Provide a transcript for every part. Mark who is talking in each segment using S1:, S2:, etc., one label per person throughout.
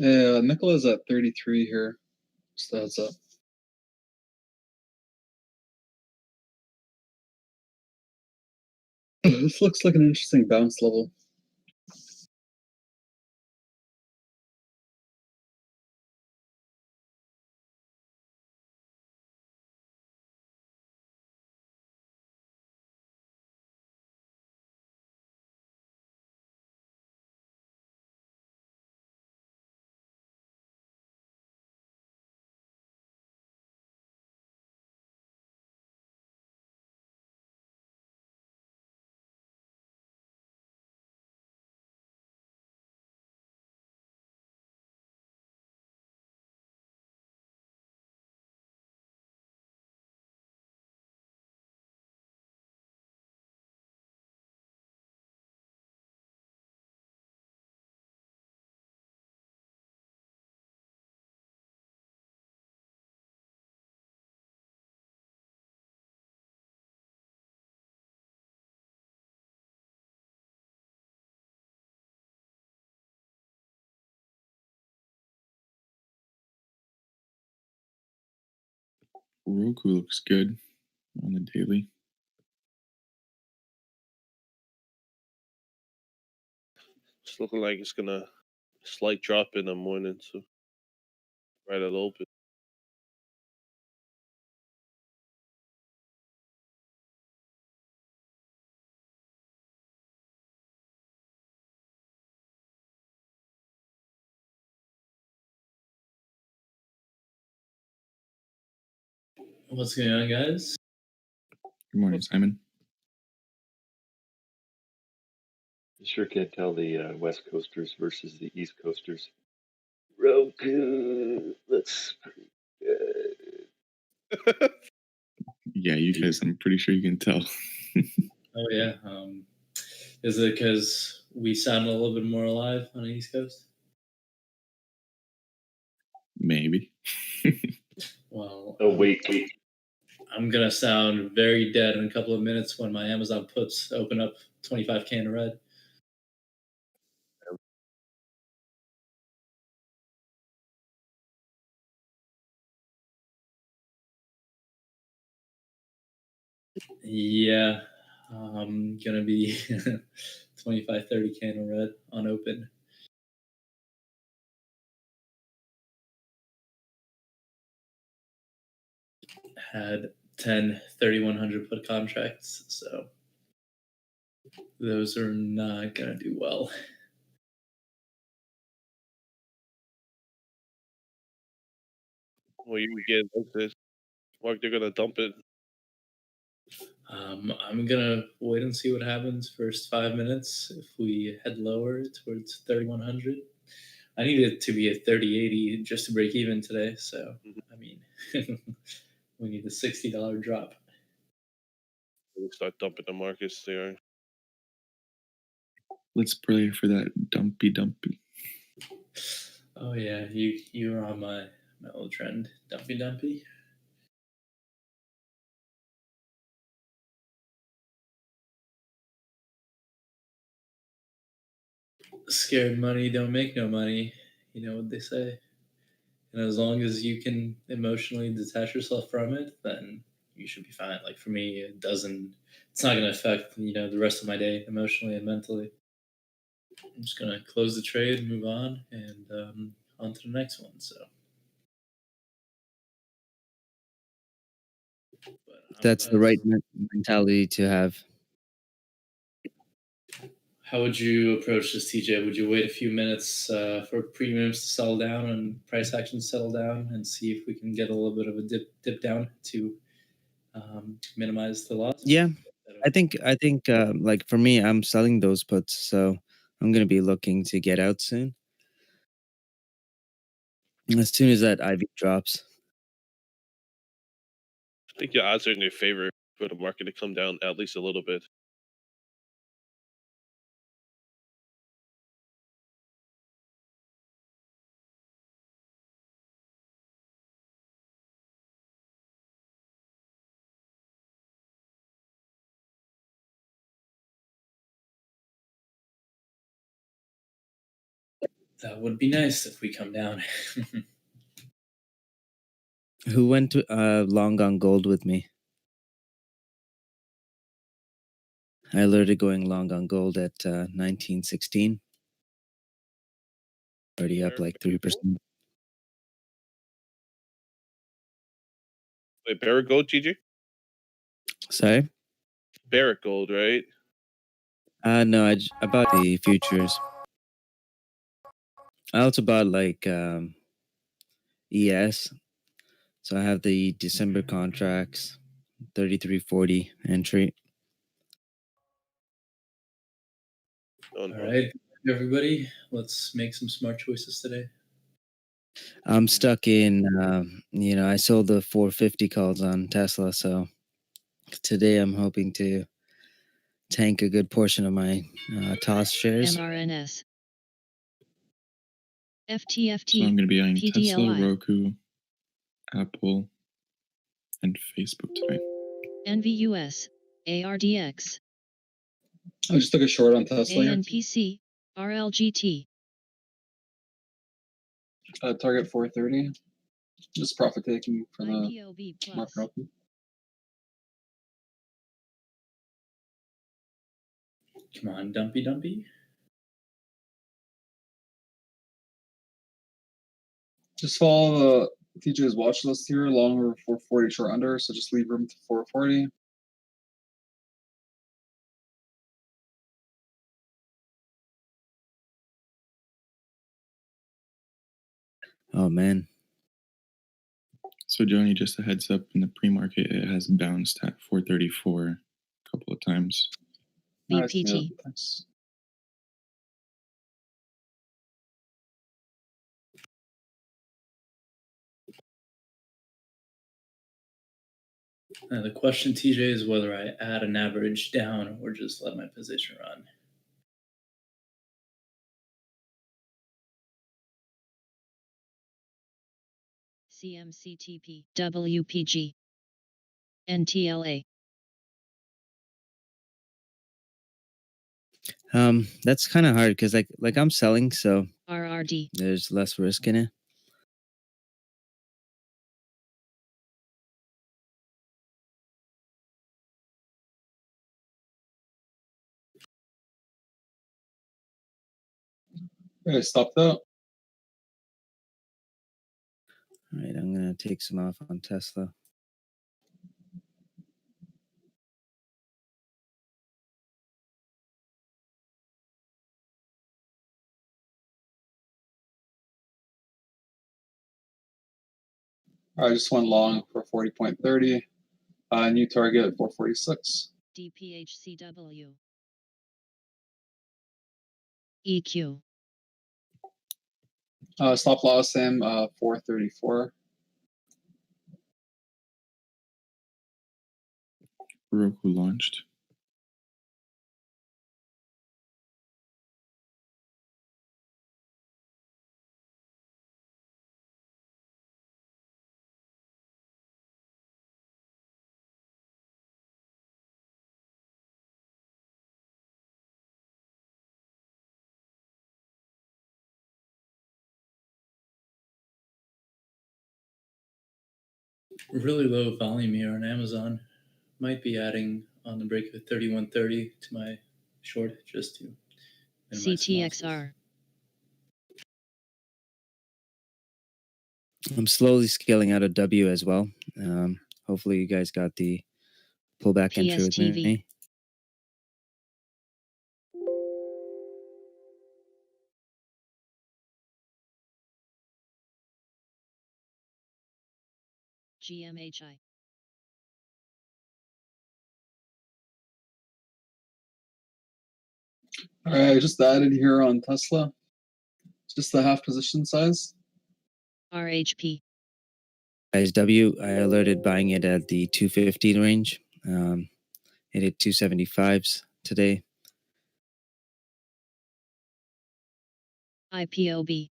S1: Yeah, Nicola's at 33 here. Just a heads up. This looks like an interesting bounce level.
S2: Roku looks good on the daily.
S3: It's looking like it's gonna slight drop in the morning, so right at open.
S4: What's going on, guys?
S2: Good morning, Simon.
S5: You sure can't tell the West Coasters versus the East Coasters. Roku, that's pretty good.
S2: Yeah, you guys, I'm pretty sure you can tell.
S4: Oh yeah. Is it because we sound a little bit more alive on the East Coast?
S2: Maybe.
S4: Well,
S5: Oh, wait.
S4: I'm gonna sound very dead in a couple of minutes when my Amazon puts open up 25 can of red. Yeah, I'm gonna be 25, 30 can of red unopened. Had 10 3,100 put contracts, so those are not gonna do well.
S3: Well, you get like this. Like they're gonna dump it.
S4: I'm gonna wait and see what happens first 5 minutes. If we head lower towards 3,100, I need it to be a 3080 just to break even today. So, I mean, we need a $60 drop.
S3: They start dumping the markets there.
S2: Let's pray for that dumpy.
S4: Oh yeah, you're on my old trend, dumpy. Scared money don't make no money. You know what they say. And as long as you can emotionally detach yourself from it, then you should be fine. Like for me, it doesn't. It's not going to affect the rest of my day emotionally and mentally. I'm just going to close the trade, move on, and on to the next one. So.
S6: That's the right mentality to have.
S4: How would you approach this, TJ? Would you wait a few minutes for premiums to settle down and price action to settle down, and see if we can get a little bit of a dip down to minimize the loss?
S6: Yeah, I think like for me, I'm selling those puts, so I'm gonna be looking to get out soon. As soon as that IV drops.
S3: I think your odds are in your favor for the market to come down at least a little bit.
S4: That would be nice if we come down.
S6: Who went to long on gold with me? I alerted going long on gold at 1916. Already up like 3%.
S3: Wait, Barrett Gold, GG?
S6: Sorry?
S3: Barrett Gold, right?
S6: No, I bought the futures. I also bought like ES. So I have the December contracts, 3340 entry.
S3: Oh,
S4: All
S3: no.
S4: right, everybody, let's make some smart choices today.
S6: I'm stuck in, I sold the 450 calls on Tesla. So today I'm hoping to tank a good portion of my TOS shares.
S7: MRNS.
S2: So I'm
S7: FTFT.
S2: going to be eyeing Tesla,
S7: PDLI.
S2: Roku, Apple, and Facebook today.
S7: NVUS. ARDX.
S1: I just took a short on Tesla here.
S7: ANPC. RLGT.
S1: Target 430. Just profit taking for the
S7: IPOB
S1: market
S7: plus.
S1: open.
S4: Come on, Dumpy.
S1: Just follow the TJ's watch list here, long over 440 short under, so just leave room to 440.
S6: Oh, man.
S2: So, Joni, just a heads up, in the pre-market, it has bounced at 434 a couple of times.
S1: Nice, yeah,
S7: BPT.
S1: thanks.
S4: The question, TJ, is whether I add an average down or just let my position run.
S7: CMCTP. WPG. NTLA.
S6: That's kind of hard because like I'm selling, so
S7: RRD.
S6: there's less risk in it.
S1: Okay, stop that.
S6: All right, I'm gonna take some off on Tesla.
S1: I just went long for 40.30. New target at 446.
S7: DPHCW. EQ.
S1: Stop loss same 434.
S2: Roku launched.
S4: Really low volume here on Amazon. Might be adding on the break of 3130 to my short just to minimize some losses.
S7: CTXR.
S6: I'm slowly scaling out of W as well. Hopefully you guys got the pullback entry with
S7: PSTV.
S6: me.
S7: GMHI.
S1: All right, just added here on Tesla. Just the half position size.
S7: RHP.
S6: Guys, W, I alerted buying it at the 250 range. It hit 275s today.
S7: IPOB.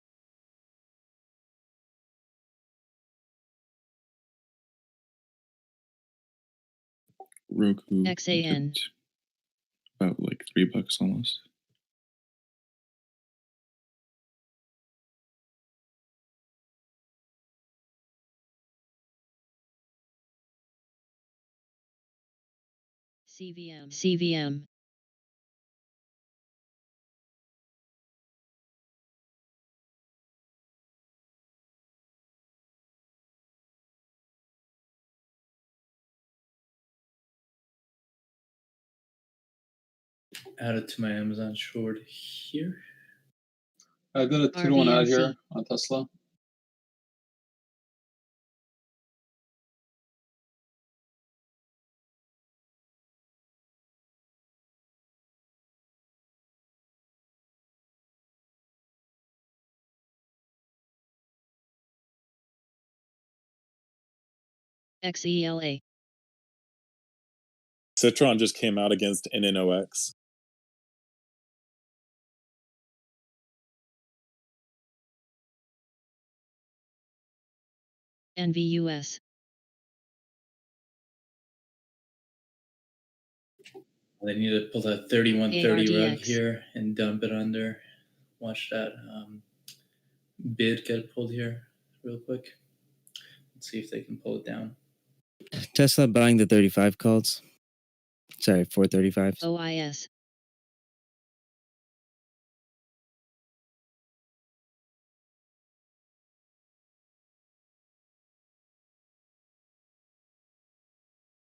S2: Roku
S7: XAN.
S2: dipped about like $3 almost.
S7: CVM.
S4: Add it to my Amazon short here.
S1: I did a 2-to-1 add
S7: RVMC.
S1: here on Tesla.
S7: XELA.
S8: Citron just came out against NNOX.
S7: NVUS.
S4: They need to pull that 3130 rug
S7: ARDX.
S4: here and dump it under. Watch that bid get pulled here real quick. Let's see if they can pull it down.
S6: Tesla buying the 35 calls. Sorry, 435s.
S7: OIS.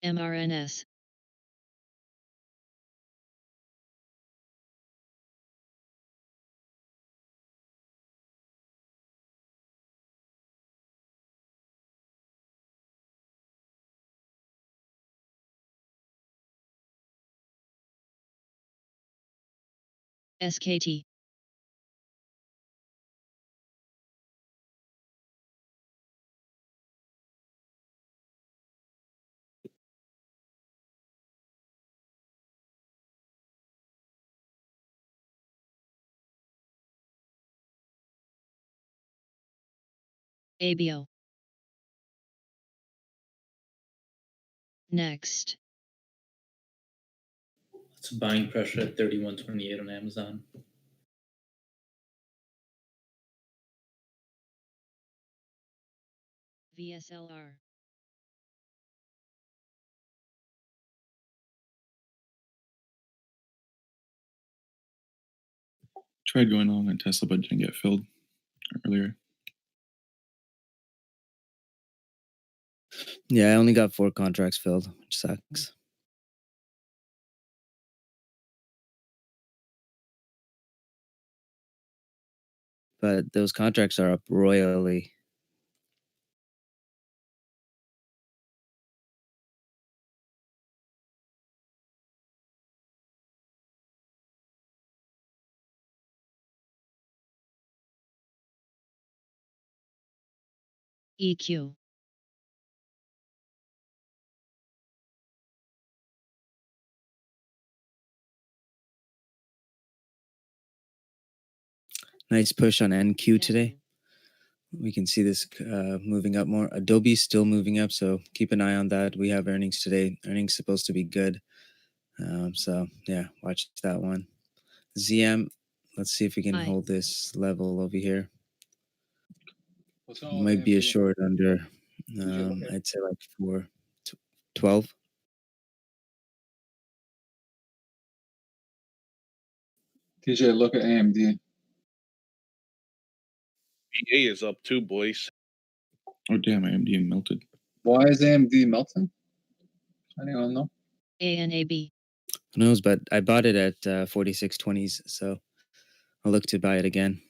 S7: MRNS. SKT. ABO. Next.
S4: It's buying pressure at 3128 on Amazon.
S7: VSLR.
S2: Tried going long on Tesla, but didn't get filled earlier.
S6: Yeah, I only got 4 contracts filled, which sucks. But those contracts are up royally.
S7: EQ.
S6: Nice push on NQ today.
S7: Nestle.
S6: We can see this moving up more. Adobe's still moving up, so keep an eye on that. We have earnings today. Earnings supposed to be good. So yeah, watch that one. ZM, let's see if we can
S7: Hi.
S6: hold this level over here.
S1: What's going on with
S6: Might be a
S1: AMD?
S6: short under.
S1: you look at?
S6: I'd say like 412.
S1: TJ, look at AMD.
S3: VA is up too, boys.
S2: Oh damn, AMD melted.
S1: Why is AMD melting? Anyone know?
S7: ANAB.
S6: Who knows? But I bought it at 4620s, so I'll look to buy it again.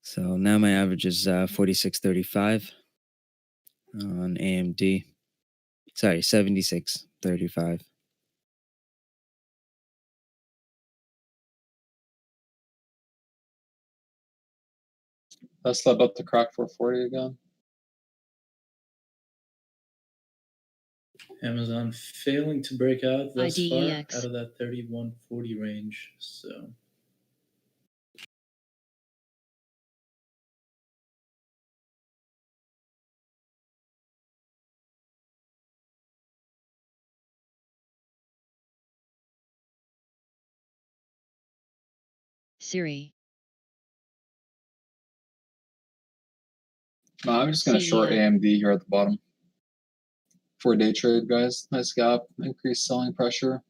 S6: So now my average is 4635 on AMD. Sorry, 7635.
S1: Tesla about to crack 440 again.
S4: Amazon failing to break out thus far
S7: IDEX.
S4: out of that 3140 range. So
S7: Siri.
S1: No, I'm just gonna short
S7: CEO.
S1: AMD here at the bottom. For day trade, guys. Nice gap, increased selling pressure.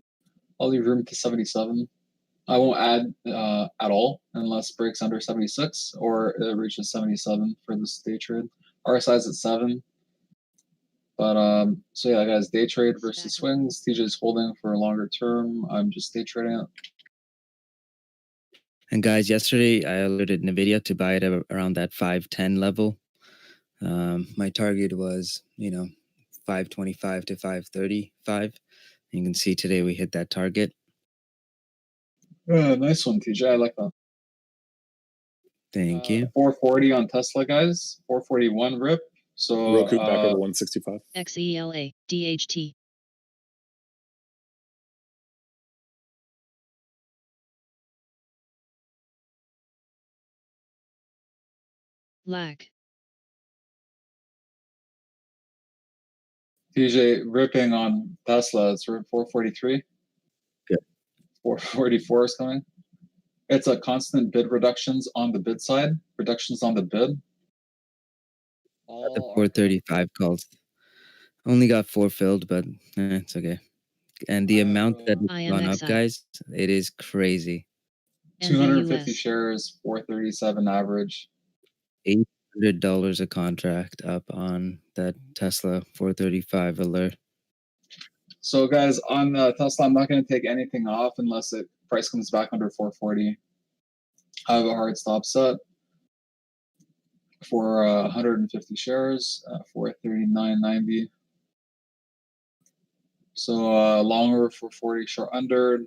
S1: I'll leave room to 77. I won't add at all unless it breaks under 76 or it reaches 77 for this day trade. RSI is at 7. But so yeah, guys, day trade versus swings. TJ's holding for a longer term. I'm just day trading it.
S6: And guys, yesterday I alerted NVIDIA to buy it around that 510 level. My target was, 525 to 535. You can see today we hit that target.
S1: Nice one, TJ. I like that.
S6: Thank you.
S1: 440 on Tesla, guys. 441 rip. So
S8: Roku back over 165.
S7: XELA. DHT. Lag.
S1: TJ ripping on Tesla. It's 443.
S6: Good.
S1: 444 is coming. It's a constant bid reductions on the bid side, reductions on the bid.
S6: The 435 calls. Only got 4 filled, but it's okay. And the amount that it's gone up,
S7: IMXI.
S6: guys, it is crazy.
S1: 250
S7: NVUS.
S1: shares, 437 average.
S6: $800 a contract up on that Tesla 435 alert.
S1: So guys, on Tesla, I'm not going to take anything off unless it price comes back under 440. I have a hard stop set for 150 shares, 439.90. So longer for 40, short under.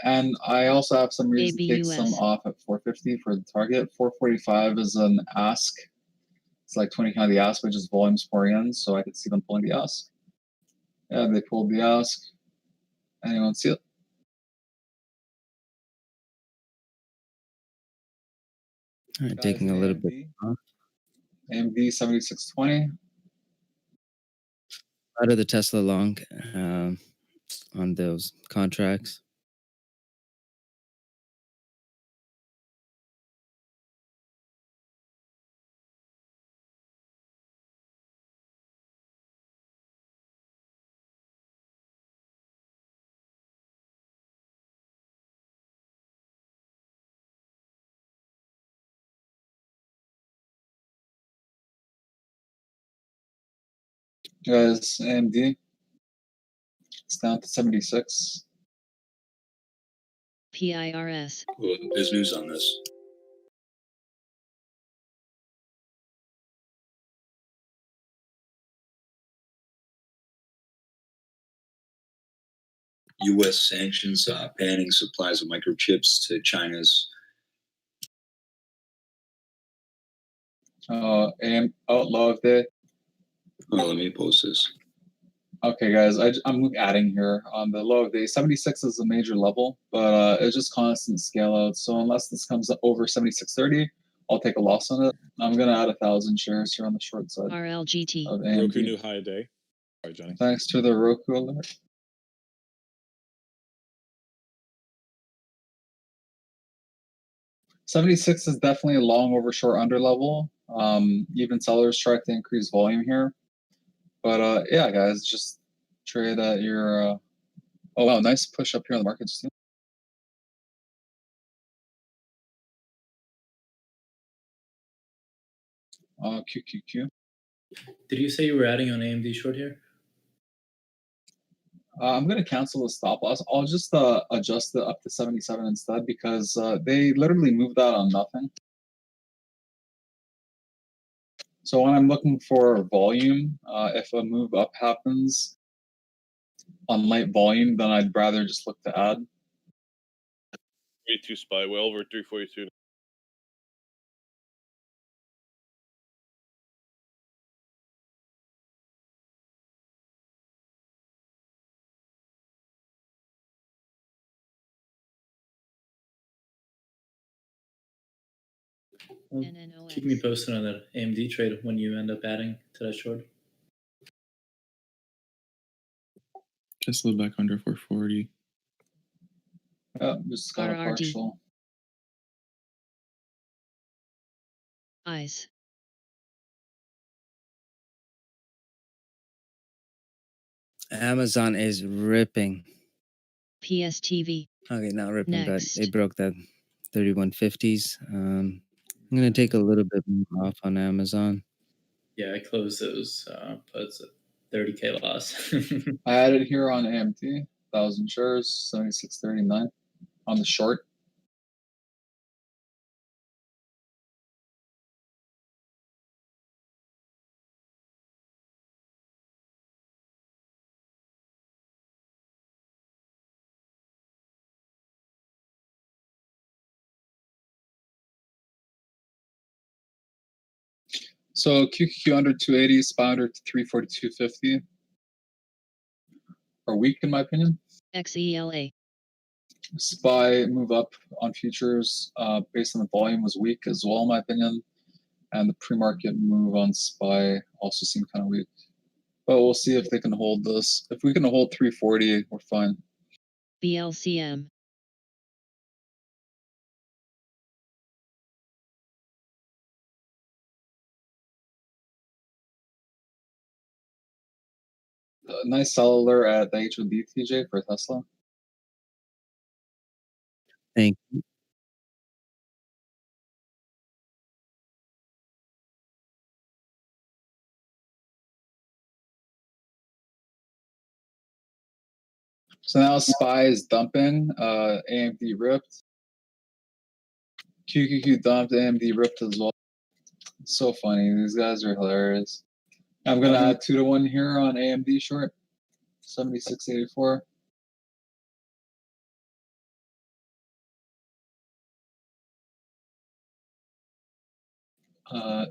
S1: And I also have some reason to take some
S7: ABUS.
S1: off at 450 for the target. 445 is an ask. It's like 20 kind of the ask, which is volumes pouring in. So I could see them pulling the ask. Yeah, they pulled the ask. Anyone see it?
S6: All right, taking a little bit off.
S1: AMD 7620.
S6: Out of the Tesla long on those contracts.
S1: Guys, AMD. It's down to 76.
S7: PIRS.
S9: Well, there's news on this. U.S. sanctions banning supplies of microchips to China's.
S1: Outlaw of day.
S9: Oh, let me post this.
S1: Okay, guys, I'm adding here on the low of day. 76 is a major level, but it's just constant scale out. So unless this comes over 76.30, I'll take a loss on it. I'm gonna add 1,000 shares here on the short side
S7: RLGT.
S1: of
S8: Roku
S1: AMD.
S8: new high a day. Sorry, Johnny.
S1: Thanks to the Roku alert. '76 is definitely a long over short under level. Even sellers try to increase volume here, but yeah, guys, just trade at your. Oh wow, nice push up here on the markets too. QQQ.
S4: Did you say you were adding on AMD short here?
S1: I'm going to cancel the stop loss. I'll just adjust it up to 77 instead because they literally moved that on nothing. So when I'm looking for volume, if a move up happens on light volume, then I'd rather just look to add.
S3: 32 SPY. Well over 342.
S4: Well,
S7: NNOX.
S4: keep me posted on that AMD trade when you end up adding to that short.
S2: Tesla back under 440.
S1: Yeah, just got a
S7: RRD.
S1: partial.
S7: Eyes.
S6: Amazon is ripping.
S7: PSTV.
S6: Okay, not ripping,
S7: Next.
S6: but it broke that 3150s. I'm gonna take a little bit more off on Amazon.
S4: Yeah, I closed those puts at 30K loss.
S1: I had it here on AMD, 1,000 shares, 76.39 on the short. So QQQ under 280, SPY under 342.50 are weak in my opinion.
S7: XELA.
S1: SPY move up on futures based on the volume was weak as well in my opinion. And the pre-market move on SPY also seemed kind of weak. But we'll see if they can hold this. If we can hold 340, we're fine.
S7: BLCM.
S1: Nice seller at the HOD TJ for Tesla.
S6: Thank you.
S1: So now SPY is dumping. AMD ripped. QQQ dumped. AMD ripped as well. So funny. These guys are hilarious. I'm gonna add 2-to-1 here on AMD short. 76.84.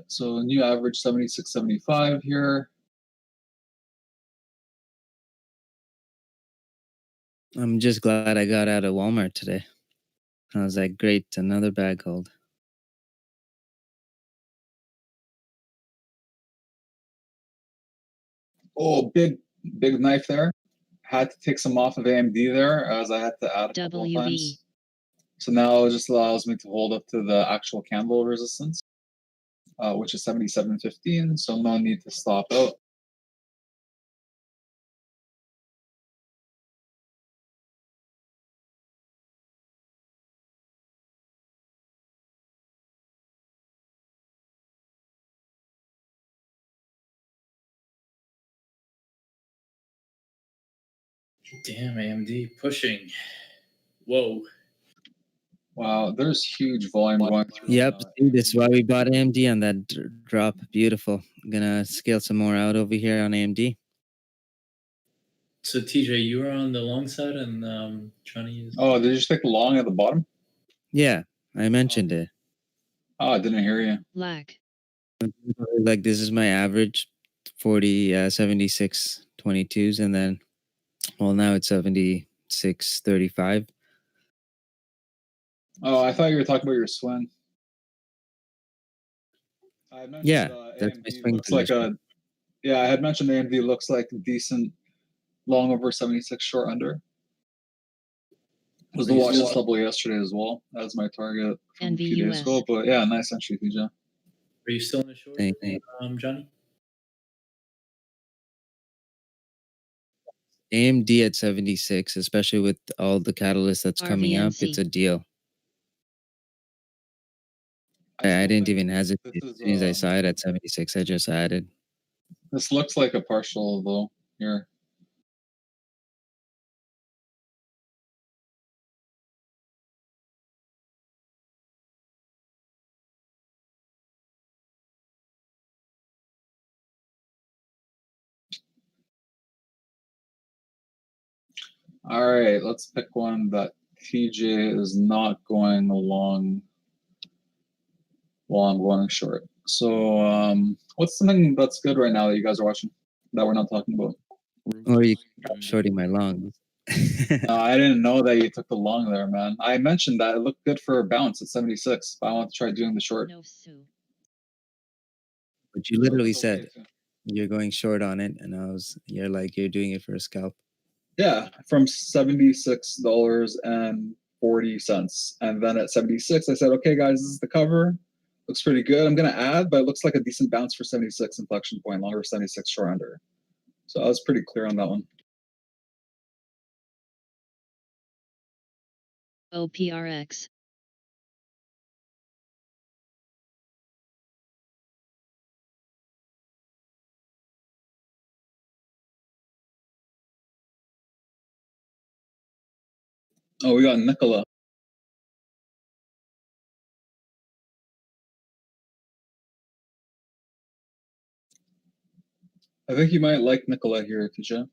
S1: So new average 76.75 here.
S6: I'm just glad I got out of Walmart today. I was like, great, another bag hold.
S1: Oh, big knife there. Had to take some off of AMD there as I had to add a couple of
S7: WB.
S1: times. So now it just allows me to hold up to the actual candle resistance, which is 77.15. So no need to stop out.
S4: Damn, AMD pushing. Whoa.
S1: Wow, there's huge volume going through.
S6: Yep, see, this is why we bought AMD on that drop. Beautiful. Gonna scale some more out over here on AMD.
S4: So TJ, you were on the long side and trying to use.
S1: Oh, did you just take long at the bottom?
S6: Yeah, I mentioned it.
S1: Oh, I didn't hear you.
S7: Lag.
S6: Like this is my average 40 76 22s, and then well now it's 76 35.
S1: Oh, I thought you were talking about your swing. I had mentioned,
S6: Yeah, that's my
S1: AMD
S6: swing
S1: looks like
S6: position.
S1: I had mentioned AMD looks like a decent long over 76 short under. Was the watch this level yesterday as well. That was my target from a few days ago.
S7: NVUS.
S1: But yeah, nice entry, TJ.
S4: Are you still in the short,
S6: Thank you.
S4: Johnny?
S6: AMD at 76, especially with all the catalysts that's coming up,
S7: RVNC.
S6: it's a deal. I didn't even hesitate. As soon as I saw it at 76, I just added.
S1: This looks like a partial though here. All right, let's pick one that TJ is not going along while I'm going short. So what's something that's good right now that you guys are watching that we're not talking about?
S6: Or you can shorting my longs.
S1: I didn't know that you took the long there, man. I mentioned that it looked good for a bounce at 76, but I want to try doing the short.
S7: No Sue.
S6: But you literally said you're going short on it, and you're like, you're doing it for a scalp.
S1: Yeah, from $76.40. And then at 76, I said, okay, guys, this is the cover. Looks pretty good. I'm gonna add, but it looks like a decent bounce for 76 inflection point, longer 76 short under. So I was pretty clear on that one.
S7: OPRX.
S1: Oh, we got Nikola. I think you might like Nikola here, TJ.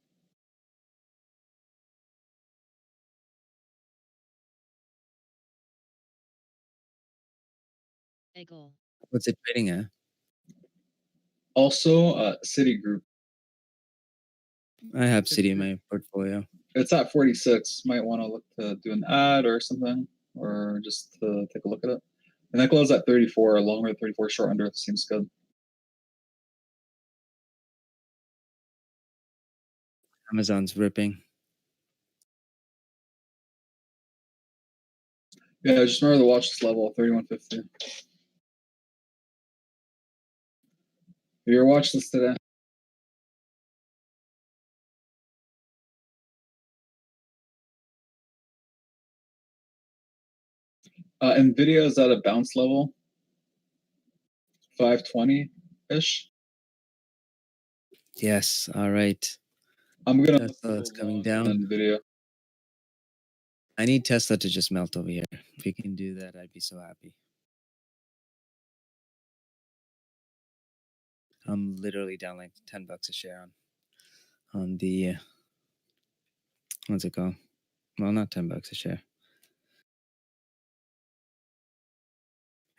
S7: Eagle.
S6: What's it trading at?
S1: Also, Citigroup.
S6: I have City in my portfolio.
S1: It's at 46. Might want to look to do an ad or something, or just to take a look at it. And Nikola's at 34, longer 34, short under. Seems good.
S6: Amazon's ripping.
S1: Yeah, just remember to watch this level, 3150. Your watch this today. Nvidia is at a bounce level, 520-ish.
S6: Yes. All right.
S1: I'm gonna
S6: Tesla is
S1: go
S6: coming
S1: long
S6: down.
S1: on Nvidia.
S6: I need Tesla to just melt over here. If we can do that, I'd be so happy. I'm literally down like $10 a share on the what's it called? Well, not $10 a share.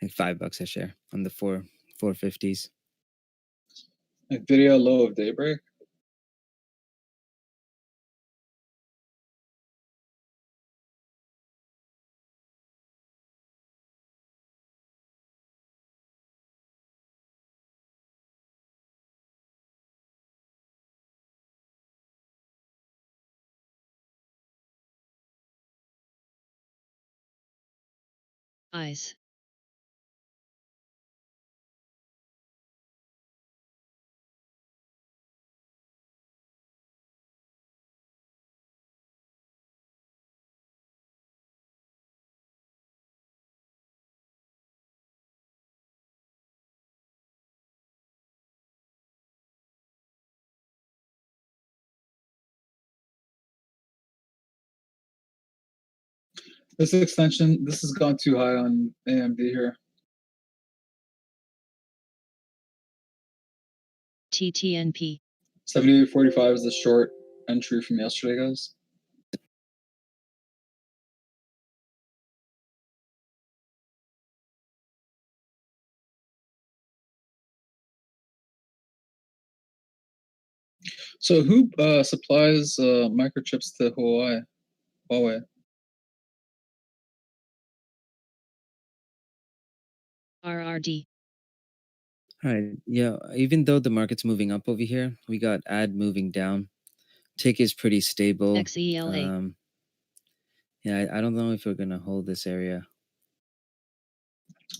S6: Like $5 a share on the 450s.
S1: Nvidia low of daybreak.
S7: Eyes.
S1: This extension, this has gone too high on AMD here.
S7: TTNP.
S1: 78.45 is the short entry from yesterday, guys. So who supplies microchips to Huawei?
S7: RRD.
S6: All right. Yeah. Even though the market's moving up over here, we got ad moving down. Tick is pretty stable.
S7: XELA.
S6: Yeah, I don't know if we're gonna hold this area.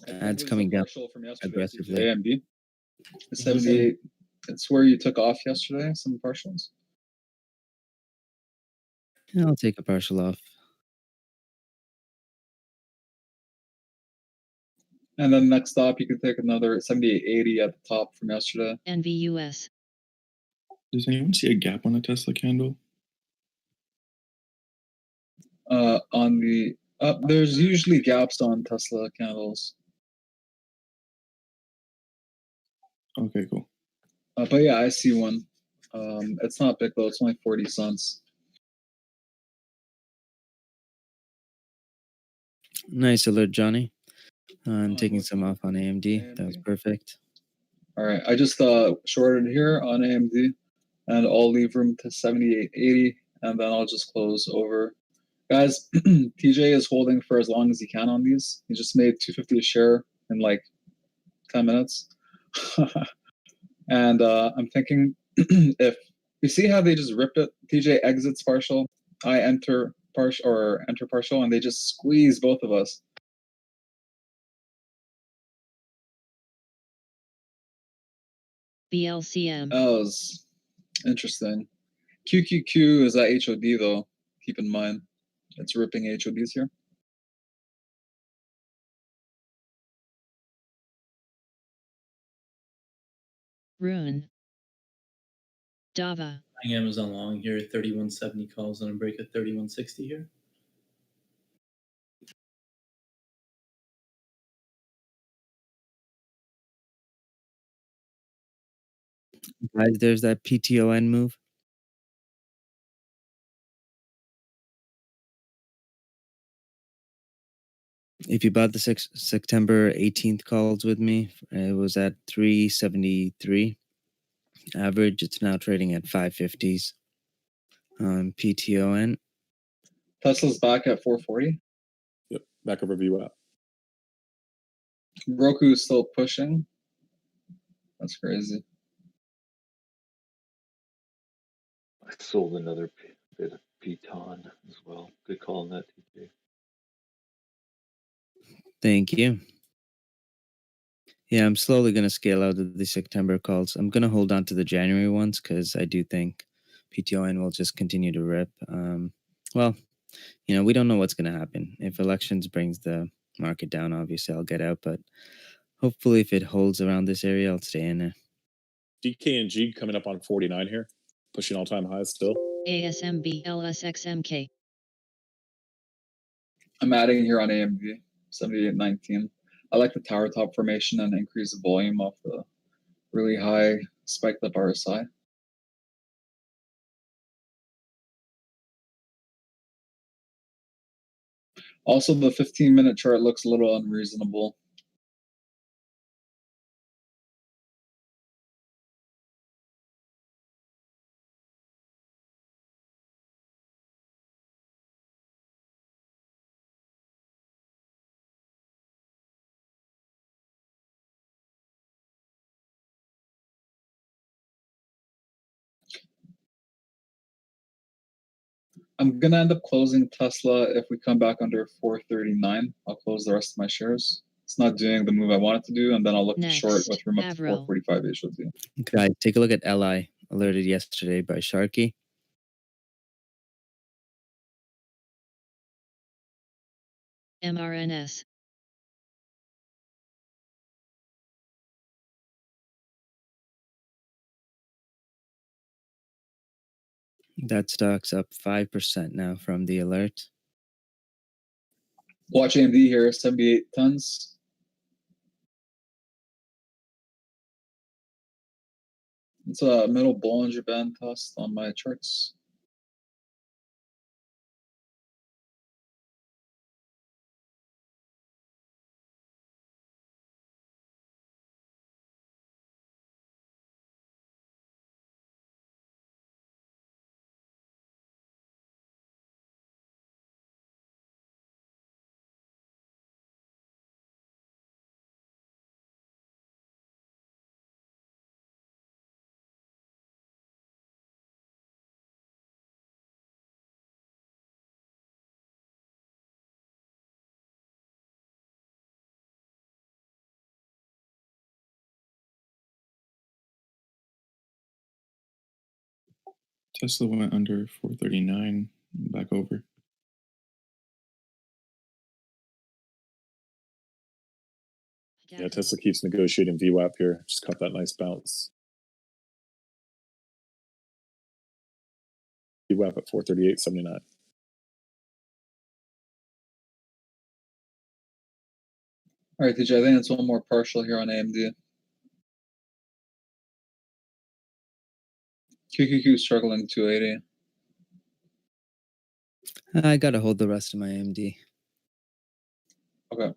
S1: I think
S6: Ad's
S1: this is
S6: coming
S1: a
S6: down
S1: partial from yesterday.
S6: aggressively.
S1: AMD. 78. It's where you took off yesterday. Some partials.
S6: Yeah, I'll take a partial off.
S1: And then next stop, you can take another 78.80 at the top from yesterday.
S7: NVUS.
S2: Does anyone see a gap on the Tesla candle?
S1: On the there's usually gaps on Tesla candles.
S2: Okay, cool.
S1: But yeah, I see one. It's not big though. It's only 40 cents.
S6: Nice alert, Johnny. I'm taking
S1: what's
S6: some
S1: that?
S6: off on AMD. That was
S1: AMD.
S6: perfect.
S1: All right, I just shorted here on AMD, and I'll leave room to 78.80, and then I'll just close over. Guys, TJ is holding for as long as he can on these. He just made 250 a share in like 10 minutes. And I'm thinking if you see how they just rip it, TJ exits partial, I enter partial, and they just squeeze both of us.
S7: BLCM.
S1: That was interesting. QQQ is at HOD though. Keep in mind, it's ripping HODs here.
S7: Rune. Dava.
S4: Buying Amazon long here, 3170 calls on a break at 3160 here.
S6: Guys, there's that PTON move. If you bought the September 18th calls with me, it was at 373 average. It's now trading at 550s on PTON.
S1: Tesla's back at 440.
S8: Yep. Back over VWAP.
S1: Roku is still pushing. That's crazy.
S5: I sold another bit of Piton as well. Good call on that, TJ.
S6: Thank you. Yeah, I'm slowly going to scale out of the September calls. I'm going to hold on to the January ones because I do think PTON will just continue to rip. Well, you know, we don't know what's going to happen. If elections brings the market down, obviously I'll get out. But hopefully if it holds around this area, I'll stay in there.
S8: DKNG coming up on 49 here, pushing all-time highs still.
S7: ASMB LSXMK.
S1: I'm adding here on AMD 7819. I like the tower top formation and increase the volume off the really high spiked up RSI. Also, the 15-minute chart looks a little unreasonable. I'm gonna end up closing Tesla if we come back under 439. I'll close the rest of my shares. It's not doing the move I want it to do, and then I'll look to short with room up to
S7: Avril.
S1: 445 HOD.
S6: Guys, take a look at LI, alerted yesterday by Sharky.
S7: MRNS.
S6: That stock's up 5% now from the alert.
S1: Watch AMD here, 78 tons. It's a middle Bollinger Band test on my charts.
S2: Tesla went under 439, back over.
S8: Yeah, Tesla keeps negotiating VWAP here. Just caught that nice bounce. VWAP at 438.79.
S1: All right, TJ, I think it's one more partial here on AMD. QQQ struggling 280.
S6: I got to hold the rest of my AMD.
S1: Okay.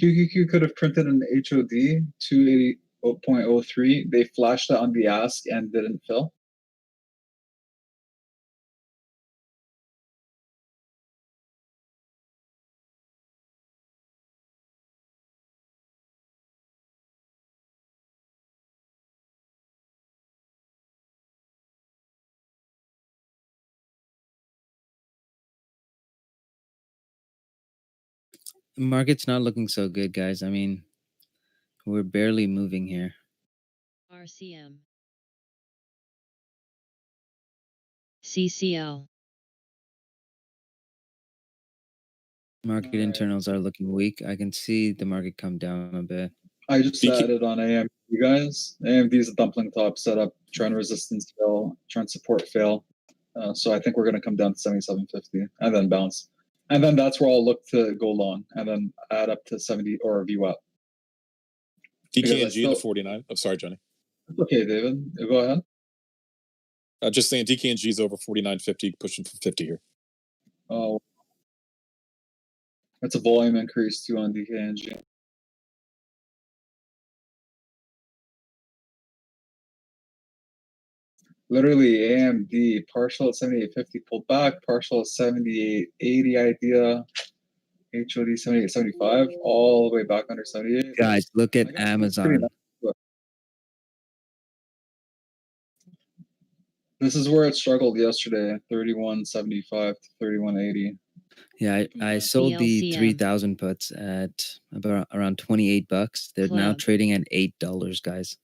S1: QQQ could have printed an HOD 280.03. They flashed it on the ask and didn't fill.
S6: The market's not looking so good, guys. I mean, we're barely moving here.
S7: RCM. CCL.
S6: Market
S1: Alright.
S6: internals are looking weak. I can see the market come down a bit.
S1: I just
S8: DK
S1: added on AMD, guys. AMD is a dumpling top setup, trend resistance fail, trend support fail. So I think we're going to come down to 77.50 and then bounce. And then that's where I'll look to go long and then add up to 70 or VWAP. Because I
S8: DKNG
S1: still-
S8: the 49. Oh, sorry, Johnny.
S1: Okay, David, go ahead.
S8: Just saying DKNG is over 49.50, pushing for 50 here.
S1: Oh, that's a volume increase too on DKNG. Literally AMD partial at 78.50 pulled back, partial at 78.80 idea, HOD 78.75 all the way back under 78.
S6: Guys, look
S1: I
S6: at
S1: guess it's pretty
S6: Amazon.
S1: nice. This is where it struggled yesterday, 31.75 to 31.80.
S6: Yeah, I sold the
S7: BLCM.
S6: 3,000 puts at about around $28. They're now
S7: Club.
S6: trading at $8, guys.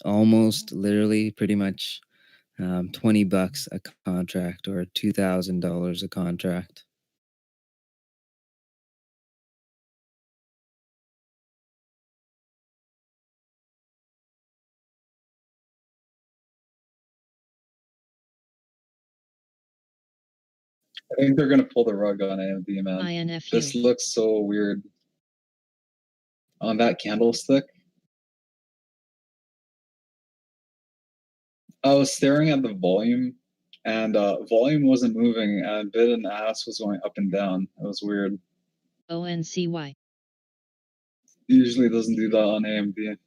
S6: Almost literally pretty much $20 a contract or $2,000 a contract.
S1: I think they're gonna pull the rug on AMD, man.
S7: INFU.
S1: This looks so weird on that candlestick. I was staring at the volume, and volume wasn't moving, and bid and ask was going up and down. It was weird.
S7: ONCY.
S1: It usually doesn't do that on AMD.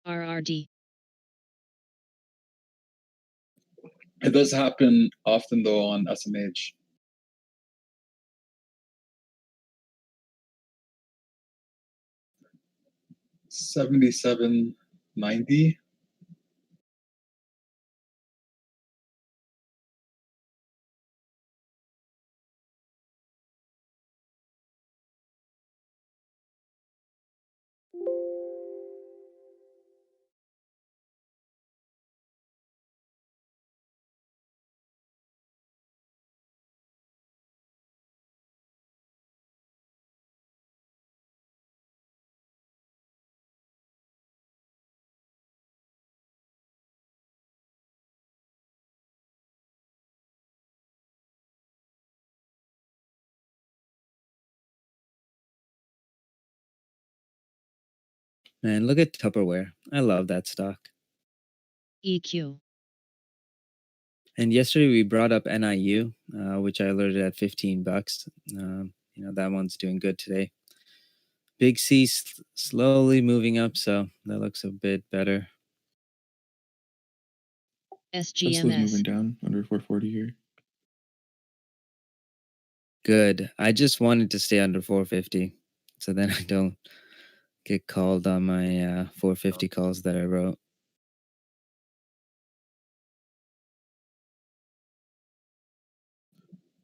S7: RRD.
S1: It does happen often though on SMH. $77.90.
S6: Man, look at Tupperware. I love that stock.
S7: EQ.
S6: And yesterday we brought up NIU, which I alerted at $15. That one's doing good today. Big C slowly moving up, so that looks a bit better.
S2: Tesla's moving
S7: SGMS.
S2: down under 440 here.
S6: Good. I just wanted to stay under 450, so then I don't get called on my 450 calls that I wrote.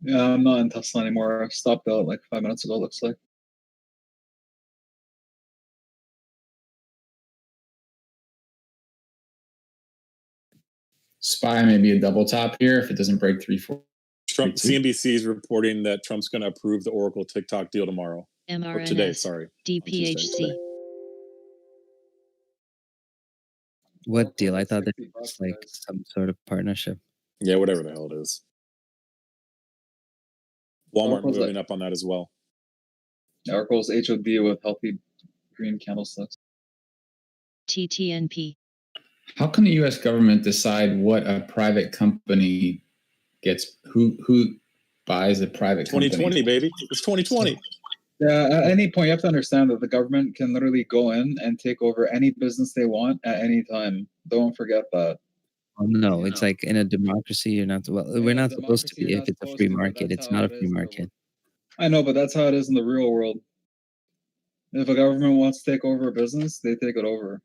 S1: Yeah, I'm not in Tesla anymore. I stopped out like 5 minutes ago, looks like.
S10: SPY may be a double top here if it doesn't break 3-4.
S8: Trump,
S10: 32.
S8: CNBC is reporting that Trump's going to approve the Oracle TikTok deal tomorrow. Or today,
S7: MRNS.
S8: sorry.
S7: DPHC.
S6: What deal? I thought that
S1: $60,
S6: was like
S1: guys.
S6: some sort of partnership.
S8: Yeah, whatever the hell it is. Walmart
S1: Oracle's
S8: moving up on that as well.
S1: Oracle's HOD with healthy green candlesticks.
S7: TTNP.
S10: How can the U.S. government decide what a private company gets? Who buys a private company?
S8: 2020, baby. It's 2020.
S1: Yeah, at any point, you have to understand that the government can literally go in and take over any business they want at any time. Don't forget that.
S6: Oh, no, it's like in a democracy, you're not. Well, we're not supposed to
S1: democracy,
S6: be
S1: you're
S6: if
S1: not
S6: it's a
S1: supposed
S6: free
S1: to, but
S6: market.
S1: that's
S6: It's
S1: how
S6: not a
S1: it
S6: free
S1: is in the
S6: market.
S1: I know, but that's how it is in the real world. If a government wants to take over a business, they take it over.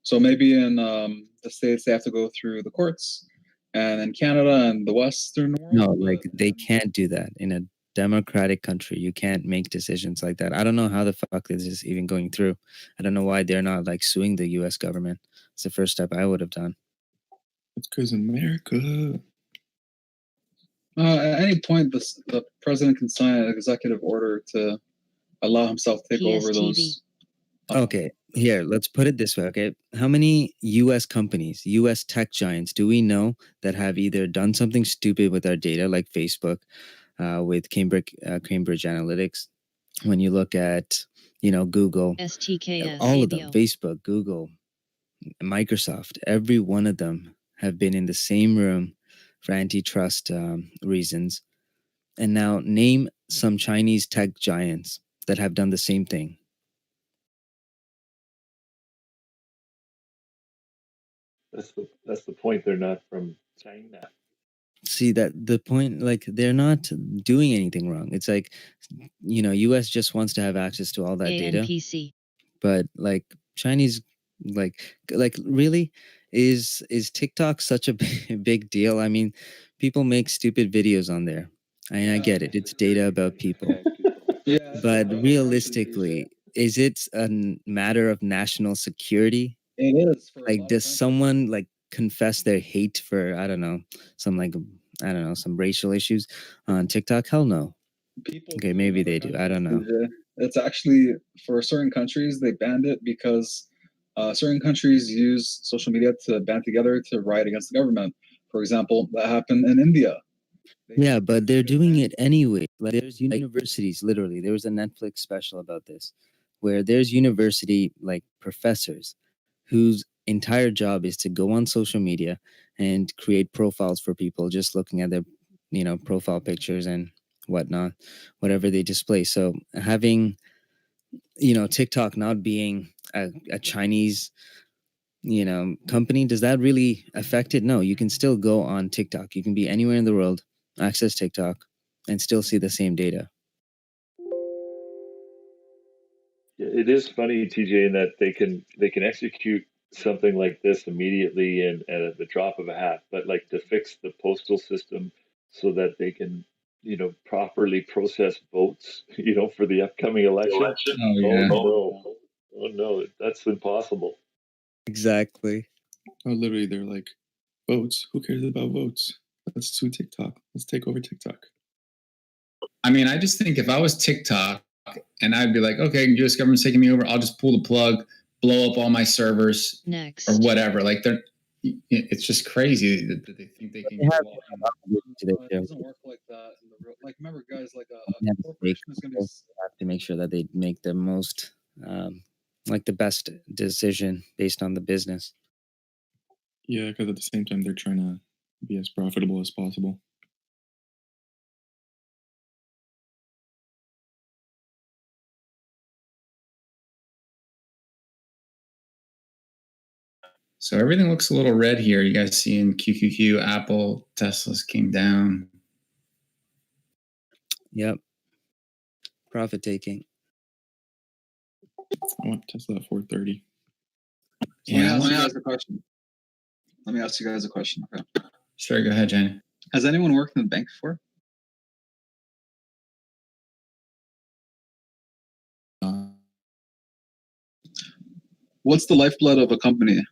S1: So maybe in the States, they have to go through the courts. and in Canada and the Western world.
S6: No, like they can't do that in a democratic country. You can't make decisions like that. I don't know how the fuck this is even going through. I don't know why they're not like suing the U.S. government. It's the first step I would have done.
S2: It's because America.
S1: At any point, the president can sign an executive order to allow himself to take over
S7: PSTV.
S1: those.
S6: Okay, here, let's put it this way, okay? How many US companies, US tech giants do we know that have either done something stupid with our data, like Facebook, with Cambridge Analytics? When you look at, Google,
S7: STKS.
S6: all of them, Facebook, Google, Microsoft, every one of them have been in the same room for antitrust reasons. And now name some Chinese tech giants that have done the same thing.
S5: That's the point. They're not from China.
S6: See that the point, like they're not doing anything wrong. It's like, US just wants to have access to all that data,
S7: ANPC.
S6: but like Chinese, like really, is TikTok such a big deal? I mean, people make stupid videos on there. I get it. It's data about people,
S1: Yeah,
S6: but realistically, is it a matter of national security?
S1: it is. For a
S6: Like,
S1: lot of
S6: does
S1: countries.
S6: someone like confess their hate for some racial issues on TikTok? Hell no.
S1: People
S6: Okay,
S1: do
S6: maybe
S1: in other
S6: they do. I don't know.
S1: countries, TJ. It's actually for certain countries they banned it because certain countries use social media to band together to riot against the government. For example, that happened in India.
S6: Yeah, but they're doing it anyway. Like, there's universities, literally. There was a Netflix special about this, where there's university like professors whose entire job is to go on social media and create profiles for people, just looking at their, profile pictures and whatnot, whatever they display. So having, TikTok not being a Chinese, company, does that really affect it? No, you can still go on TikTok. You can be anywhere in the world, access TikTok, and still see the same data.
S5: It is funny, TJ, in that they can execute something like this immediately and at the drop of a hat, but like to fix the postal system so that they can, properly process votes, for the upcoming election.
S10: Oh yeah.
S5: Oh no, that's impossible.
S6: Exactly.
S2: Oh, literally, they're like, votes. Who cares about votes? Let's sue TikTok. Let's take over TikTok.
S10: I mean, I just think if I was TikTok and I'd be like, okay, U.S. government's taking me over, I'll just pull the plug, blow up all my servers,
S7: Next.
S10: or whatever. Like it's just crazy that they think they can.
S1: It doesn't work like that in the real. Like, remember, guys, like a corporation is going to be.
S6: Have to make sure that they make the most, like the best decision based on the business.
S2: Yeah, because at the same time, they're trying to be as profitable as possible.
S10: So everything looks a little red here. You guys see in QQQ, Apple, Tesla's came down.
S6: Yep. Profit taking.
S2: I want Tesla at 430.
S10: Yeah.
S1: Let me ask you guys a question. Okay.
S10: Sure, go ahead, Jenny.
S1: Has anyone worked in the bank before? What's the lifeblood of a company?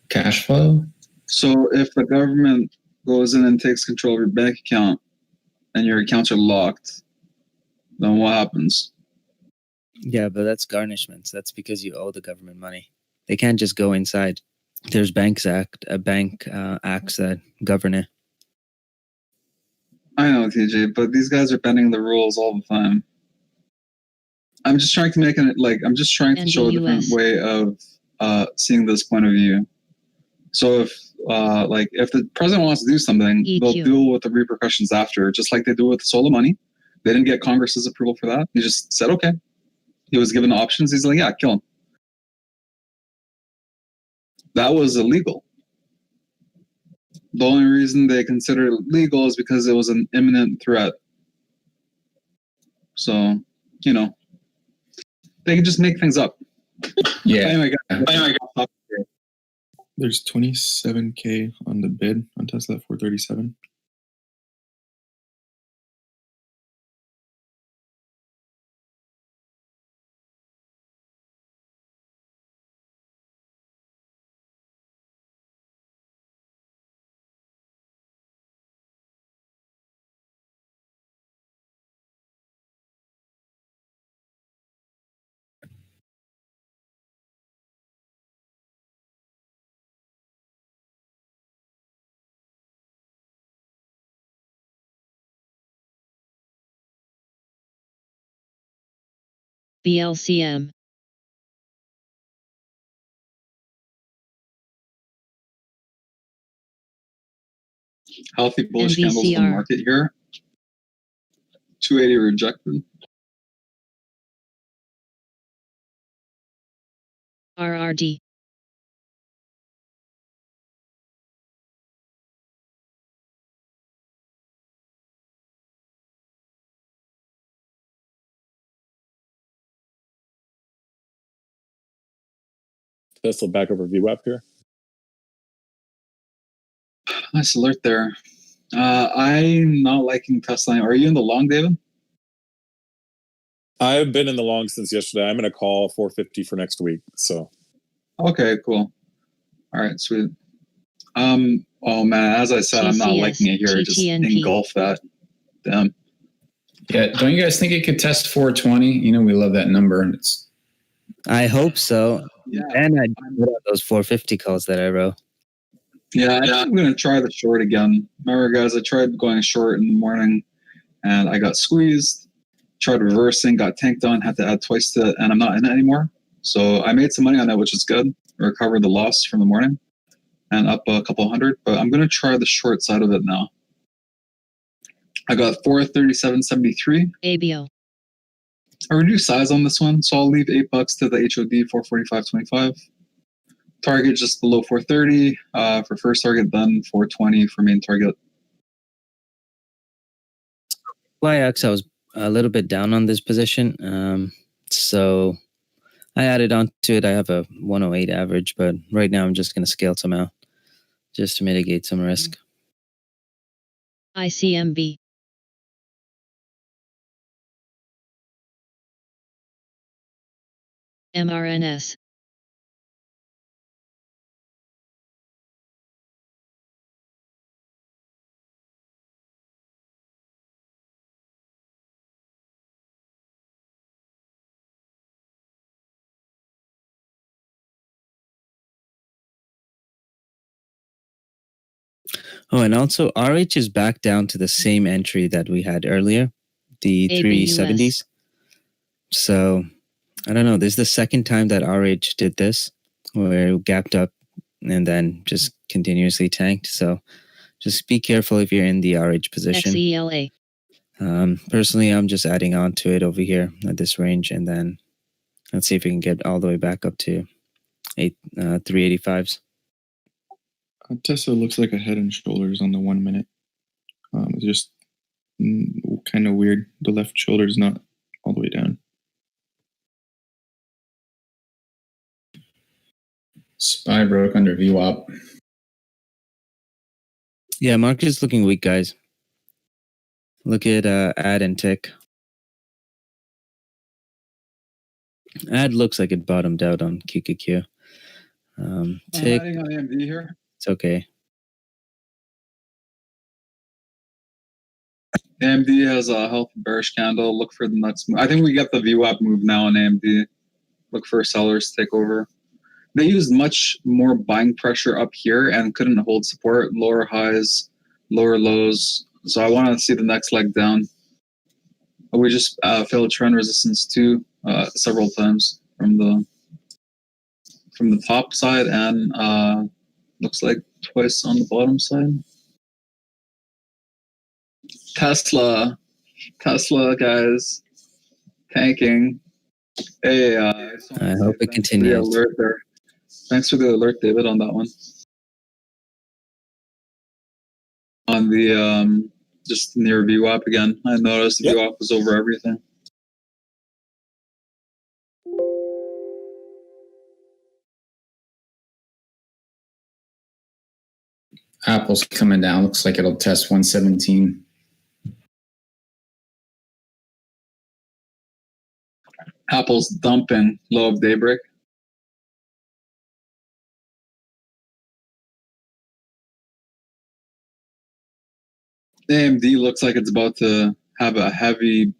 S10: Cash flow.
S1: So if the government goes in and takes control of your bank account and your accounts are locked, then what happens?
S6: Yeah, but that's garnishments. That's because you owe the government money. They can't just go inside. There's banks acts that govern it.
S1: I know, TJ, but these guys are bending the rules all the time. I'm just trying to make it like I'm just trying to show a different way of seeing this point of view. So if the president wants to do something, they'll deal with the repercussions after, just like they do with the solar money. They didn't get Congress's approval for that. He just said, okay. He was given options. He's like, yeah, kill him. That was illegal. The only reason they considered it legal is because it was an imminent threat. So, they can just make things up.
S10: Yeah.
S1: Anyway, guys,
S2: There's 27K on the bid on Tesla at 437.
S7: BLCM.
S1: Healthy bullish candles in the
S7: NVCR.
S1: market here. 280 rejected.
S7: RRD.
S8: Tesla back over VWAP here.
S1: Nice alert there. I'm not liking Tesla. Are you in the long, David?
S8: I've been in the long since yesterday. I'm going to call 450 for next week. So
S1: Okay, cool. All right, sweet. Oh man, as I said, I'm not
S7: TCS,
S1: liking it here. Just
S7: TTNP.
S1: engulf that. Damn.
S10: Yeah, don't you guys think it could test 420? You know, we love that number, and it's
S6: I hope so.
S1: Yeah.
S6: And I put out those 450 calls that I wrote.
S1: Yeah, I think I'm gonna try the short again. Remember, guys, I tried going short in the morning, and I got squeezed. Tried reversing, got tanked on, had to add twice to it, and I'm not in it anymore. So I made some money on that, which is good. Recovered the loss from the morning, and up a couple hundred. But I'm gonna try the short side of it now. I got 437.73.
S7: ABO.
S1: I reduced size on this one, so I'll leave $8 to the HOD 445.25. Target just below 430 for first target, then 420 for main target.
S6: YX, I was a little bit down on this position. So I added on to it. I have a 108 average, but right now I'm just going to scale some out just to mitigate some risk.
S7: ICMB. MRNS.
S6: Oh, and also RH is back down to the same entry that we had earlier, the
S7: ABUS.
S6: 370s. So I don't know. This is the second time that RH did this, where it gapped up and then just continuously tanked. So just be careful if you're in the RH position.
S7: XELA.
S6: Personally, I'm just adding on to it over here at this range, and then let's see if we can get all the way back up to 385s.
S2: Tesla looks like a head and shoulders on the 1 minute. It's just kind of weird. The left shoulder is not all the way down.
S10: SPY broke under VWAP.
S6: Yeah, market is looking weak, guys. Look at ad and tick. Ad looks like it bottomed out on QQQ.
S1: I'm
S6: Tick,
S1: adding on AMD here.
S6: it's okay.
S1: AMD has a healthy bearish candle. Look for the next move. I think we get the VWAP move now on AMD. Look for sellers to take over. They used much more buying pressure up here and couldn't hold support. Lower highs, lower lows. So I want to see the next leg down. We just failed trend resistance too several times from the top side and looks like twice on the bottom side. Tesla, guys, tanking. Hey,
S6: I hope it continues.
S1: Alert there. Thanks for the alert, David, on that one. On the just near VWAP again. I noticed the VWAP was over everything.
S10: Apple's coming down. Looks like it'll test 117.
S1: Apple's dumping low of daybreak. AMD looks like it's about to have a heavy.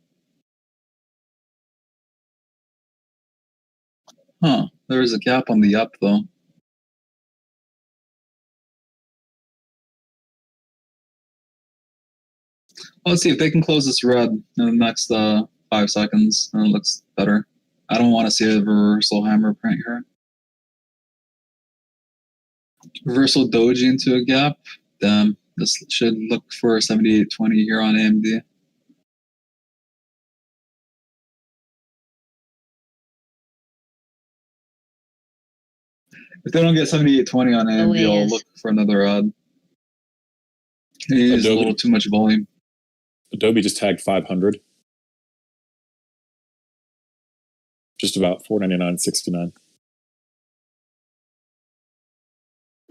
S1: There is a gap on the up though. Let's see if they can close this red in the next 5 seconds. And it looks better. I don't want to see a reversal hammer print here. Reversal doji into a gap. Damn, this should look for 78.20 here on AMD. If they don't get 78.20 on AMD, I'll
S7: OAS.
S1: look for another odd. He used a little too much volume.
S8: Adobe just tagged 500. Just about 499.69.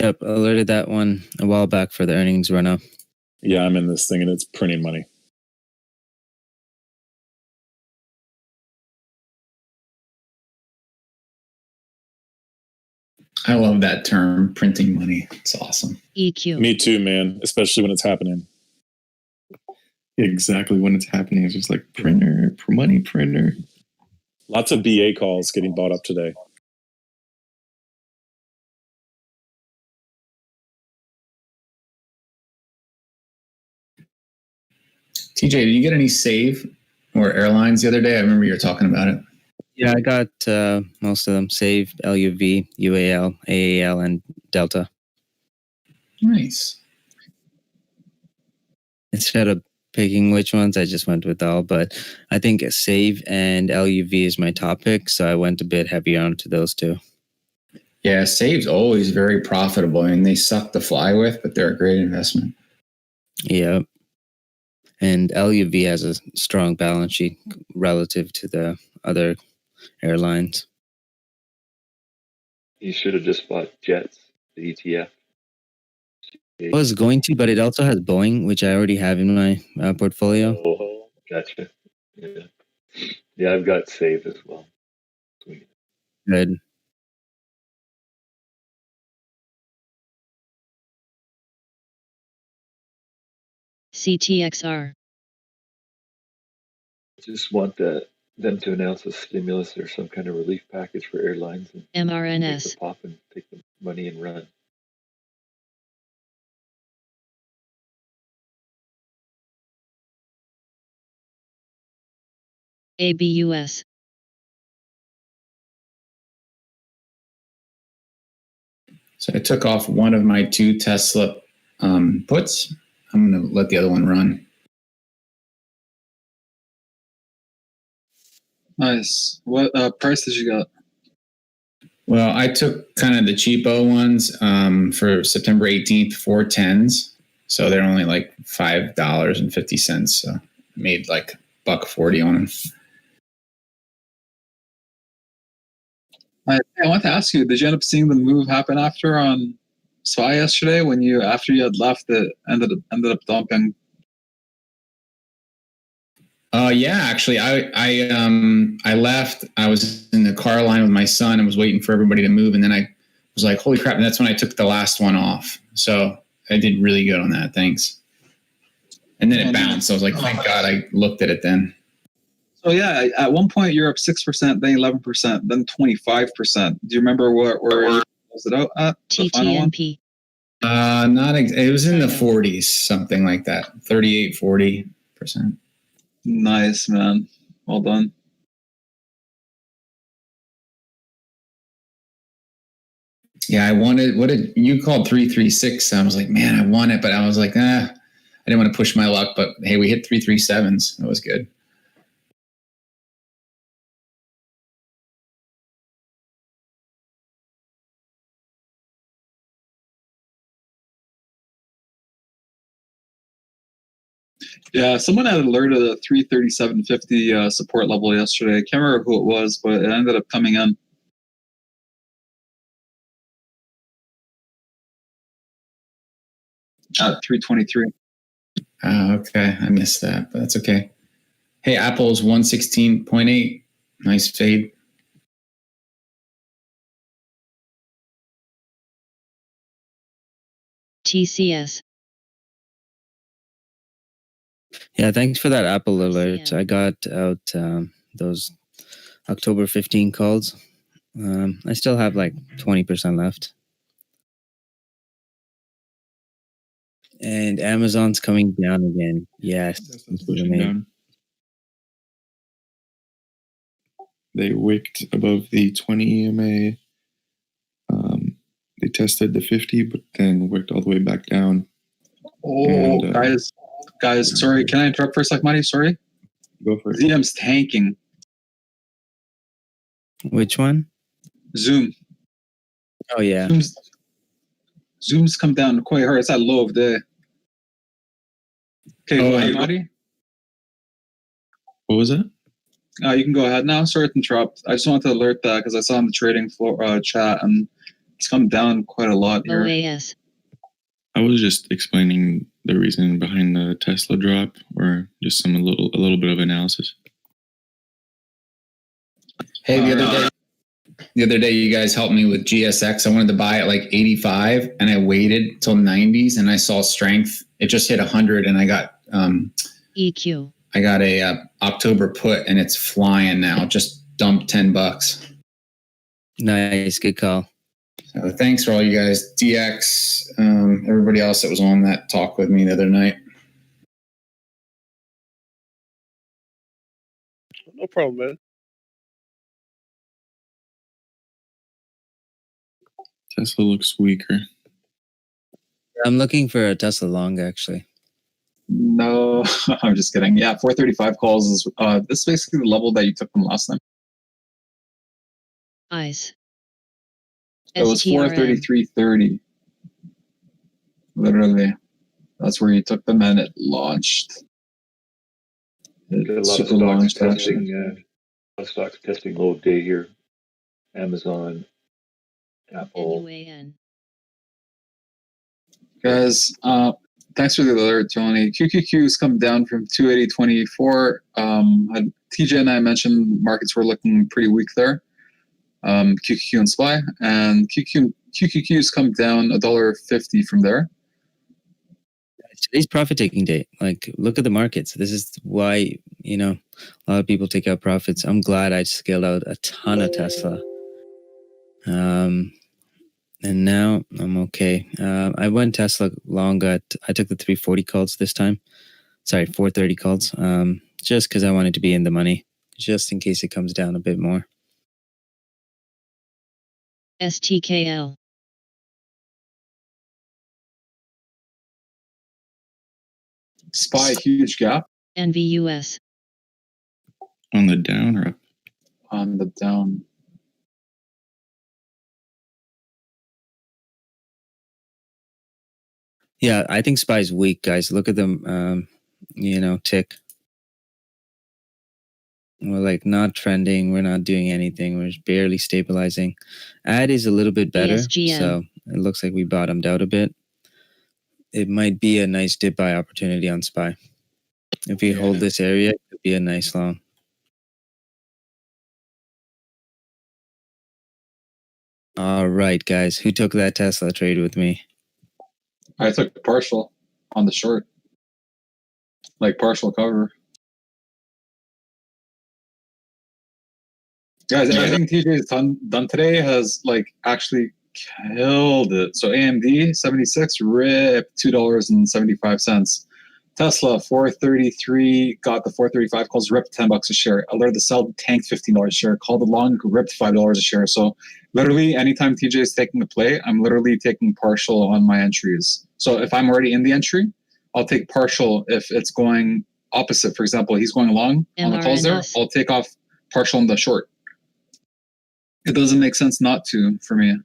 S6: Yep, alerted that one a while back for the earnings run up.
S8: Yeah, I'm in this thing and it's printing money.
S10: I love that term, printing money. It's awesome.
S7: EQ.
S8: Me too, man. Especially when it's happening.
S2: Exactly when it's happening. It's just like printer, money printer.
S8: Lots of BA calls getting bought up today.
S10: TJ, did you get any save or airlines the other day? I remember you were talking about it.
S6: Yeah, I got most of them. Save, LUV, UAL, AAL, and Delta.
S10: Nice.
S6: Instead of picking which ones, I just went with all. But I think Save and LUV is my top pick, so I went a bit heavier onto those two.
S10: Yeah, Save's always very profitable. I mean, they suck to fly with, but they're a great investment.
S6: Yeah. And LUV has a strong balance sheet relative to the other airlines.
S5: You should have just bought Jets, the ETF.
S6: I was going to, but it also has Boeing, which I already have in my portfolio.
S5: Oh, gotcha. Yeah, I've got Save as well. Sweet.
S6: Good.
S7: CTXR.
S5: Just want them to announce a stimulus or some kind of relief package for airlines and take
S7: MRNS.
S5: the pop and take the money and run.
S7: ABUS.
S10: So I took off one of my 2 Tesla puts. I'm going to let the other one run.
S1: Nice. What price did you get?
S10: Well, I took kind of the cheapo ones for September 18th, 410s. So they're only like $5.50. So I made like $1.40 on them.
S1: I want to ask you, did you end up seeing the move happen after on SPY yesterday when after you had left it ended up dumping?
S10: Yeah, actually, I left. I was in the car line with my son and was waiting for everybody to move, and then I was like, "Holy crap!" And that's when I took the last one off. So I did really good on that. Thanks. And then it bounced. So I was like, "Thank God I looked at it then."
S1: So yeah, at one point you're up 6%, then 11%, then 25%. Do you remember where was it out at? The final one?
S7: TTNP.
S10: It was in the 40s, something like that. 38, 40%.
S1: Nice, man. Well done.
S10: Yeah, I wanted what did you called 336. I was like, man, I want it, but I was like, I didn't want to push my luck. But hey, we hit 337s. That was good.
S1: Yeah, someone had alerted a 337.50 support level yesterday. I can't remember who it was, but it ended up coming in. at 323.
S10: Okay. I missed that, but that's okay. Hey, Apple's 116.8. Nice fade.
S7: TCS.
S6: Yeah, thanks for that Apple alert.
S7: TCM.
S6: I got out those October 15 calls. I still have like 20% left. And Amazon's coming down again. Yes.
S2: Tesla's
S6: this is
S2: pushing
S6: amazing.
S2: down. They wicked above the 20 EMA. They tested the 50, but then wicked all the way back down.
S1: Oh,
S2: And,
S1: guys, sorry. Can I interrupt for a sec, Money? Sorry.
S2: Go for it.
S1: ZM's tanking.
S6: Which one?
S1: Zoom.
S6: Oh, yeah.
S1: Zoom's come down quite hard. It's at low of day. Okay, go ahead, Marty.
S2: What was that?
S1: You can go ahead now. Sorry to interrupt. I just wanted to alert that because I saw in the trading floor chat and it's come down quite a lot here.
S7: OAS.
S2: I was just explaining the reason behind the Tesla drop, or just a little bit of analysis.
S10: Hey, the other day, you guys helped me with GSX. I wanted to buy at like 85, and I waited till 90s, and I saw strength. It just hit 100, and I got
S7: EQ.
S10: I got a October put, and it's flying now. Just dumped $10.
S6: Nice. Good call.
S10: So thanks for all you guys, DX, everybody else that was on that talk with me the other night.
S3: No problem, man.
S2: Tesla looks weaker.
S6: I'm looking for a Tesla long, actually.
S1: No, I'm just kidding. Yeah, 435 calls is this is basically the level that you took from last time.
S7: ICE.
S1: It was
S7: STRM.
S1: 433.30. Literally, that's where you took them, and it launched.
S5: Got a lot of
S1: Super
S5: stocks
S1: launched, actually.
S5: testing. A lot of stocks testing low of day here. Amazon, Apple.
S7: NUAN.
S1: Guys, thanks for the alert, Tony. QQQ's come down from 280.24. TJ and I mentioned markets were looking pretty weak there. QQQ and SPY, and QQQ's come down $1.50 from there.
S6: Today's profit taking day. Like, look at the markets. This is why, a lot of people take out profits. I'm glad I scaled out a ton of Tesla. And now I'm okay. I went Tesla long I took the 340 calls this time. Sorry, 430 calls. Just because I wanted to be in the money, just in case it comes down a bit more.
S7: STKL.
S1: SPY, huge gap.
S7: NVUS.
S2: On the down or up?
S1: On the down.
S6: Yeah, I think SPY's weak, guys. Look at them, tick. We're like not trending. We're not doing anything. We're just barely stabilizing. Ad is a little bit better.
S7: ESGN.
S6: So it looks like we bottomed out a bit. It might be a nice dip buy opportunity on SPY. If we hold this area, it could be a nice long. All right, guys. Who took that Tesla trade with me?
S1: I took partial on the short. Like partial cover. Guys, everything TJ has done today has like actually killed it. So AMD 76 ripped $2.75. Tesla 433 got the 435 calls, ripped $10 a share. Alerted the sell, tanked $15 a share. Called the long, ripped $5 a share. So literally anytime TJ is taking a play, I'm literally taking partial on my entries. So if I'm already in the entry, I'll take partial if it's going opposite. For example, he's going long on the calls there. I'll take off partial on the short. It doesn't make sense not to for me.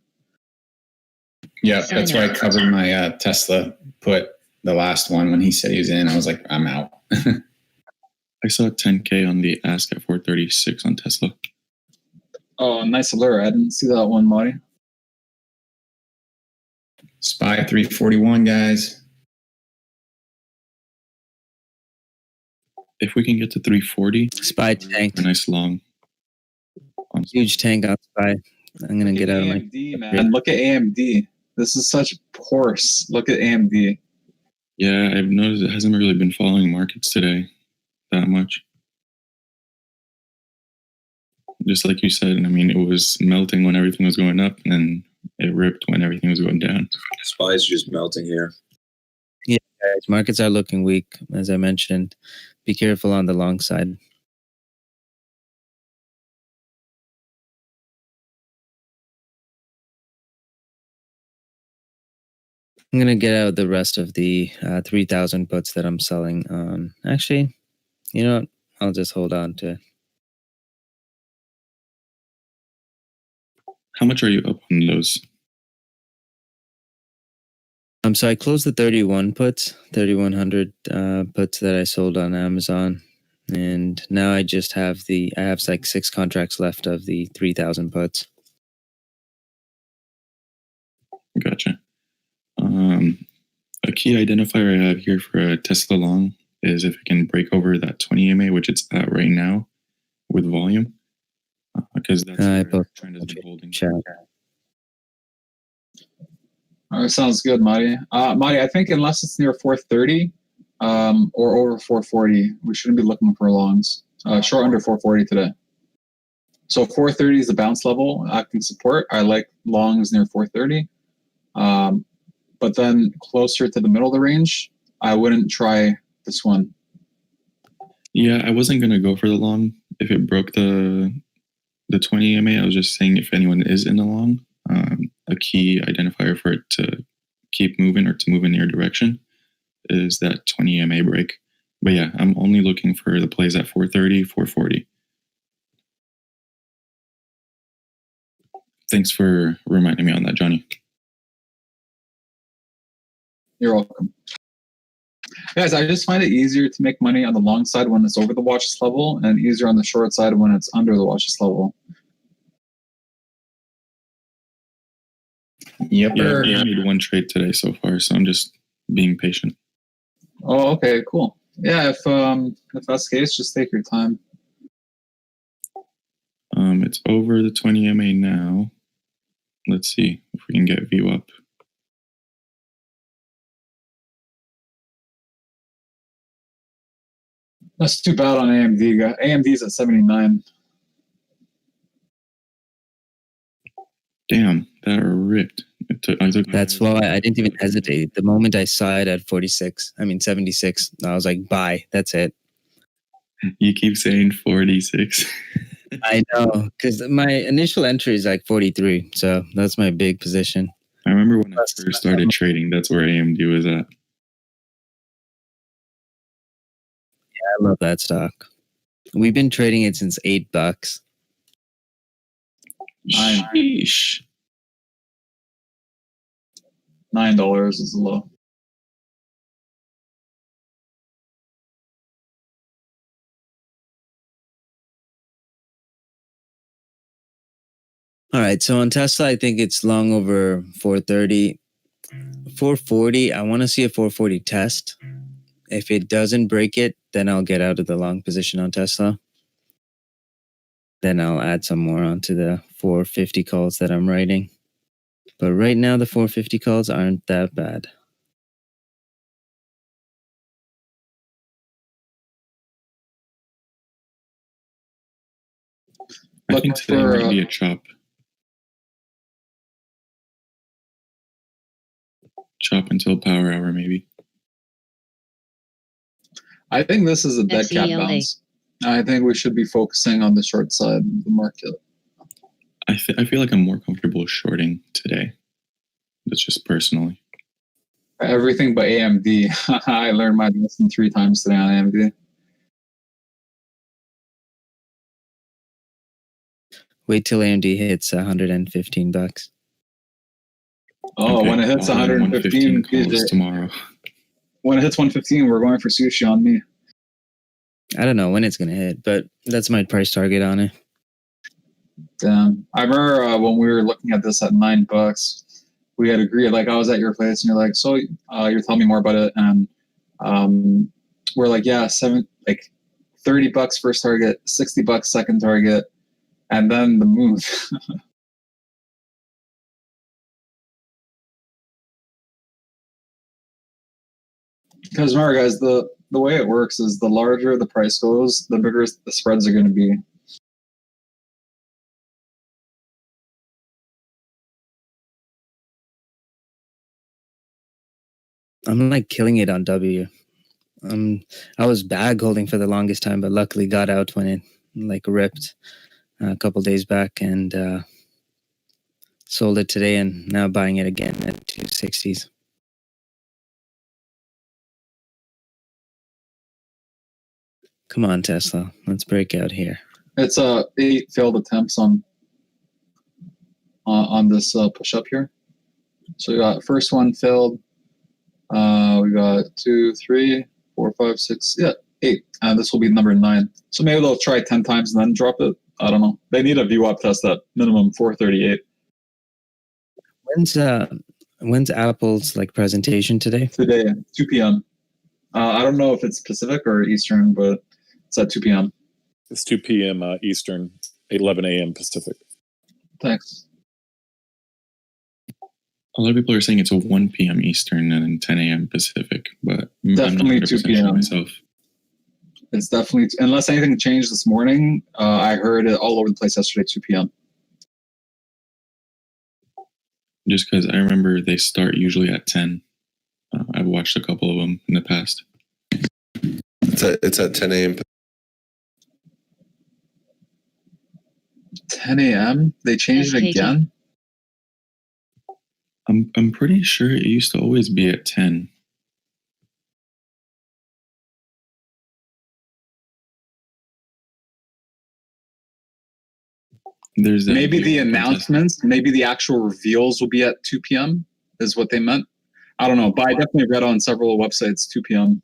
S10: Yeah, that's why I covered my Tesla put, the last one, when he said he was in. I was like, I'm out.
S2: I saw 10K on the ask at 436 on Tesla.
S1: Oh, nice alert. I didn't see that one, Marty.
S10: SPY 341, guys.
S2: If we can get to 340,
S6: SPY tank.
S2: a nice long.
S6: Huge tank on SPY. I'm gonna get out of my.
S1: AMD, man. Look at AMD. This is such horse. Look at AMD.
S2: Yeah, I've noticed it hasn't really been following markets today that much. Just like you said, I mean, it was melting when everything was going up, and then it ripped when everything was going down.
S9: SPY is just melting here.
S6: Yeah, guys, markets are looking weak, as I mentioned. Be careful on the long side. I'm going to get out the rest of the 3,000 puts that I'm selling on. Actually, you know what? I'll just hold on to it.
S2: How much are you up on those?
S6: So I closed the 31 puts, 3,100 puts that I sold on Amazon. And now I just have I have like 6 contracts left of the 3,000 puts.
S2: Gotcha. A key identifier I have here for a Tesla long is if it can break over that 20 EMA, which it's at right now with volume, because that's where the trend has been holding.
S1: All right, sounds good, Marty. Marty, I think unless it's near 430 or over 440, we shouldn't be looking for longs. Short under 440 today. So 430 is the bounce level acting support. I like longs near 430. But then closer to the middle of the range, I wouldn't try this one.
S2: Yeah, I wasn't going to go for the long if it broke the 20 EMA. I was just saying if anyone is in the long, a key identifier for it to keep moving or to move in your direction is that 20 EMA break. But yeah, I'm only looking for the plays at 430, 440. Thanks for reminding me on that, Johnny.
S1: You're welcome. Guys, I just find it easier to make money on the long side when it's over the watchlist level and easier on the short side when it's under the watchlist level.
S10: Yep.
S2: Yeah, I made one trade today so far, so I'm just being patient.
S1: Oh, okay, cool. Yeah, if that's the case, just take your time.
S2: It's over the 20 EMA now. Let's see if we can get view up.
S1: That's too bad on AMD. AMD's at 79.
S2: Damn, that ripped.
S6: That's why I didn't even hesitate. The moment I saw it at 76, I was like, buy. That's it.
S2: You keep saying 46.
S6: I know, because my initial entry is like 43. So that's my big position.
S2: I remember when I first started trading, that's where AMD was at.
S6: I love that stock. We've been trading it since $8.
S2: Sheesh.
S1: $9 is the low.
S6: All right, so on Tesla, I think it's long over 430. 440, I want to see a 440 test. If it doesn't break it, then I'll get out of the long position on Tesla. Then I'll add some more onto the 450 calls that I'm writing. But right now, the 450 calls aren't that bad.
S2: I think today might be a chop. Chop until power hour, maybe.
S1: I think this is a dead cat bounce. I think we should be focusing on the short side of the market.
S2: I feel like I'm more comfortable shorting today. That's just personally.
S1: Everything but AMD. I learned my lesson 3 times today on AMD.
S6: Wait till AMD hits $115.
S1: Oh, okay. When it hits 115
S2: calls tomorrow.
S1: When it hits 115, we're going for sushi on me.
S6: I don't know when it's gonna hit, but that's my price target on it.
S1: Damn, I remember when we were looking at this at $9, we had agreed. Like I was at your place, and you're like, "So you're telling me more about it?" And we're like, "Yeah, 7. Like $30 first target, $60 second target, and then the moon. Because remember, guys, the way it works is the larger the price goes, the bigger the spreads are going to be.
S6: I'm like killing it on W. I was bag holding for the longest time, but luckily got out when it like ripped a couple days back, and sold it today, and now buying it again at 260s. Come on, Tesla, let's break out here.
S1: It's 8 failed attempts on this push up here. So we got first one failed. We got 2, 3, 4, 5, 6, 8, and this will be number 9. So maybe they'll try 10 times and then drop it. I don't know. They need a VWAP test at minimum 438.
S6: When's Apple's like presentation today?
S1: Today, 2 p.m. I don't know if it's Pacific or Eastern, but it's at 2 p.m.
S8: It's 2 p.m. Eastern, 11 a.m. Pacific.
S1: Thanks.
S2: A lot of people are saying it's a 1 p.m. Eastern and then 10 a.m. Pacific, but
S1: Definitely
S2: I'm not
S1: 2
S2: 100%
S1: p.m.
S2: sure myself.
S1: It's definitely, unless anything changed this morning, I heard it all over the place yesterday, 2 p.m.
S2: Just because I remember they start usually at 10. I've watched a couple of them in the past.
S11: It's at 10 a.m.
S1: 10 a.m.? They changed it again?
S2: I'm pretty sure it used to always be at 10. There's
S1: maybe the announcements, maybe the actual reveals will be at 2 p.m. is what they meant. I don't know, but I definitely read on several websites 2 p.m.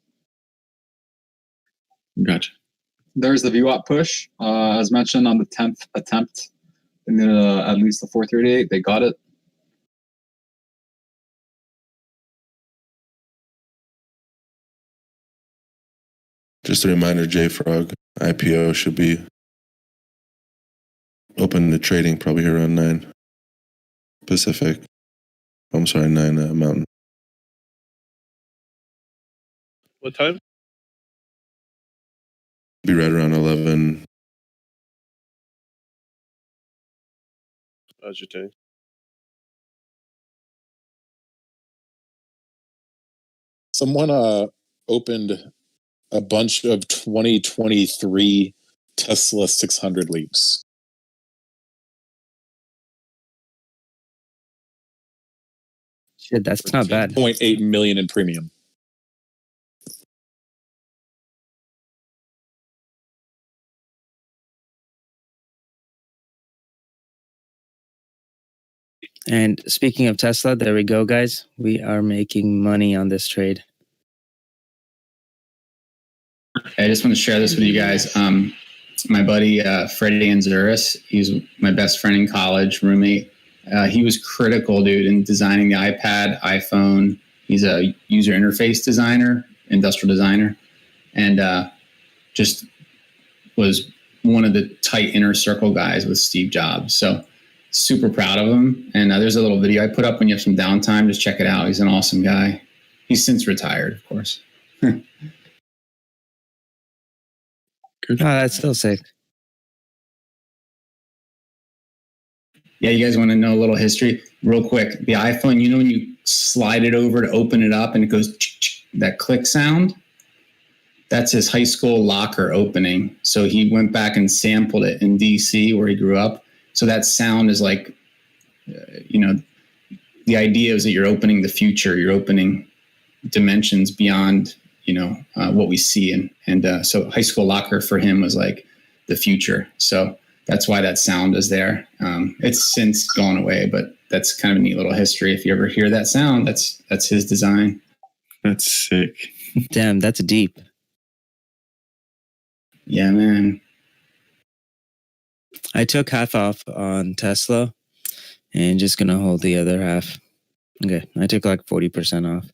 S2: Gotcha.
S1: There's the VWAP push. As mentioned on the 10th attempt, they needed at least the 438. They got it.
S11: Just a reminder, JFrog IPO should be open to trading probably around 9 Pacific. I'm sorry, 9 Mountain.
S3: What time?
S11: Be right around 11.
S3: How's your day?
S8: Someone opened a bunch of 2023 Tesla 600 leaps.
S6: Shit, that's not bad.
S8: 0.8 million in premium.
S6: And speaking of Tesla, there we go, guys. We are making money on this trade.
S10: I just want to share this with you guys. My buddy Freddie Anzuris, he's my best friend in college, roommate. He was critical, dude, in designing the iPad, iPhone. He's a user interface designer, industrial designer, and just was one of the tight inner circle guys with Steve Jobs. So super proud of him. And there's a little video I put up when you have some downtime. Just check it out. He's an awesome guy. He's since retired, of course.
S6: Oh, that's still sick.
S10: Yeah, you guys want to know a little history? Real quick. The iPhone, you know when you slide it over to open it up and it goes that click sound? That's his high school locker opening. So he went back and sampled it in DC where he grew up. So that sound is like, the idea is that you're opening the future. You're opening dimensions beyond, what we see. And so high school locker for him was like the future. So that's why that sound is there. It's since gone away, but that's kind of a neat little history. If you ever hear that sound, that's his design.
S2: That's sick.
S6: Damn, that's deep.
S10: Yeah, man.
S6: I took half off on Tesla and just going to hold the other half. Okay, I took like 40% off.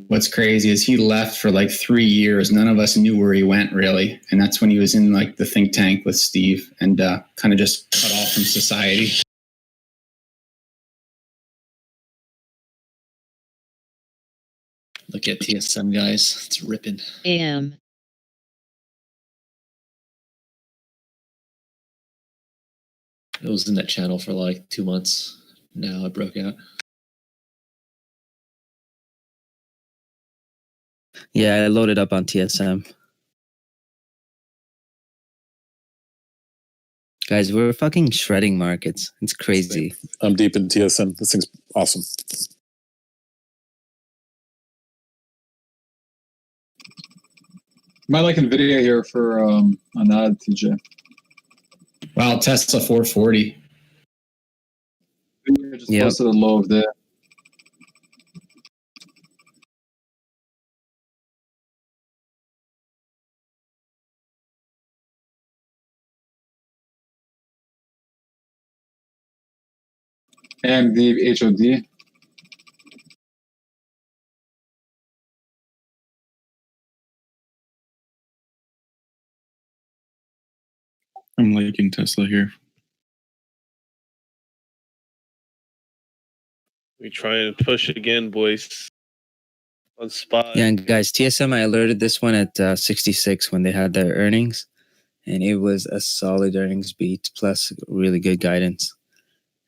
S10: what's crazy is he left for like 3 years. None of us knew where he went really. And that's when he was in like the think tank with Steve and kind of just cut off from society.
S4: Look at TSM, guys. It's ripping.
S7: AM.
S4: It was in that channel for like 2 months. Now it broke out.
S6: Yeah, I loaded up on TSM. Guys, we're fucking shredding markets. It's crazy.
S8: I'm deep in TSM. This thing's awesome.
S1: Might like Nvidia here for an ad, TJ.
S10: Wow, Tesla 440.
S1: Just posted a low of the. And the HOD.
S2: I'm liking Tesla here.
S3: We try and push again, boys. On spot.
S6: Yeah, and guys, TSM, I alerted this one at 66 when they had their earnings, and it was a solid earnings beat plus really good guidance.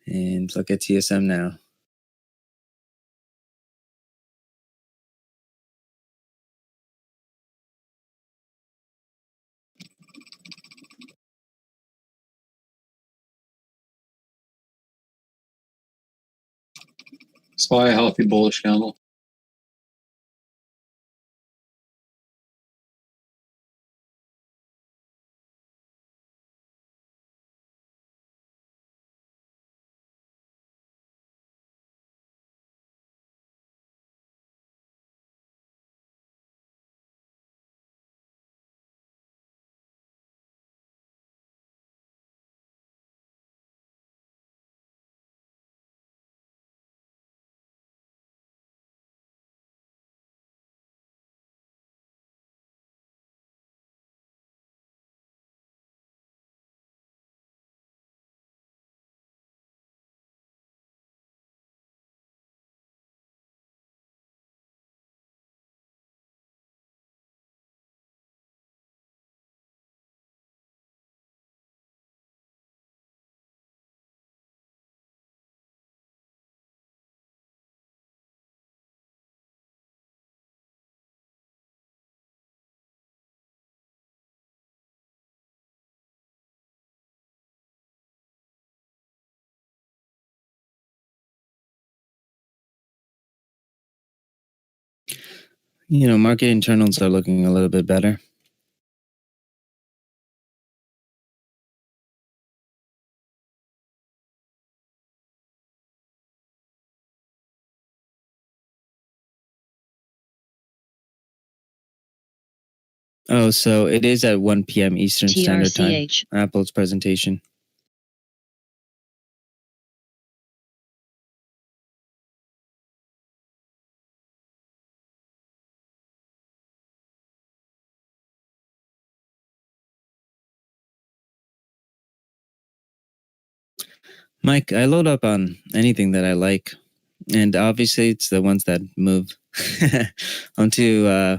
S6: And look at TSM now.
S1: Spy a healthy bullish candle.
S6: You know, market internals are looking a little bit better. Oh, so it is at 1 p.m. Eastern Standard Time.
S7: TRCH.
S6: Apple's presentation. Mike, I load up on anything that I like, and obviously it's the ones that move. I'm too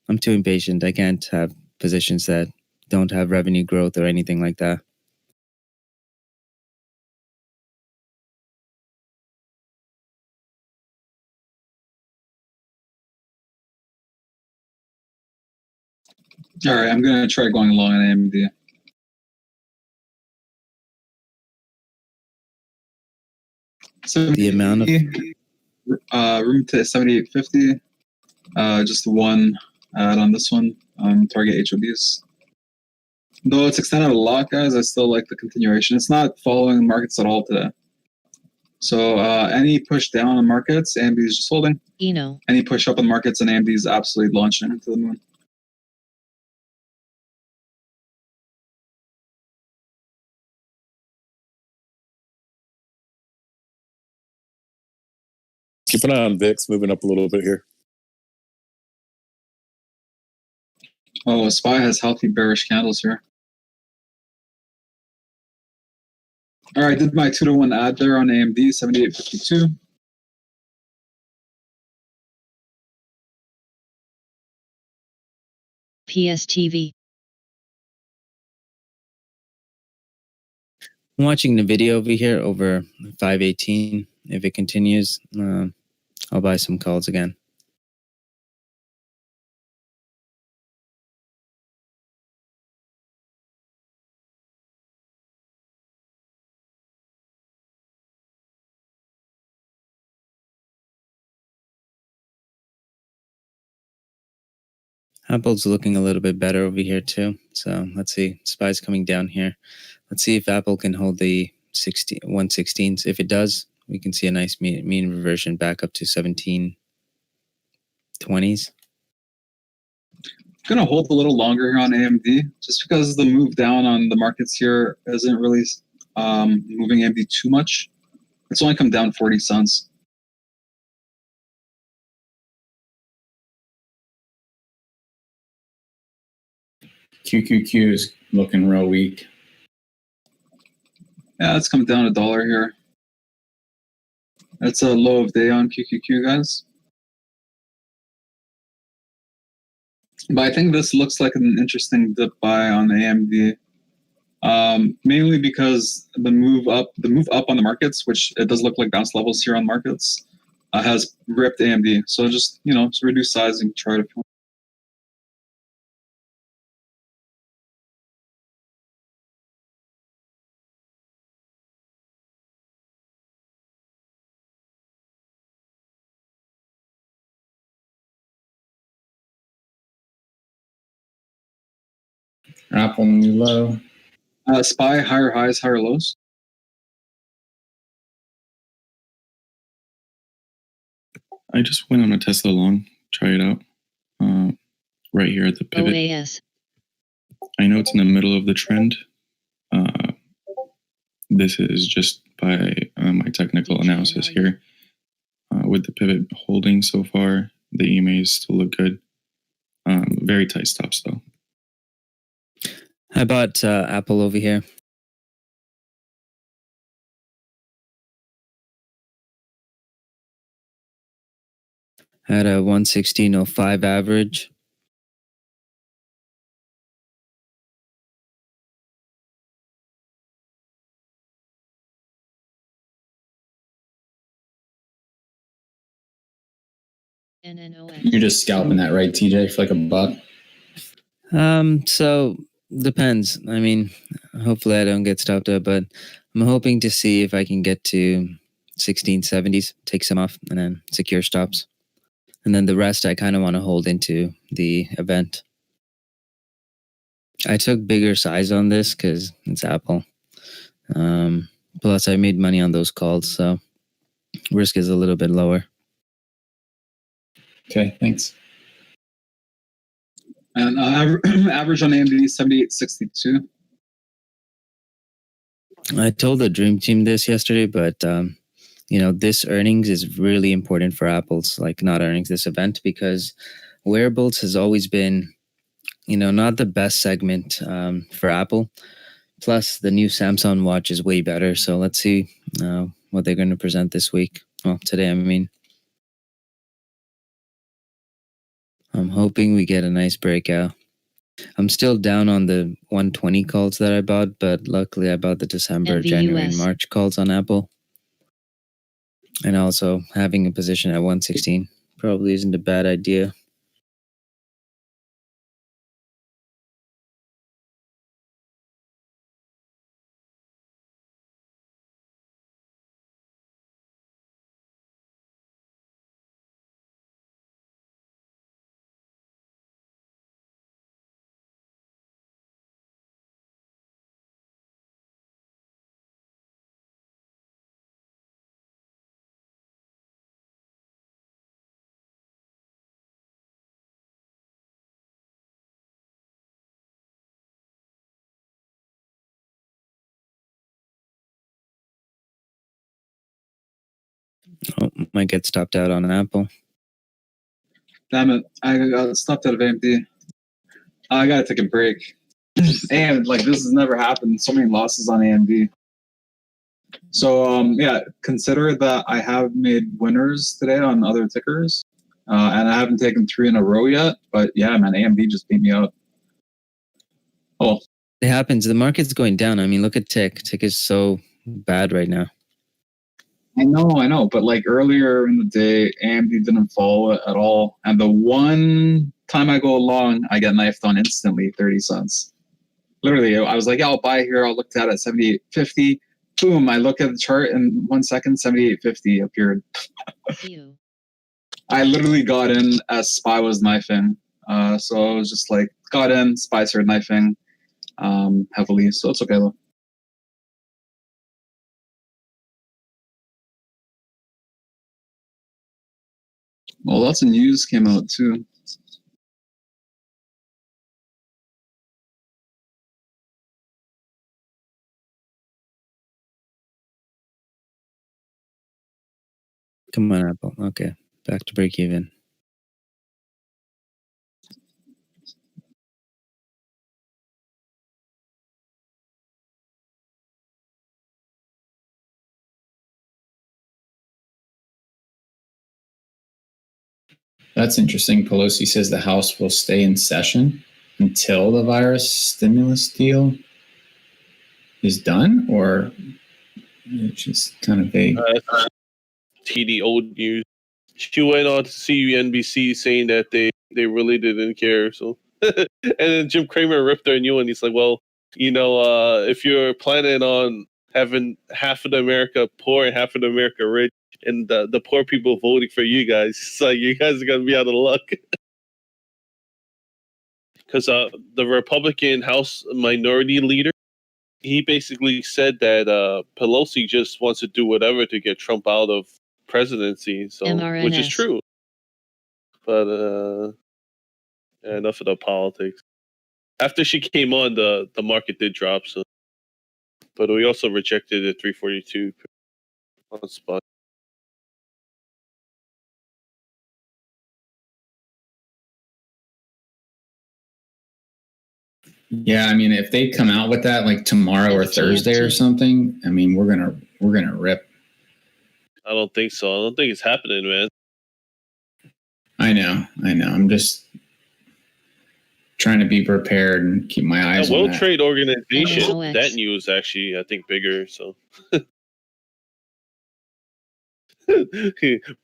S6: impatient. I can't have positions that don't have revenue growth or anything like that.
S1: All right, I'm gonna try going long on AMD. So
S6: The amount of
S1: room to 78.50. Just one add on this one. Target HODs. Though it's extended a lot, guys, I still like the continuation. It's not following the markets at all today. So any push down on markets, AMD is just holding.
S7: Eno.
S1: Any push up on markets, and AMD is absolutely launching into the moon.
S8: Keep an eye on VIX moving up a little bit here.
S1: Oh, SPY has healthy bearish candles here. All right, did my 2-to-1 add there on AMD 78.52.
S7: PSTV.
S6: I'm watching the video over here over 518. If it continues, I'll buy some calls again. Apple's looking a little bit better over here too. So let's see. SPY's coming down here. Let's see if Apple can hold the 116s. If it does, we can see a nice mean reversion back up to 1720s.
S1: Gonna hold a little longer here on AMD just because the move down on the markets here isn't really moving AMD too much. It's only come down 40 cents.
S10: QQQ is looking real weak.
S1: Yeah, it's come down $1 here. That's a low of day on QQQ, guys. But I think this looks like an interesting dip buy on AMD. Mainly because the move up on the markets, which it does look like bounce levels here on markets, has ripped AMD. So just reduce size and try to.
S10: Apple new low.
S1: SPY higher highs, higher lows.
S2: I just went on a Tesla long. Try it out. Right here at the pivot.
S7: OAS.
S2: I know it's in the middle of the trend. This is just by my technical analysis here. With the pivot holding so far, the EMAs still look good. Very tight stops though.
S6: I bought Apple over here. At a 116.05 average.
S10: You're just scalping that, right, TJ, for like $1?
S6: So depends. I mean, hopefully I don't get stopped up, but I'm hoping to see if I can get to 1670s, take some off, and then secure stops. And then the rest I kind of want to hold into the event. I took bigger size on this because it's Apple. Plus I made money on those calls, so risk is a little bit lower.
S10: Okay, thanks.
S1: And average on AMD 78.62.
S6: I told the Dream Team this yesterday, but this earnings is really important for Apple's, like not earnings, this event, because wearables has always been, not the best segment for Apple. Plus, the new Samsung watch is way better. So let's see what they're going to present this week. Well, today, I mean. I'm hoping we get a nice breakout. I'm still down on the 120 calls that I bought, but luckily I bought the December, January, and March calls on Apple. And also having a position at 116 probably isn't a bad idea. Oh, might get stopped out on Apple.
S1: Damn it, I got stopped out of AMD. I gotta take a break. And like this has never happened. So many losses on AMD. So yeah, consider that I have made winners today on other tickers, and I haven't taken 3 in a row yet. But yeah, man, AMD just beat me up. Oh,
S6: It happens. The market's going down. I mean, look at Tick. Tick is so bad right now.
S1: I know. But like earlier in the day, AMD didn't follow it at all, and the one time I go long, I get knifed on instantly, 30 cents. Literally, I was like, yeah, I'll buy here. I'll look at it at 78.50. Boom! I look at the chart in 1 second, 78.50 appeared. I literally got in as SPY was knifing. So I was just like, got in, SPY started knifing heavily. So it's okay though. Well, lots of news came out too.
S6: Come on, Apple. Okay, back to break even.
S10: That's interesting. Pelosi says the House will stay in session until the virus stimulus deal is done, or it's just kind of vague.
S3: TD old news. She went on to CNBC saying that they really didn't care. So, and then Jim Cramer ripped her a new one. He's like, well, if you're planning on having half of the America poor and half of the America rich, and the poor people voting for you guys, it's like you guys are gonna be out of luck. Because the Republican House Minority Leader, he basically said that Pelosi just wants to do whatever to get Trump out of presidency, so which is
S7: MRNS.
S3: true. But enough of the politics. After she came on, the market did drop. So, but we also rejected the 342 on spot.
S10: Yeah, I mean, if they come out with that like tomorrow or Thursday or something, I mean, we're gonna rip.
S3: I don't think so. I don't think it's happening, man.
S10: I know. I'm just trying to be prepared and keep my eyes
S3: The
S10: on
S3: World
S10: that.
S3: Trade Organization,
S7: MOX.
S3: that news actually, I think, bigger. So,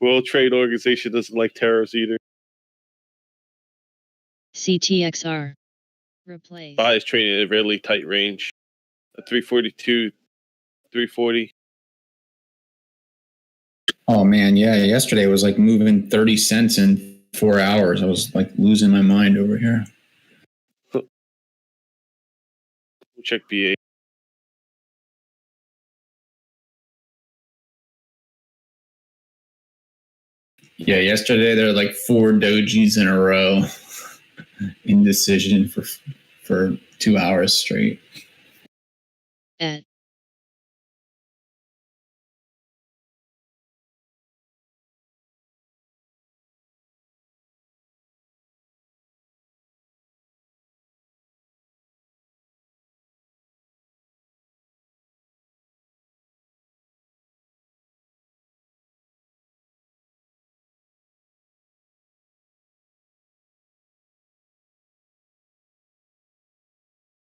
S3: World Trade Organization doesn't like tariffs either.
S7: CTXR. Replace.
S3: Buy is trading at a really tight range, 342, 340.
S10: Oh man, yeah. Yesterday was like moving 30 cents in 4 hours. I was like losing my mind over here.
S3: Check BA.
S10: Yeah, yesterday there were like 4 dojis in a row. Indecision for 2 hours straight.
S7: Ed.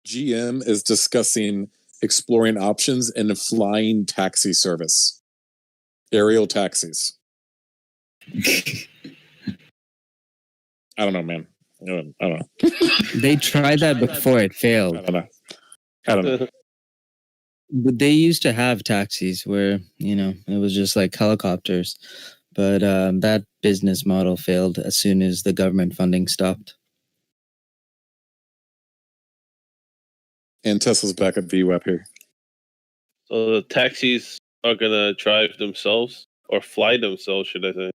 S8: GM is discussing exploring options in flying taxi service. Aerial taxis. I don't know, man. I don't know.
S6: They tried that before. It failed.
S8: I don't know.
S6: But they used to have taxis where, it was just like helicopters. But that business model failed as soon as the government funding stopped.
S8: And Tesla's back at VWAP here.
S3: So the taxis are gonna drive themselves or fly themselves, should I say?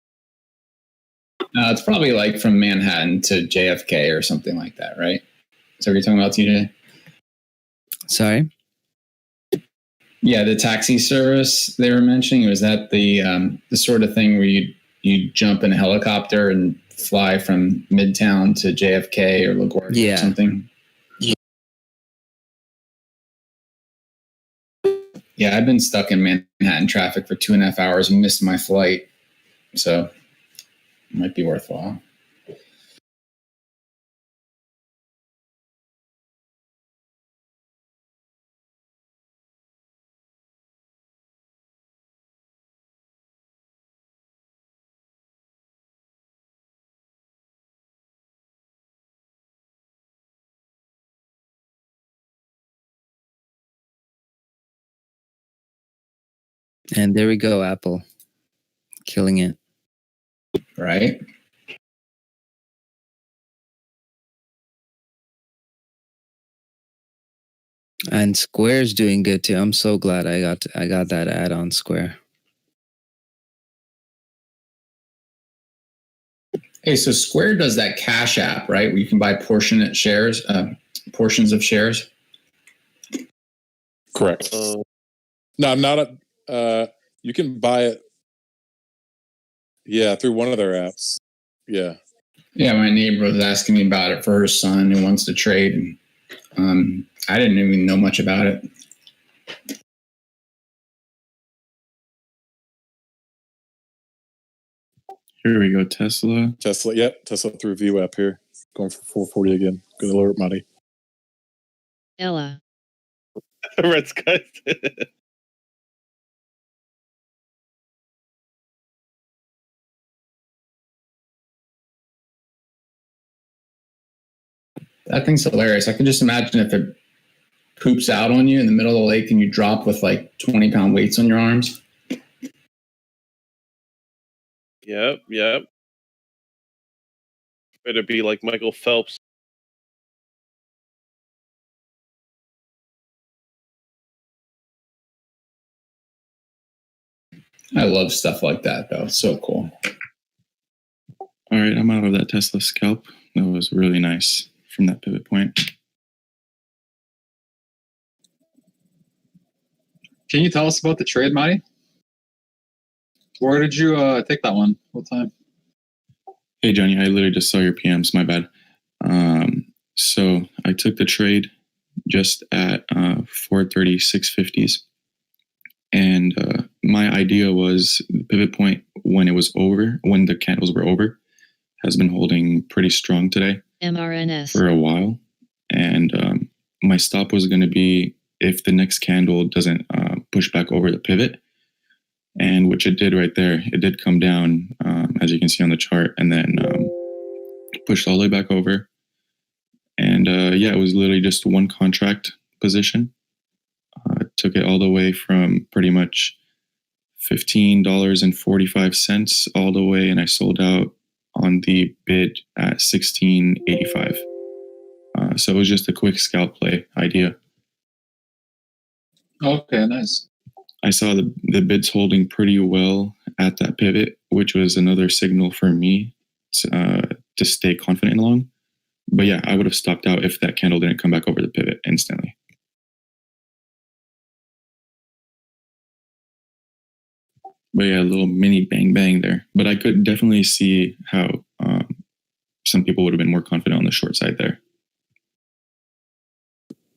S10: It's probably like from Manhattan to JFK or something like that, right? Is that what you're talking about, TJ?
S6: Sorry?
S10: Yeah, the taxi service they were mentioning, was that the sort of thing where you jump in a helicopter and fly from Midtown to JFK or LaGuardia
S6: Yeah.
S10: or something. Yeah, I've been stuck in Manhattan traffic for 2.5 hours and missed my flight. So it might be worthwhile.
S6: And there we go, Apple. Killing it.
S10: Right?
S6: And Square's doing good too. I'm so glad I got that ad on Square.
S10: Hey, so Square does that Cash App, right? Where you can buy portions of shares.
S8: Correct. No, not a. You can buy it. Yeah, through one of their apps. Yeah.
S10: Yeah, my neighbor was asking me about it for her son who wants to trade, and I didn't even know much about it.
S2: Here we go, Tesla.
S8: Tesla, yep. Tesla through VWAP here. Going for 440 again. Good alert money.
S7: Ella.
S3: Red Sky.
S10: That thing's hilarious. I can just imagine if it poops out on you in the middle of the lake and you drop with like 20-pound weights on your arms.
S3: Yep. Better be like Michael Phelps.
S10: I love stuff like that, though. It's so cool.
S2: All right, I'm out of that Tesla scalp. That was really nice from that pivot point.
S1: Can you tell us about the trade, Marty? Where did you take that one? What time?
S2: Hey, Johnny, I literally just saw your PMs. My bad. So I took the trade just at 4:30, 650s. And my idea was the pivot point when the candles were over, has been holding pretty strong today.
S7: MRNS.
S2: For a while. And my stop was going to be if the next candle doesn't push back over the pivot. And which it did right there. It did come down, as you can see on the chart, and then pushed all the way back over. And it was literally just one contract position. Took it all the way from pretty much $15.45 all the way, and I sold out on the bid at $16.85. So it was just a quick scalp play idea.
S1: Okay, nice.
S2: I saw the bids holding pretty well at that pivot, which was another signal for me to stay confident along. But yeah, I would have stopped out if that candle didn't come back over the pivot instantly. But yeah, a little mini bang bang there. But I could definitely see how some people would have been more confident on the short side there.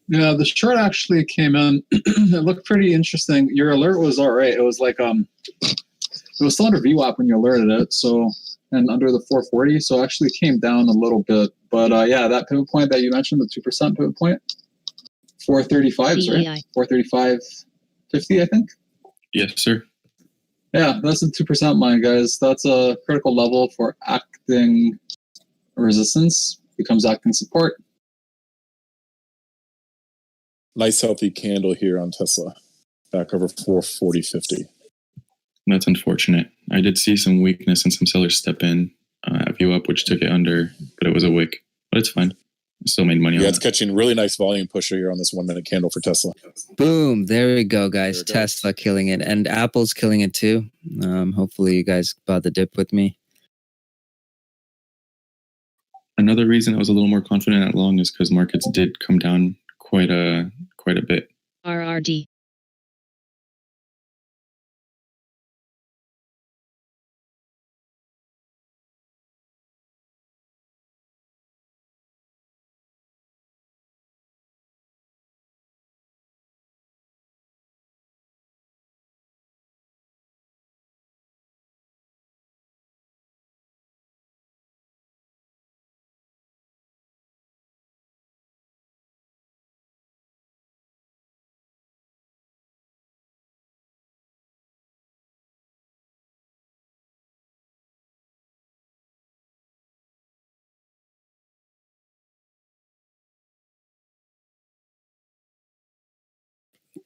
S1: Yeah, the short actually came in. It looked pretty interesting. Your alert was all right. It was like it was still under VWAP when you alerted it, so and under the 440, so it actually came down a little bit. But that pivot point that you mentioned, the 2% pivot point, 435s, right? 435.50, I think.
S2: Yes, sir.
S1: Yeah, that's a 2% line, guys. That's a critical level for acting resistance, becomes acting support.
S8: Nice healthy candle here on Tesla. Back over 440.50.
S2: That's unfortunate. I did see some weakness and some sellers step in at VWAP, which took it under, but it was a wick. But it's fine. I still made money on it.
S8: Yeah, it's catching really nice volume pusher here on this 1 minute candle for Tesla.
S6: Boom. There we go, guys. Tesla killing it. And Apple's killing it too. Hopefully you guys bought the dip with me.
S2: Another reason I was a little more confident at long is because markets did come down quite a bit.
S7: RRD.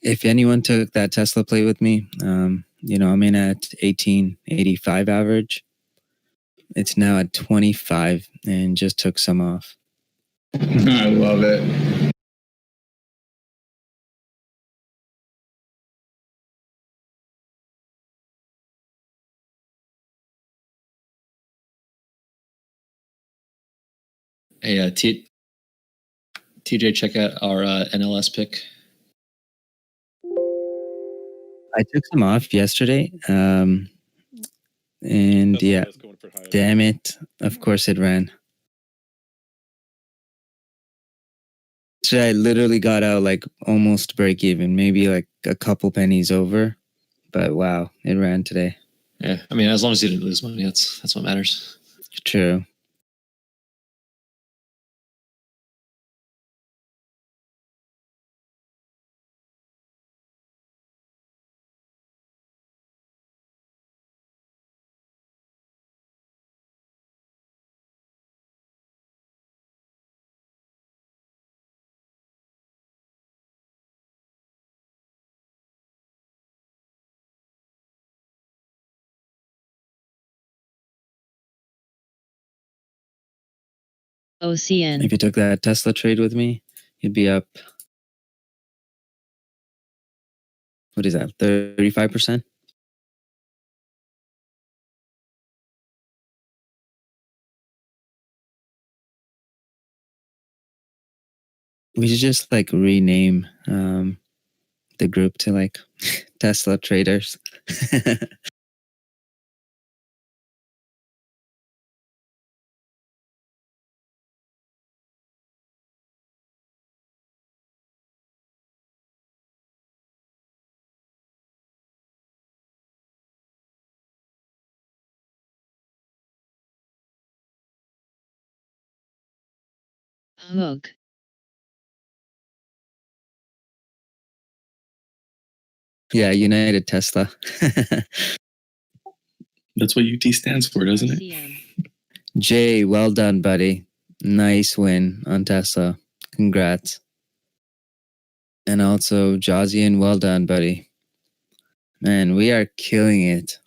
S6: if anyone took that Tesla play with me, you know, I'm in at 1885 average. It's now at 25 and just took some off.
S10: I love it.
S12: Hey, TJ, check out our NLS pick.
S6: I took some off yesterday. And yeah, damn it. Of course it ran. So I literally got out like almost break even, maybe like a couple pennies over. But wow, it ran today.
S12: Yeah, I mean, as long as you didn't lose money, that's what matters.
S6: True.
S7: OCN.
S6: If you took that Tesla trade with me, you'd be up. What is that? 35%? We should just like rename the group to like Tesla traders.
S7: Amog.
S6: Yeah, United Tesla.
S2: That's what UT stands for, doesn't it?
S7: RCM.
S6: Jay, well done, buddy. Nice win on Tesla. Congrats. And also, Jazian, well done, buddy. Man, we are killing it.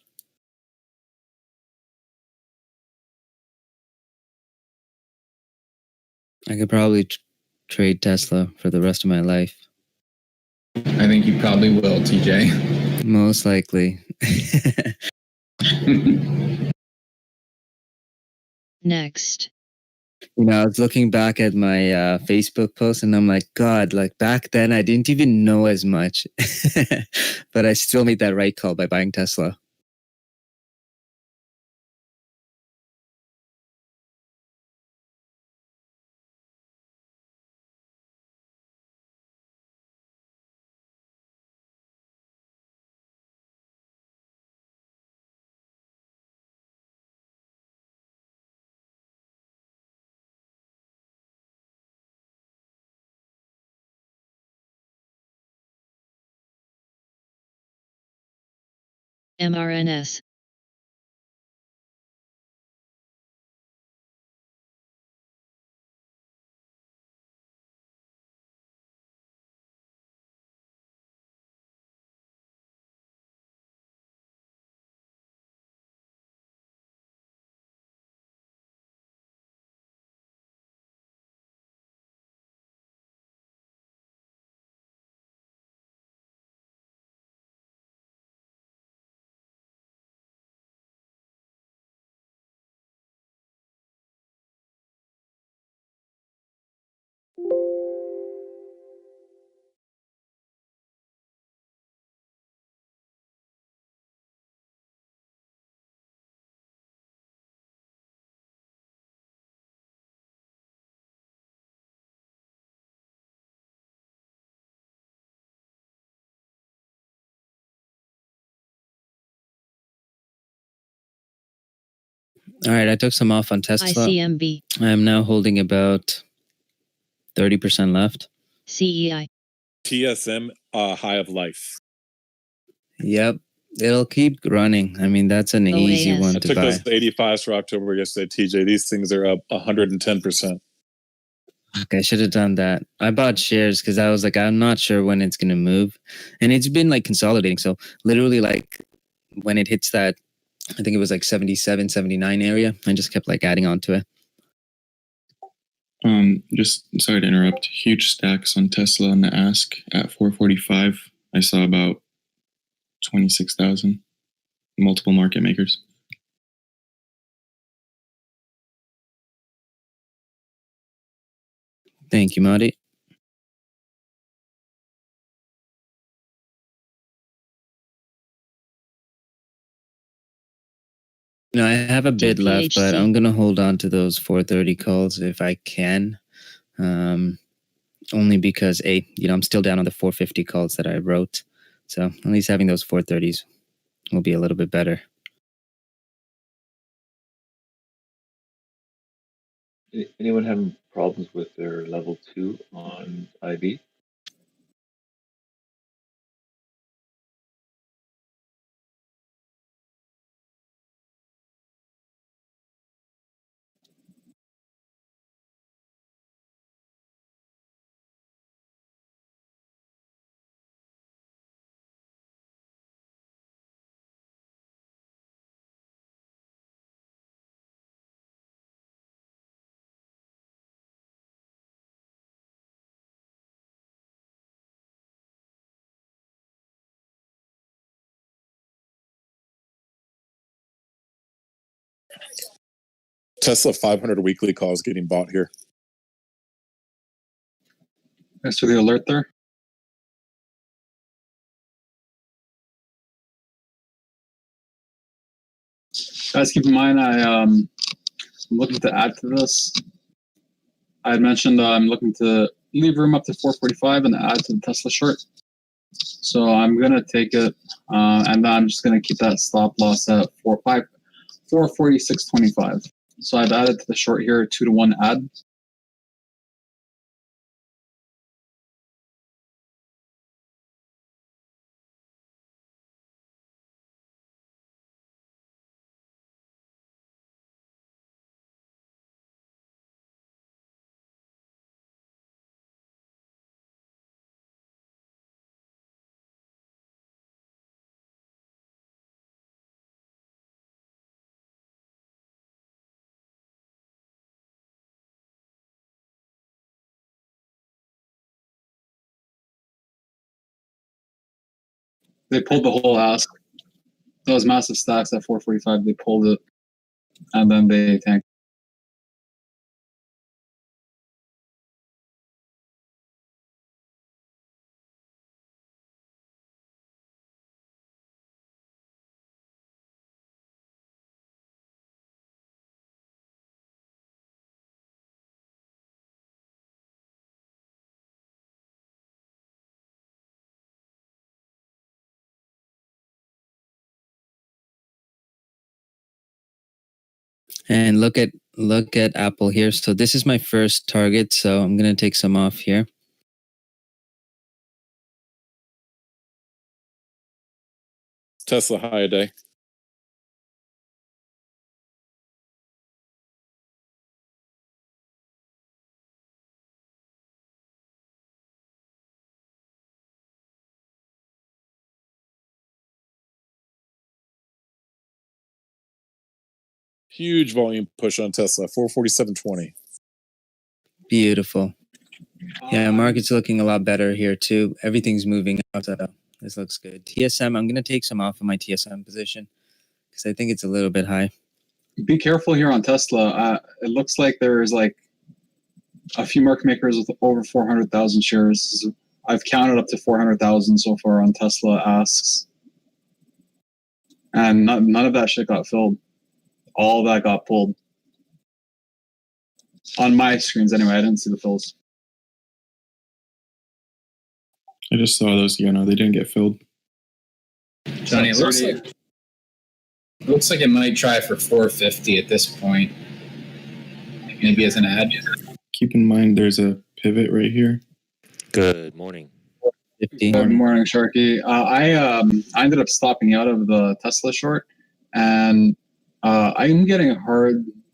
S6: I could probably trade Tesla for the rest of my life.
S10: I think you probably will, TJ.
S6: Most likely.
S7: Next.
S6: You know, I was looking back at my Facebook post and I'm like, God, like back then I didn't even know as much. But I still made that right call by buying Tesla.
S7: MRNS.
S6: All right, I took some off on Tesla.
S7: ICMB.
S6: I am now holding about 30% left.
S7: CEI.
S8: TSM high of life.
S6: Yep. It'll keep running. I mean, that's an easy
S7: OAS.
S6: one
S8: I
S6: to
S8: took
S6: buy.
S8: those 85s for October yesterday, TJ. These things are up 110%.
S6: Okay, I should have done that. I bought shares because I was like, I'm not sure when it's gonna move, and it's been like consolidating. So literally, like when it hits that, I think it was like 77, 79 area, I just kept like adding on to it.
S2: Just sorry to interrupt. Huge stacks on Tesla on the ask at 445. I saw about 26,000. Multiple market makers.
S6: Thank you, Marty. No, I have a bid left, but I'm gonna hold on to those 430 calls if I can. Only because I'm still down on the 450 calls that I wrote. So at least having those 430s will be a little bit better.
S5: Anyone having problems with their level 2 on IB?
S8: Tesla 500 weekly calls getting bought here.
S1: Thanks for the alert there. Guys, keep in mind, I'm looking to add to this. I had mentioned I'm looking to leave room up to 445 and add to the Tesla short. So I'm going to take it, and then I'm just going to keep that stop loss at 446.25. So I've added to the short here 2-to-1 add. They pulled the whole ask. Those massive stacks at 445, they pulled it, and then they tanked.
S6: And look at Apple here. So this is my first target, so I'm gonna take some off here.
S8: Tesla high a day. Huge volume push on Tesla, 447.20.
S6: Beautiful. Yeah, market's looking a lot better here too. Everything's moving out. So this looks good. TSM, I'm gonna take some off of my TSM position because I think it's a little bit high.
S1: Be careful here on Tesla. It looks like there's like a few market makers with over 400,000 shares. I've counted up to 400,000 so far on Tesla asks. And none of that shit got filled. All of that got pulled. On my screens anyway, I didn't see the fills.
S2: I just saw those, they didn't get filled.
S10: Johnny, it looks like it might try for 450 at this point. Maybe as an ad.
S2: Keep in mind there's a pivot right here.
S13: Good morning.
S1: Good morning, Sharky. I ended up stopping out of the Tesla short, and I'm getting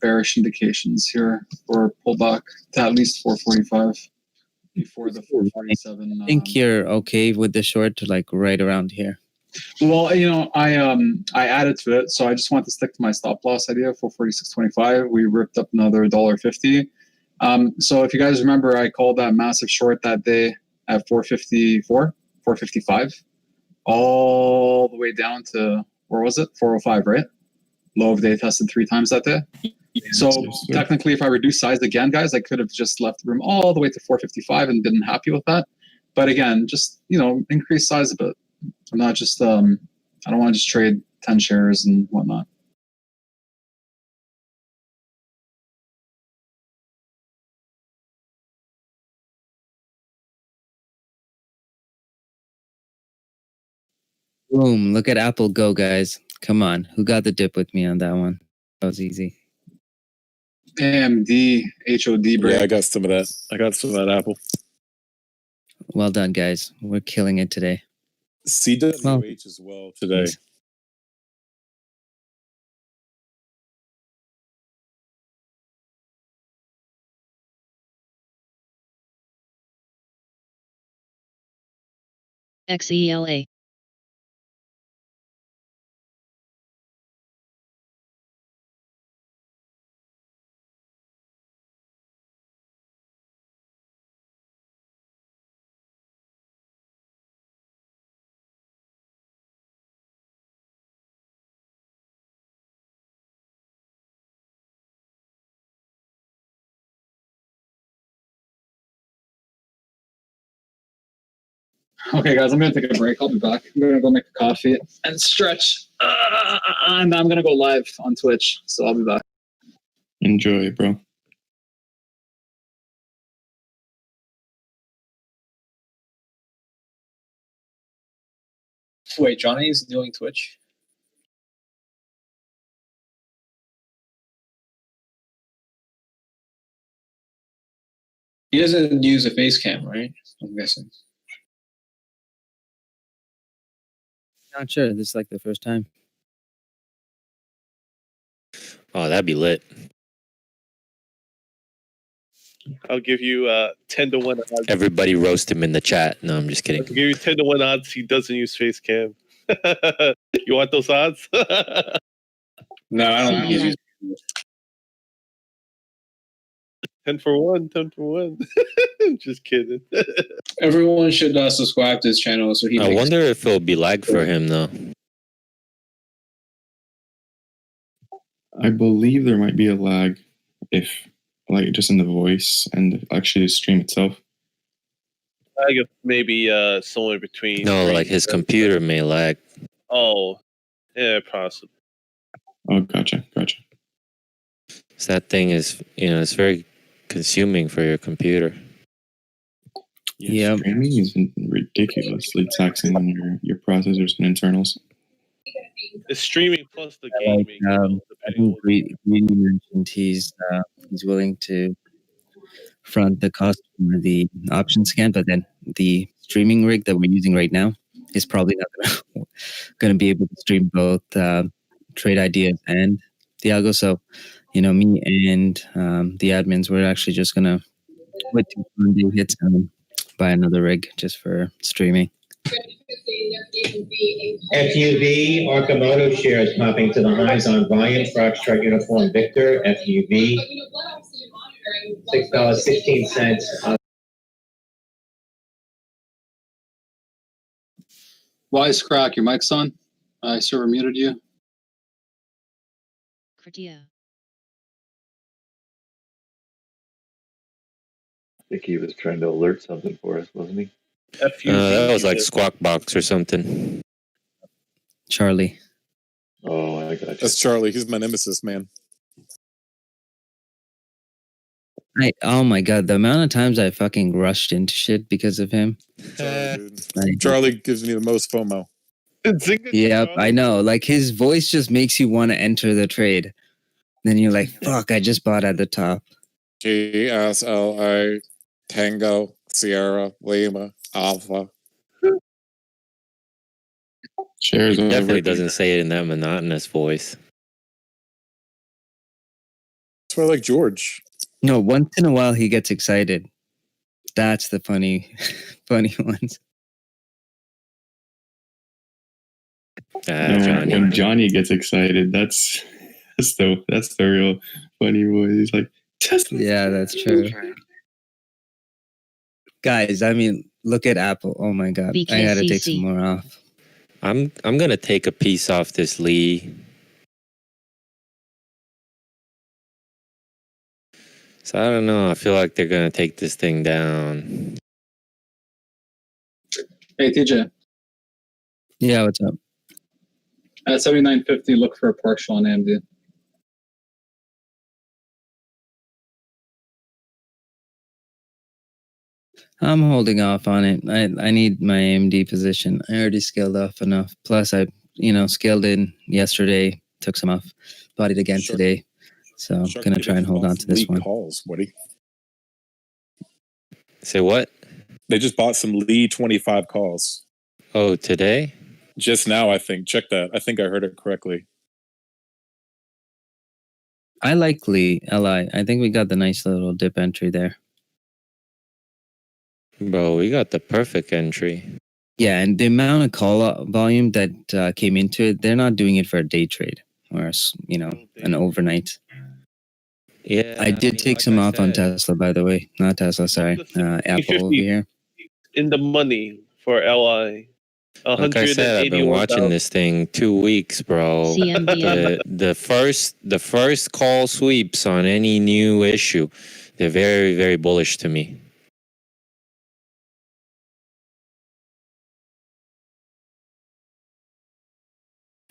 S1: bearish indications here for pullback to at least 445 before the 447.
S6: I think you're okay with the short to like right around here.
S1: Well, I added to it, so I just want to stick to my stop loss idea for 46.25. We ripped up another $1.50. So if you guys remember, I called that massive short that day at 454, 455, all the way down to, where was it? 405, right? Low of day tested 3 times that day. So technically, if I reduce size again, guys, I could have just left the room all the way to 455 and been happy with that. But again, just, increase size a bit. I'm not just, I don't want to just trade 10 shares and whatnot.
S6: Boom. Look at Apple go, guys. Come on. Who got the dip with me on that one? That was easy.
S1: AMD, HOD break.
S8: Yeah, I got some of that. I got some of that Apple.
S6: Well done, guys. We're killing it today.
S8: CWH as well today.
S7: XELA.
S1: Okay, guys, I'm going to take a break. I'll be back. I'm going to go make a coffee and stretch. And I'm going to go live on Twitch, so I'll be back.
S2: Enjoy, bro.
S14: Wait, Johnny's doing Twitch? He doesn't use a face cam, right? I'm guessing.
S6: Not sure. This is like the first time.
S13: Oh, that'd be lit.
S3: I'll give you 10 to 1 odds.
S13: Everybody roast him in the chat. No, I'm just kidding.
S3: I'll give you 10 to 1 odds he doesn't use face cam. You want those odds?
S14: No, I don't think he's using
S3: 10 for 1, 10 for 1. Just kidding.
S14: Everyone should subscribe to his channel so he
S13: I
S14: makes...
S13: wonder if it'll be lag for him though.
S2: I believe there might be a lag if, like, just in the voice and actually the stream itself.
S3: I guess maybe somewhere between.
S13: No, like his computer may lag.
S3: Oh, yeah, possibly.
S2: Oh, gotcha.
S13: So that thing is, it's very consuming for your computer.
S2: Yeah, streaming is ridiculously taxing on your processors and internals.
S3: It's streaming plus the gaming.
S6: I think Greedy mentioned he's willing to front the cost for the option scan, but then the streaming rig that we're using right now is probably not going to be able to stream both trade ideas and the algo. So, me and the admins, we're actually just going to wait till Monday hits and buy another rig just for streaming.
S15: FUV, Arcimoto shares popping to the highs on volume. Foxtrot Uniform Victor, FUV, $6.16.
S1: Wise Crack, your mic's on. I server muted you.
S7: Kritia.
S5: I think he was trying to alert something for us, wasn't he?
S13: That was like Squawk Box or something.
S6: Charlie.
S5: Oh, I got you.
S8: That's Charlie. He's my nemesis, man.
S6: Oh my god, the amount of times I fucking rushed into shit because of him.
S8: Charlie gives me the most FOMO.
S6: Yep, I know. Like his voice just makes you want to enter the trade. Then you're like, fuck, I just bought at the top.
S8: GSLA Tango Sierra Lima Alpha.
S13: He definitely doesn't say it in that monotonous voice.
S8: That's why I like George.
S6: No, once in a while he gets excited. That's the funny ones.
S2: When Johnny gets excited, that's the real funny one. He's like, Tesla.
S6: Yeah, that's true. Guys, I mean, look at Apple. Oh my God, I gotta take some more off.
S13: I'm gonna take a piece off this Lee. So I don't know. I feel like they're gonna take this thing down.
S1: Hey, TJ.
S6: Yeah, what's up?
S1: At 79.50, look for a partial on AMD.
S6: I'm holding off on it. I need my AMD position. I already scaled off enough. Plus, I scaled in yesterday, took some off, bought it again today. So I'm gonna try and hold on to this one.
S8: Calls, Woody.
S13: Say what?
S8: They just bought some Lee 25 calls.
S13: Oh, today?
S8: Just now, I think. Check that. I think I heard it correctly.
S6: I like Lee LI. I think we got the nice little dip entry there.
S13: Bro, we got the perfect entry.
S6: Yeah, and the amount of call volume that came into it, they're not doing it for a day trade or an overnight.
S13: Yeah,
S6: I did take some off on Tesla, by the way. Not Tesla, sorry. Apple over here.
S3: In the money for LI.
S13: Like I said, I've been watching this thing 2 weeks, bro.
S7: CMB.
S13: The first call sweeps on any new issue, they're very, very bullish to me.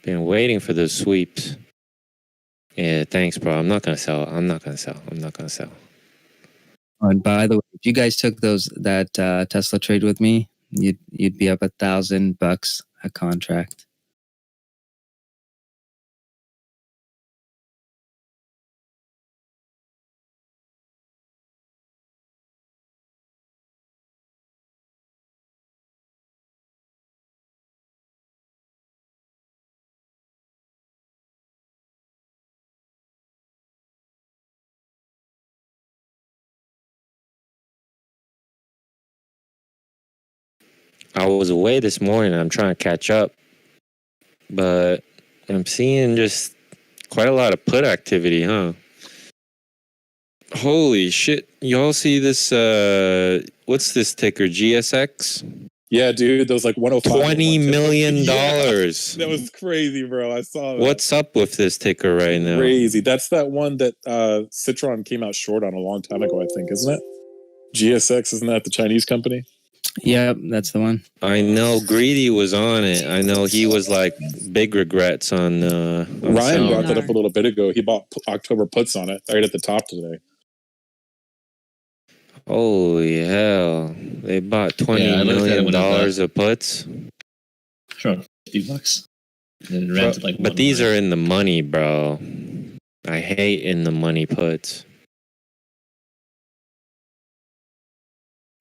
S13: Been waiting for those sweeps. Yeah, thanks, bro. I'm not gonna sell.
S6: Oh, and by the way, if you guys took that Tesla trade with me, you'd be up $1,000 a contract.
S13: I was away this morning. I'm trying to catch up, but I'm seeing just quite a lot of put activity, huh? Holy shit. Y'all see this, what's this ticker, GSX?
S8: Yeah, dude, those like 105.
S13: $20 million.
S8: That was crazy, bro. I saw that.
S13: What's up with this ticker right now?
S8: Crazy. That's that one that Citron came out short on a long time ago, I think, isn't it? GSX, isn't that the Chinese company?
S6: Yeah, that's the one.
S13: I know Greedy was on it. I know he was like big regrets on
S8: Ryan brought that up a little bit ago. He bought October puts on it right at the top today.
S13: Holy hell. They bought $20 million of puts.
S12: Sure, $50. Then it ran to like
S13: but these are in the money, bro. I hate in the money puts.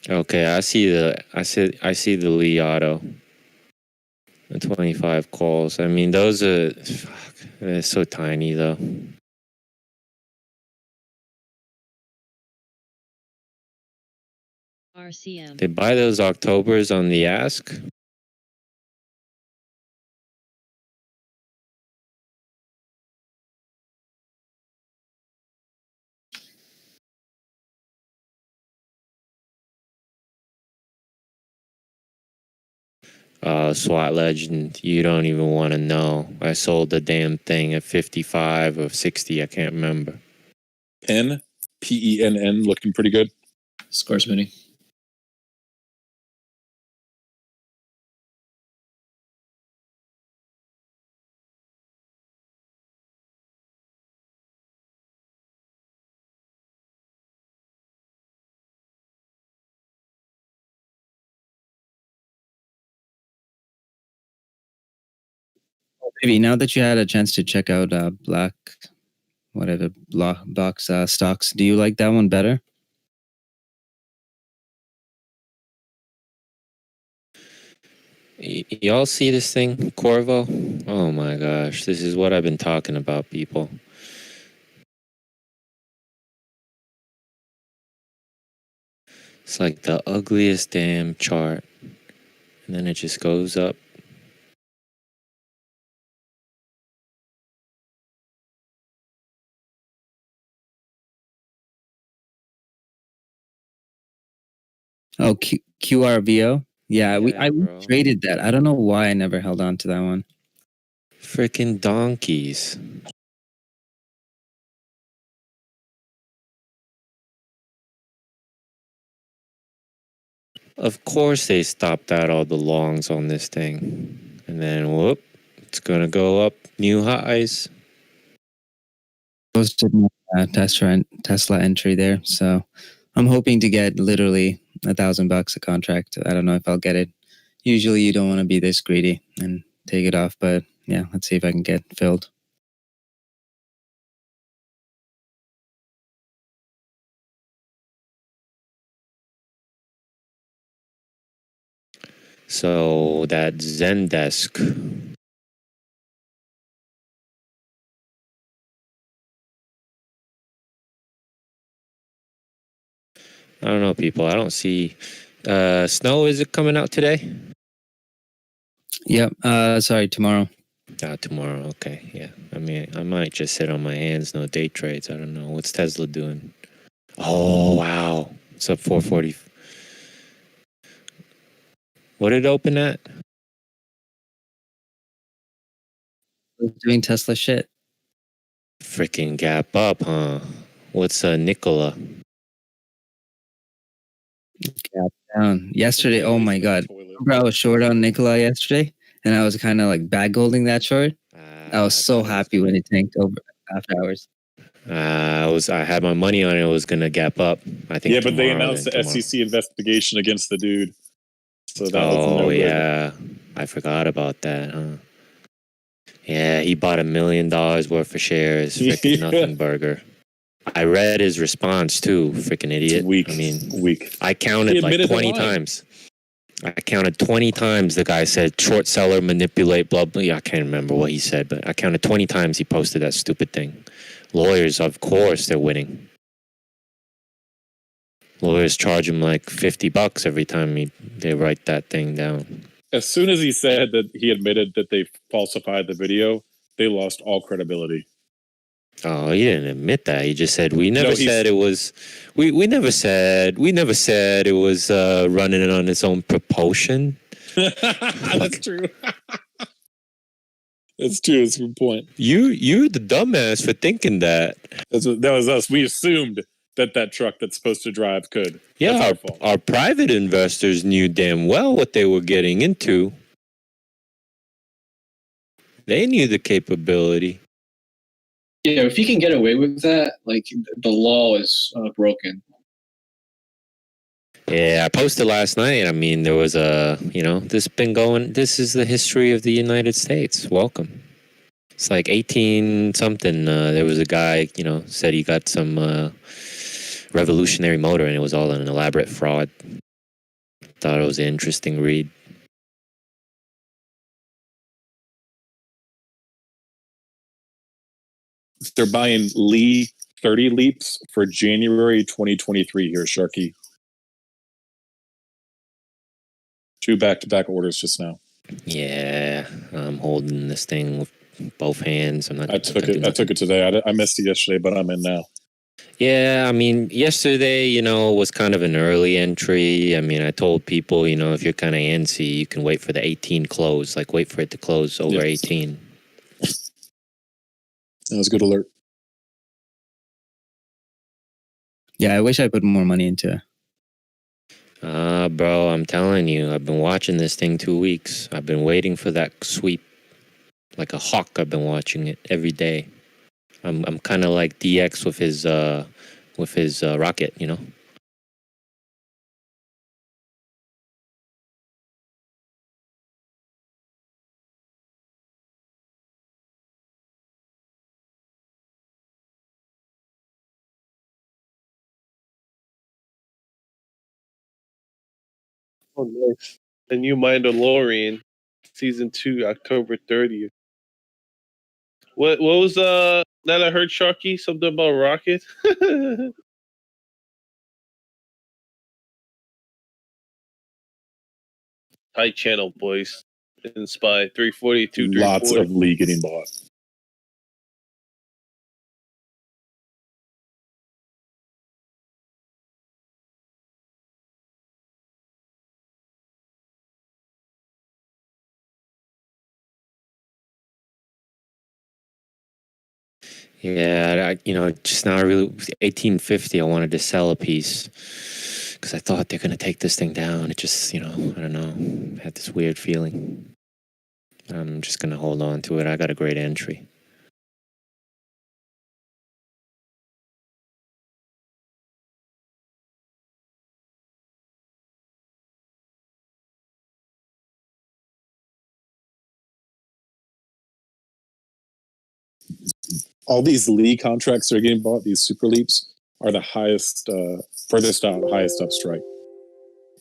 S13: Okay, I see the Lee Auto. The 25 calls. I mean, those are they're so tiny though.
S7: RCM.
S13: They buy those Octobers on the ask. SWAT Legend, you don't even want to know. I sold the damn thing at 55 or 60, I can't remember.
S8: PENN, PENN, looking pretty good.
S12: Scores mini.
S6: Maybe now that you had a chance to check out Block stocks, do you like that one better?
S13: Y'all see this thing, Corvo? Oh my gosh, this is what I've been talking about, people. It's like the ugliest damn chart. And then it just goes up.
S6: Oh, QRVO. Yeah, we
S13: Yeah, bro.
S6: traded that. I don't know why I never held on to that one.
S13: Freaking donkeys. Of course they stopped out all the longs on this thing. And then whoop, it's gonna go up new highs.
S6: Posted my Tesla entry there, so I'm hoping to get literally $1,000 a contract. I don't know if I'll get it. Usually, you don't want to be this greedy and take it off, but yeah, let's see if I can get filled.
S13: So that Zendesk. I don't know, people. I don't see snow. Is it coming out today?
S6: Yep. Sorry, tomorrow.
S13: Tomorrow. Okay. Yeah. I mean, I might just sit on my hands. No day trades. I don't know. What's Tesla doing? Oh, wow. It's up 440. What did it open at?
S6: Doing Tesla shit.
S13: Freaking gap up, huh? What's Nikola?
S6: Gap down. Yesterday, oh my god. Remember I was short on Nikola yesterday? And I was kind of like bag holding that short. I was so happy when it tanked over after hours.
S13: I had my money on it. It was gonna gap up. I think.
S8: Yeah, but they
S13: tomorrow,
S8: announced the
S13: then tomorrow.
S8: SEC investigation against the dude. So that was no
S13: Oh
S8: good.
S13: yeah, I forgot about that. Huh? Yeah, he bought $1 million worth of shares. Freaking
S8: Yeah.
S13: nothing burger. I read his response too. Freaking idiot.
S8: Weak.
S13: I mean,
S8: weak.
S13: I
S8: He
S13: counted like
S8: admitted to
S13: 20
S8: lying.
S13: times. I counted 20 times the guy said short seller manipulate blah blah. Yeah, I can't remember what he said, but I counted 20 times he posted that stupid thing. Lawyers, of course, they're winning. Lawyers charge him like $50 every time they write that thing down.
S8: As soon as he said that he admitted that they falsified the video, they lost all credibility.
S13: Oh, he didn't admit that. He just said we never
S8: No, he's-
S13: said it was. We never said it was running on its own propulsion.
S8: That's true. That's true. That's a good point.
S13: You're the dumbass for thinking that.
S8: That was us. We assumed that truck that's supposed to drive could.
S13: Yeah,
S8: That's our fault.
S13: our private investors knew damn well what they were getting into. They knew the capability.
S14: Yeah, if you can get away with that, like the law is broken.
S13: Yeah, I posted last night. I mean, there was this is the history of the United States. Welcome. It's like 18 something. There was a guy, said he got some revolutionary motor and it was all an elaborate fraud. Thought it was an interesting read.
S8: They're buying Lee 30 Leaps for January 2023 here, Sharky. 2 back-to-back orders just now.
S13: Yeah, I'm holding this thing with both hands. I'm not.
S8: I took it today. I missed it yesterday, but I'm in now.
S13: Yeah, I mean, yesterday, was kind of an early entry. I mean, I told people, if you're kind of antsy, you can wait for the 18 close. Like, wait for it to close over 18.
S8: That was a good alert.
S6: Yeah, I wish I put more money into it.
S13: Bro, I'm telling you, I've been watching this thing 2 weeks. I've been waiting for that sweep. Like a hawk, I've been watching it every day. I'm kind of like DX with his rocket,
S3: Oh, nice. The new Mandalorian, season 2, October 30th. What was that I heard, Sharky? Something about Rocket? Tight channel, boys. In SPY 342,
S8: Lots
S3: 340.
S8: of Lee getting bought.
S13: Yeah, just now, really, 1850. I wanted to sell a piece because I thought they're gonna take this thing down. It just, I don't know, I had this weird feeling. I'm just gonna hold on to it. I got a great entry.
S8: All these Lee contracts that are getting bought, these super leaps, are the highest, furthest out, highest up strike.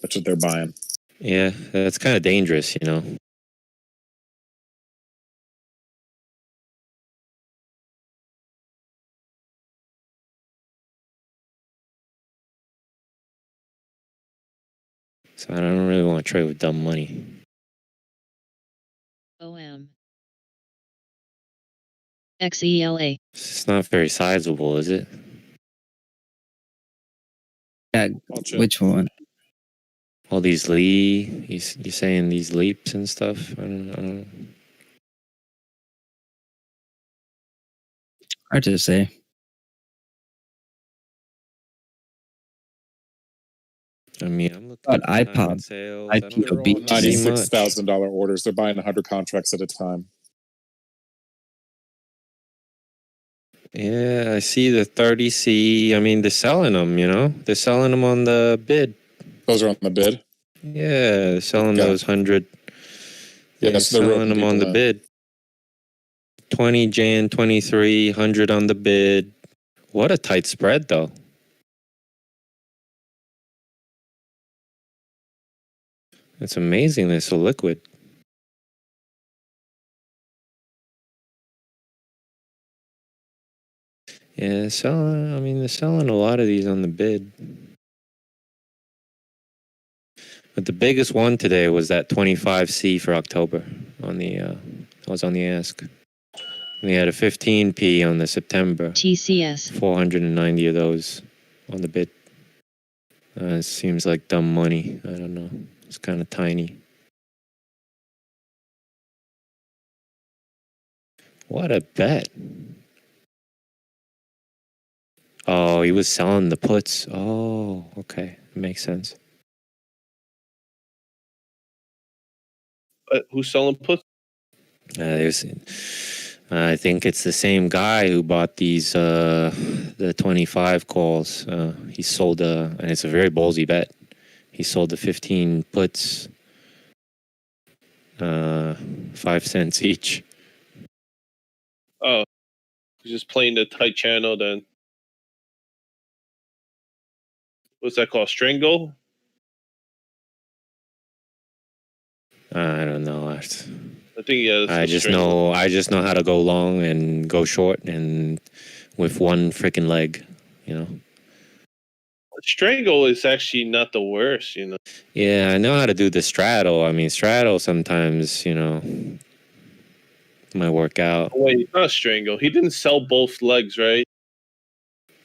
S8: That's what they're buying.
S13: Yeah, that's kind of dangerous, So I don't really want to trade with dumb money.
S7: OM. XELA.
S13: It's not very sizable, is it?
S6: Yeah, which one?
S13: All these Lee, you're saying these leaps and stuff? I don't know.
S6: Hard to say.
S13: I mean, I'm looking
S6: But
S13: at
S6: iPod,
S13: sales.
S6: IPO beat
S8: $96,000 orders. They're buying 100 contracts at a time.
S13: Yeah, I see the 30C. I mean, they're selling them, They're selling them on the bid.
S8: Those are on the bid?
S13: Yeah, they're selling those 100.
S8: Yeah,
S13: They're
S8: so they're
S13: selling
S8: roping
S13: them on the
S8: people in.
S13: bid. 20 Jan 23, 100 on the bid. What a tight spread, though. It's amazing they're so liquid. Yeah, they're selling a lot of these on the bid. But the biggest one today was that 25C for October on the was on the ask. We had a 15P on the September.
S7: TCS.
S13: 490 of those on the bid. It seems like dumb money. I don't know. It's kind of tiny. What a bet. Oh, he was selling the puts. Oh, okay. Makes sense.
S3: Who's selling puts?
S13: I think it's the same guy who bought these the 25 calls. He sold and it's a very ballsy bet. He sold the 15 puts, 5 cents each.
S3: Oh, he's just playing the tight channel then. What's that called? Strangle?
S13: I don't know.
S3: I think yeah.
S13: I just know how to go long and go short, and with one freaking leg,
S3: Strangle is actually not the worst,
S13: Yeah, I know how to do the straddle. I mean, straddle sometimes, might work out.
S3: Oh, wait, not Strangle. He didn't sell both legs, right?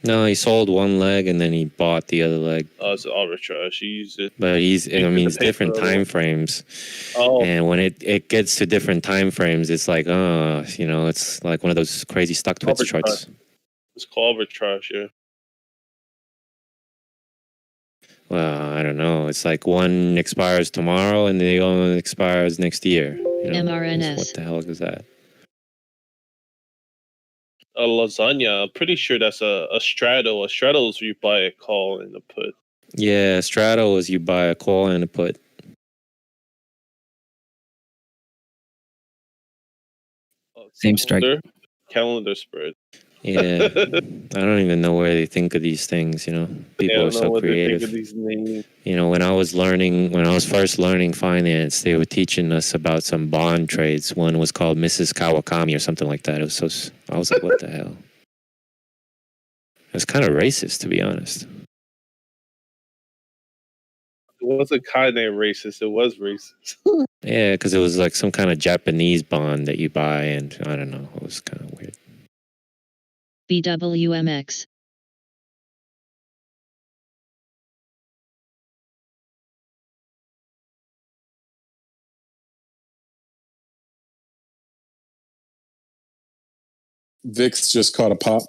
S13: No, he sold one leg and then he bought the other leg.
S3: Oh, it's arbitrage. He used it.
S13: But it's different time frames.
S3: Oh.
S13: And when it gets to different time frames, it's like, it's like one of those crazy stock twits charts.
S3: It's called arbitrage, yeah.
S13: Well, I don't know. It's like one expires tomorrow and the other one expires next year.
S7: MRNS.
S13: What the hell is that?
S3: A lasagna. I'm pretty sure that's a straddle. A straddle is where you buy a call and a put.
S13: Yeah, straddle is you buy a call and a put.
S6: Same strike.
S3: Calendar spread.
S13: Yeah, I don't even know where they think of these things. People are so creative. When I was first learning finance, they were teaching us about some bond trades. One was called Mrs. Kawakami or something like that. I was like, what the hell? It was kind of racist, to be honest.
S3: wasn't kind of racist. It was racist.
S13: Yeah, because it was like some kind of Japanese bond that you buy, and I don't know. It was kind of weird.
S7: BWMX.
S8: VIX just caught a pop.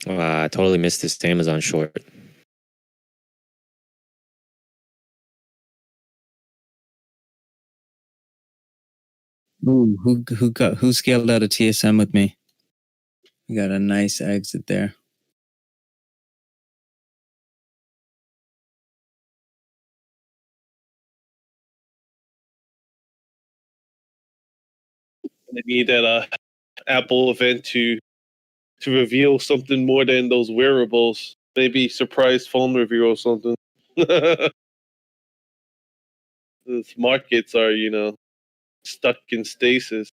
S13: I totally missed this Amazon short.
S6: Ooh, who scaled out a TSM with me? You got a nice exit there.
S3: They need that Apple event to reveal something more than those wearables. Maybe surprise phone review or something. These markets are, stuck in stasis.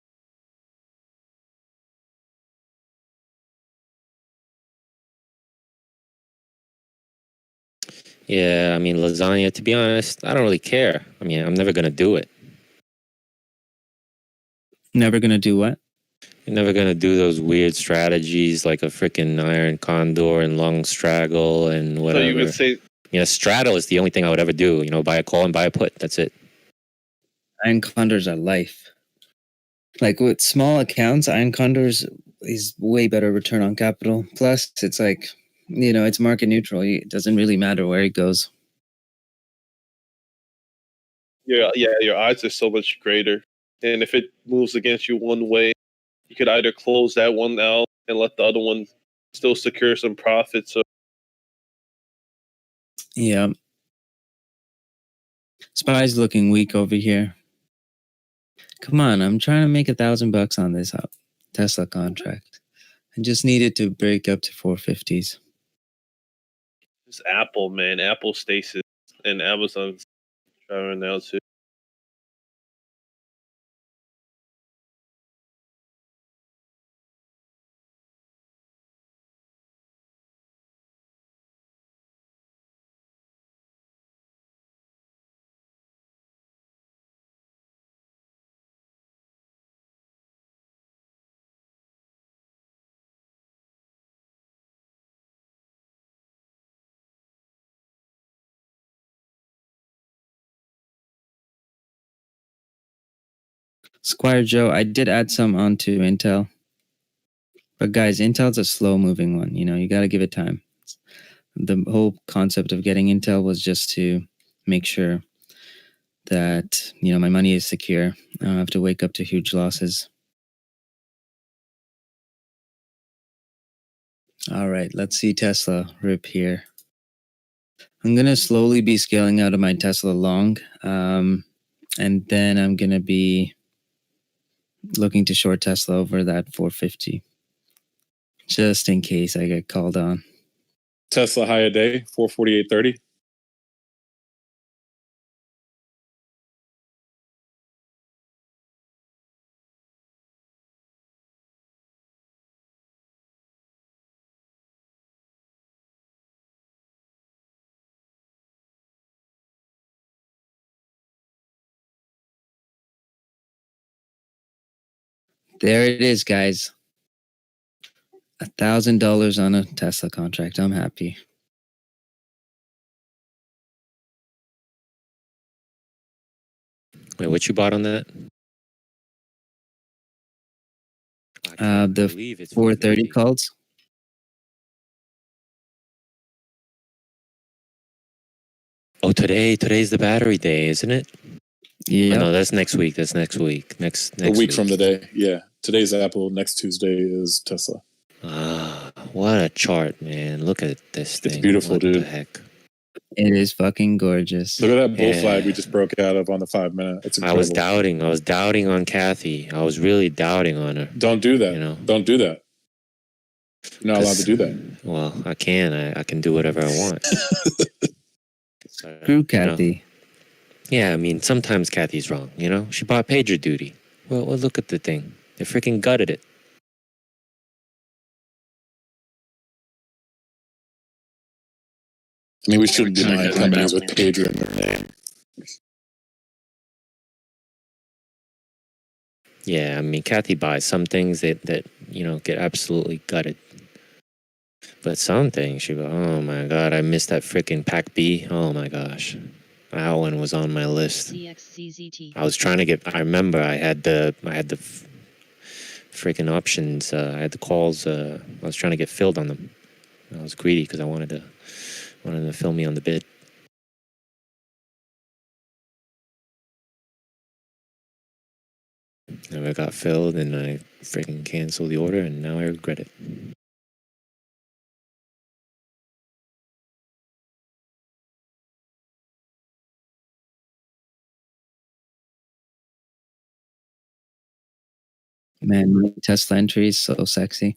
S13: Yeah, I mean, lasagna, to be honest, I don't really care. I mean, I'm never going to do it.
S6: Never gonna do what?
S13: You're never going to do those weird strategies like a freaking iron condor and long straddle and whatever.
S3: So you would say...
S13: straddle is the only thing I would ever do. Buy a call and buy a put. That's it.
S6: Iron condors are life. Like with small accounts, iron condors is way better return on capital. Plus, it's like, it's market neutral. It doesn't really matter where it goes.
S3: Yeah, your odds are so much greater. And if it moves against you one way, you could either close that one out and let the other one still secure some profits.
S6: Yeah. SPY's looking weak over here. Come on, I'm trying to make $1,000 on this Tesla contract. I just needed to break up to 450s.
S3: It's Apple, man. Apple stasis and Amazon's trying now too.
S6: Squire Joe, I did add some onto Intel. But guys, Intel's a slow moving one. You got to give it time. The whole concept of getting Intel was just to make sure that, my money is secure. I don't have to wake up to huge losses. All right, let's see Tesla rip here. I'm going to slowly be scaling out of my Tesla long. And then I'm going to be looking to short Tesla over that 450. Just in case I get called on.
S8: Tesla high a day, 448.30.
S6: There it is, guys. $1,000 on a Tesla contract. I'm happy.
S13: Wait, what you bought on that?
S6: The 430 calls.
S13: Oh, today's the battery day, isn't it?
S6: Yeah.
S13: Oh, no, that's next week. That's next week. Next
S8: a week from today. Yeah. Today's Apple. Next Tuesday is Tesla.
S13: What a chart, man. Look at this thing.
S8: It's beautiful,
S13: what
S8: dude.
S13: The heck?
S6: It is fucking gorgeous.
S8: Look at that bull flag we just broke out of on the 5 minute. It's incredible.
S13: I was doubting on Kathy. I was really doubting on her.
S8: Don't do that. Don't do that. You're not allowed to do that.
S13: Well, I can. I can do whatever I want.
S6: Screw Kathy.
S13: Yeah, I mean, sometimes Kathy's wrong, She bought PagerDuty. Well, look at the thing. They freaking gutted it.
S8: I mean, we shouldn't be buying companies with Pedro in their name.
S13: Yeah, I mean, Kathy buys some things that get absolutely gutted. But some things, she go, oh my God, I missed that freaking Pack B. Oh my gosh. That one was on my list. I was trying to get, I remember I had the freaking options. I had the calls. I was trying to get filled on them. I was greedy because I wanted to fill me on the bid. Never got filled, and I freaking canceled the order, and now I regret it.
S6: Man, my Tesla entry is so sexy.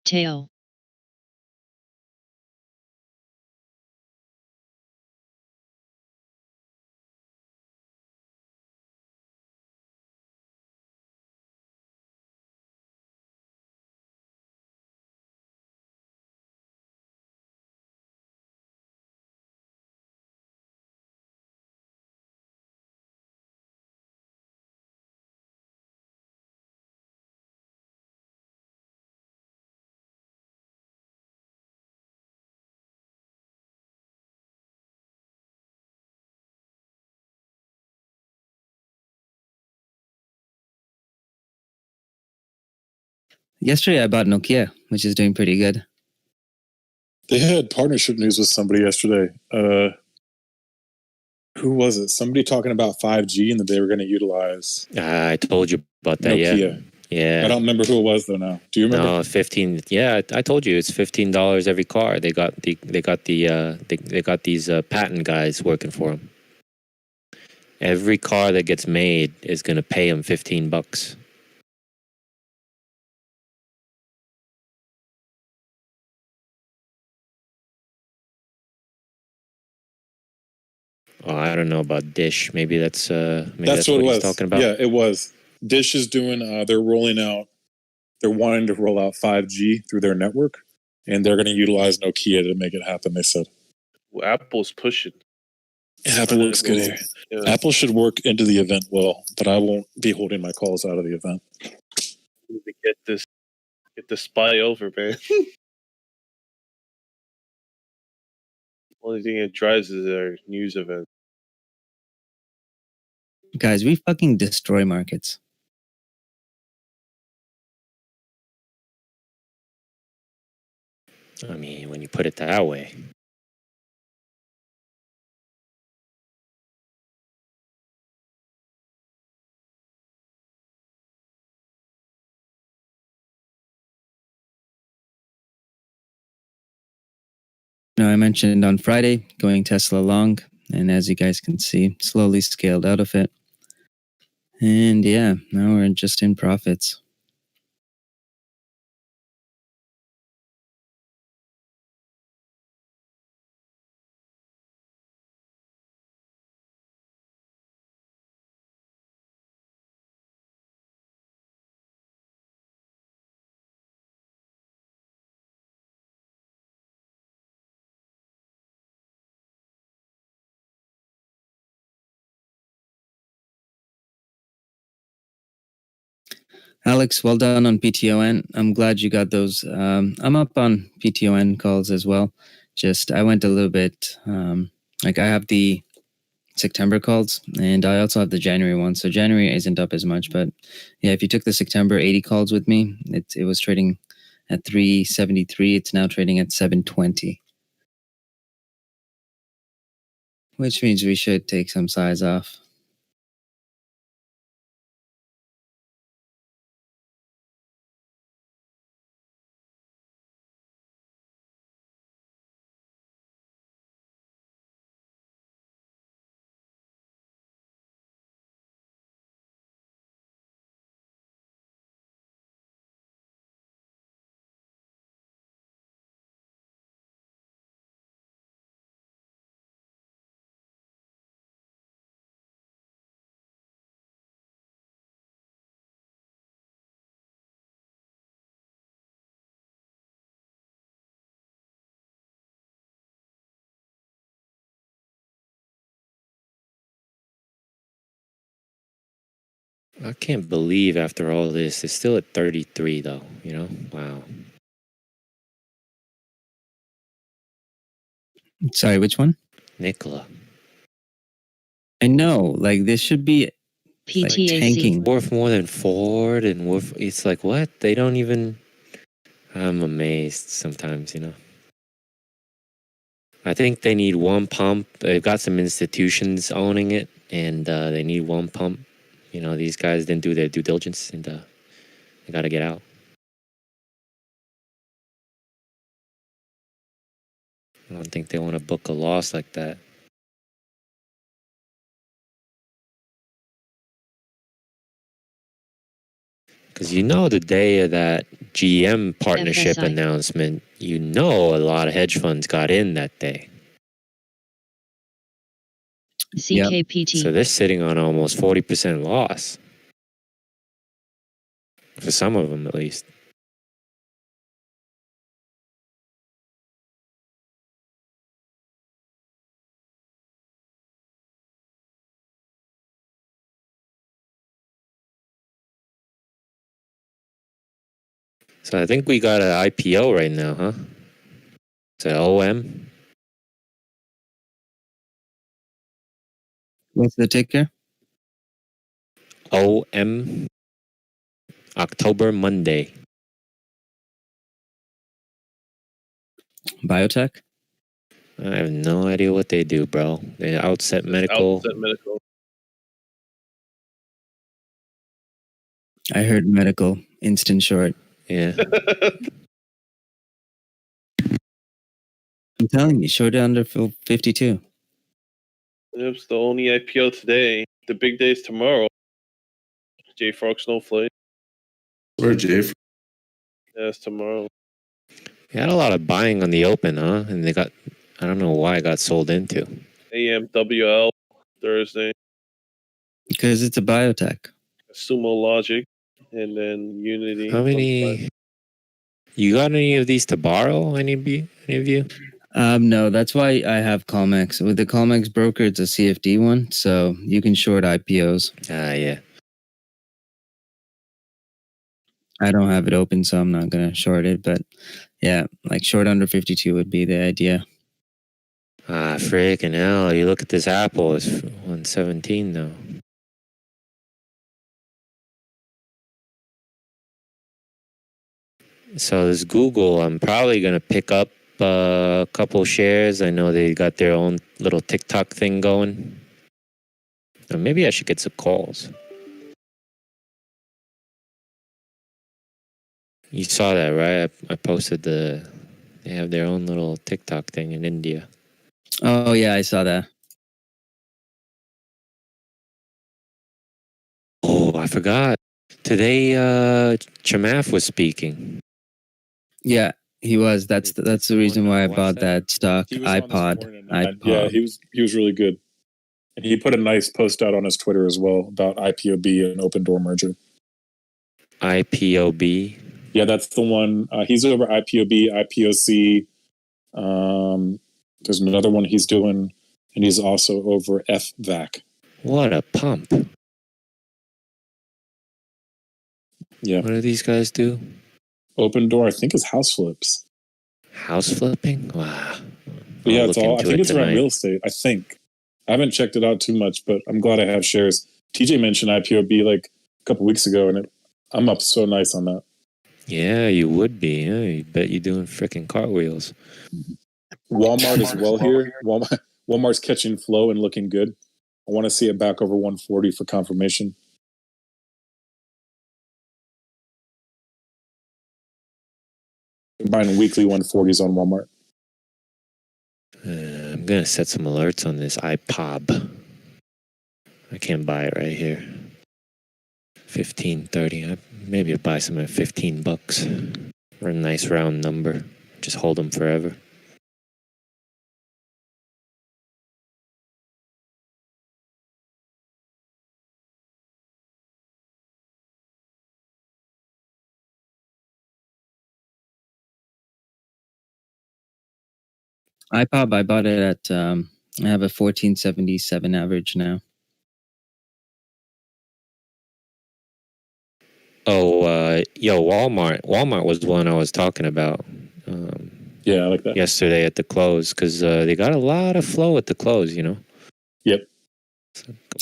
S7: Tail.
S6: Yesterday I bought Nokia, which is doing pretty good.
S8: They had partnership news with somebody yesterday. Who was it? Somebody talking about 5G and that they were going to utilize.
S13: I told you about that.
S8: Nokia.
S13: Yeah.
S8: I don't remember who it was though. Now, do you remember?
S13: No, 15. Yeah, I told you it's $15 every car. They got these patent guys working for them. Every car that gets made is going to pay them $15. Oh, I don't know about Dish. Maybe that's
S8: That's what
S13: he's
S8: it was.
S13: talking about.
S8: Yeah, it was. Dish is doing. They're rolling out. They're wanting to roll out 5G through their network, and they're going to utilize Nokia to make it happen. They said.
S3: Well, Apple's pushing.
S8: Apple looks good here.
S3: Yeah.
S8: Apple should work into the event well, but I won't be holding my calls out of the event.
S3: Need to get the spy over, man. Only thing it drives is their news event.
S6: Guys, we fucking destroy markets.
S13: I mean, when you put it that way.
S6: No, I mentioned on Friday going Tesla long, and as you guys can see, slowly scaled out of it. And yeah, now we're just in profits. Alex, well done on PTON. I'm glad you got those. I'm up on PTON calls as well. Just I went a little bit I have the September calls and I also have the January one. So January isn't up as much, but yeah, if you took the September 80 calls with me, it was trading at 373. It's now trading at 720. Which means we should take some size off.
S13: I can't believe after all this, it's still at 33 though. You know, wow.
S6: Sorry, which one?
S13: Nikola.
S6: I know, like this should be like
S7: PTAC.
S6: tanking.
S13: Worth more than Ford and worth. It's like what? They don't even. I'm amazed sometimes. You know. I think they need one pump. They've got some institutions owning it, and they need one pump. You know, these guys didn't do their due diligence, and they got to get out. I don't think they want to book a loss like that. Because you know, the day of that GM partnership
S7: FSI.
S13: announcement, you know, a lot of hedge funds got in that day.
S7: CKPT.
S13: So they're sitting on almost 40% loss. For some of them, at least. So I think we got an IPO right now, huh? It's an OM.
S6: What's the ticker?
S13: OM. October Monday.
S6: Biotech?
S13: I have no idea what they do, bro. They Outset Medical.
S3: Outset Medical.
S6: I heard medical, instant short.
S13: Yeah.
S6: I'm telling you, short under 52.
S3: It's the only IPO today. The big day's tomorrow. JFrog Snowflake.
S11: Where Jay?
S3: Yeah, it's tomorrow.
S13: They had a lot of buying on the open, huh? And they got, I don't know why it got sold into.
S3: AMWL Thursday.
S6: Because it's a biotech.
S3: Sumo Logic. And then Unity.
S13: How many? You got any of these to borrow? Any of you?
S6: No, that's why I have Comex. With the Comex broker, it's a CFD one, so you can short IPOs.
S13: Yeah.
S6: I don't have it open, so I'm not going to short it, but yeah, like short under 52 would be the idea.
S13: Ah, freaking hell. You look at this Apple, it's 117 now. So this Google, I'm probably going to pick up a couple shares. I know they got their own little TikTok thing going. Or maybe I should get some calls. You saw that, right? I posted they have their own little TikTok thing in India.
S6: Oh, yeah, I saw that.
S13: Oh, I forgot. Today, Chamath was speaking.
S6: Yeah, he was. That's the reason why I bought that stock.
S8: He was on this
S6: iPod.
S8: morning, and yeah, he was really good. And he put a nice post out on his Twitter as well about IPOB and Open Door merger.
S13: IPOB?
S8: Yeah, that's the one. He's over IPOB, IPOC. There's another one he's doing, and he's also over FVAC.
S13: What a pump.
S8: Yeah.
S13: What do these guys do?
S8: Open Door, I think, is house flips.
S13: House flipping? Wow.
S8: But yeah,
S13: I'll
S8: it's
S13: look
S8: all. I
S13: into
S8: think
S13: it
S8: it's around
S13: tonight.
S8: real estate. I think. I haven't checked it out too much, but I'm glad I have shares. TJ mentioned IPOB like a couple weeks ago, and I'm up so nice on that.
S13: Yeah, you would be. Yeah, you bet you're doing freaking cartwheels.
S8: Walmart as well here. Walmart's catching flow and looking good. I want to see it back over 140 for confirmation. I'm buying weekly 140s on Walmart.
S13: I'm going to set some alerts on this iPod. I can't buy it right here. 15.30. Maybe I'll buy some at $15 for a nice round number. Just hold them forever.
S6: iPod, I bought it at, I have a 1477 average now.
S13: Walmart. Walmart was the one I was talking about.
S8: Yeah, I like that.
S13: Yesterday at the close because they got a lot of flow at the close.
S8: Yep.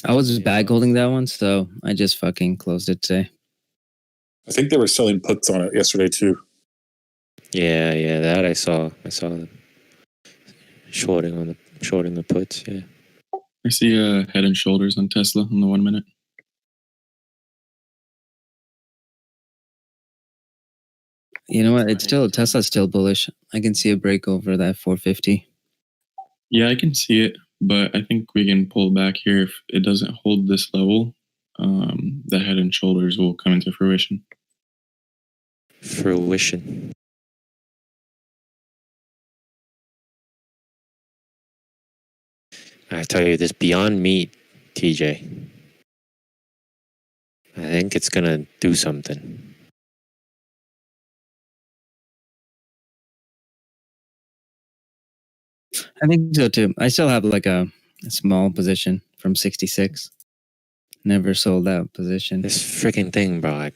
S6: I was just bag holding that one, so I just fucking closed it today.
S8: I think they were selling puts on it yesterday too.
S13: Yeah, that I saw. I saw them shorting the puts. Yeah.
S2: I see Head and Shoulders on Tesla in the 1 minute.
S6: You know what? Tesla's still bullish. I can see a break over that 450.
S2: Yeah, I can see it, but I think we can pull back here. If it doesn't hold this level, the Head and Shoulders will come into fruition.
S13: I tell you, this Beyond Meat, TJ. I think it's gonna do something.
S6: I think so too. I still have like a small position from 66. Never sold that position.
S13: This freaking thing, bro.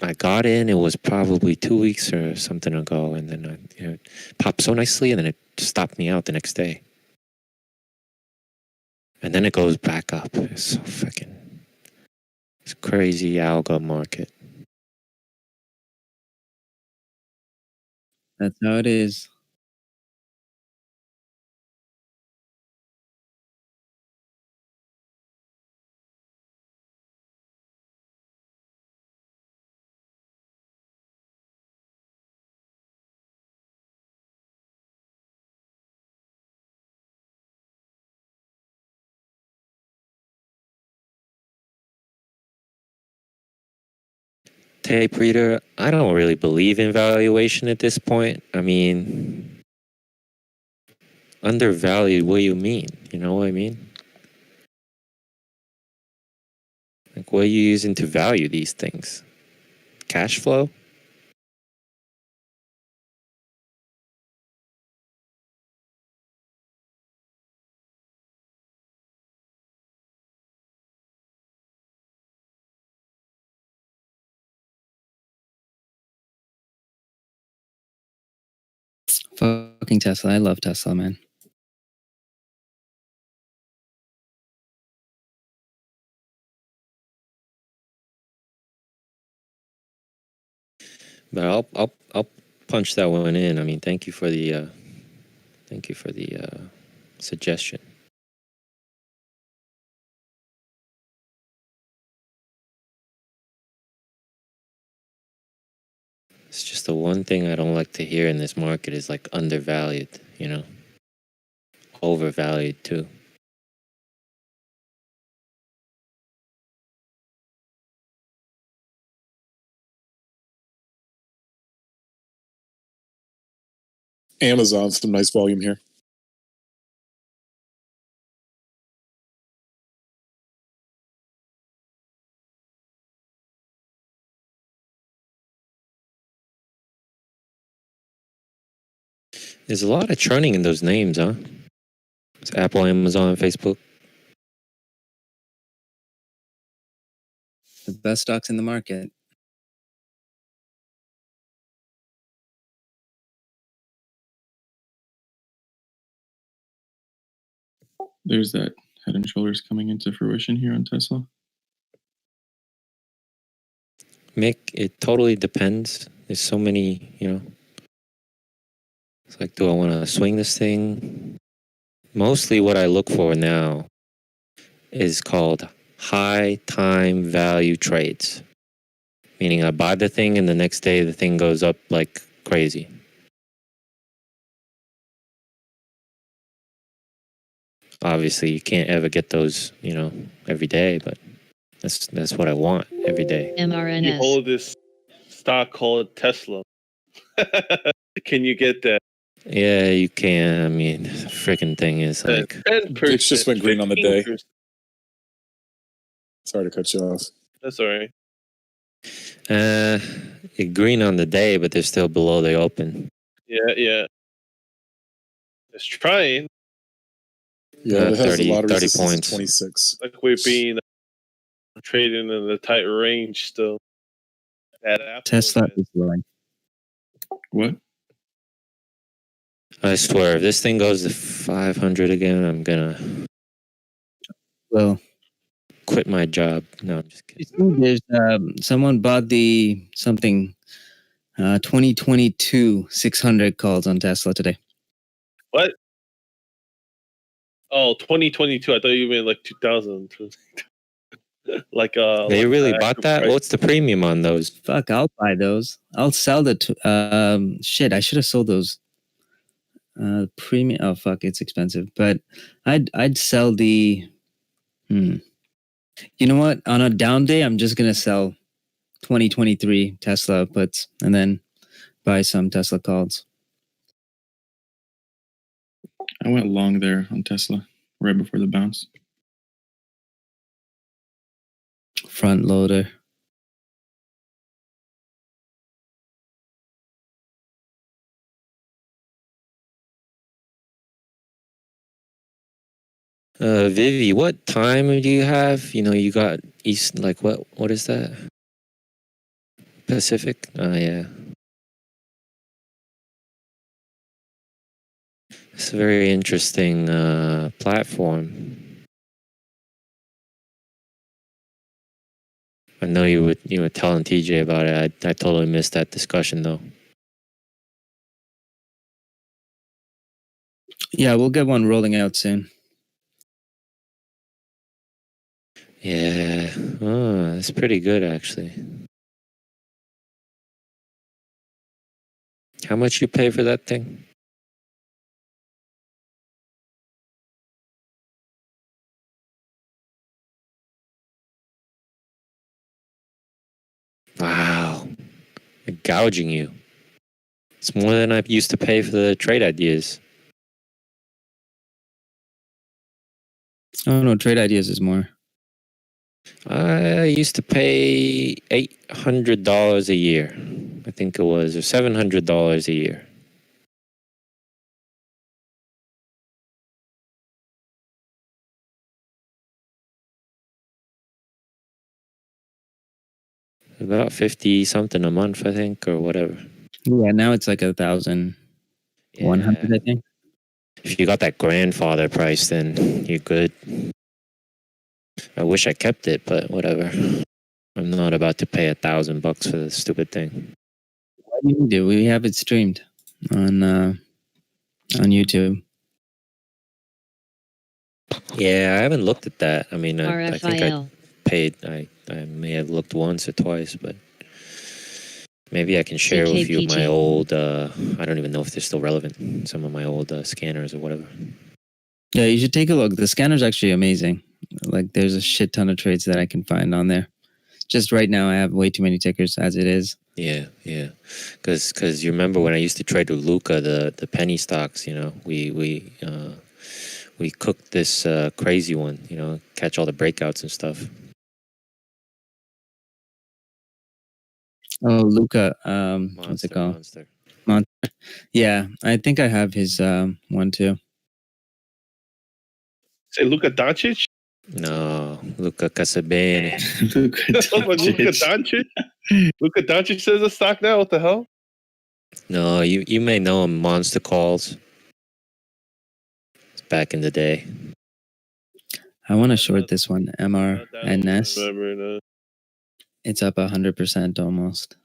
S13: I got in. It was probably 2 weeks or something ago, and then it popped so nicely, and then it stopped me out the next day. And then it goes back up. It's so freaking. It's crazy algo market.
S6: That's how it is.
S13: Tape reader, I don't really believe in valuation at this point. I mean, undervalued, what do you mean? You know what I mean? Like, what are you using to value these things? Cash flow?
S6: Fucking Tesla. I love Tesla, man.
S13: But I'll punch that one in. I mean, thank you for the suggestion. It's just the one thing I don't like to hear in this market is like undervalued, overvalued too.
S8: Amazon, some nice volume here.
S13: There's a lot of churning in those names, huh? It's Apple, Amazon, Facebook.
S6: The best stocks in the market.
S2: There's that Head and Shoulders coming into fruition here on Tesla.
S13: Mick, it totally depends. There's so many, It's like, do I want to swing this thing? Mostly what I look for now is called high time value trades. Meaning I buy the thing and the next day the thing goes up like crazy. Obviously, you can't ever get those, every day, but that's what I want every day.
S3: You
S7: MRNS.
S3: hold this stock called Tesla. Can you get that?
S13: Yeah, you can. I mean, the freaking thing is like
S3: 10%,
S8: It just went green on the day.
S3: 15%.
S8: Sorry to cut you off.
S3: That's all right.
S13: it green on the day, but they're still below the open.
S3: Yeah. It's trying.
S8: Yeah, it has
S13: 30,
S8: a lot of
S13: 30
S8: resistance at
S13: points.
S8: 26.
S3: Like we're being trading in the tight range still. That Apple
S6: Tesla
S3: event.
S6: is low.
S2: What?
S13: I swear, if this thing goes to 500 again, I'm gonna
S6: Well,
S13: quit my job. No, I'm just kidding.
S6: there's someone bought the something 2022 600 calls on Tesla today.
S3: What? Oh, 2022. I thought you meant like 2000. Like
S13: They
S3: like
S13: really
S3: the
S13: bought
S3: actual
S13: that?
S3: price.
S13: What's the premium on those?
S6: Fuck, I'll buy those. I'll sell the shit. I should have sold those. Premium. Oh fuck, it's expensive. But I'd sell the. You know what? On a down day, I'm just gonna sell 2023 Tesla puts and then buy some Tesla calls.
S2: I went long there on Tesla right before the bounce.
S6: Front loader.
S13: Vivi, what time do you have? You know, you got East, like what is that? Pacific? Oh, yeah. It's a very interesting platform. I know you were telling TJ about it. I totally missed that discussion though.
S6: Yeah, we'll get one rolling out soon.
S13: Yeah. Oh, that's pretty good actually. How much you pay for that thing? Wow. They're gouging you. It's more than I used to pay for the trade ideas.
S6: Oh no, Trade Ideas is more.
S13: I used to pay $800 a year. I think it was, or $700 a year. About 50 something a month, I think, or whatever.
S6: Yeah, now it's like 1,100, I think.
S13: If you got that grandfather price, then you're good. I wish I kept it, but whatever. I'm not about to pay $1,000 for this stupid thing.
S6: What do you do? We have it streamed on YouTube.
S13: Yeah, I haven't looked at that. I mean, I think I
S7: RFIL.
S13: paid. I may have looked once or twice, but maybe I can share with you my
S7: CKPT.
S13: old. I don't even know if they're still relevant. Some of my old scanners or whatever.
S6: Yeah, you should take a look. The scanner's actually amazing. Like, there's a shit ton of trades that I can find on there. Just right now, I have way too many tickers as it is.
S13: Yeah, yeah. Because you remember when I used to trade with Luca, the penny stocks. You know, we cooked this crazy one. You know, catch all the breakouts and stuff.
S6: Oh, Luca. What's it called? Monster. Yeah, I think I have his one too.
S3: Say Luka Doncic?
S13: No, Luca Casabene.
S3: Luka Doncic? Luka Doncic says a stock now? What the hell?
S13: No, you may know him, Monster Calls. It's back in the day.
S6: I want to short this one, MRNS.
S3: Remember,
S6: It's up 100% almost.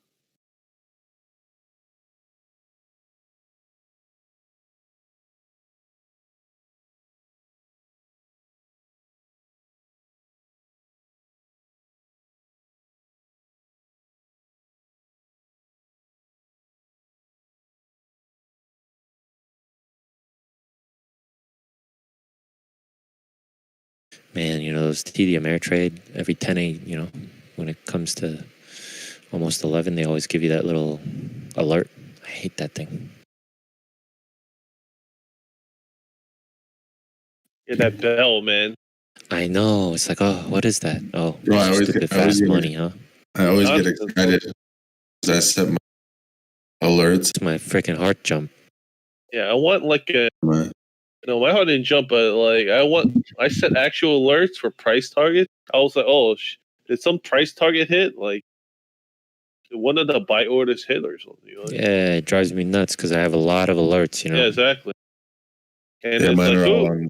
S13: Man, you know, those TD Ameritrade, every 10 you know, when it comes to almost 11, they always give you that little alert. I hate that thing.
S3: Yeah, that bell, man.
S13: I know. It's like, oh, what is that? Oh,
S11: Bro, I always
S13: stupid
S11: get- I always
S13: fast
S11: get-
S13: money, huh?
S11: I always get excited because I set my alerts.
S13: It's my freaking heart jump.
S3: Yeah, I want like a. No, my heart didn't jump, but like I set actual alerts for price targets. I was like, oh, did some price target hit? Like, one of the buy orders hit or something.
S13: Yeah, it drives me nuts because I have a lot of alerts. You know.
S3: Yeah, exactly. And
S11: Yeah,
S3: it's
S11: mine
S3: like,
S11: are all
S3: "Ooh,
S11: on.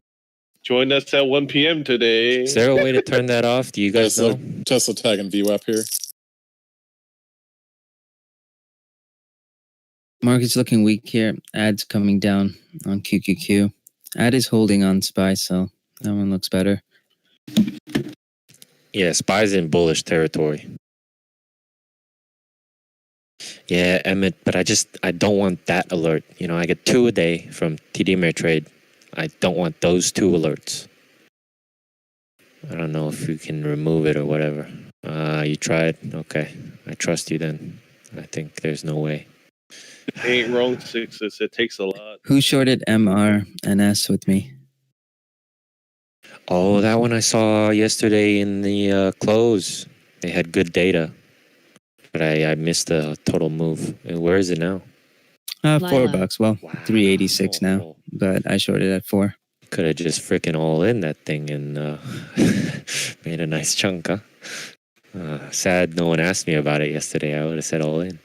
S3: join us at 1 p.m. today."
S13: Is there a way to turn that off? Do you guys know?
S8: Tesla tag and VWAP here.
S6: Market's looking weak here. Ad's coming down on QQQ. Ad is holding on SPY, so that one looks better.
S13: Yeah, SPY's in bullish territory. Yeah, Emmett, but I don't want that alert. You know, I get 2 a day from TD Ameritrade. I don't want those 2 alerts. I don't know if you can remove it or whatever. You tried? Okay. I trust you then. I think there's no way.
S3: Ain't wrong, Sixes. It takes a lot.
S6: Who shorted MR and S with me?
S13: Oh, that one I saw yesterday in the close. They had good data. But I missed the total move. Where is it now?
S6: $4. Well, 386 now, but I shorted at 4.
S13: Could have just freaking all in that thing and made a nice chunk, huh? Sad no one asked me about it yesterday. I would have said all in.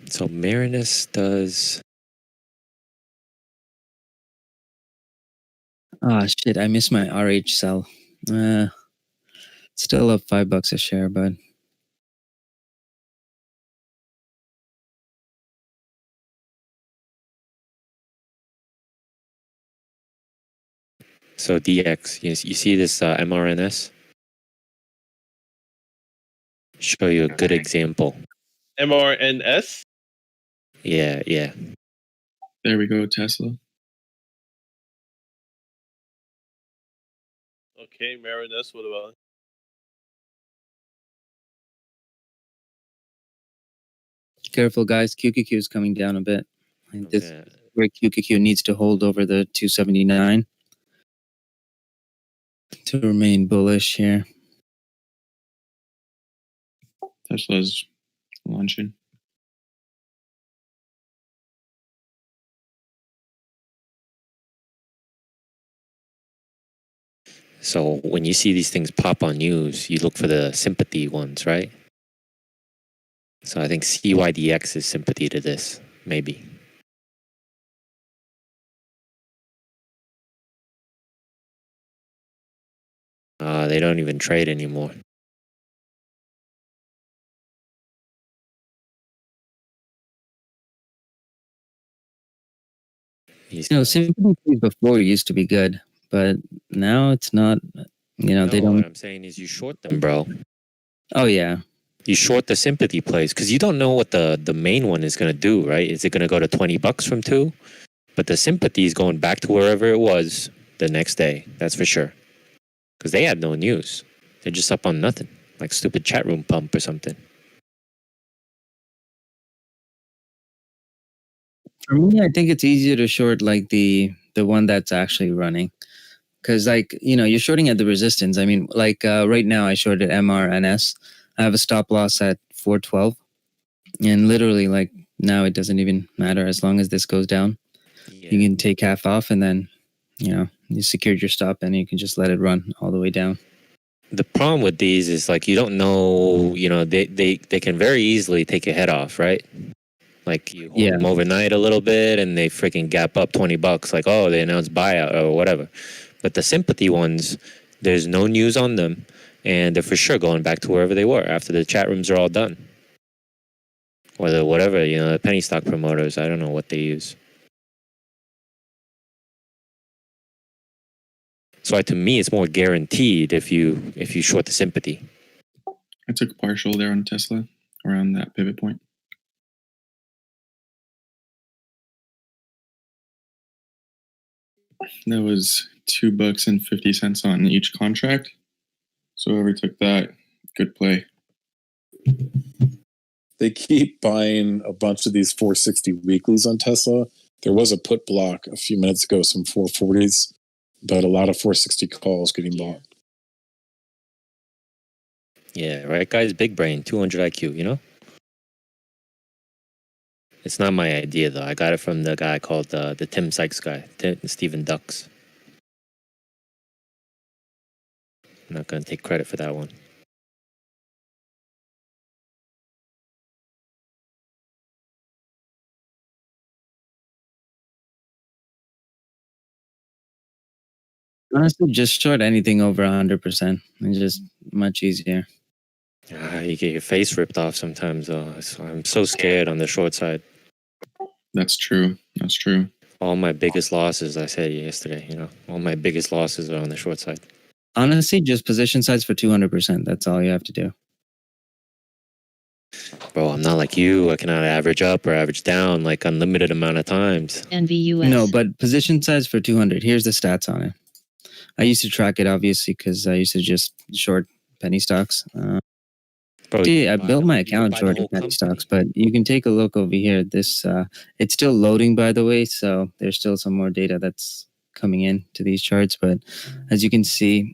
S13: So Marinus does.
S6: Ah, shit, I missed my RH sell. Still up $5 a share, but
S13: So DX, you see this MRNS? Show you a good example.
S3: MRNS?
S13: Yeah.
S2: There we go, Tesla.
S3: Okay, Marinus, what about?
S6: careful, guys. QQQ is coming down a bit. Like this, where QQQ needs to hold over the 279 to remain bullish here.
S2: Tesla's launching.
S13: So when you see these things pop on news, you look for the sympathy ones, right? So I think CYDX is sympathy to this, maybe. They don't even trade anymore.
S6: Sympathy before used to be good, but now it's not. They
S13: No,
S6: don't.
S13: what I'm saying is you short them, bro.
S6: Oh yeah.
S13: You short the sympathy plays because you don't know what the main one is going to do, right? Is it going to go to $20 from 2? But the sympathy is going back to wherever it was the next day. That's for sure. Because they had no news. They're just up on nothing, like stupid chat room pump or something.
S6: For me, I think it's easier to short like the one that's actually running. Because you're shorting at the resistance. I mean, right now I shorted MRNS. I have a stop loss at 412. And literally now it doesn't even matter as long as this goes down. Yeah. You can take half off and then, you secured your stop and you can just let it run all the way down.
S13: The problem with these is you don't know, they can very easily take your head off, right? Like you hold them overnight a little bit and they freaking gap up $20. Like, oh, they announced buyout or whatever. But the sympathy ones, there's no news on them. And they're for sure going back to wherever they were after the chat rooms are all done. Or the penny stock promoters. I don't know what they use. So to me, it's more guaranteed if you short the sympathy.
S2: I took partial there on Tesla around that pivot point. That was $2.50 on each contract. So whoever took that, good play.
S8: They keep buying a bunch of these 460 weeklies on Tesla. There was a put block a few minutes ago, some 440s, but a lot of 460 calls getting bought.
S13: Yeah, right, guys. Big brain, 200 IQ. You know, it's not my idea though. I got it from the guy called the Tim Sykes guy, Stephen Ducks. I'm not gonna take credit for that one.
S6: Honestly, just short anything over 100%. It's just much easier.
S13: You get your face ripped off sometimes though. So I'm so scared on the short side.
S2: That's true. That's true.
S13: All my biggest losses, I said yesterday, you know, all my biggest losses are on the short side.
S6: Honestly, just position size for 200%. That's all you have to do.
S13: Bro, I'm not like you. I cannot average up or average down like unlimited amount of times.
S7: NVUS.
S6: No, but position size for 200. Here's the stats on it. I used to track it, obviously, because I used to just short penny stocks.
S13: Bro,
S6: See, I built my account shorting penny stocks, but you can take a look over here. This it's still loading, by the way, so there's still some more data that's coming in to these charts. But as you can see,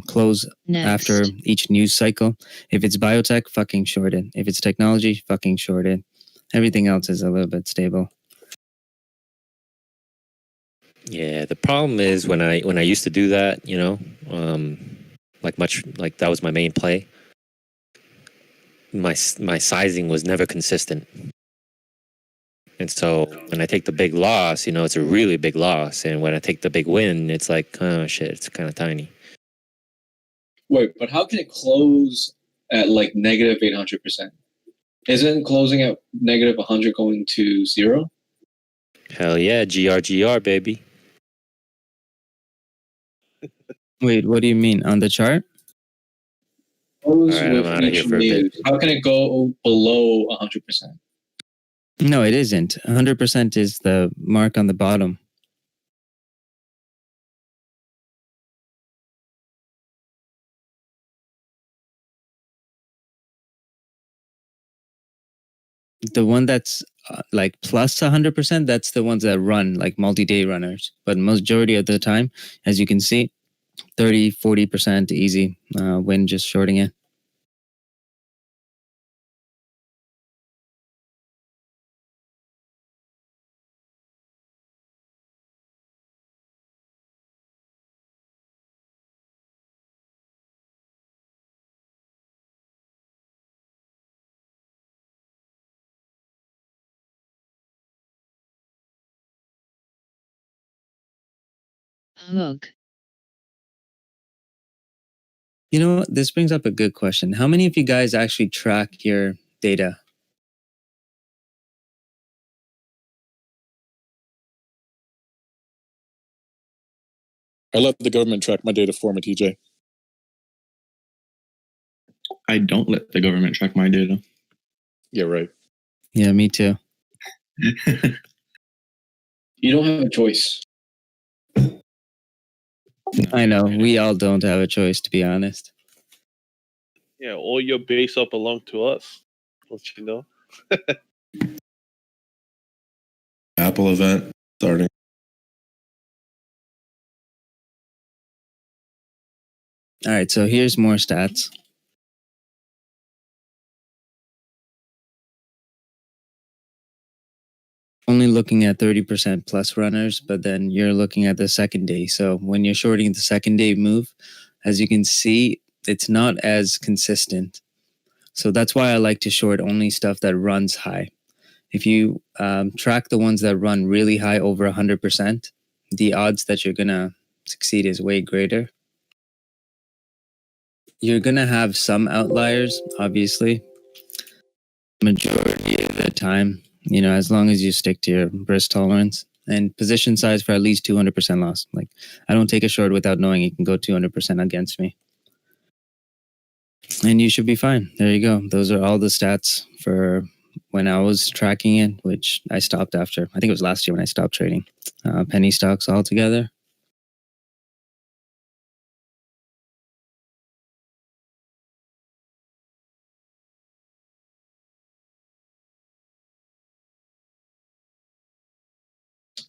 S6: close after each news cycle. If it's biotech, fucking short it. If it's technology, fucking short it. Everything else is a little bit stable.
S13: Yeah, the problem is when I used to do that, you know, like that was my main play. My sizing was never consistent. And so when I take the big loss, you know, it's a really big loss. And when I take the big win, it's like, oh shit, it's kind of tiny.
S14: Wait, but how can it close at like negative 800%? Isn't closing at negative 100 going to 0?
S13: Hell yeah, GR, baby.
S6: Wait, what do you mean? On the chart?
S14: Close
S13: All right,
S14: with
S13: I'm outta
S14: each
S13: here for a bit.
S14: news. How can it go below 100%?
S6: No, it isn't. 100% is the mark on the bottom. The one that's like plus 100%, that's the ones that run like multi-day runners. But majority of the time, as you can see, 30, 40% easy when just shorting it.
S7: Amog.
S6: You know what? This brings up a good question. How many of you guys actually track your data?
S8: I let the government track my data for me, TJ.
S2: I don't let the government track my data.
S8: Yeah, right.
S6: Yeah, me too.
S14: You don't have a choice.
S6: I know. We all don't have a choice, to be honest.
S3: Yeah, all your base up belong to us. Don't you know?
S11: Apple event starting.
S6: All right, so here's more stats. Only looking at 30% plus runners, but then you're looking at the second day. So when you're shorting the second day move, as you can see, it's not as consistent. So that's why I like to short only stuff that runs high. If you track the ones that run really high over 100%, the odds that you're going to succeed is way greater. You're going to have some outliers, obviously. Majority of the time, you know, as long as you stick to your risk tolerance and position size for at least 200% loss. Like, I don't take a short without knowing it can go 200% against me. And you should be fine. There you go. Those are all the stats for when I was tracking it, which I stopped after. I think it was last year when I stopped trading penny stocks altogether.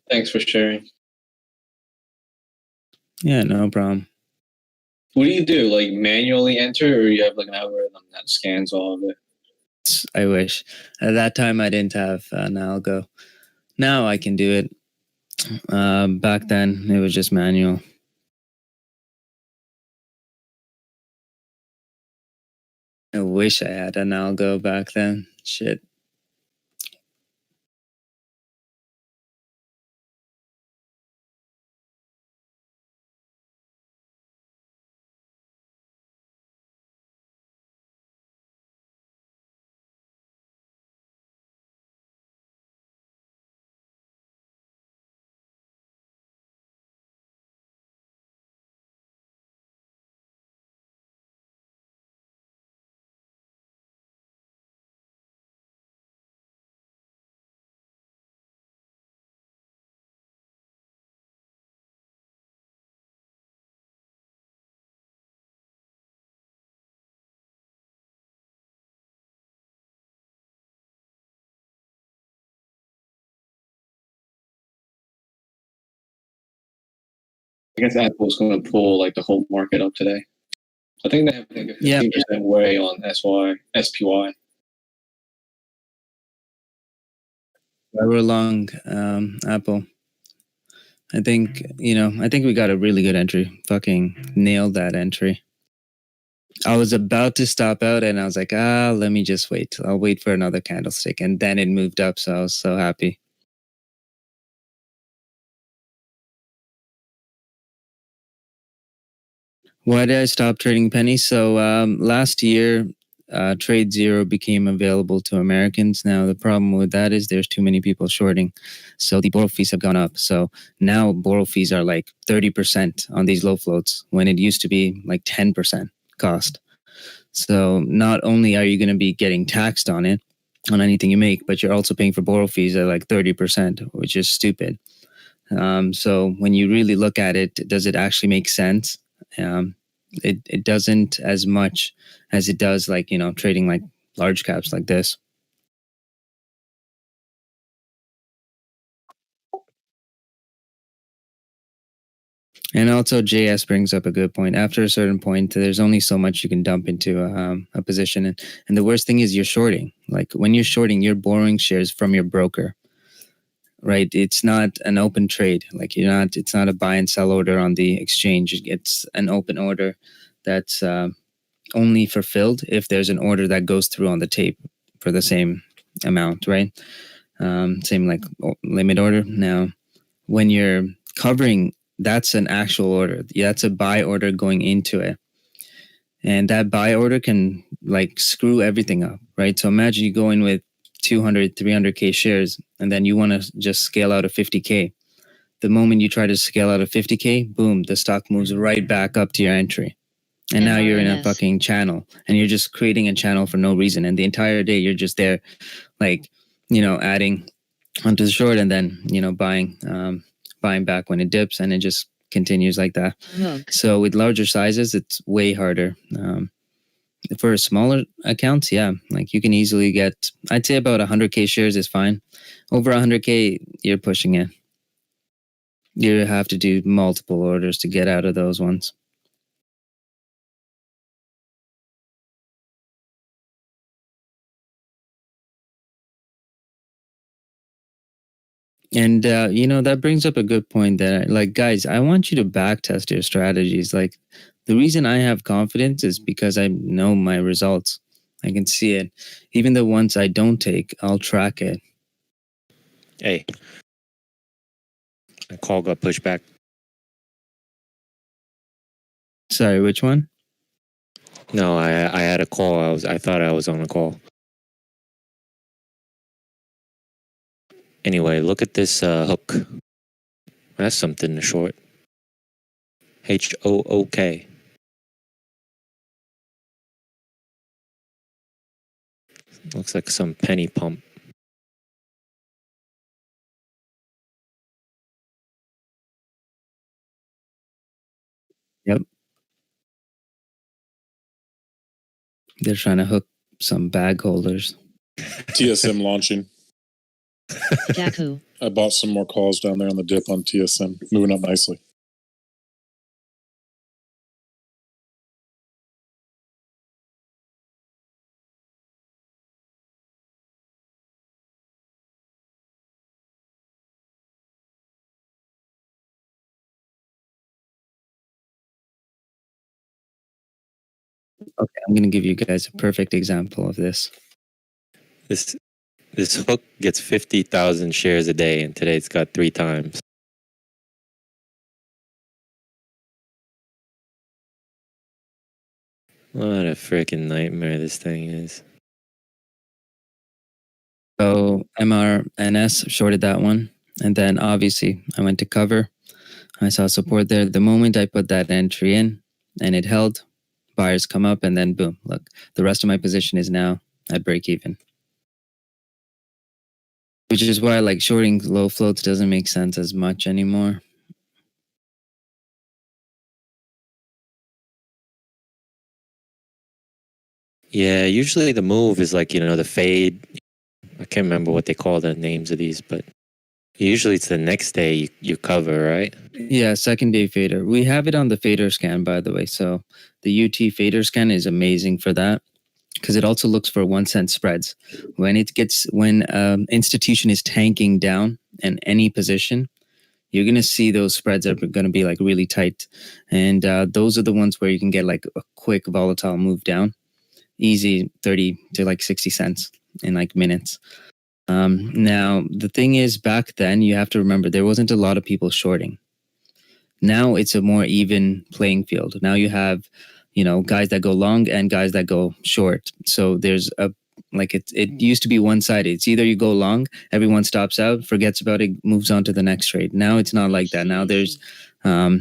S14: Thanks for sharing.
S6: Yeah, no problem.
S14: What do you do? Like manually enter, or you have like an algorithm that scans all of it?
S6: I wish. At that time, I didn't have an algo. Now I can do it. Back then, it was just manual. I wish I had an algo back then. Shit.
S14: I guess Apple's going to pull like the whole market up today. I think they have like a 15% way on SPY.
S6: I were long Apple. I think we got a really good entry. Fucking nailed that entry. I was about to stop out and I was like, let me just wait. I'll wait for another candlestick. And then it moved up, so I was so happy. Why did I stop trading pennies? So last year, Trade Zero became available to Americans. Now, the problem with that is there's too many people shorting. So the borrow fees have gone up. So now borrow fees are like 30% on these low floats when it used to be like 10% cost. So not only are you going to be getting taxed on it, on anything you make, but you're also paying for borrow fees at like 30%, which is stupid. So when you really look at it, does it actually make sense? It doesn't as much as it does like, trading like large caps like this. And also JS brings up a good point. After a certain point, there's only so much you can dump into a position. And the worst thing is you're shorting. Like when you're shorting, you're borrowing shares from your broker, right? It's not an open trade. Like it's not a buy and sell order on the exchange. It's an open order that's only fulfilled if there's an order that goes through on the tape for the same amount, right? Same like limit order. Now, when you're covering, that's an actual order. That's a buy order going into it. And that buy order can like screw everything up, right? So imagine you go in with 200, 300K shares, and then you want to just scale out of 50K. The moment you try to scale out of 50K, boom, the stock moves right back up to your entry. And now you're in a fucking channel and you're just creating a channel for no reason. And the entire day you're just there, like, adding onto the short and then, buying back when it dips, and it just continues like that. So with larger sizes, it's way harder. For smaller accounts, yeah, like you can easily get, I'd say about 100K shares is fine. Over 100K, you're pushing it. You have to do multiple orders to get out of those ones. And, that brings up a good point that, like, guys, I want you to back test your strategies. Like, the reason I have confidence is because I know my results. I can see it. Even the ones I don't take, I'll track it.
S13: Hey. A call got pushed back.
S6: Sorry, which one?
S13: No, I had a call. I thought I was on a call. Anyway, look at this hook. That's something to short. HOOK. Looks like some penny pump.
S6: Yep. They're trying to hook some bag holders.
S8: TSM launching.
S7: Jaku.
S8: I bought some more calls down there on the dip on TSM, moving up nicely.
S6: Okay, I'm gonna give you guys a perfect example of this.
S13: This hook gets 50,000 shares a day, and today it's got 3 times. What a freaking nightmare this thing is.
S6: So MRNS shorted that one, and then obviously I went to cover. I saw support there. The moment I put that entry in, and it held, buyers come up, and then boom, look, the rest of my position is now at break even. Which is why like shorting low floats doesn't make sense as much anymore.
S13: Yeah, usually the move is like, the fade. I can't remember what they call the names of these, but usually it's the next day you cover, right?
S6: Yeah, second day fader. We have it on the fader scan, by the way. So the UT fader scan is amazing for that because it also looks for 1 cent spreads. When institution is tanking down in any position, you're going to see those spreads are going to be like really tight. And those are the ones where you can get like a quick volatile move down. Easy 30 to like 60 cents in like minutes. Now, the thing is, back then, you have to remember there wasn't a lot of people shorting. Now it's a more even playing field. Now you have, guys that go long and guys that go short. So there's it used to be one-sided. It's either you go long, everyone stops out, forgets about it, moves on to the next trade. Now it's not like that. Now there's, a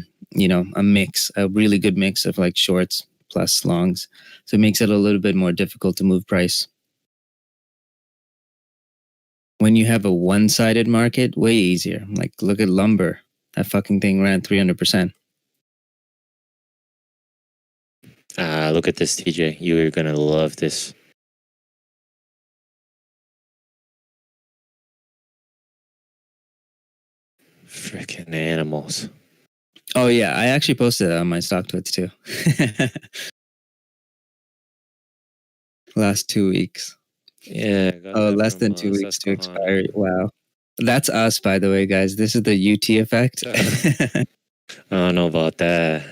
S6: mix, a really good mix of like shorts plus longs. So it makes it a little bit more difficult to move price. When you have a one-sided market, way easier. Like, look at lumber. That fucking thing ran 300%.
S13: Look at this, TJ. You're going to love this. Freaking animals.
S6: Oh, yeah. I actually posted that on my StockTwits too. Last 2 weeks.
S13: Yeah.
S6: Oh, less than 2 weeks to expiry. Wow. That's us, by the way, guys. This is the UT effect.
S13: I don't know about that.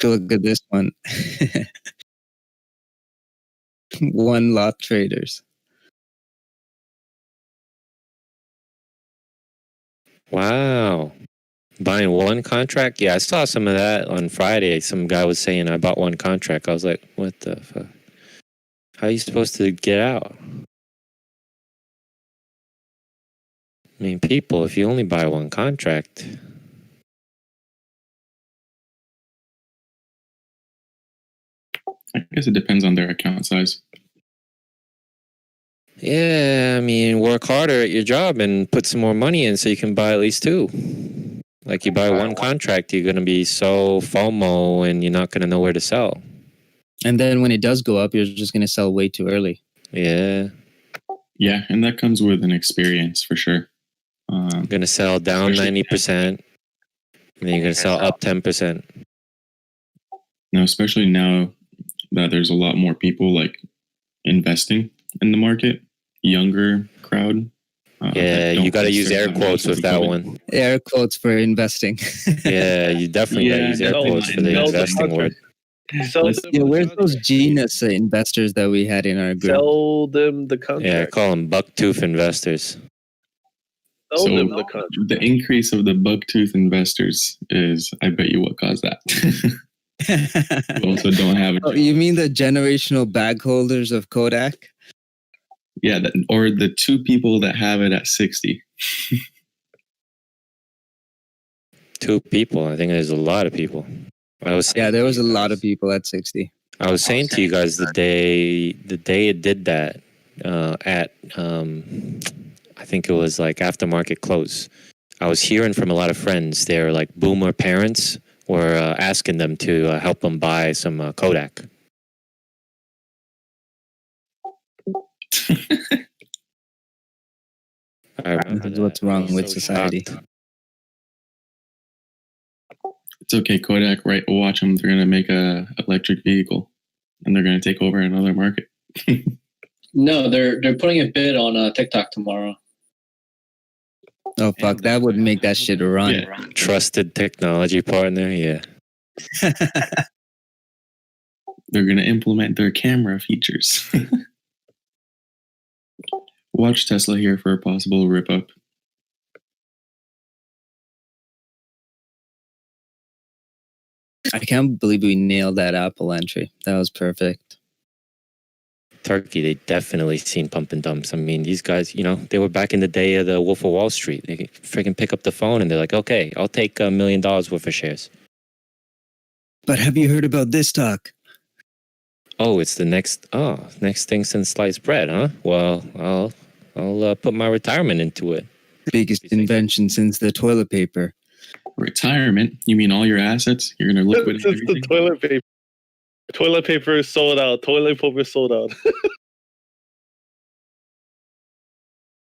S6: Look at this one. One lot traders.
S13: Wow. Buying one contract? Yeah, I saw some of that on Friday. Some guy was saying, I bought one contract. I was like, what the fuck? How are you supposed to get out? I mean, people, if you only buy one contract.
S2: I guess it depends on their account size.
S13: Yeah, I mean, work harder at your job and put some more money in so you can buy at least 2. Like you buy one contract, you're going to be so FOMO and you're not going to know where to sell.
S6: And then when it does go up, you're just going to sell way too early.
S13: Yeah.
S2: Yeah, and that comes with an experience for sure.
S13: You're going to sell down 90%, and then you're going to sell up 10%.
S2: No, especially now that there's a lot more people like investing in the market, younger crowd.
S13: Yeah, you got to use air quotes with that one.
S6: Air quotes for investing.
S13: Yeah, you definitely got to use air quotes for the investing word.
S6: Yeah, where's those genius investors that we had in our group?
S3: Sell them the contract.
S13: Yeah, I call them bucktooth investors.
S3: Sell
S2: So
S3: them the contract.
S2: the increase of the bucktooth investors is, I bet you, what caused that. We also don't have it.
S6: Oh, you mean the generational bag holders of Kodak?
S2: Yeah, or the 2 people that have it at 60.
S13: 2 people. I think there's a lot of people.
S6: Yeah, there was a lot of people at 60.
S13: I was saying to you guys the day it did that at I think it was like after market close. I was hearing from a lot of friends. They're like boomer parents were asking them to help them buy some Kodak. I remember that.
S6: What's wrong with society?
S2: It's okay, Kodak, right? Watch them. They're going to make a electric vehicle. and they're going to take over another market.
S14: No, they're putting a bid on TikTok tomorrow.
S6: Oh fuck, that would make that shit run.
S2: Yeah.
S13: Trusted technology partner. Yeah.
S2: They're going to implement their camera features. Watch Tesla here for a possible rip up.
S6: I can't believe we nailed that Apple entry. That was perfect.
S13: Turkey, they definitely seen pump and dumps. I mean, these guys, you know, they were back in the day of the Wolf of Wall Street. They could freaking pick up the phone and they're like, okay, I'll take $1 million worth of shares.
S6: But have you heard about this stock?
S13: Oh, it's the next thing since sliced bread, huh? Well, I'll put my retirement into it.
S6: Biggest invention since the toilet paper.
S2: Retirement? You mean all your assets? You're going to liquidate
S3: It's the
S2: everything?
S3: toilet paper. Toilet paper is sold out. Toilet paper is sold out.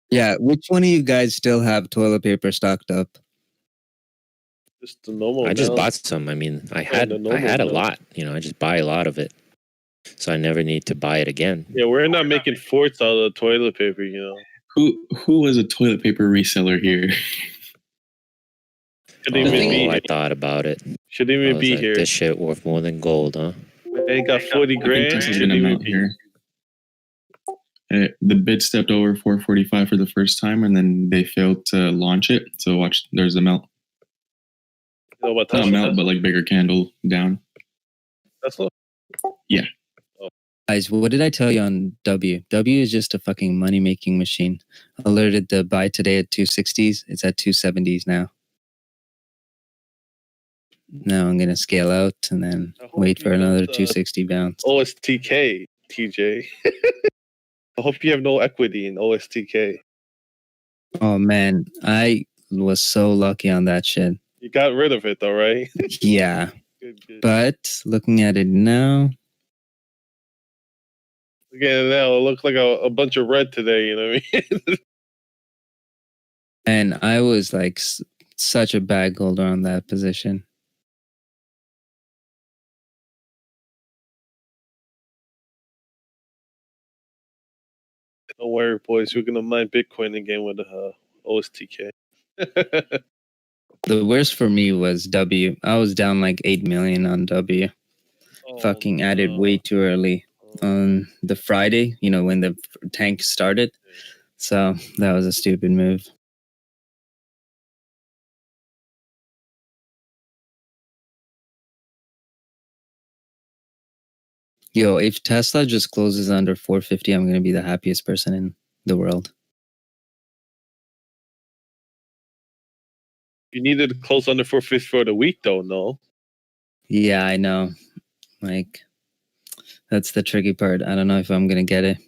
S6: Yeah, which one of you guys still have toilet paper stocked up?
S3: Just the normal.
S13: I just
S3: amount.
S13: bought some. I mean, I
S3: the
S13: had
S3: normal
S13: a
S3: amount.
S13: lot. You know, I just buy a lot of it, so I never need to buy it again.
S3: Yeah, we're not making forts out of the toilet paper, you know.
S2: Who was a toilet paper reseller here?
S3: Shouldn't even be.
S13: I thought about it.
S3: Shouldn't
S13: I
S3: even
S13: was
S3: be
S13: like,
S3: here.
S13: this shit worth more than gold, huh?
S3: They got 40
S2: I think
S3: grand.
S2: Tesla's
S3: Shouldn't
S2: going to
S3: even
S2: mount
S3: be.
S2: here. The bid stepped over 445 for the first time, and then they failed to launch it. So watch, there's a melt.
S3: You know about
S2: Not a
S3: Tesla?
S2: melt, but like bigger candle down.
S3: Tesla?
S2: Yeah.
S6: Guys, what did I tell you on W? W is just a fucking money-making machine. Alerted the buy today at 260s. It's at 270s now. Now I'm going to scale out and then wait for another 260 bounce.
S3: OSTK, TJ. I hope you have no equity in OSTK.
S6: Oh, man. I was so lucky on that shit.
S3: You got rid of it, though, right?
S6: Yeah.
S3: Good.
S6: But looking at it now,
S3: Again, now it looks like a bunch of red today, you know what I mean?
S6: and I was like such a bag holder on that position.
S3: Don't worry, boys. We're going to mine Bitcoin again with OSTK.
S6: The worst for me was W. I was down like 8 million on W. Fucking added way too early on the Friday, you know, when the tank started. So that was a stupid move. Yo, if Tesla just closes under 450, I'm going to be the happiest person in the world.
S3: You needed to close under 450 for the week, though, no?
S6: Yeah, I know. Like, that's the tricky part. I don't know if I'm going to get it.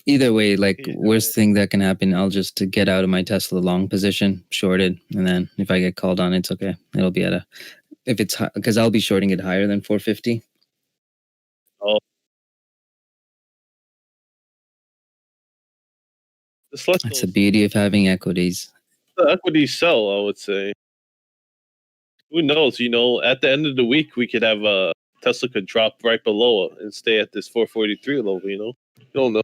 S6: Either way, like, worst thing that can happen, I'll just get out of my Tesla long position, short it, and then if I get called on, it's okay. It'll be at a, if it's, because I'll be shorting it higher than 450.
S3: Oh.
S6: That's the beauty of having equities.
S3: The equity sell, I would say. Who knows? You know, at the end of the week, we could have Tesla could drop right below and stay at this 443 level. You know, you don't know.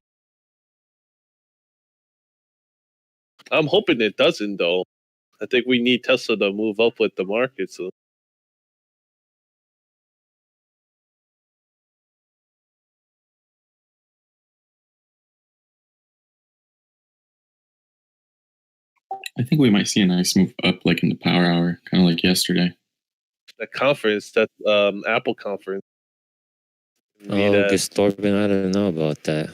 S3: I'm hoping it doesn't, though. I think we need Tesla to move up with the market. So.
S2: I think we might see a nice move up, like in the power hour, kind of like yesterday.
S3: That conference, that Apple conference.
S13: Oh, Gestorben, I don't know about that.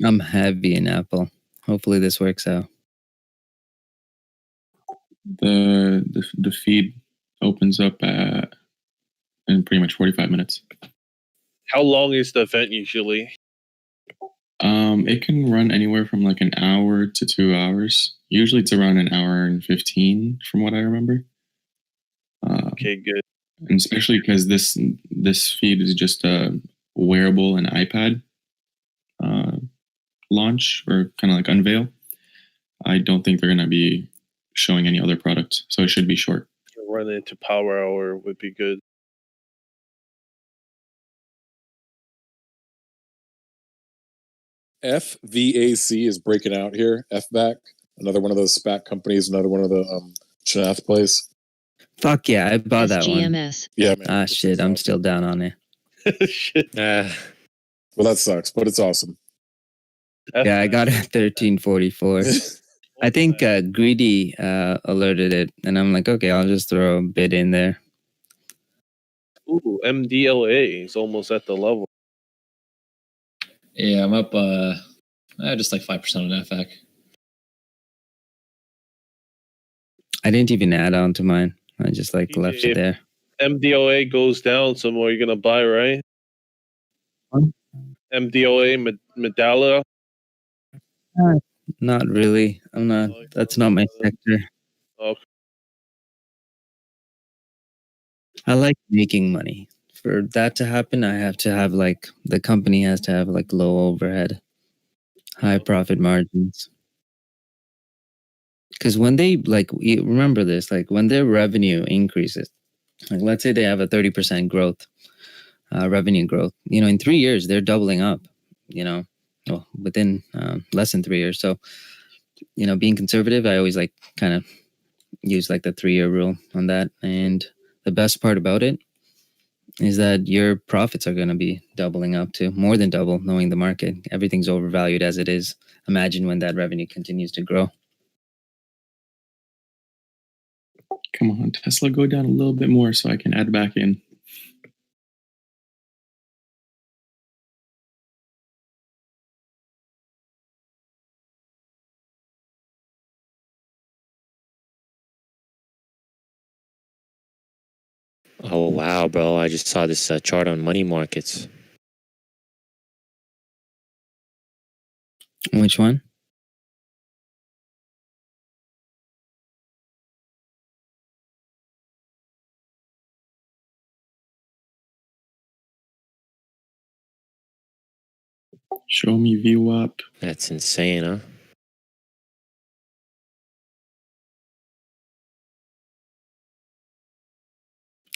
S6: I'm heavy in Apple. Hopefully this works out.
S2: The feed opens up in pretty much 45 minutes.
S3: How long is the event usually?
S2: It can run anywhere from like an hour to 2 hours. Usually it's around an hour and 15 from what I remember.
S3: Okay, good.
S2: And especially because this feed is just a wearable and iPad launch or kind of like unveil. I don't think they're going to be showing any other product, so it should be short.
S3: run into Power Hour would be good.
S8: FVAC is breaking out here. FVAC, another one of those SPAC companies, another one of the Shanath plays.
S6: Fuck yeah, I bought that one.
S7: GMS.
S8: Yeah, man.
S6: Ah, shit, I'm still down on it.
S3: Shit.
S8: Well, that sucks, but it's awesome.
S6: Yeah, I got it at 1344. I think Greedy alerted it, and I'm like, okay, I'll just throw a bid in there.
S3: Ooh, MDLA is almost at the level.
S12: Yeah, I'm up just like 5% on FAC.
S6: I didn't even add on to mine. I just like left it
S3: If
S6: there.
S3: MDOA goes down some more, you're gonna buy, right? MDOA Medalla.
S6: Not really. I'm not. That's not my sector.
S3: Okay.
S6: I like making money. For that to happen, I have to have like the company has to have like low overhead, high profit margins. Because when they like, remember this, like when their revenue increases, like let's say they have a 30% growth, revenue growth, in 3 years, they're doubling up, well, within less than 3 years. So, being conservative, I always like kind of use like the 3-year rule on that. And the best part about it is that your profits are going to be doubling up to more than double, knowing the market. Everything's overvalued as it is. Imagine when that revenue continues to grow.
S2: Come on, Tesla, go down a little bit more so I can add back in.
S13: Oh wow, bro! I just saw this chart on money markets.
S6: Which one?
S2: Show me VWAP.
S13: That's insane, huh?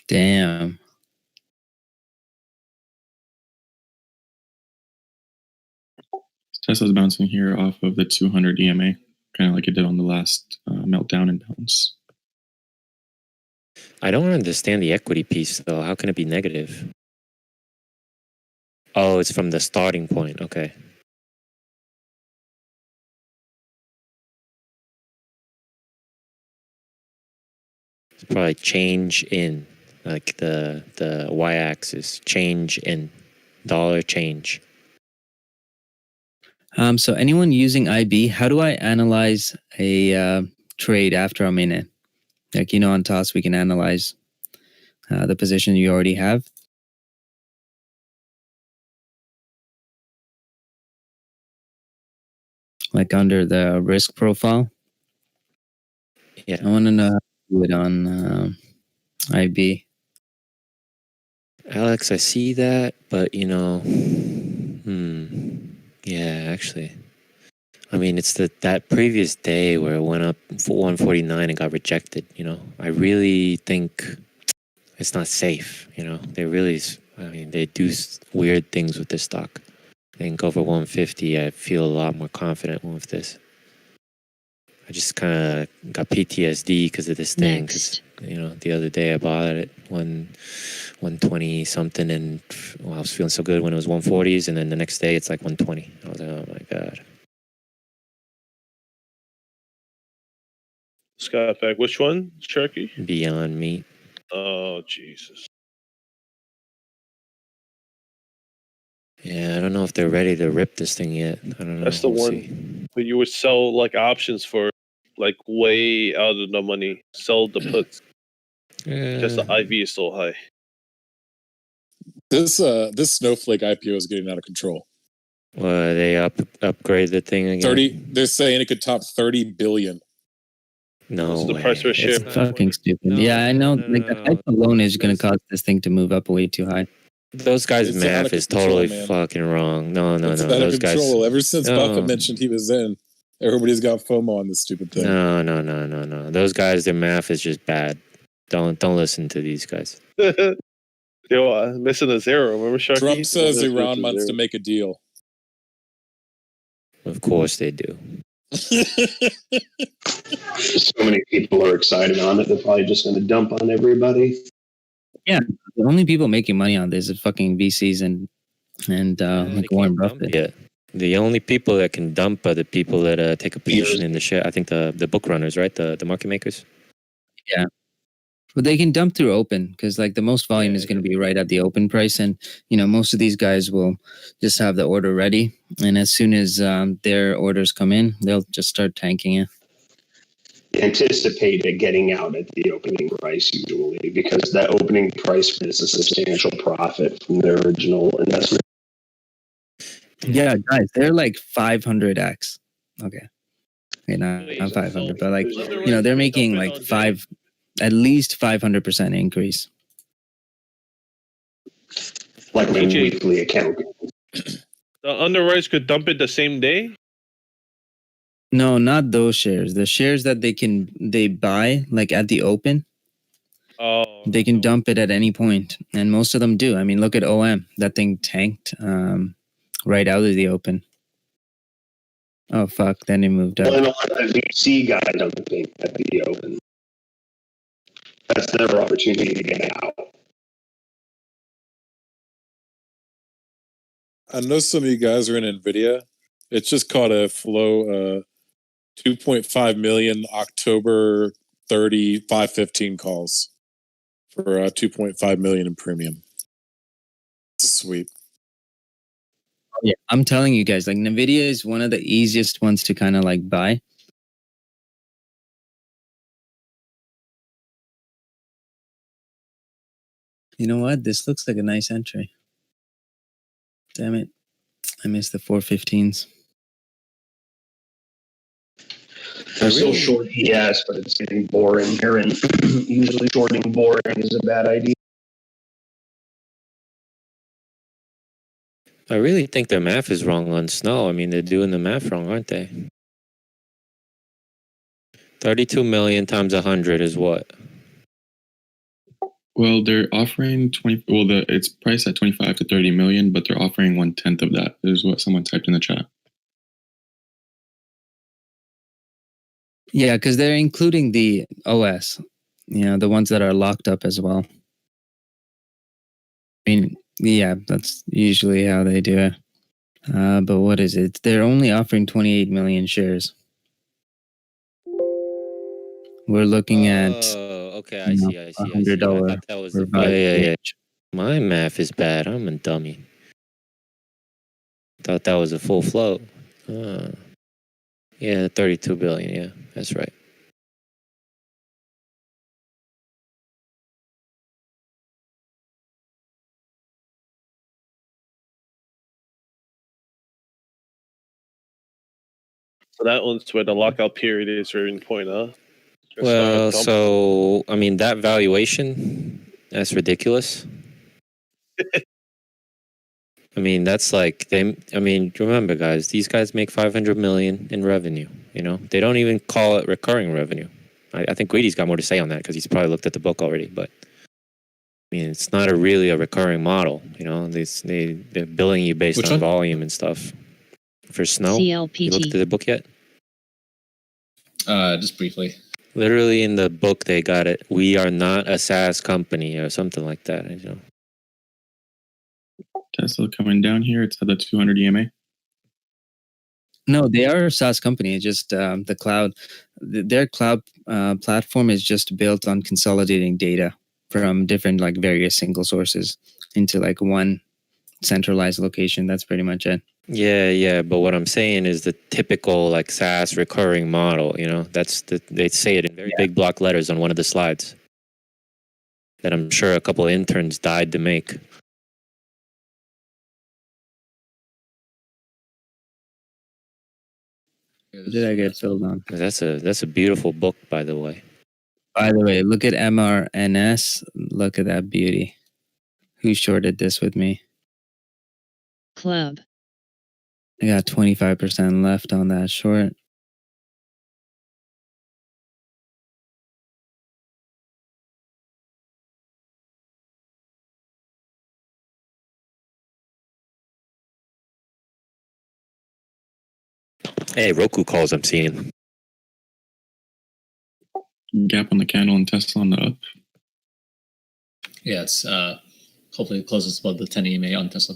S6: Damn.
S2: Tesla's bouncing here off of the 200 EMA, kind of like it did on the last meltdown and bounce.
S13: I don't understand the equity piece though. How can it be negative? Oh, it's from the starting point. Okay. It's probably change in, like the y-axis, change in, dollar change.
S6: So anyone using IB, how do I analyze a trade after I'm in it? Like, on TOS, we can analyze the position you already have. Like under the risk profile.
S13: Yeah.
S6: I want to know how to do it on IB.
S13: Alex, I see that, but yeah, actually. I mean, it's that previous day where it went up for 149 and got rejected, I really think it's not safe, they do weird things with this stock. They can go for 150. I feel a lot more confident with this. I just kind of got PTSD because of this thing. Because the other day I bought it at 120 something, and I was feeling so good when it was 140s, and then the next day it's like 120. I was like, oh my god.
S3: Scott back. Which one? Sharky?
S13: Beyond Meat.
S3: Oh Jesus.
S13: Yeah, I don't know if they're ready to rip this thing yet. I don't know.
S3: That's the one
S13: see.
S3: that you would sell like options for, like way out of the money. Sell the puts. Just the IV is so high.
S8: This Snowflake IPO is getting out of control.
S13: Well, they upgrade the thing again.
S8: 30. They're saying it could top 30 billion.
S13: No,
S3: so the price per share.
S6: It's fucking stupid. Yeah, I know. Like the hype alone is going to cause this thing to move up way too high.
S13: Those guys' math is totally fucking wrong. No.
S8: It's out
S13: Those
S8: of control.
S13: guys.
S8: Ever since Buffett mentioned he was in, everybody's got FOMO on this stupid thing.
S13: No. Those guys, their math is just bad. Don't listen to these guys.
S3: Yo, missing a zero. Remember Sharky?
S8: Trump says
S3: Missing
S8: Iran
S3: a
S8: wants to
S3: zero.
S8: make a deal.
S13: Of course they do.
S16: So many people are excited on it. They're probably just going to dump on everybody.
S6: Yeah, the only people making money on this is fucking VCs and like Warren Buffett.
S13: Yeah. The only people that can dump are the people that take a position in the share. I think the book runners, right? The market makers.
S6: Yeah. But they can dump through open because like the most volume is going to be right at the open price. And, most of these guys will just have the order ready. And as soon as their orders come in, they'll just start tanking it.
S16: Anticipate it getting out at the opening price usually because that opening price is a substantial profit from their original investment.
S6: Yeah, guys, they're like 500x. Okay, not 500, but like they're making like at least 500% increase.
S16: Like my weekly account.
S3: The underwriters could dump it the same day.
S6: No, not those shares. The shares that they buy like at the open.
S3: Oh.
S6: They can dump it at any point, and most of them do. I mean, look at OM. That thing tanked right out of the open. Oh fuck! Then it moved up.
S16: Well, and a lot of VC guys dumping at the open. That's their opportunity to get out.
S8: I know some of you guys are in NVIDIA. It's just caught a flow 2.5 million October 30 515 calls for 2.5 million in premium. It's a sweep.
S6: Yeah, I'm telling you guys, like NVIDIA is one of the easiest ones to kind of like buy. You know what? This looks like a nice entry. Damn it. I missed the 415s.
S16: I'm still short ES, but it's getting boring here, and usually shorting boring is a bad idea.
S13: I really think their math is wrong on Snow. I mean, they're doing the math wrong, aren't they? 32 million times 100 is what?
S2: Well, they're offering 20. Well, it's priced at 25 to 30 million, but they're offering 1/10 of that. Is what someone typed in the chat.
S6: Yeah, because they're including the OS, the ones that are locked up as well. I mean, yeah, that's usually how they do it. But what is it? They're only offering 28 million shares. We're looking at.
S13: Oh, okay. I see. I
S6: $100.
S13: thought that was yeah. My math is bad. I'm a dummy. Thought that was a full float. Yeah, 32 billion. Yeah, that's right.
S3: So that one's where the lockout period is for in point, huh?
S13: Well, so I mean that valuation, that's ridiculous. I mean, that's like remember guys, these guys make 500 million in revenue, They don't even call it recurring revenue. I think Greedy's got more to say on that because he's probably looked at the book already, but I mean, it's not really a recurring model, they're billing you based on volume and stuff. For Snow,
S7: CLPT.
S13: You looked at the book yet?
S12: Just briefly.
S13: Literally in the book, they got it. We are not a SaaS company or something like that.
S2: Tesla coming down here. It's at the 200 EMA.
S6: No, they are a SaaS company. It's just the cloud. Their cloud platform is just built on consolidating data from different like various single sources into like one centralized location. That's pretty much it.
S13: Yeah. But what I'm saying is the typical like SaaS recurring model. They say it in very big block letters on one of the slides that I'm sure a couple of interns died to make.
S6: Did I get filled on?
S13: That's a beautiful book, by the way.
S6: By the way, look at MRNS. Look at that beauty. Who shorted this with me?
S7: Club.
S6: I got 25% left on that short.
S13: Hey, Roku calls I'm seeing.
S2: Gap on the candle and Tesla on the up.
S12: Yeah, it's hopefully it closes above the 10 EMA on Tesla.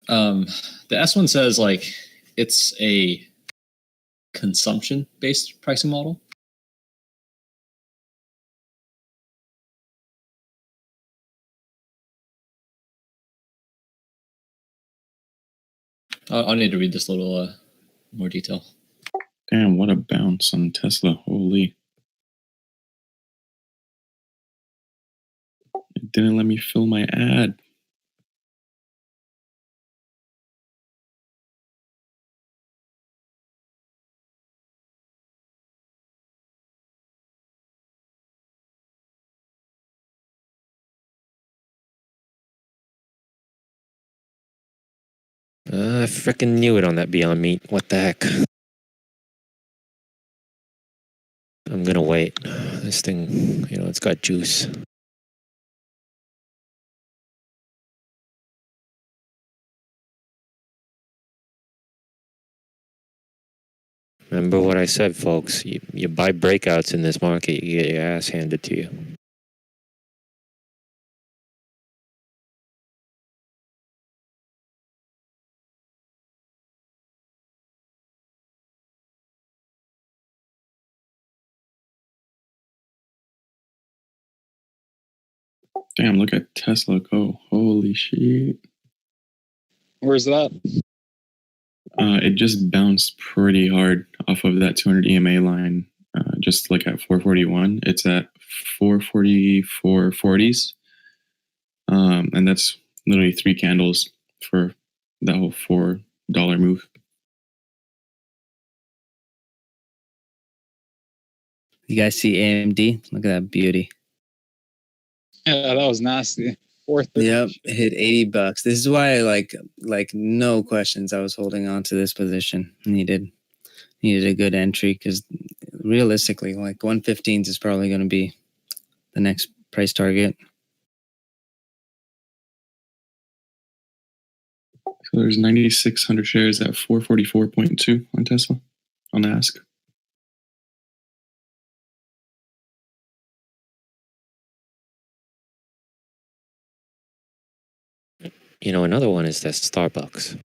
S12: The S1 says like it's a consumption based pricing model. I'll need to read this a little more detail.
S2: Damn, what a bounce on Tesla. Holy. It didn't let me fill my ad.
S13: I freaking knew it on that Beyond Meat. What the heck? I'm gonna wait. This thing, you know, it's got juice. Remember what I said, folks. You buy breakouts in this market, you get your ass handed to you.
S2: Damn, look at Tesla go. Holy shit.
S17: Where's that?
S2: It just bounced pretty hard off of that 200 EMA line, just like at 441. It's at 444.40s. And that's literally 3 candles for that whole $4 move.
S6: You guys see AMD? Look at that beauty.
S17: Yeah, that was nasty. 430.
S6: Yep, it hit $80. This is why, like no questions, I was holding on to this position. Needed a good entry because realistically, like 115s is probably going to be the next price target.
S2: So there's 9,600 shares at 444.2 on Tesla on the ask.
S13: You know, another one is that Starbucks.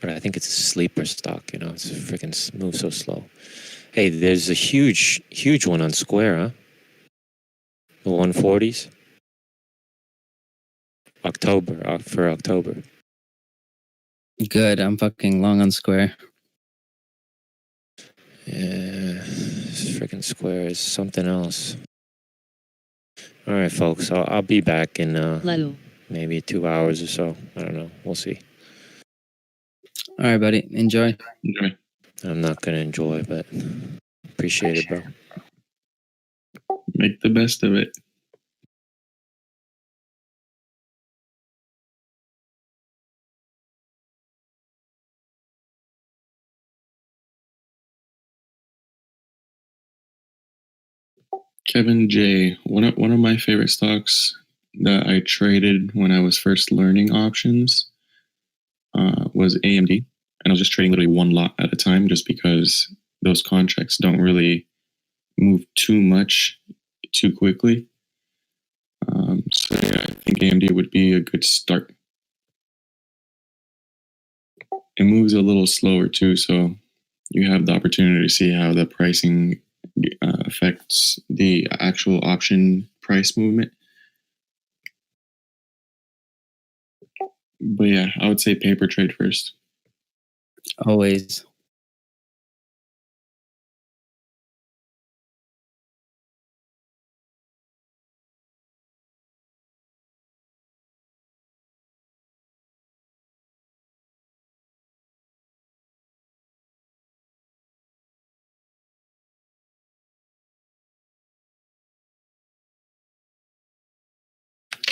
S13: But I think it's a sleeper stock, you know, it's freaking moves so slow. Hey, there's a huge one on Square, huh? The 140s. For October.
S6: Good, I'm fucking long on Square.
S13: Yeah, this freaking Square is something else. All right, folks, I'll be back in maybe 2 hours or so. I don't know. We'll see.
S6: All right, buddy. Enjoy.
S2: Enjoy.
S13: I'm not going to enjoy, but appreciate it, bro.
S2: Make the best of it. Kevin J. One of my favorite stocks that I traded when I was first learning options was AMD. And I was just trading literally one lot at a time just because those contracts don't really move too much too quickly. So yeah, I think AMD would be a good start. It moves a little slower too, so you have the opportunity to see how the pricing affects the actual option price movement. But yeah, I would say paper trade first.
S6: Always.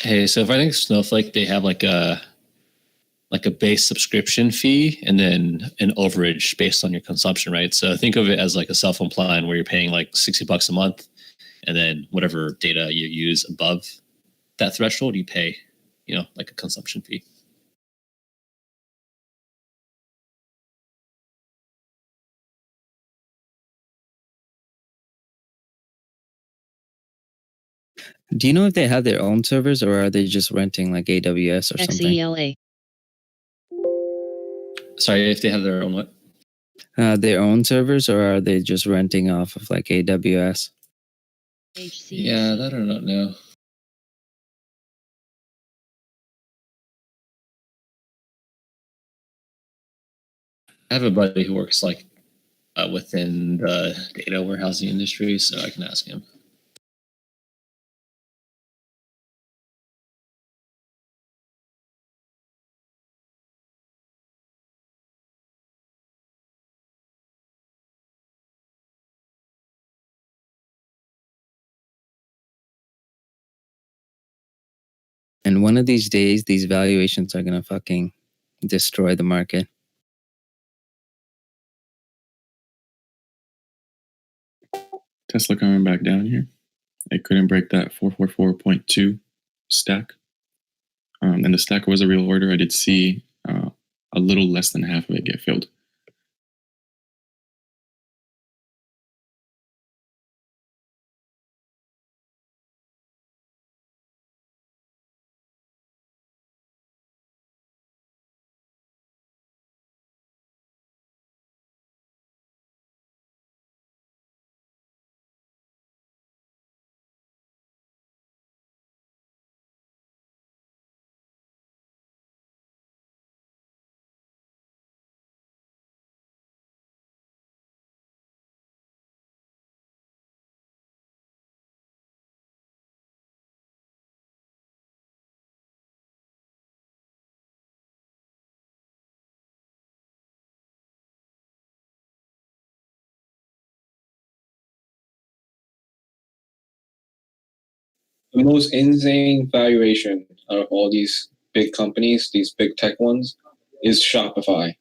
S12: Hey, so if I think Snowflake, they have like a base subscription fee and then an overage based on your consumption, right? So think of it as like a cell phone plan where you're paying like $60 a month, and then whatever data you use above that threshold, you pay like a consumption fee.
S6: Do you know if they have their own servers or are they just renting like AWS or something?
S7: XELA.
S12: Sorry, if they have their own what?
S6: Their own servers or are they just renting off of like AWS?
S12: Yeah, that I don't know. I have a buddy who works like within the data warehousing industry, so I can ask him.
S6: And one of these days, these valuations are gonna fucking destroy the market.
S2: Tesla coming back down here. It couldn't break that 444.2 stack. And the stack was a real order. I did see a little less than half of it get filled.
S14: The most insane valuation out of all these big companies, these big tech ones, is Shopify.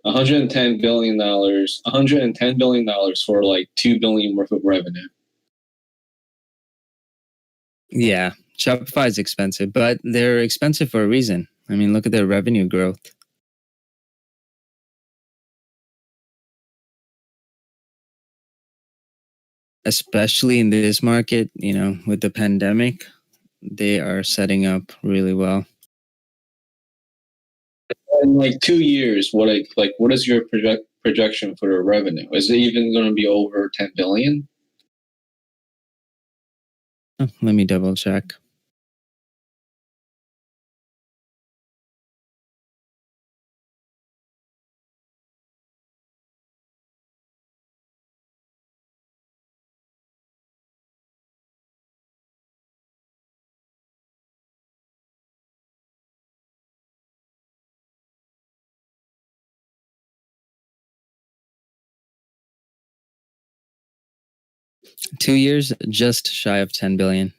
S14: $110 billion, $110 billion for like $2 billion worth of revenue.
S6: Yeah, Shopify is expensive, but they're expensive for a reason. I mean, look at their revenue growth. Especially in this market, with the pandemic, they are setting up really well.
S14: In like 2 years, what is your projection for the revenue? Is it even going to be over 10 billion?
S6: Oh, let me double check. Two years, just shy of 10 billion.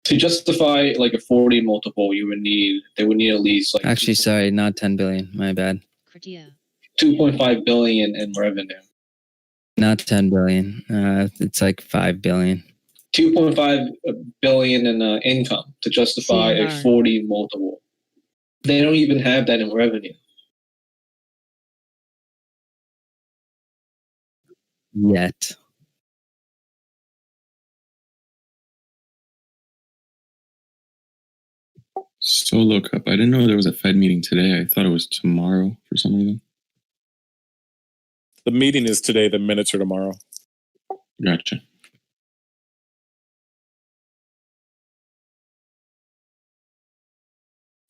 S14: To justify like a 40 multiple, they would need at least like
S6: Actually, sorry, not 10 billion. My bad.
S14: 2.5 billion in revenue.
S6: Not 10 billion. It's like 5 billion.
S14: 2.5 billion in income to justify a 40 multiple. They don't even have that in revenue.
S6: Yet.
S2: Solo Cup. I didn't know there was a Fed meeting today. I thought it was tomorrow for some reason.
S8: The meeting is today. The minutes are tomorrow.
S2: Gotcha.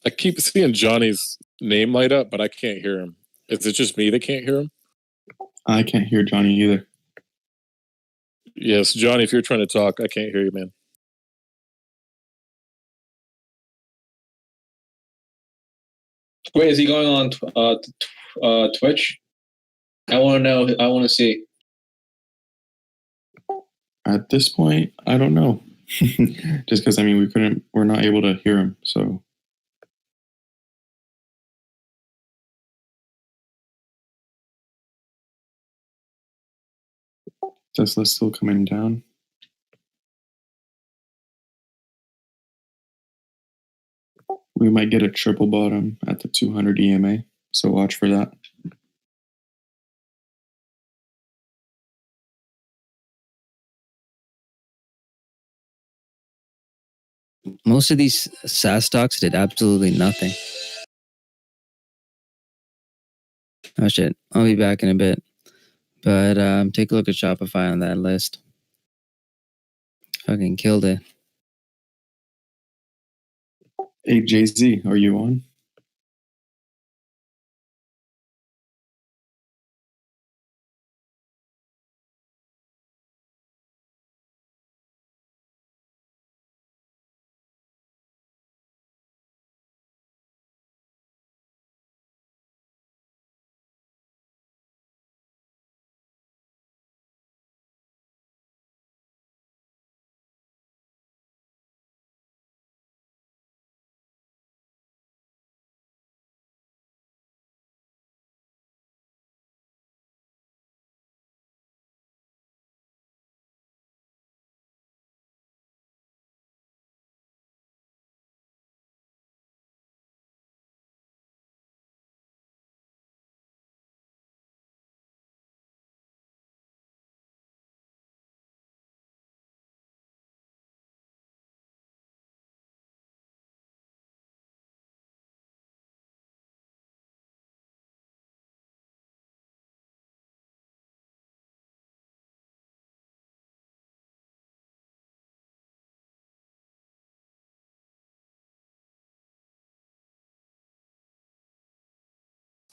S8: I keep seeing Johnny's name light up, but I can't hear him. Is it just me that can't hear him?
S2: I can't hear Johnny either.
S8: Yes, Johnny, if you're trying to talk, I can't hear you, man.
S14: Wait, is he going on Twitch? I want to know. I want to see.
S2: At this point, I don't know. Just because we're not able to hear him. So Tesla's still coming down. We might get a triple bottom at the 200 EMA, so watch for that.
S6: Most of these SaaS stocks did absolutely nothing. Oh shit, I'll be back in a bit. But take a look at Shopify on that list. Fucking killed it.
S2: Hey, Jay-Z, are you on?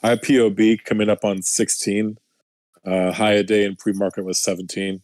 S8: IPOB coming up on 16. High a day in pre-market was 17.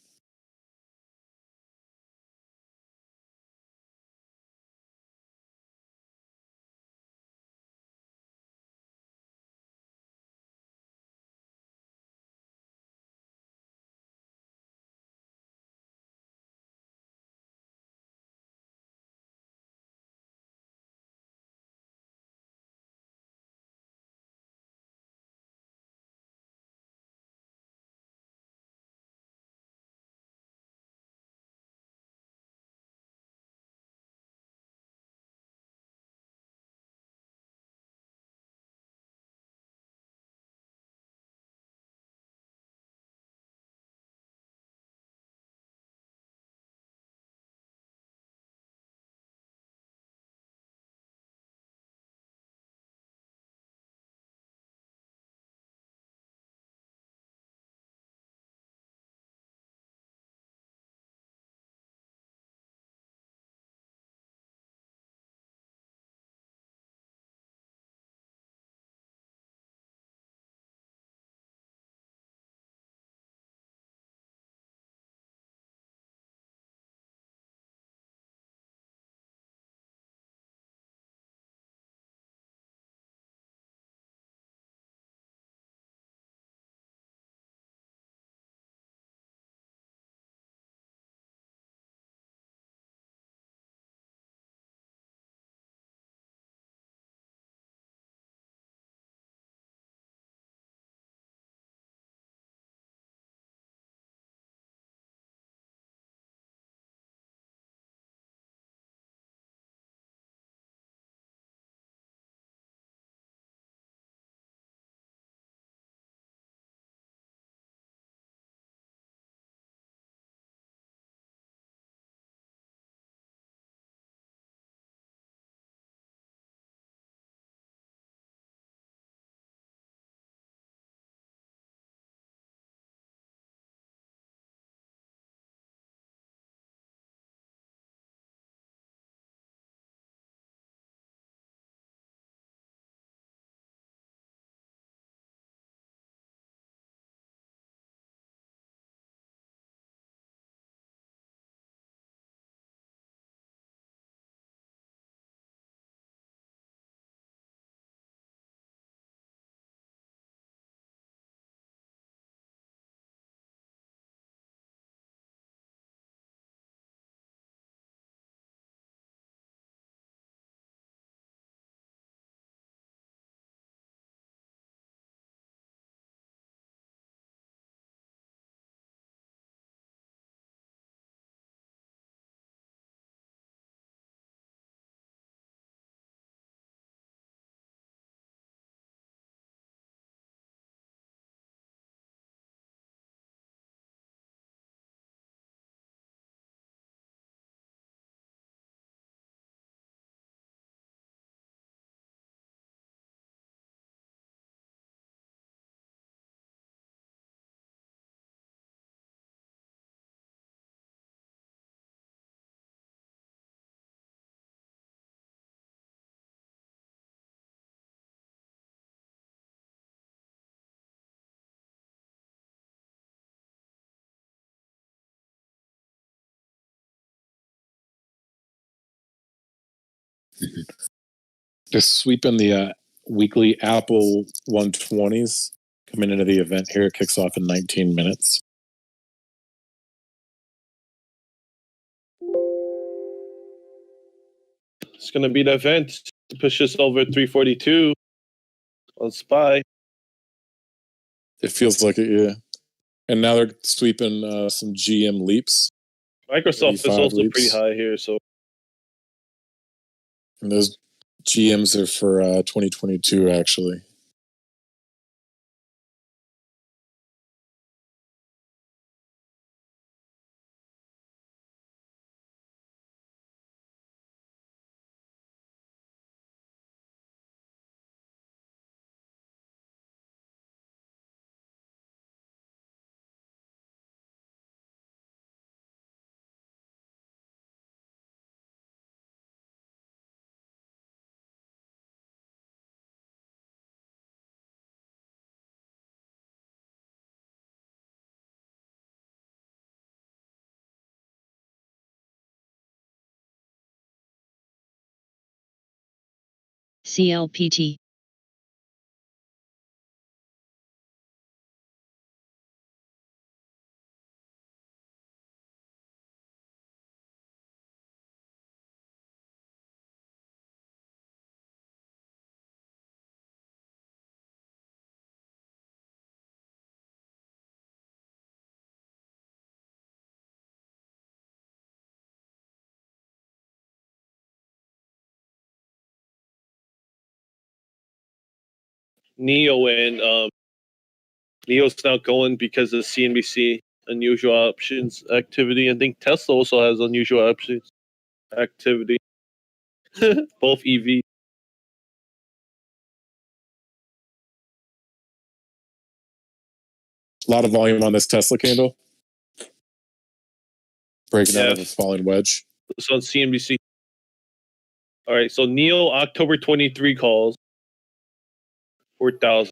S8: Just sweeping the weekly Apple 120s coming into the event here. It kicks off in 19 minutes.
S3: It's gonna be the event to push us over 342 on SPY.
S8: It feels like it, yeah. And now they're sweeping some GM leaps.
S3: Microsoft is
S8: 85
S3: also
S8: leaps.
S3: pretty high here, so
S8: And those GMs are for 2022, actually.
S7: CLPT.
S3: Neo and Neo's now going because of CNBC unusual options activity. I think Tesla also has unusual options activity. Both EV.
S8: A lot of volume on this Tesla candle. Breaking out of a
S3: Yes.
S8: falling wedge.
S3: It's on CNBC. All right, so Neo October 23 calls 4,000.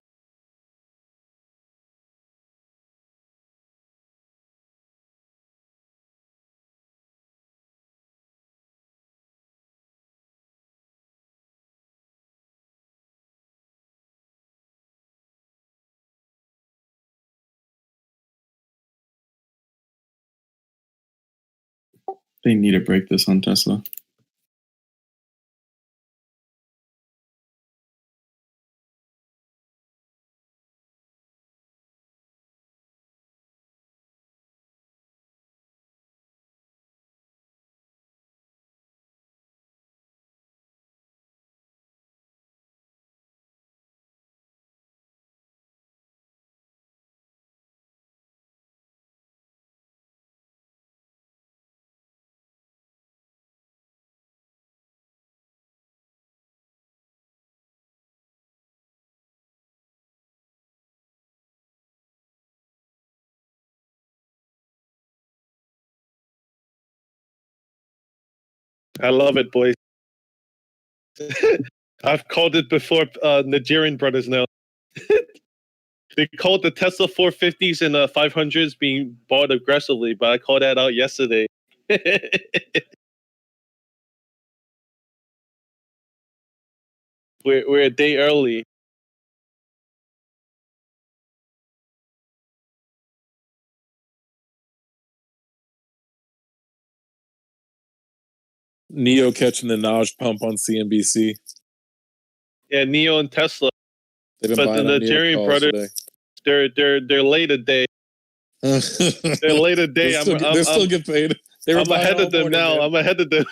S2: They need to break this on Tesla.
S3: I love it, boys. I've called it before. Nigerian brothers now. They called the Tesla 450s and 500s being bought aggressively, but I called that out yesterday. we're a day early.
S8: Neo catching the Naj pump on CNBC.
S3: Yeah, Neo and Tesla.
S8: They've been
S3: But the
S8: buying on Neo
S3: Nigerian
S8: calls
S3: brothers,
S8: today.
S3: they're late a day. They're late a day.
S8: They still get paid. They were
S3: I'm
S8: buying
S3: ahead
S8: all
S3: of them
S8: morning,
S3: now.
S8: man.
S3: I'm ahead of them.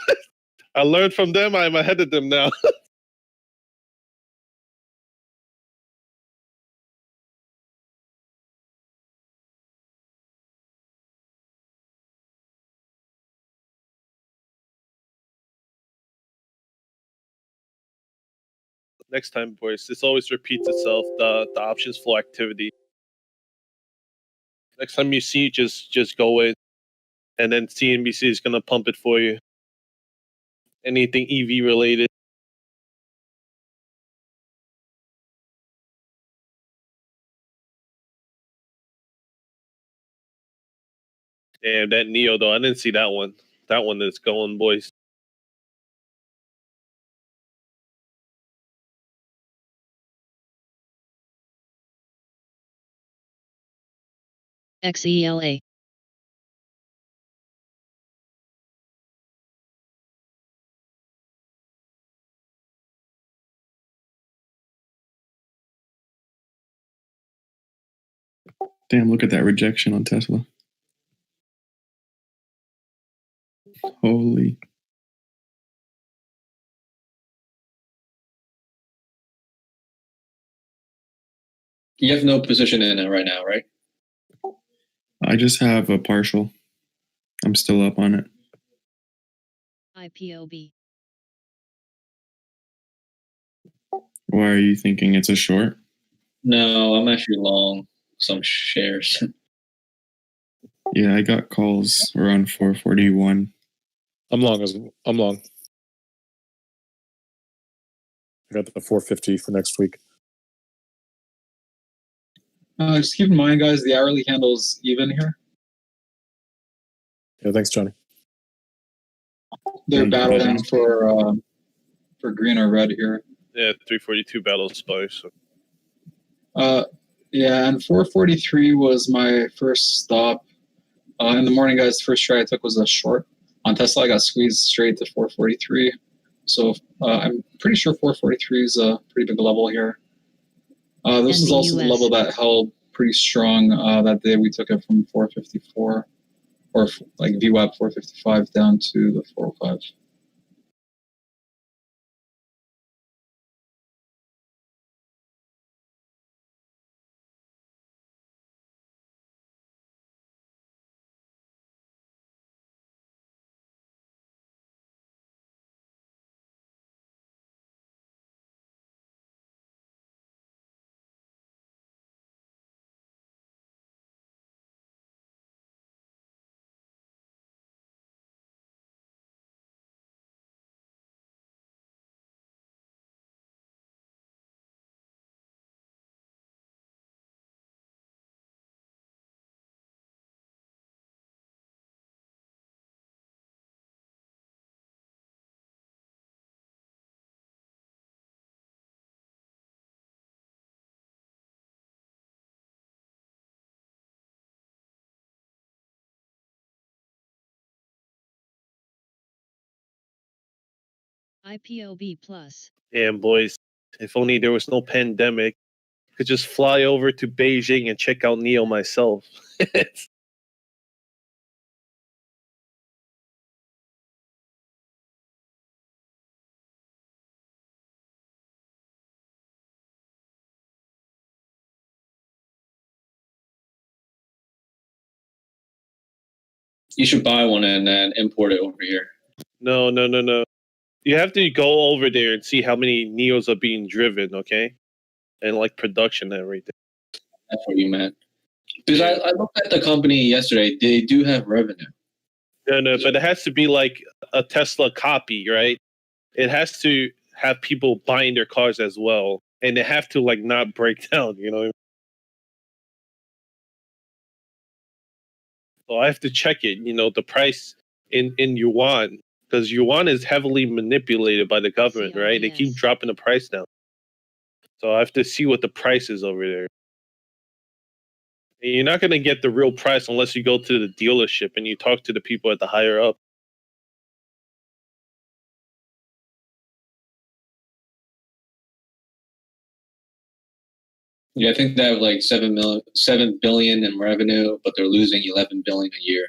S3: I learned from them. I'm ahead of them now. Next time, boys, this always repeats itself. The options flow activity. Next time you see, just go in, and then CNBC is gonna pump it for you. Anything EV related. Damn, that Neo though, I didn't see that one. That one is going, boys.
S7: XELA.
S2: Damn, look at that rejection on Tesla. Holy.
S14: You have no position in it right now, right?
S2: I just have a partial. I'm still up on it.
S7: IPOB.
S2: Why are you thinking it's a short?
S14: No, I'm actually long some shares.
S2: Yeah, I got calls around 441.
S8: I'm long. I got the 450 for next week.
S1: Just keep in mind, guys, the hourly candle's even here.
S8: Yeah, thanks, Johnny.
S1: They're battling for green or red here.
S3: Yeah, 342 battle spy. So.
S1: Yeah, and 443 was my first stop. In the morning, guys, the first trade I took was a short. On Tesla, I got squeezed straight to 443. So I'm pretty sure 443 is a pretty big level here. This is also the level that held pretty strong that day. We took it from 454, or like VWAP 455 down to the 405.
S7: IPOB plus.
S3: Damn, boys. If only there was no pandemic, I could just fly over to Beijing and check out Neo myself.
S14: You should buy one and then import it over here.
S3: No. You have to go over there and see how many Neos are being driven, okay? And like production and everything.
S14: That's what you meant. Because I looked at the company yesterday. They do have revenue.
S3: No, but it has to be like a Tesla copy, right? It has to have people buying their cars as well. And they have to like not break down, you know? So I have to check it, the price in yuan, because yuan is heavily manipulated by the government, right? They keep dropping the price down. So I have to see what the price is over there. And you're not going to get the real price unless you go to the dealership and you talk to the people at the higher up.
S14: Yeah, I think they have like 7 billion in revenue, but they're losing 11 billion a year.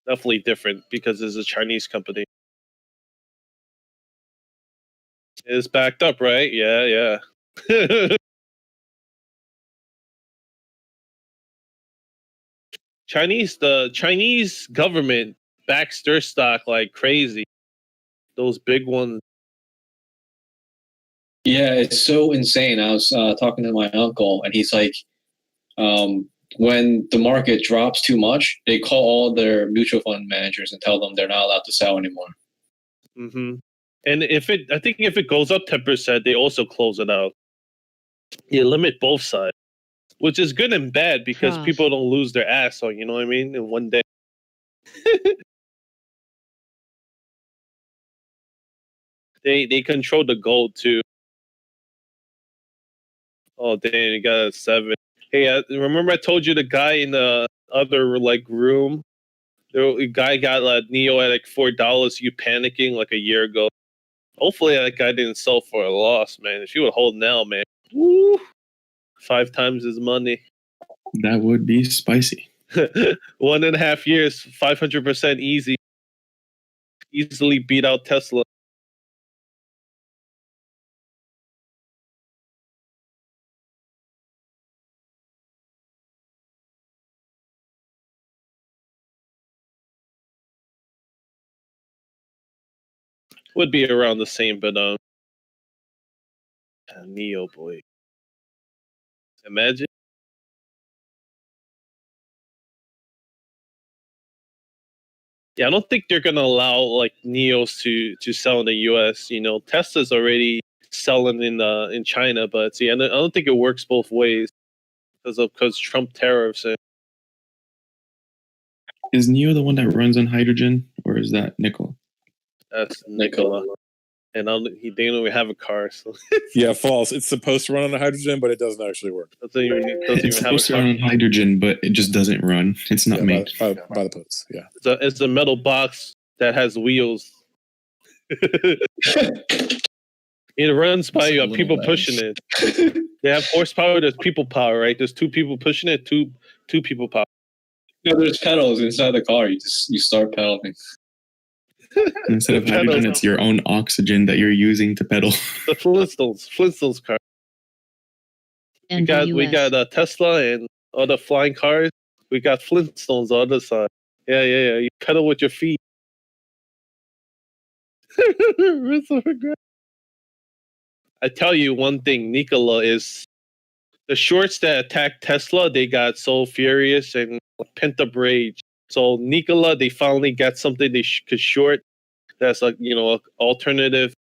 S3: Definitely different because it's a Chinese company. It's backed up, right? Yeah. The Chinese government backs their stock like crazy. Those big ones.
S14: Yeah, it's so insane. I was talking to my uncle, and he's like, when the market drops too much, they call all their mutual fund managers and tell them they're not allowed to sell anymore.
S3: Mm-hmm. And I think if it goes up 10%, they also close it out. You limit both sides, which is good and bad because people don't lose their ass on, you know what I mean, in one day. They control the gold too. Oh damn, you got a 7. Hey, remember I told you the guy in the other like room? The guy got Neo at like $4. You panicking like a year ago. Hopefully that guy didn't sell for a loss, man. If he would hold now, man, woo, 5 times his money.
S2: That would be spicy.
S3: 1.5 years, 500% easy. Easily beat out Tesla. Would be around the same, but Neo boy. Imagine. Yeah, I don't think they're gonna allow like Neos to sell in the U.S. You know, Tesla's already selling in China, but see, I don't think it works both ways because Trump tariffs. And
S2: Is Neo the one that runs on hydrogen, or is that Nikola?
S3: that's Nikola, and they don't even have a car, so
S8: Yeah, false. It's supposed to run on hidrogen, but it doesn't actually work.
S3: doesn't even
S2: It's
S3: have a
S2: supposed to
S3: car.
S2: run on hydrogen, but it just doesn't run. It's not
S8: Yeah,
S2: made.
S8: by the posts. Yeah.
S3: It's a metal box that has wheels. It runs by
S4: It's a
S3: people
S4: little
S3: pushing it. They have horsepower. There's people power, right? There's 2 people pushing it. Two people power.
S14: No, there's pedals inside the car. You start pedaling.
S2: Instead of hydrogen, it's your own oxygen that you're using to pedal.
S3: The Flintstones car. We got Tesla and other flying cars. We got Flintstones on the other side. Yeah. You pedal with your feet. I tell you one thing, Nikola is the shorts that attacked Tesla. They got so furious and pent up rage. So Nikola, they finally got something they could short. That's like a alternative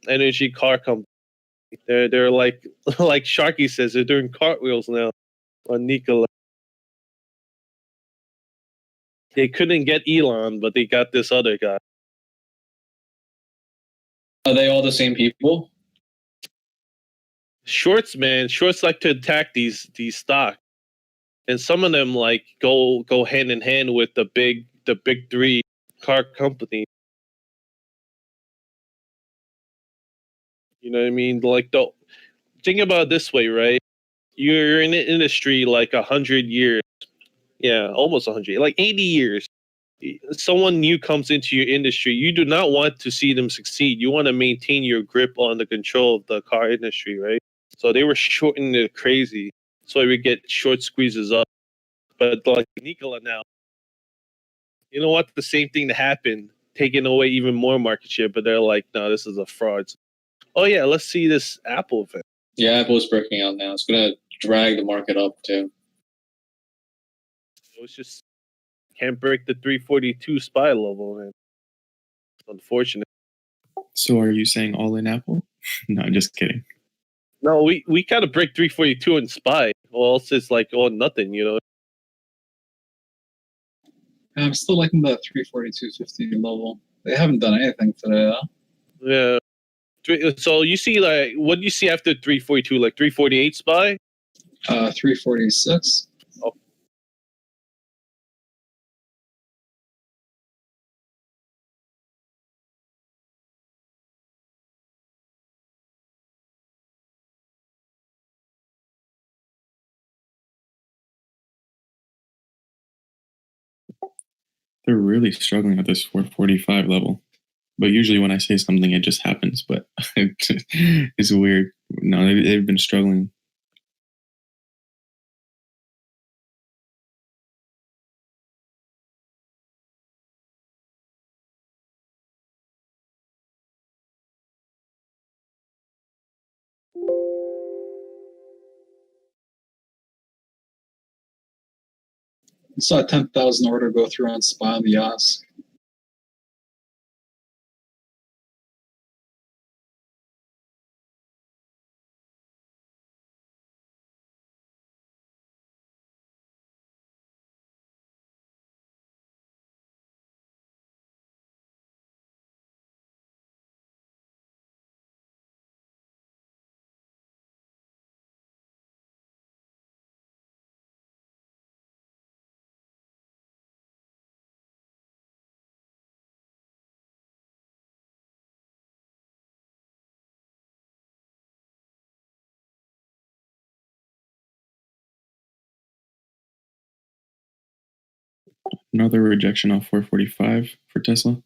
S3: energy car company. They're like like Sharky says, they're doing cartwheels now on Nikola. They couldn't get Elon, but they got this other guy.
S14: Are they all the same people?
S3: Shorts, man. Shorts like to attack these stock, and some of them like go hand in hand with the big 3 car company. You know what I mean? Like think about it this way, right? You're in the industry like 100 years. Yeah, almost 100. Like 80 years. Someone new comes into your industry. You do not want to see them succeed. You want to maintain your grip on the control of the car industry, right? So they were shorting it crazy. So we get short squeezes up. But like Nikola now, you know what? The same thing that happened, taking away even more market share. But they're like, no, this is a fraud. Oh yeah, let's see this Apple event.
S14: Yeah, Apple's breaking out now. It's gonna drag the market up too.
S3: It's just can't break the 342 SPY level, man. It's unfortunate.
S2: So are you saying all in Apple? No, just kidding.
S3: No, we gotta break 342 in SPY, or else it's like nothing, you know.
S1: I'm still liking that 342.50 level. They haven't done anything today,
S3: Yeah. So you see, like, what do you see after 342? Like 348 SPY?
S1: 346.
S3: Oh.
S2: They're really struggling at this 445 level. But usually when I say something, it just happens. But it's weird. No, they've been struggling.
S1: I saw a 10,000 order go through on SPY on the Yas.
S2: Another rejection off 445 for Tesla.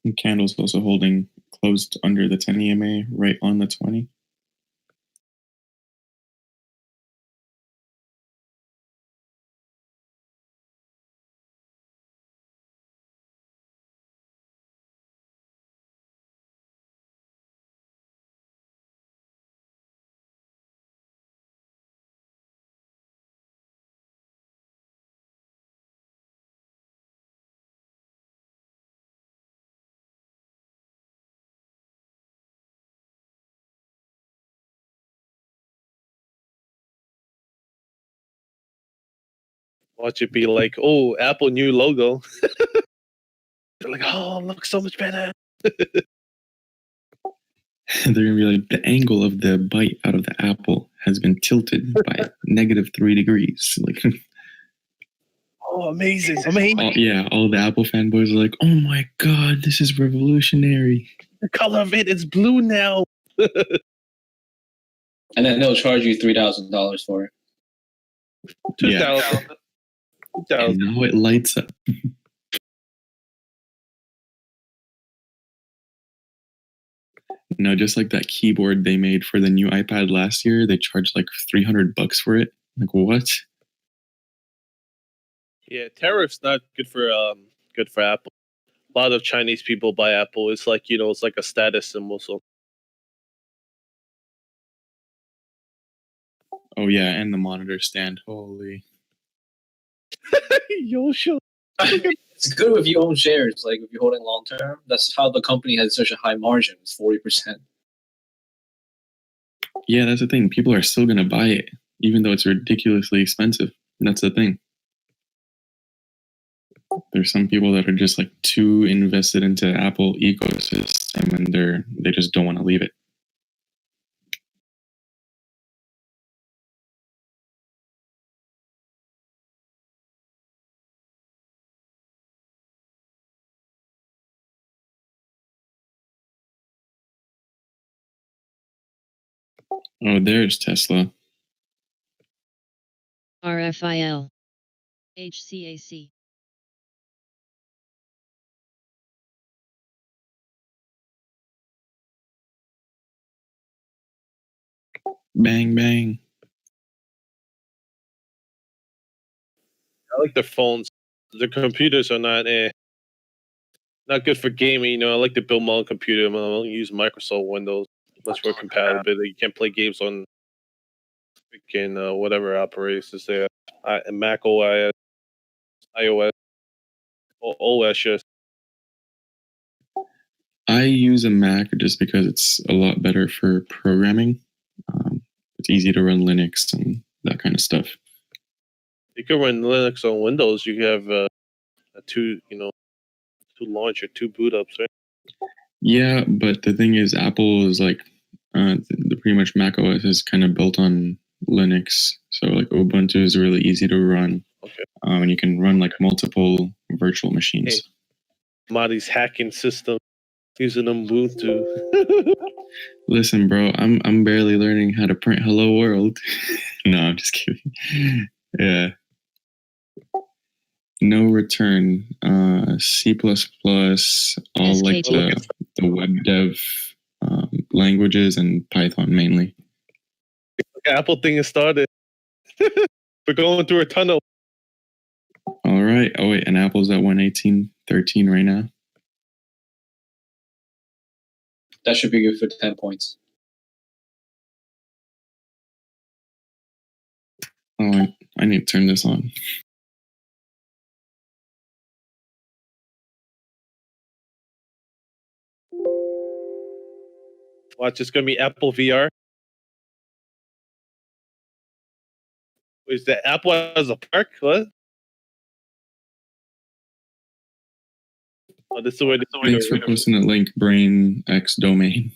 S2: And candles also holding closed under the 10 EMA, right on the 20.
S3: Watch it be like, oh, Apple new logo. They're like, oh, looks so much better.
S2: They're gonna be like, the angle of the bite out of the apple has been tilted by -3 degrees. Like,
S3: Oh, amazing, amazing.
S2: all the Apple fanboys are like, oh my god, this is revolutionary.
S3: The color of it is blue now.
S14: And then they'll charge you $3,000 for it.
S3: 2,000.
S2: And now it lights up. No, just like that keyboard they made for the new iPad last year, they charged like $300 for it. Like, what?
S3: Yeah, tariffs not good for Apple. A lot of Chinese people buy Apple. It's like, it's like a status symbol. So
S2: Oh yeah, and the monitor stand. Holy.
S3: Yosho.
S14: It's good if you own shares, like if you're holding long term. That's how the company has such a high margin. It's 40%.
S2: Yeah, that's the thing. People are still gonna buy it, even though it's ridiculously expensive. That's the thing. There's some people that are just like too invested into Apple ecosystem, and they just don't want to leave it. Oh, there's Tesla.
S7: RFIL. HCAC.
S2: Bang, bang.
S3: I like their phones. Their computers are not good for gaming. I like to build my own computer. I don't use Microsoft Windows unless we're compatible. You can't play games on freaking whatever operating system there. Mac OS, iOS, OS. Just
S2: I use a Mac just because it's a lot better for programming. It's easy to run Linux and that kind of stuff.
S3: you can run Linux on Windows. You have two launcher, 2 boot ups, right?
S2: Yeah, but the thing is, Apple is like, pretty much Mac OS is kind of built on Linux. So like Ubuntu is really easy to run.
S3: Okay.
S2: And you can run like multiple virtual machines.
S3: Hey, Marty's hacking system using Ubuntu.
S2: Listen, bro, I'm barely learning how to print "Hello World." No, I'm just kidding. Yeah. No return. C++, all like the web dev languages, and Python mainly.
S3: The Apple thing has started. We're going through a tunnel.
S2: All right. Oh wait, and Apple's at 118.13 right now.
S14: That should be good for 10 points.
S2: Oh, I need to turn this on.
S3: Watch, it's gonna be Apple VR. Is that Apple as a park? What? Oh, this is the way.
S2: Thanks for posting a link, Brain X domain.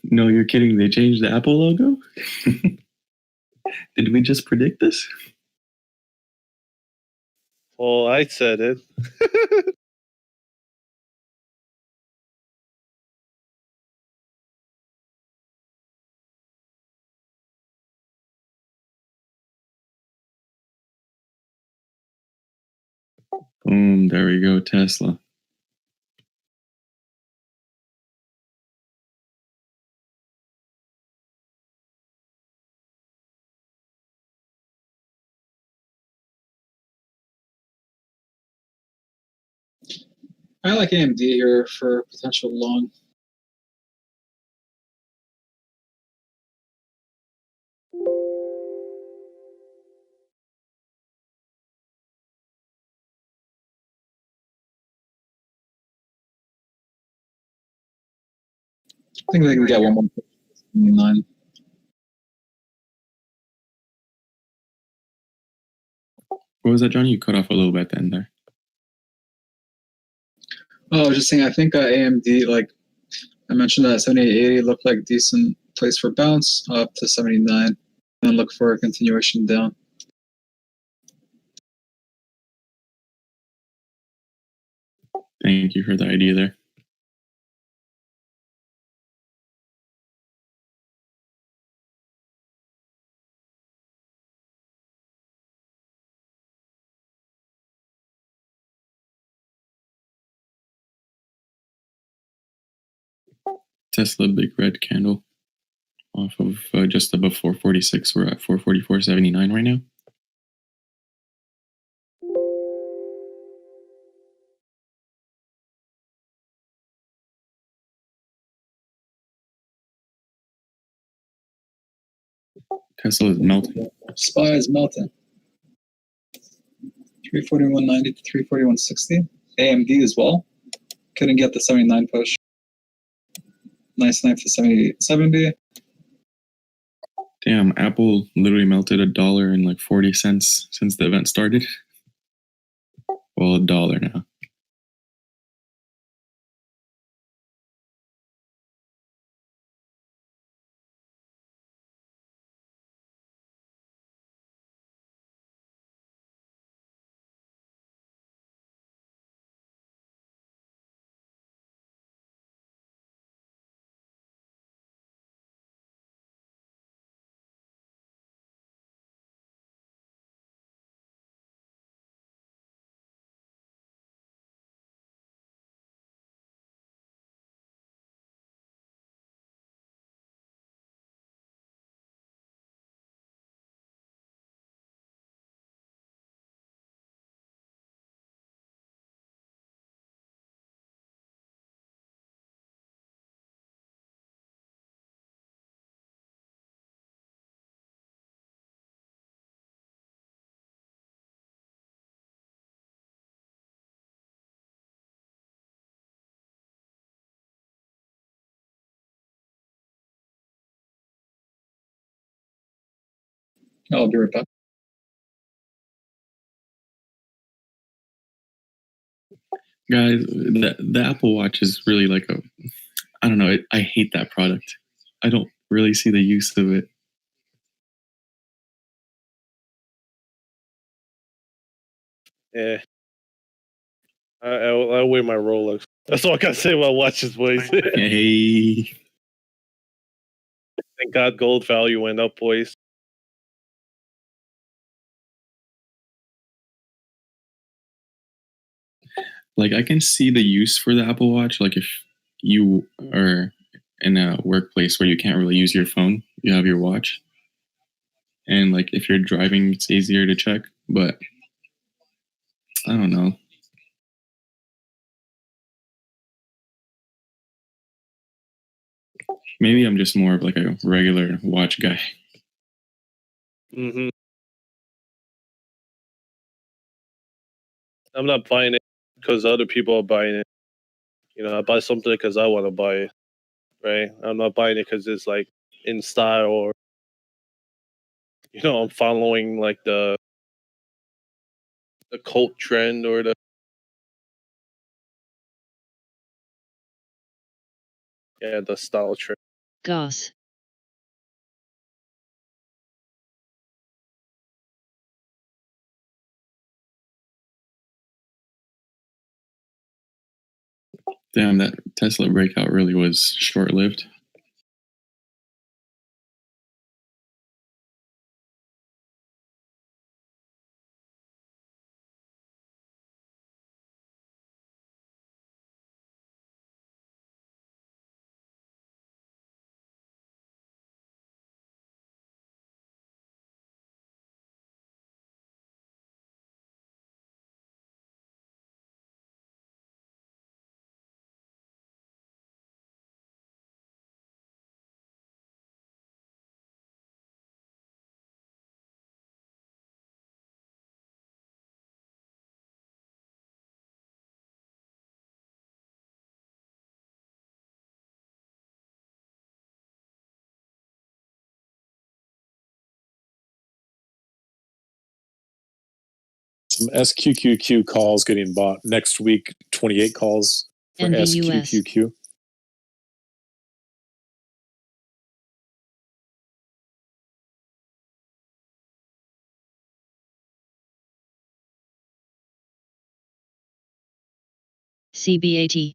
S2: No, you're kidding. They changed the Apple logo? Did we just predict this?
S3: Well, I said it.
S2: Boom, there we go, Tesla.
S1: I like AMD here for potential long. I think they can get one more 9.
S2: What was that, Johnny? You cut off a little bit at the end there.
S1: Oh, I was just saying, I think AMD, like I mentioned, that 7880 looked like decent place for bounce up to 79, and look for a continuation down.
S2: Thank you for the idea there. Tesla big red candle off of just above 446. We're at 444.79 right now. Tesla is melting.
S1: SPY is melting. 341.90 to 341.60. AMD as well. Couldn't get the 79 push. Nice knife to 78.70.
S2: Damn, Apple literally melted $1 and like 40 cents since the event started. Well, $1 now.
S1: I'll be right back.
S2: Guys, the Apple Watch is really like a, I don't know, I hate that product. I don't really see the use of it.
S3: Yeah. I wear my Rolex. That's all I gotta say about watches, boys.
S2: Hey.
S3: Thank God gold value went up, boys.
S2: Like, I can see the use for the Apple Watch. Like, if you are in a workplace where you can't really use your phone, you have your watch. And, like, if you're driving, it's easier to check. But, I don't know. Maybe I'm just more of, like, a regular watch guy.
S3: Mm-hmm. I'm not buying it because other people are buying it. You know, I buy something because I want to buy it, right? I'm not buying it because it's like in style or, you know, I'm following like the cult trend or the style trend.
S7: Goss.
S2: Damn, that Tesla breakout really was short lived.
S8: Some SQQQ calls getting bought next week. 28 calls for
S7: NVUS.
S8: SQQQ.
S7: CBAT.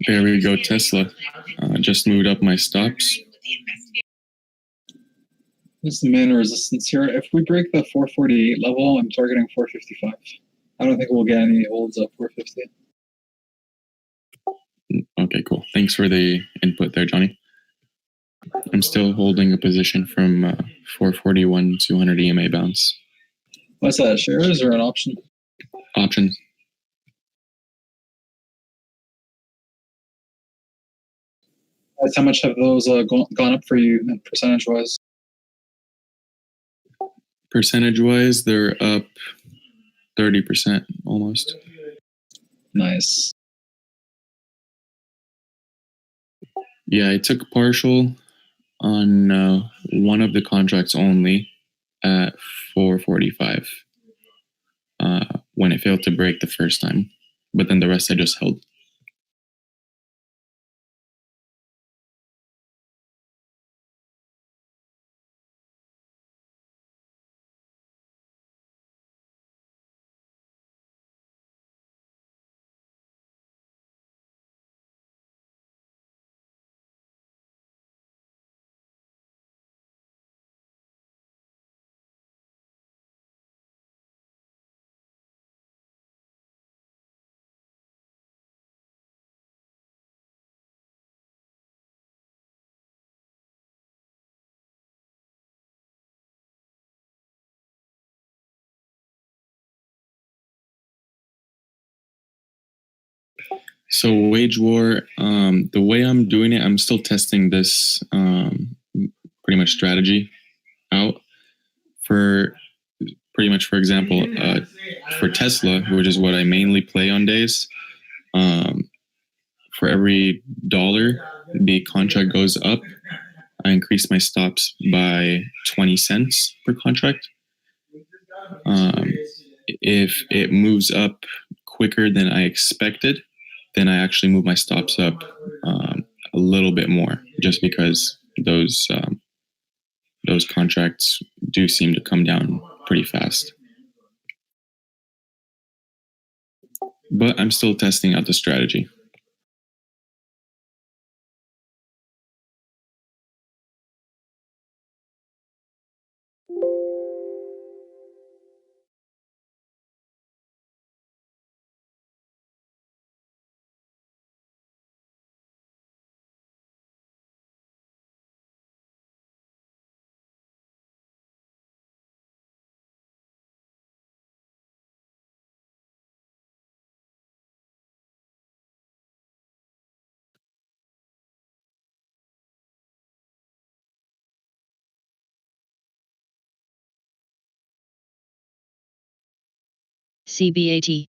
S2: There we go, Tesla. Just moved up my stops.
S1: What's the main resistance here? If we break the 448 level, I'm targeting 455. I don't think we'll get any holds at 450.
S2: Okay, cool. Thanks for the input there, Johnny. I'm still holding a position from 441 200 EMA bounce.
S1: What's that, shares or an option?
S2: Options.
S1: How much have those gone up for you percentage-wise?
S2: Percentage-wise, they're up 30% almost.
S1: Nice.
S2: Yeah, I took partial on one of the contracts only at 445 when it failed to break the first time, but then the rest I just held. So wage war, the way I'm doing it, I'm still testing this pretty much strategy out for pretty much, for example, for Tesla, which is what I mainly play on days. For every dollar the contract goes up, I increase my stops by 20 cents per contract. If it moves up quicker than I expected, then I actually move my stops up a little bit more, just because those contracts do seem to come down pretty fast. But I'm still testing out the strategy.
S7: CBAT.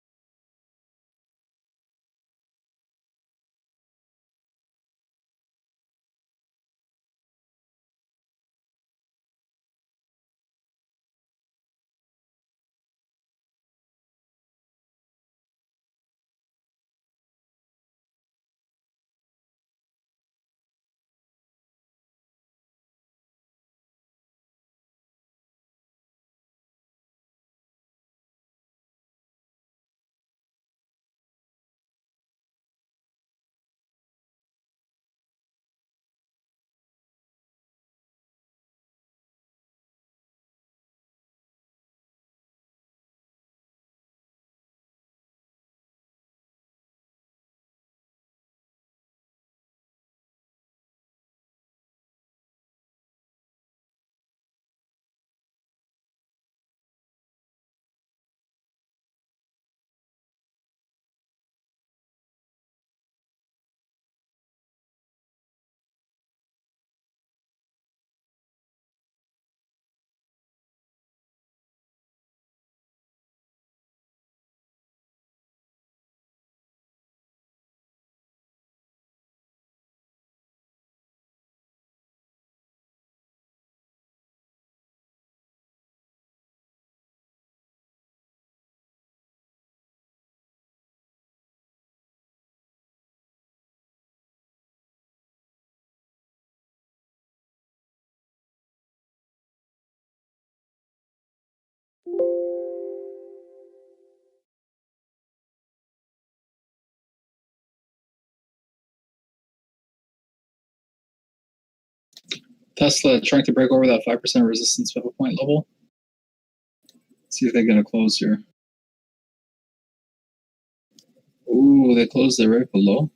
S1: Tesla trying to break over that 5% resistance pivot point level. See if they get a close here. Ooh, they closed it right below.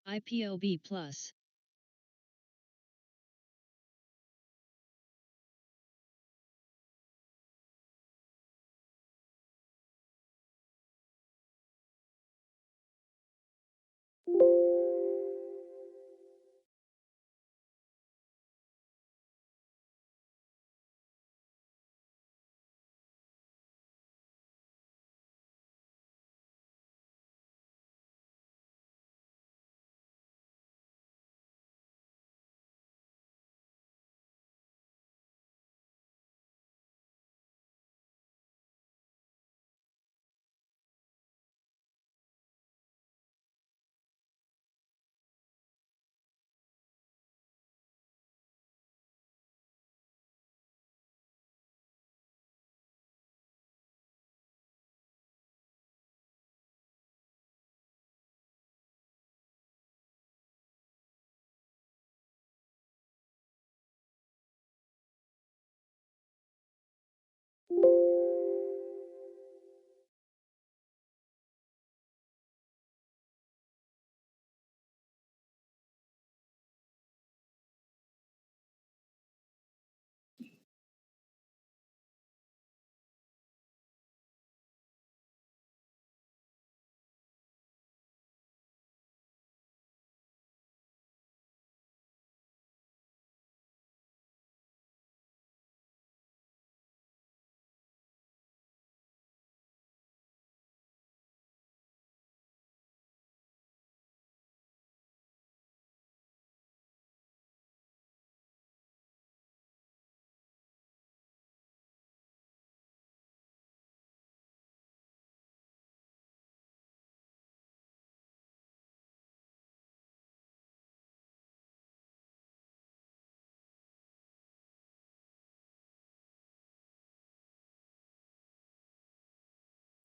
S7: IPOB plus.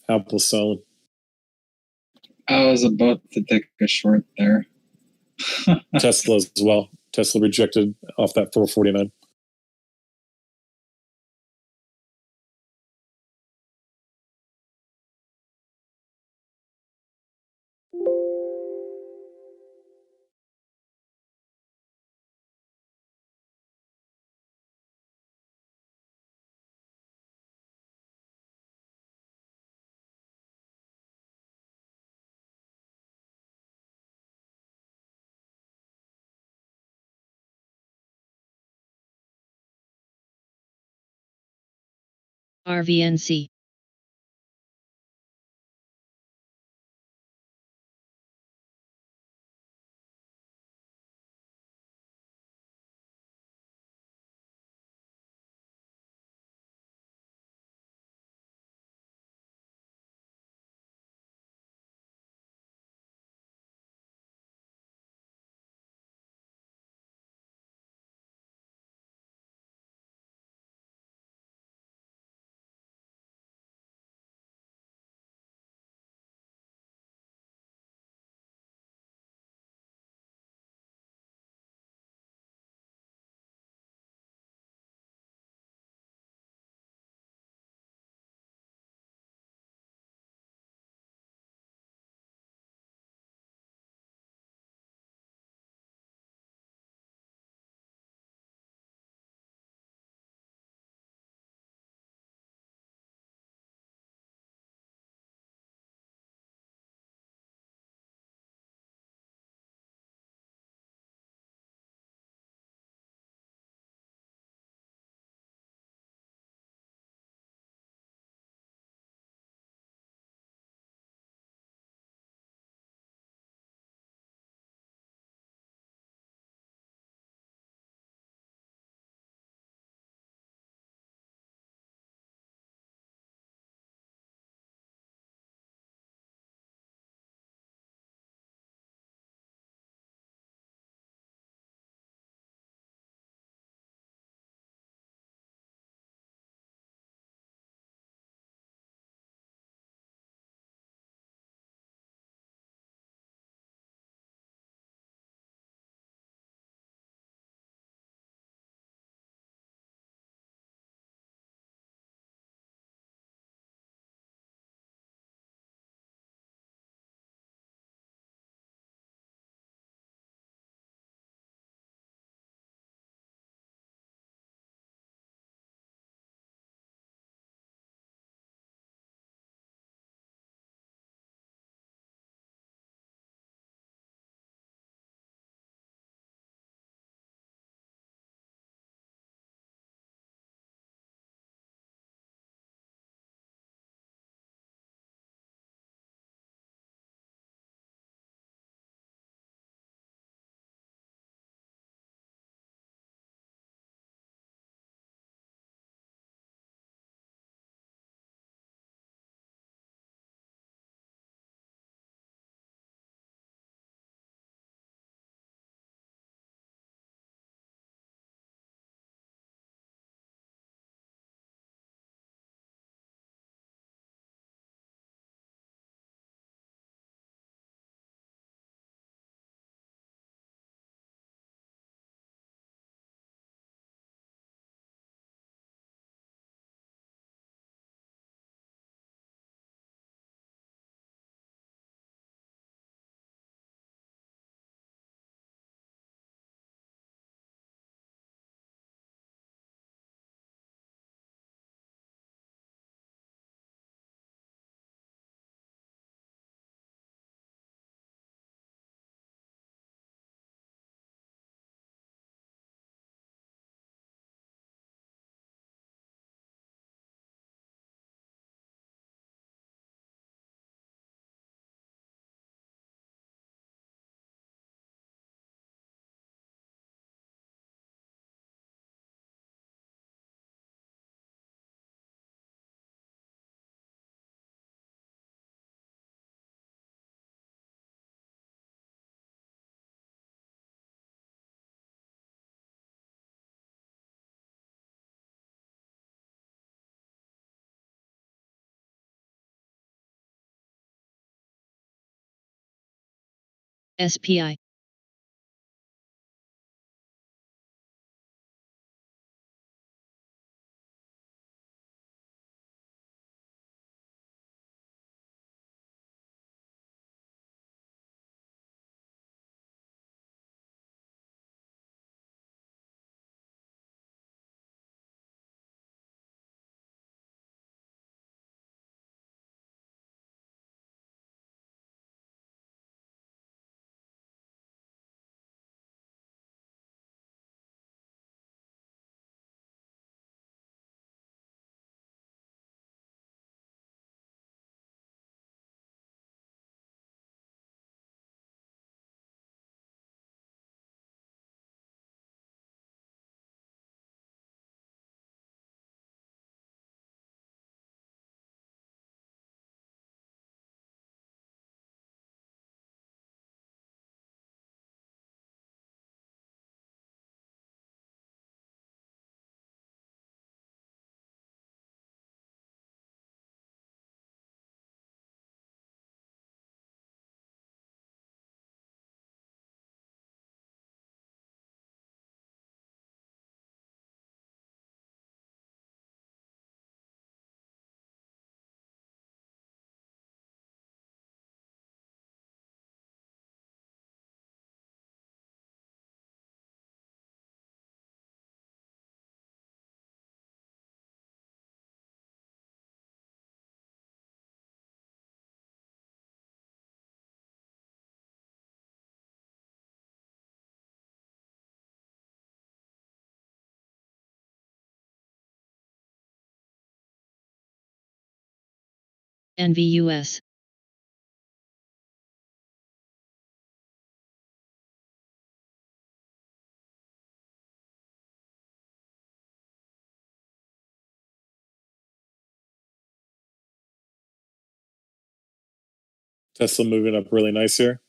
S8: Apple selling.
S1: I was about to take a short there.
S8: Tesla as well. Tesla rejected off that 449.
S7: RVNC. SPI. NVUS.
S8: Tesla moving up really nice here.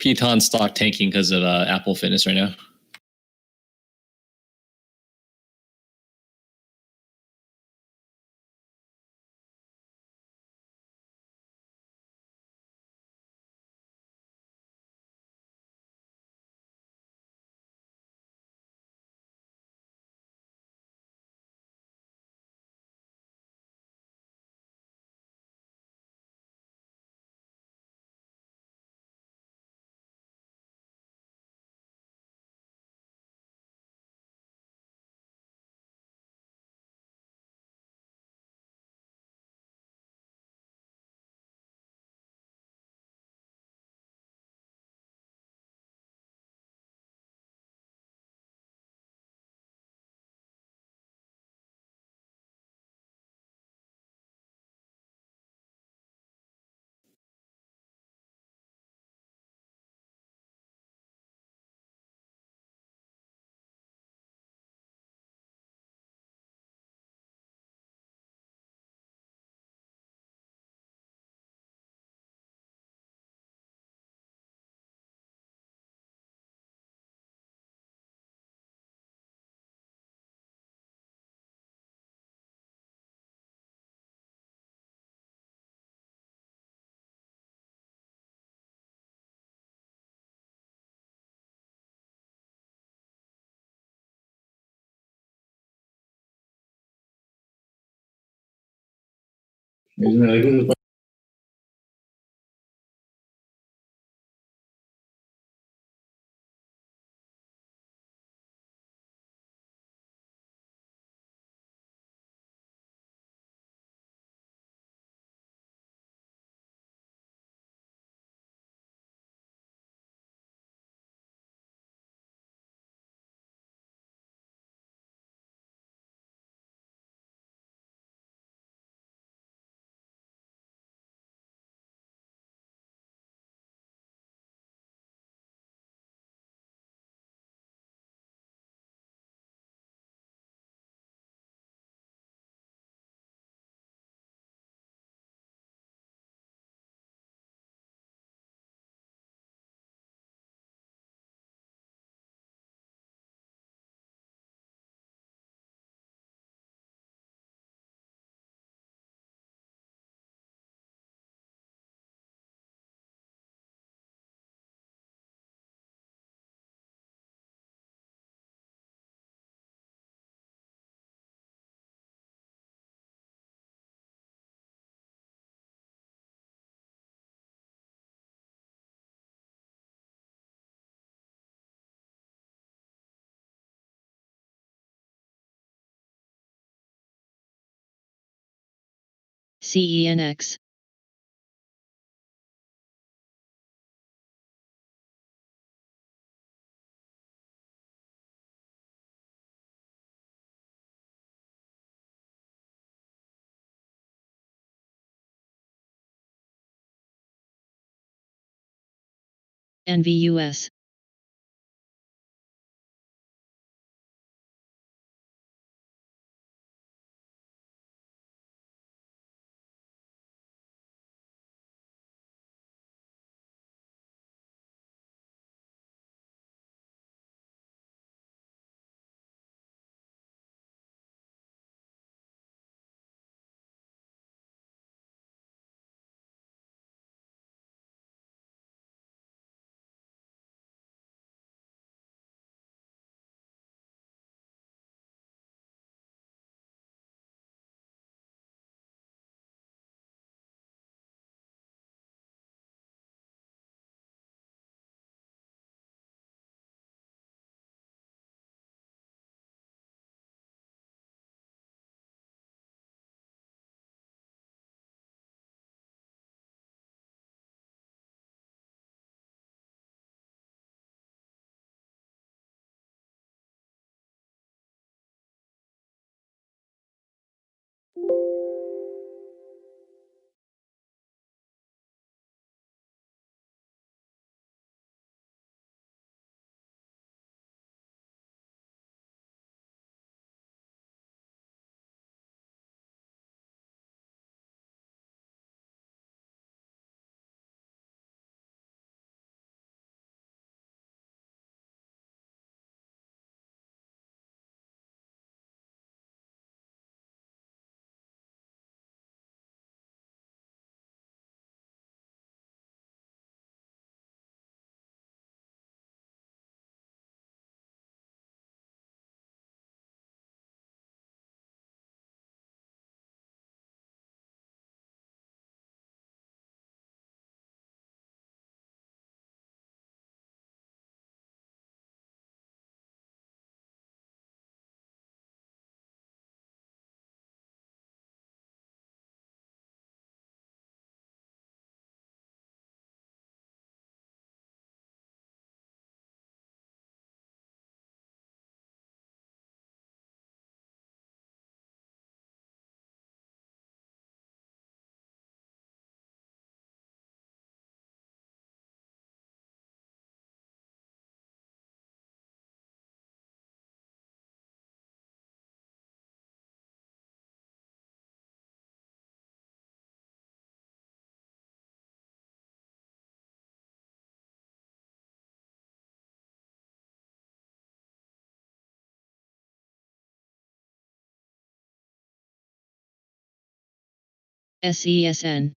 S12: Peloton stock tanking because of Apple Fitness right now.
S7: CENX. NVUS. SESN.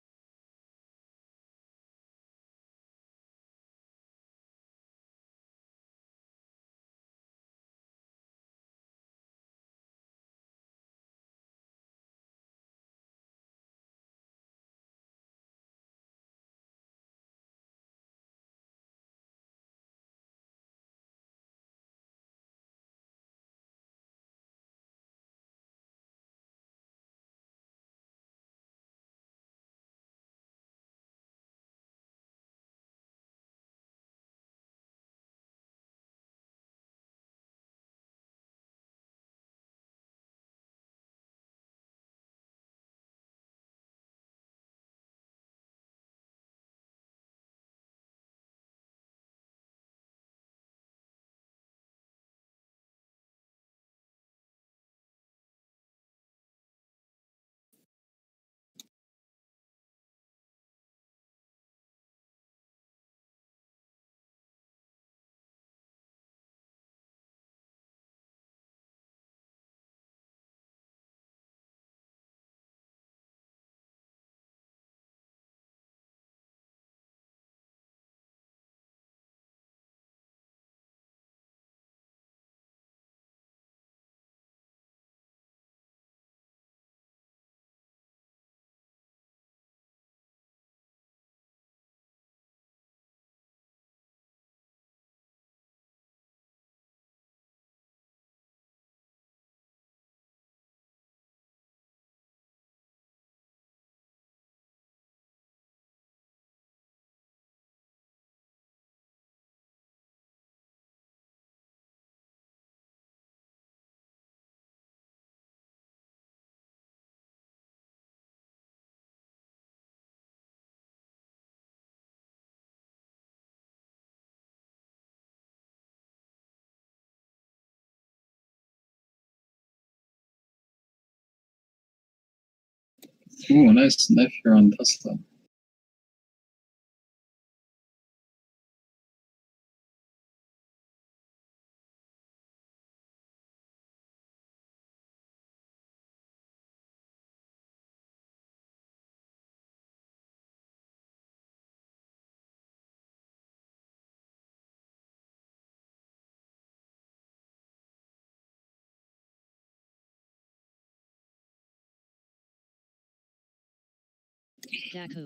S1: Ooh, nice knife here on Tesla.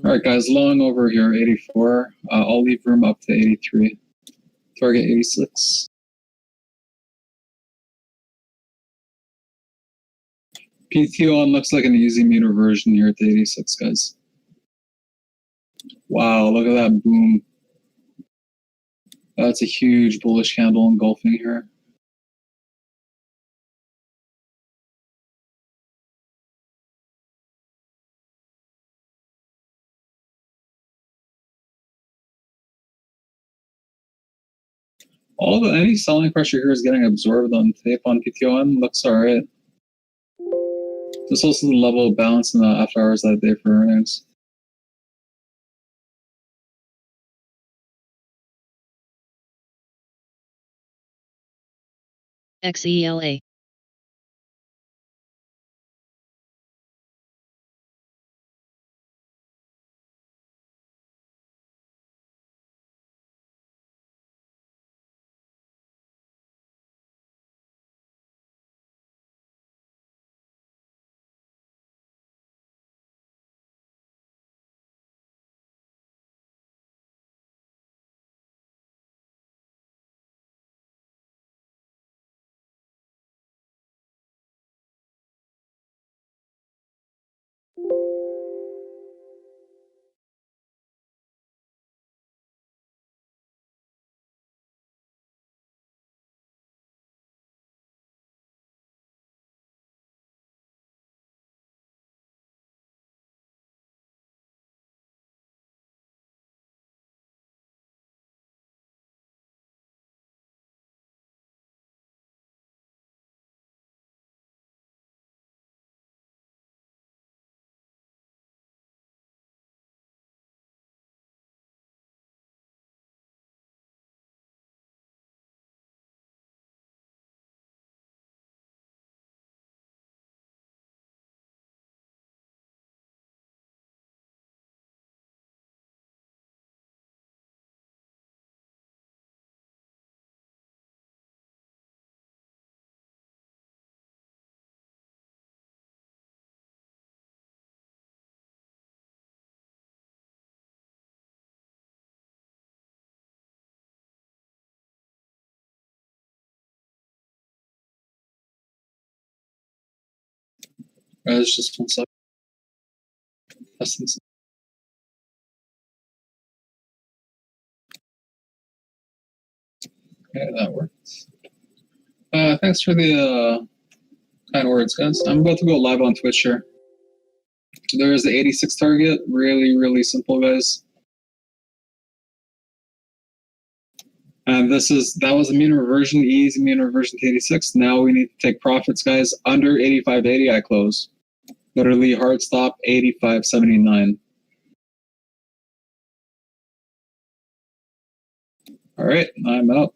S1: All right, guys, long over here, 84. I'll leave room up to 83. Target 86. PTO on looks like an easy meter version here at the 86, guys. Wow, look at that boom. That's a huge bullish candle engulfing here. Any selling pressure here is getting absorbed on tape on PTON. Looks all right. There's also the level of balance in the after hours that day for earnings.
S7: XELA.
S1: It's just 1 sec. Testing. Okay, that works. Thanks for the kind words, guys. I'm about to go live on Twitch here. There's the 86 target. Really, really simple, guys. And that was a mean reversion, easy mean reversion to 86. Now we need to take profits, guys. Under 85.80, I close. Literally hard stop 85.79. All right, I'm out.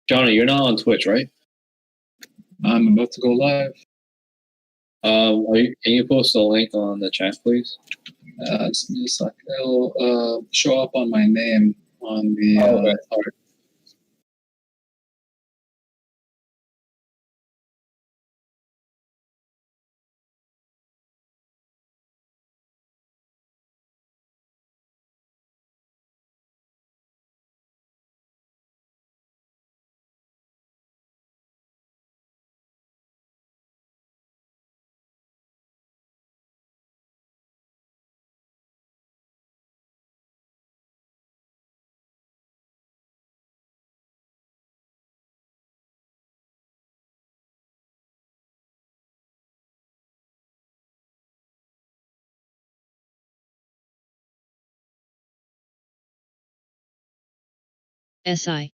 S14: Johnny, you're not on Twitch, right?
S1: I'm about to go live.
S14: Can you post a link on the chat, please?
S1: Just give me a sec. It'll show up on my name on the
S14: okay.
S1: card.
S7: SI.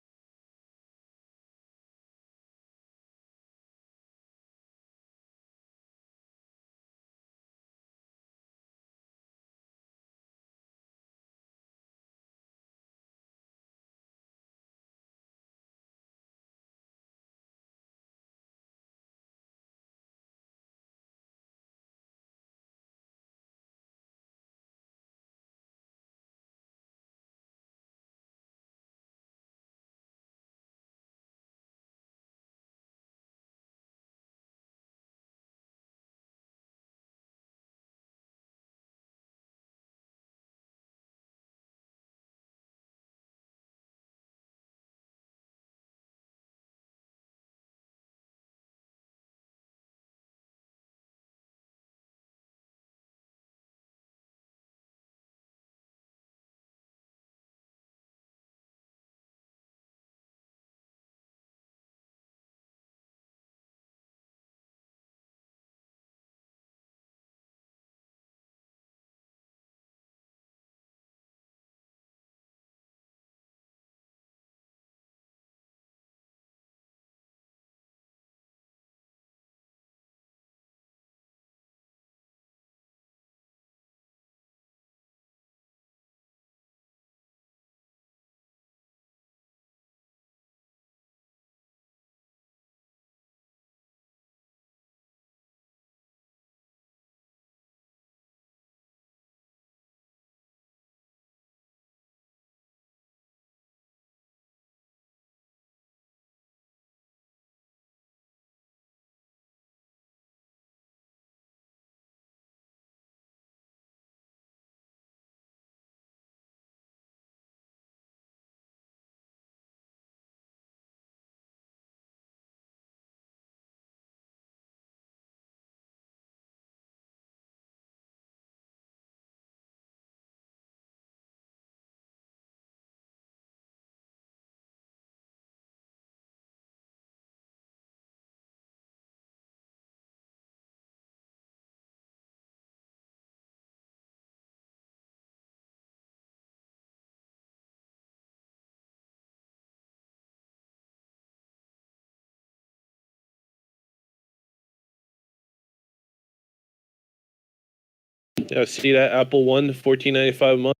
S3: Yeah, see that Apple One, $14.95 a month.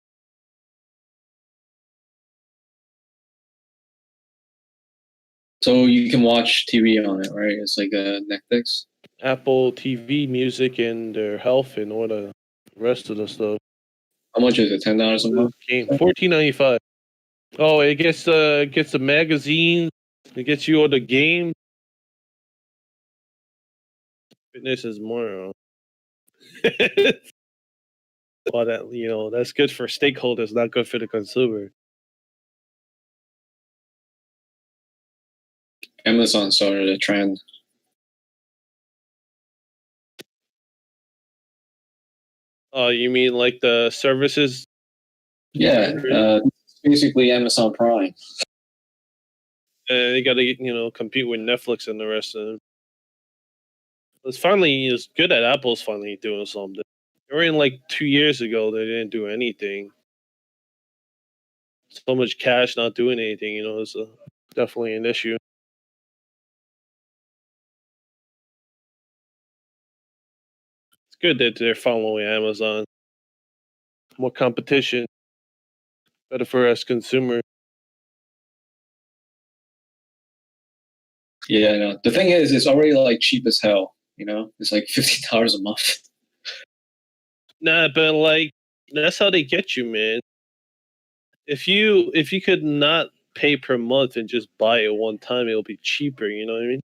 S14: So you can watch TV on it, right? It's like a Netflix.
S3: Apple TV, music, and their health, and all the rest of the stuff.
S14: How much is it? $10 a month?
S3: Game $14.95. Oh, it gets the magazine. It gets you all the games. Fitness is more. Well, that's good for stakeholders, not good for the consumer.
S14: Amazon started a trend.
S3: Oh, you mean like the services?
S14: Yeah, it's basically Amazon Prime.
S3: They got to compete with Netflix and the rest of them. It's good that Apple's finally doing something. They were in like 2 years ago. They didn't do anything. So much cash not doing anything. Is definitely an issue. It's good that they're following Amazon. More competition, better for us consumers.
S14: Yeah, I know. The thing is, it's already like cheap as hell. It's like $50 a month.
S3: Nah, but like that's how they get you, man. If you could not pay per month and just buy it one time, it'll be cheaper. You know what I mean?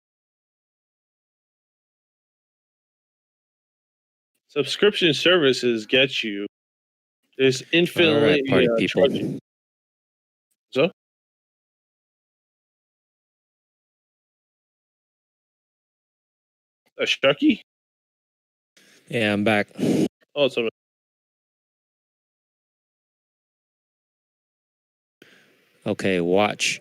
S3: Subscription services get you. There's infinitely
S13: party people.
S3: charging. So? A Sharky?
S13: Yeah, I'm back.
S3: Oh, sorry.
S13: Okay, watch.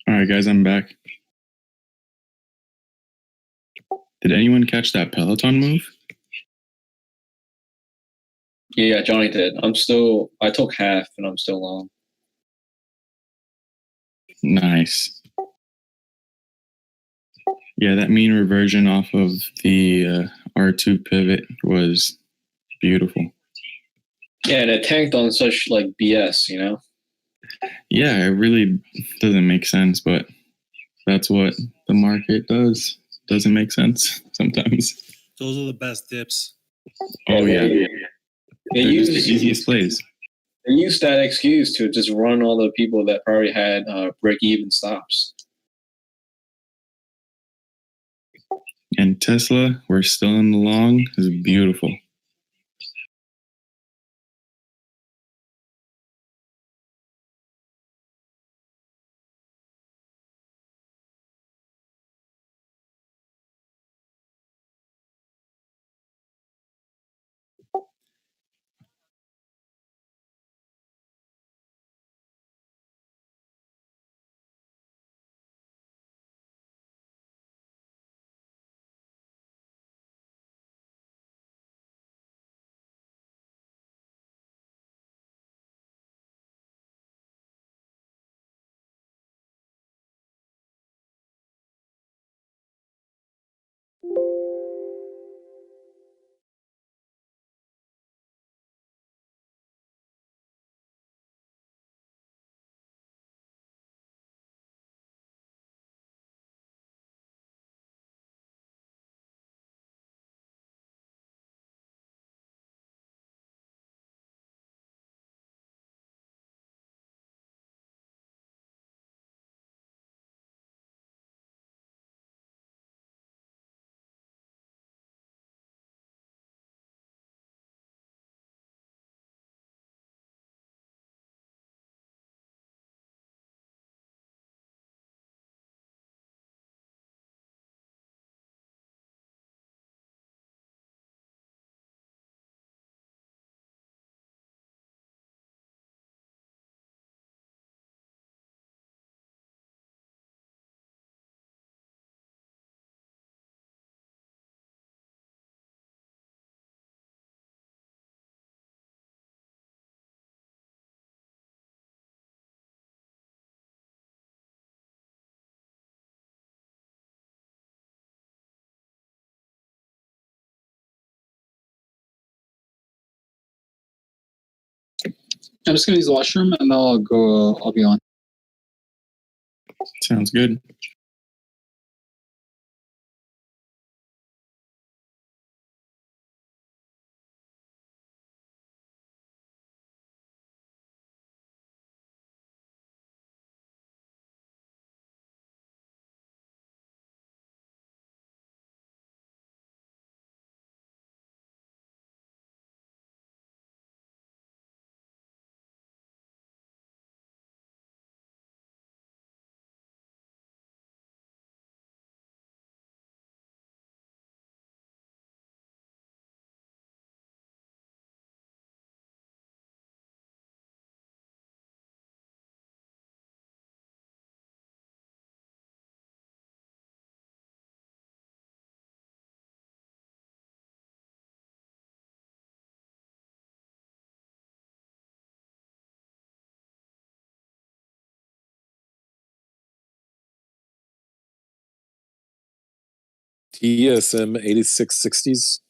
S2: All right, guys, I'm back. Did anyone catch that Peloton move?
S14: Yeah, Johnny did. I took half and I'm still long.
S2: Nice. Yeah, that mean reversion off of the R2 pivot was beautiful.
S14: Yeah, and it tanked on such like BS,
S2: Yeah, it really doesn't make sense, but that's what the market does. Doesn't make sense sometimes.
S18: Those are the best dips.
S2: Oh yeah,
S14: They
S2: they're just the
S14: use
S2: easiest plays.
S14: they use that excuse to just run all the people that probably had break-even stops.
S2: And Tesla, we're still in the long, is beautiful.
S1: I'm just gonna use the washroom and then I'll go. I'll be on.
S2: Sounds good.
S8: TSM 8660s.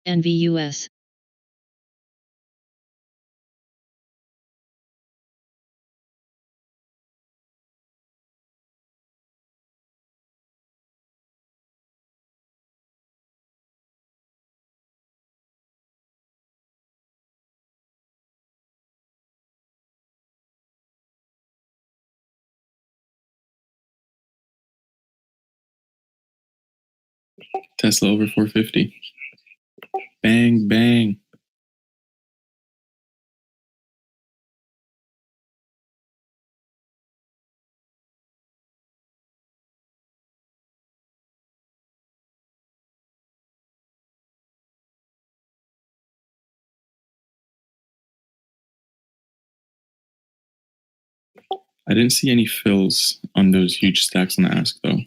S7: NVUS.
S2: Tesla over 450. Bang, bang. I didn't see any fills on those huge stacks on the ask though.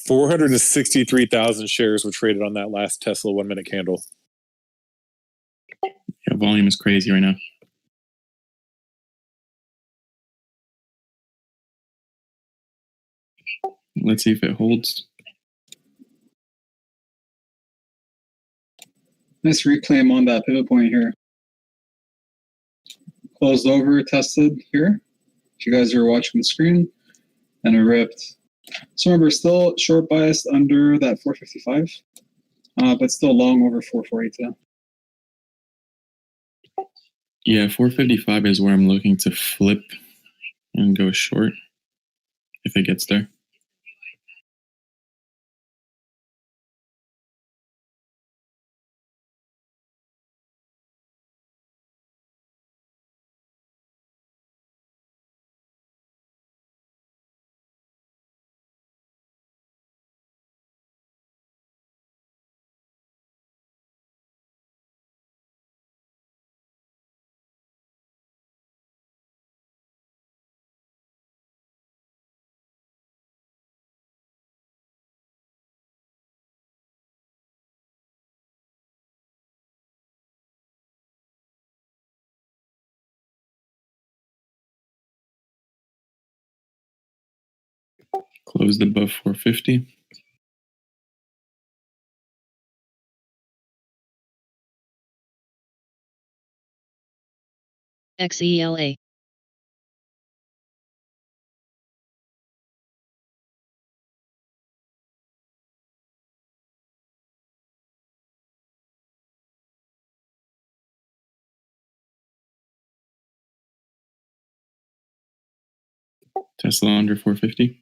S8: $463,000 shares were traded on that last Tesla 1 minute candle.
S2: Yeah, volume is crazy right now. Let's see if it holds.
S1: Nice reclaim on that pivot point here. Closed over, tested here. If you guys are watching the screen, and it ripped. So remember, still short biased under that 455, but still long over 442.
S2: Yeah, 455 is where I'm looking to flip and go short if it gets there. Closed above 450.
S7: XELA.
S2: Tesla under 450.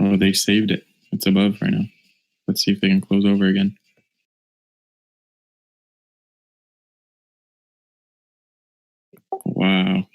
S2: Oh, they saved it. It's above right now. Let's see if they can close over again. Wow.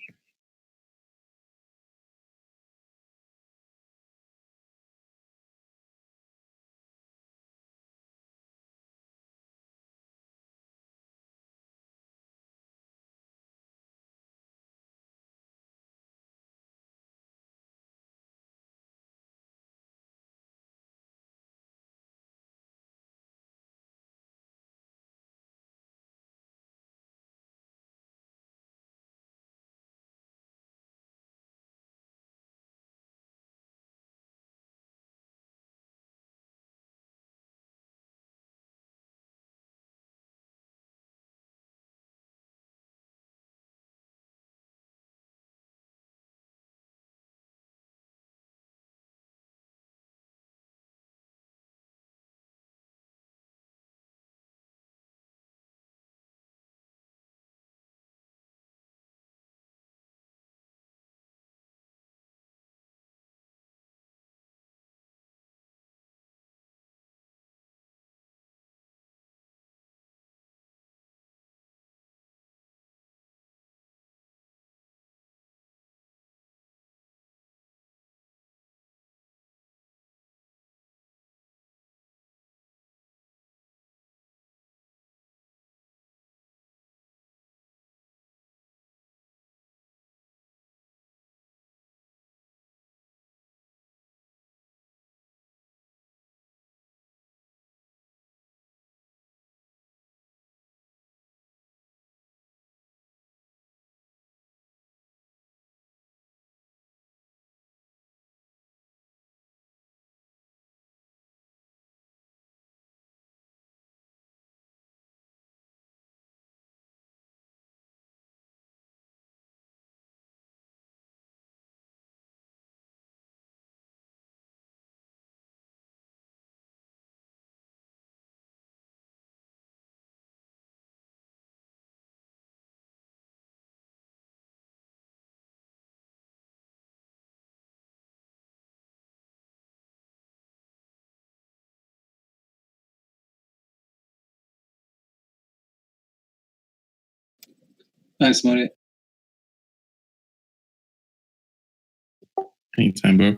S1: Nice money.
S2: Anytime, bro.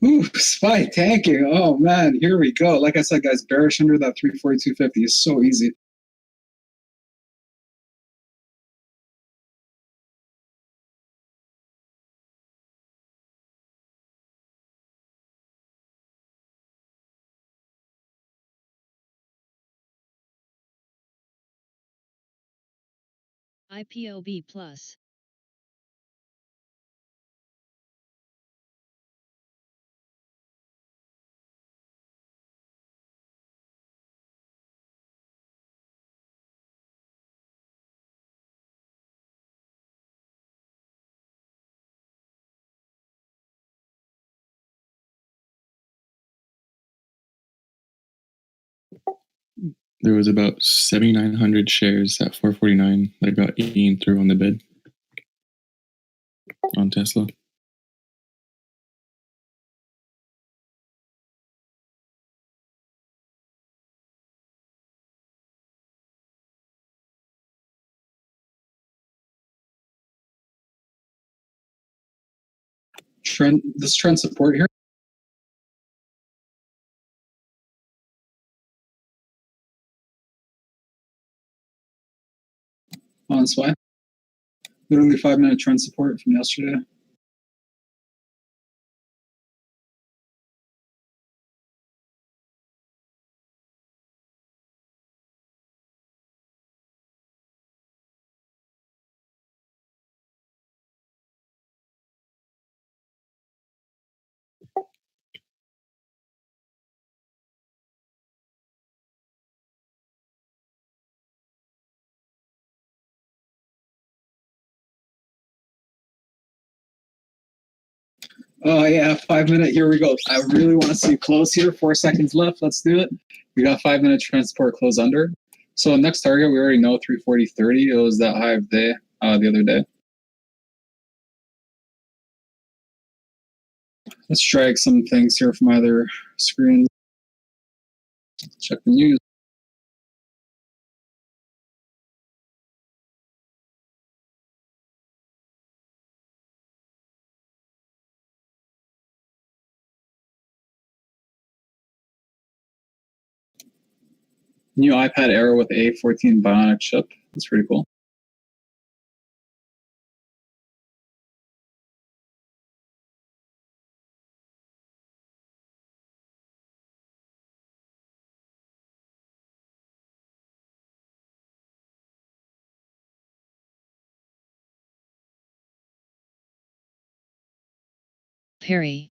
S19: Ooh, SPY tanking. Oh man, here we go. Like I said, guys, bearish under that 342.50 is so easy.
S7: IPOB plus.
S2: There was about 7,900 shares at 449 that got eaten through on the bid on Tesla.
S19: trend support here. On SPY. Literally 5-minute trend support from yesterday. Oh yeah, 5-minute. Here we go. I really want to see close here. 4 seconds left. Let's do it. We got 5-minute transport close under. So next target, we already know 340.30. It was that high of day the other day. Let's drag some things here from either screens. Check the news. New iPad Air with A14 Bionic chip. That's pretty cool.
S7: Perry.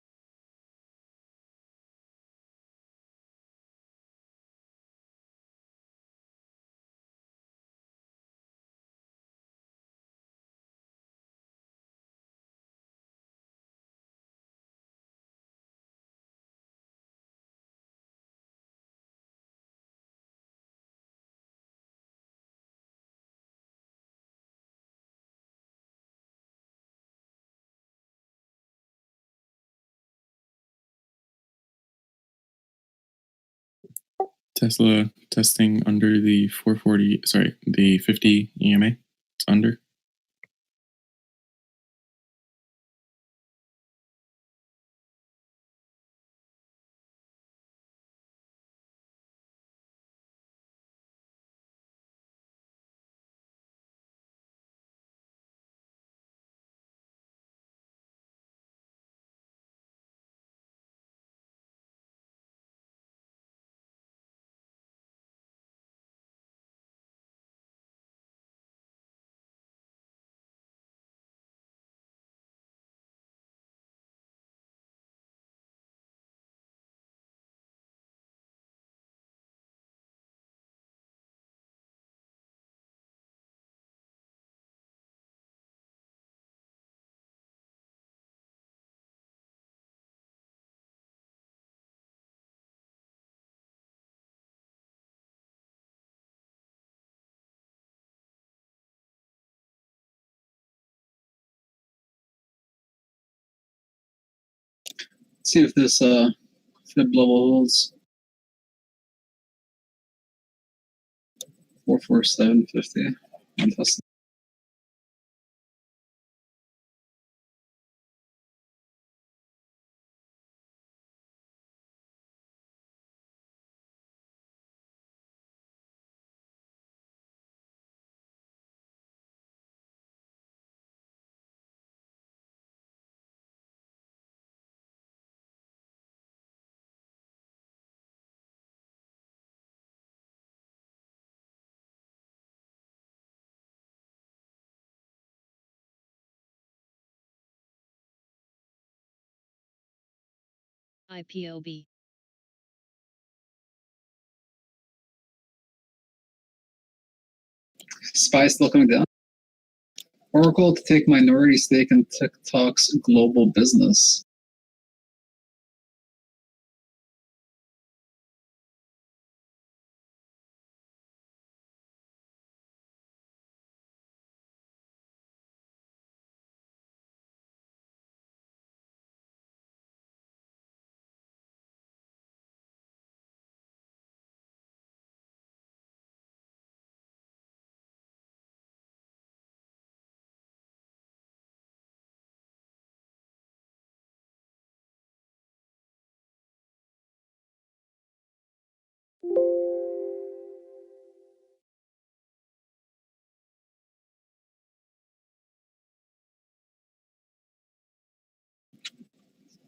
S2: Tesla testing under the 440, sorry, the 50 EMA. It's under. Let's see if this fib level holds. 447.50 on Tesla.
S7: IPOB.
S19: SPY still coming down. Oracle to take minority stake in TikTok's global business.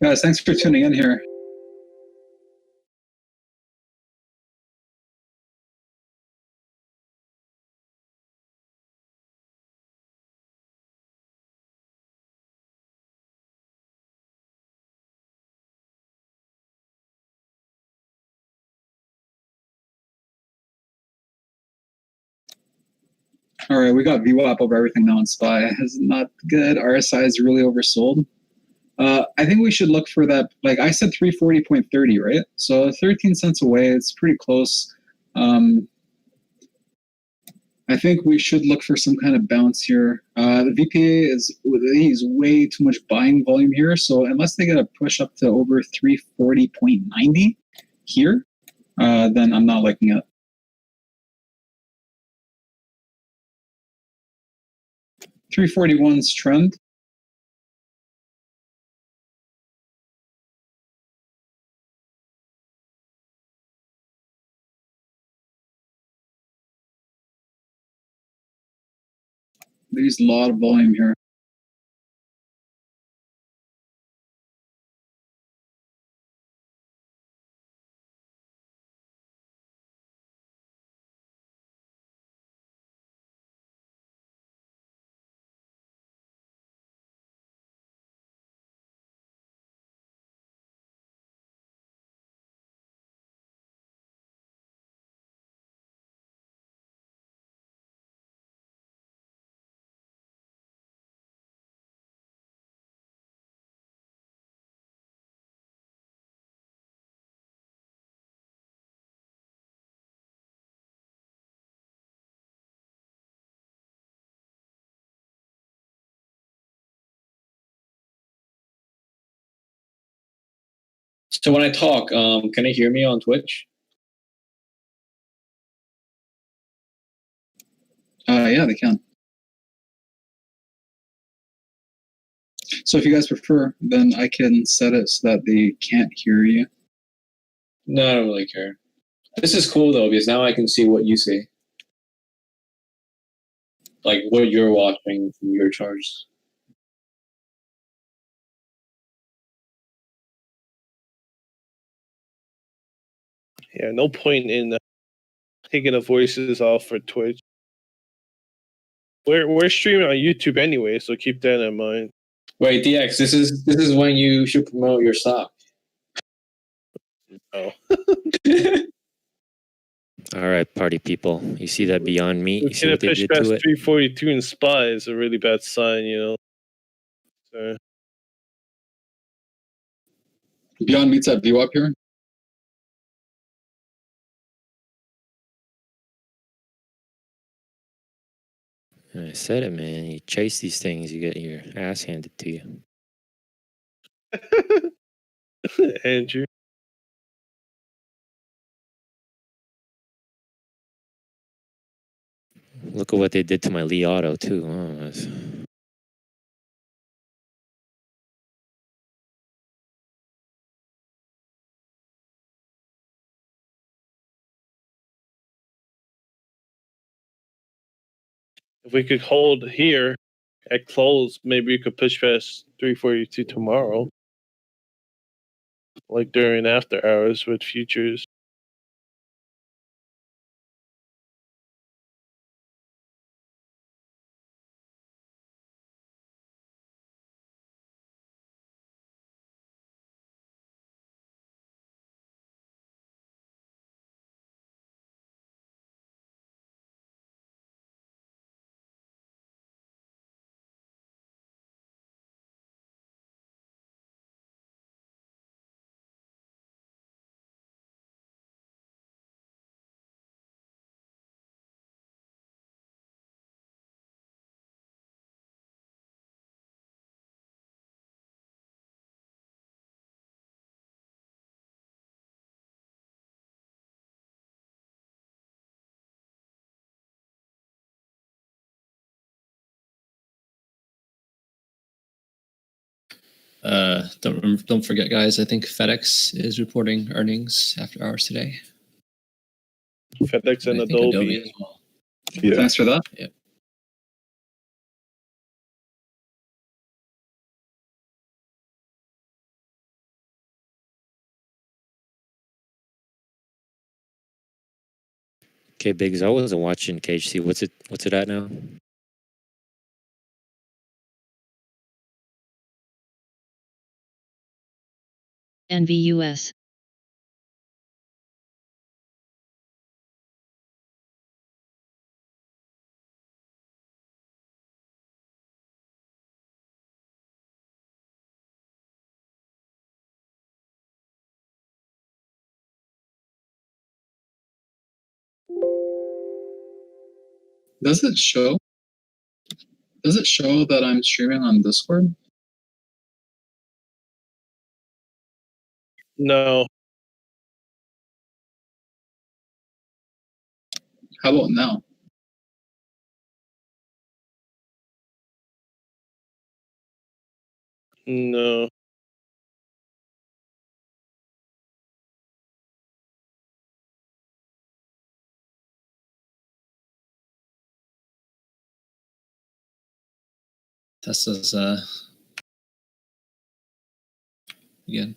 S19: Guys, thanks for tuning in here. All right, we got VWAP over everything now in SPY. It's not good. RSI is really oversold. I think we should look for that. Like I said, 340.30, right? So 13 cents away. It's pretty close. I think we should look for some kind of bounce here. The VPA he's way too much buying volume here. So unless they get a push up to over 340.90 here, then I'm not liking it. 341's trend. There's a lot of volume here.
S14: So when I talk, can I hear me on Twitch?
S19: Yeah, they can. So if you guys prefer, then I can set it so that they can't hear you.
S14: No, I don't really care. This is cool though, because now I can see what you see. Like what you're watching from your charts.
S3: Yeah, no point in taking the voices off for Twitch. We're streaming on YouTube anyway, so keep that in mind.
S14: Wait, DX, this is when you should promote your stock.
S3: Oh.
S13: All right, party people. You see that Beyond Meat? You see
S3: Looking
S13: what
S3: at
S13: they
S3: push
S13: did
S3: past
S13: to it?
S3: 342 in SPY is a really bad sign, you know. So,
S19: Beyond Meat's at VWAP here.
S13: I said it, man. You chase these things, you get your ass handed to you.
S3: Andrew.
S13: Look at what they did to my Lee Auto, too. Oh, that's...
S3: If we could hold here at close, maybe we could push past 342 tomorrow. Like during after hours with futures.
S12: Don't forget, guys. I think FedEx is reporting earnings after hours today.
S3: FedEx and
S12: I think
S3: Adobe.
S12: as well.
S19: Yeah. Thanks for that.
S12: Yeah.
S13: Okay, Biggs, I wasn't watching KHC. What's it at now?
S7: NVUS.
S19: Does it show? Does it show that I'm streaming on Discord?
S3: No.
S19: How about now?
S3: No.
S12: Tesla's again.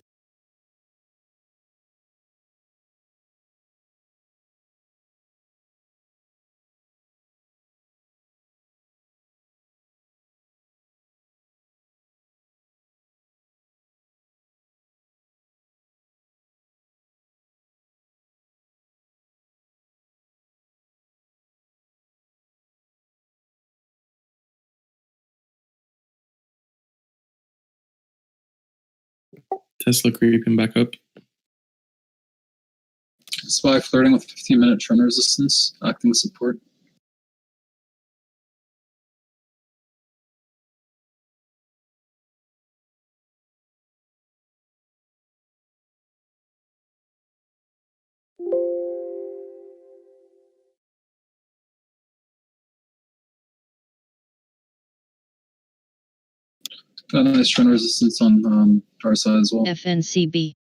S2: Tesla creeping back up.
S19: SPY flirting with 15-minute trend resistance, acting support. Got a nice trend resistance on our side as well.
S7: FNCB.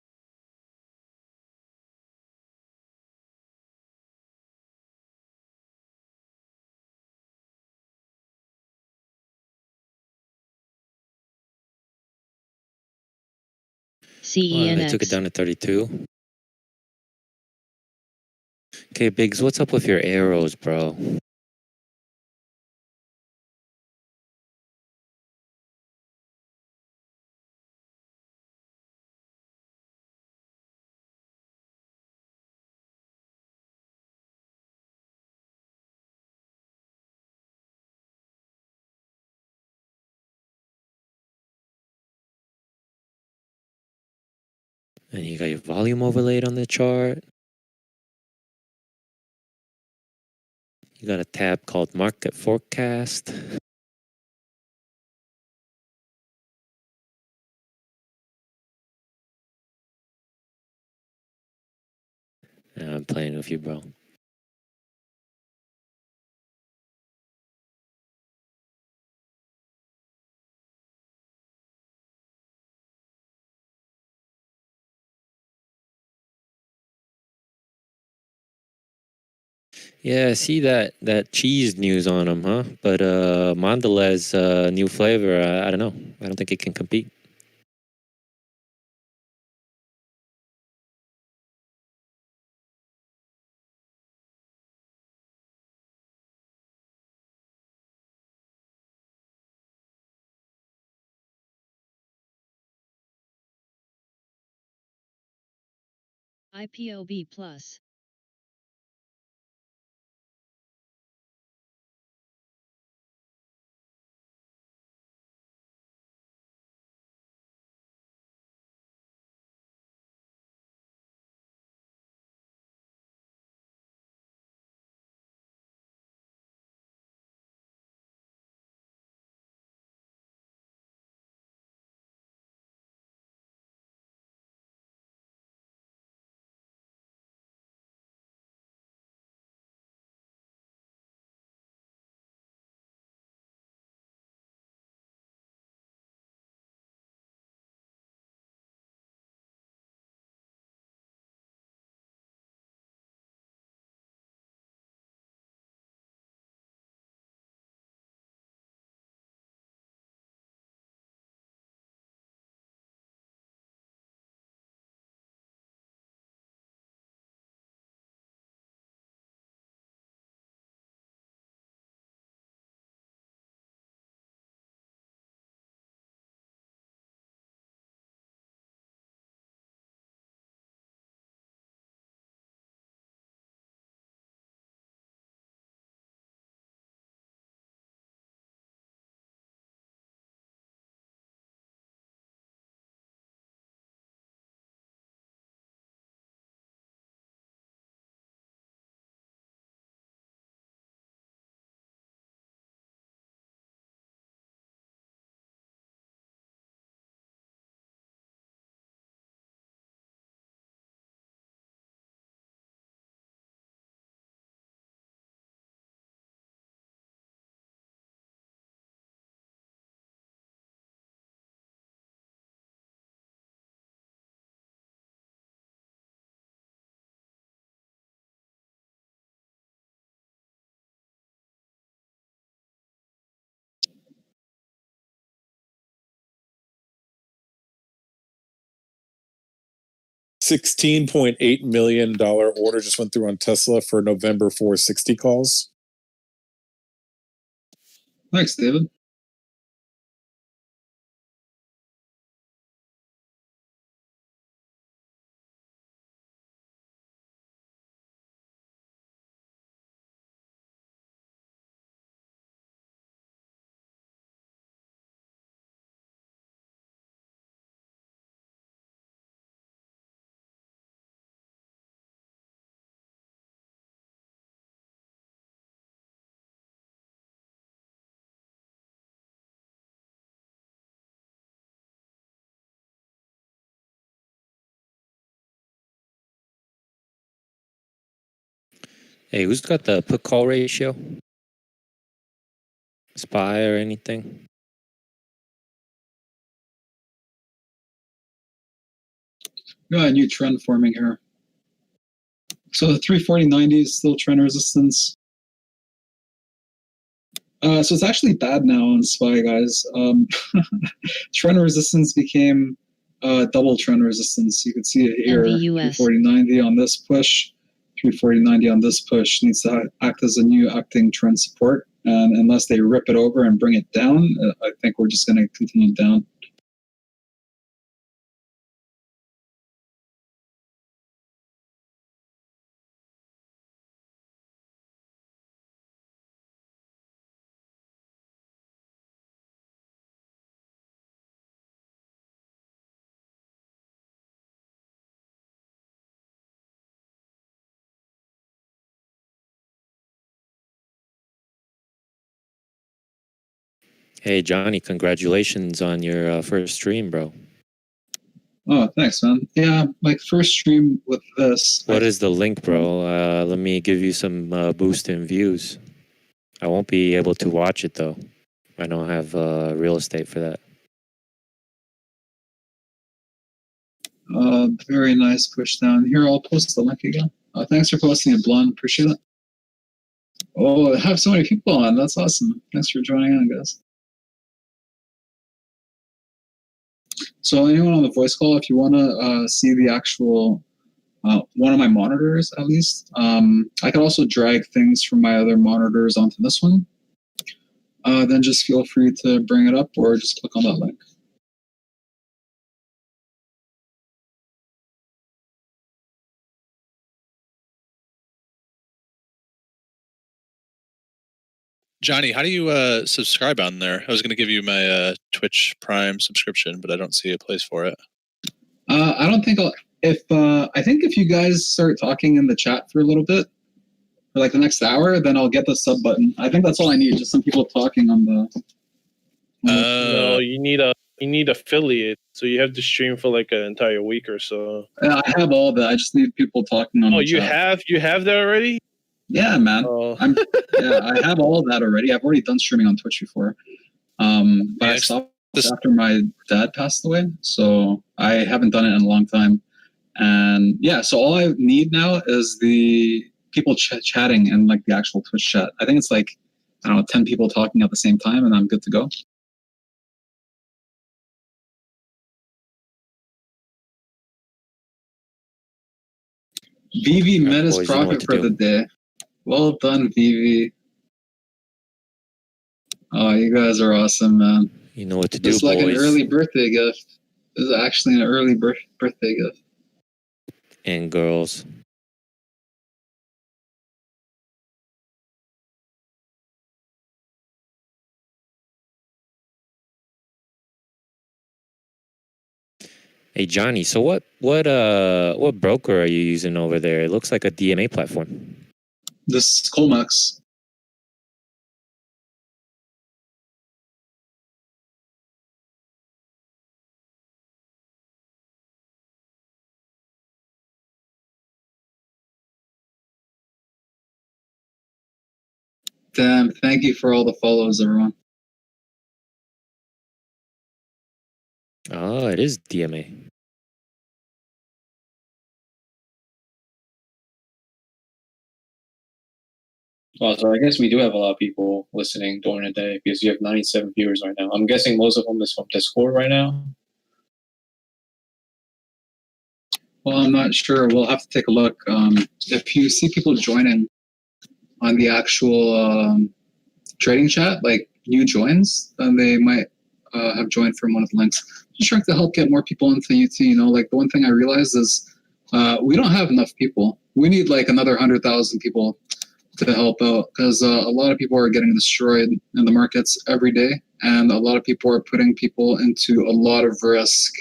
S13: They took it
S7: CENX.
S13: down to 32. Okay, Biggs, what's up with your arrows, bro? And you got your volume overlaid on the chart. You got a tab called Market Forecast. I'm playing with you, bro. Yeah, I see that cheese news on them, huh? But Mondelez new flavor, I don't know. I don't think it can compete.
S7: IPOB plus.
S8: $16.8 million order just went through on Tesla for November 460 calls.
S19: Thanks, David.
S13: Hey, who's got the put call ratio? Spy or anything?
S19: Got a new trend forming here. So the 340.90 is still trend resistance. So it's actually bad now on SPY, guys. Trend resistance became double trend resistance. You can see it here.
S7: NVUS.
S19: 340.90 on this push, 340.90 on this push needs to act as a new acting trend support. And unless they rip it over and bring it down, I think we're just going to continue down.
S13: Hey, Johnny, congratulations on your first stream, bro.
S19: Oh, thanks, man. Yeah, my first stream with this.
S13: What is the link, bro? Let me give you some boost in views. I won't be able to watch it, though. I don't have real estate for that.
S19: Very nice push down. Here, I'll post the link again. Thanks for posting it, Blonde. Appreciate it. Oh, I have so many people on. That's awesome. Thanks for joining on, guys. So anyone on the voice call, if you want to see the actual one of my monitors, at least, I could also drag things from my other monitors onto this one. Then just feel free to bring it up or just click on that link.
S20: Johnny, how do you subscribe on there? I was going to give you my Twitch Prime subscription, but I don't see a place for it.
S19: I don't think I think if you guys start talking in the chat for a little bit, for like the next hour, then I'll get the sub button. I think that's all I need, just some people talking on the.
S3: No, you need affiliate, so you have to stream for like an entire week or so.
S19: I have all that. I just need people talking on.
S3: Oh,
S19: the
S3: you
S19: chat.
S3: have that already?
S19: Yeah, man.
S3: Oh.
S19: Yeah, I have all that already. I've already done streaming on Twitch before. But I stopped after my dad passed away, so I haven't done it in a long time. And yeah, so all I need now is the people chatting in like the actual Twitch chat. I think it's like, I don't know, 10 people talking at the same time, and I'm good to go. VV met his
S13: boys, you know what
S19: profit
S13: to
S19: for
S13: do.
S19: the day. Well done, VV. Oh, you guys are awesome, man.
S13: You know what to do,
S19: It's like
S13: boys.
S19: an early birthday gift. This is actually an early birthday gift.
S13: And girls. Hey Johnny, so what broker are you using over there? It looks like a DMA platform.
S19: This is Colmex. Damn, thank you for all the follows, everyone.
S13: Oh, it is DMA.
S14: Oh, so I guess we do have a lot of people listening during the day because you have 97 viewers right now. I'm guessing most of them is from Discord right now.
S19: Well, I'm not sure. We'll have to take a look. If you see people joining on the actual trading chat, like new joins, then they might have joined from one of the links. Just trying to help get more people into UT. You know, like the one thing I realized is we don't have enough people. We need like another 100,000 people to help out, because a lot of people are getting destroyed in the markets every day, and a lot of people are putting people into a lot of risk.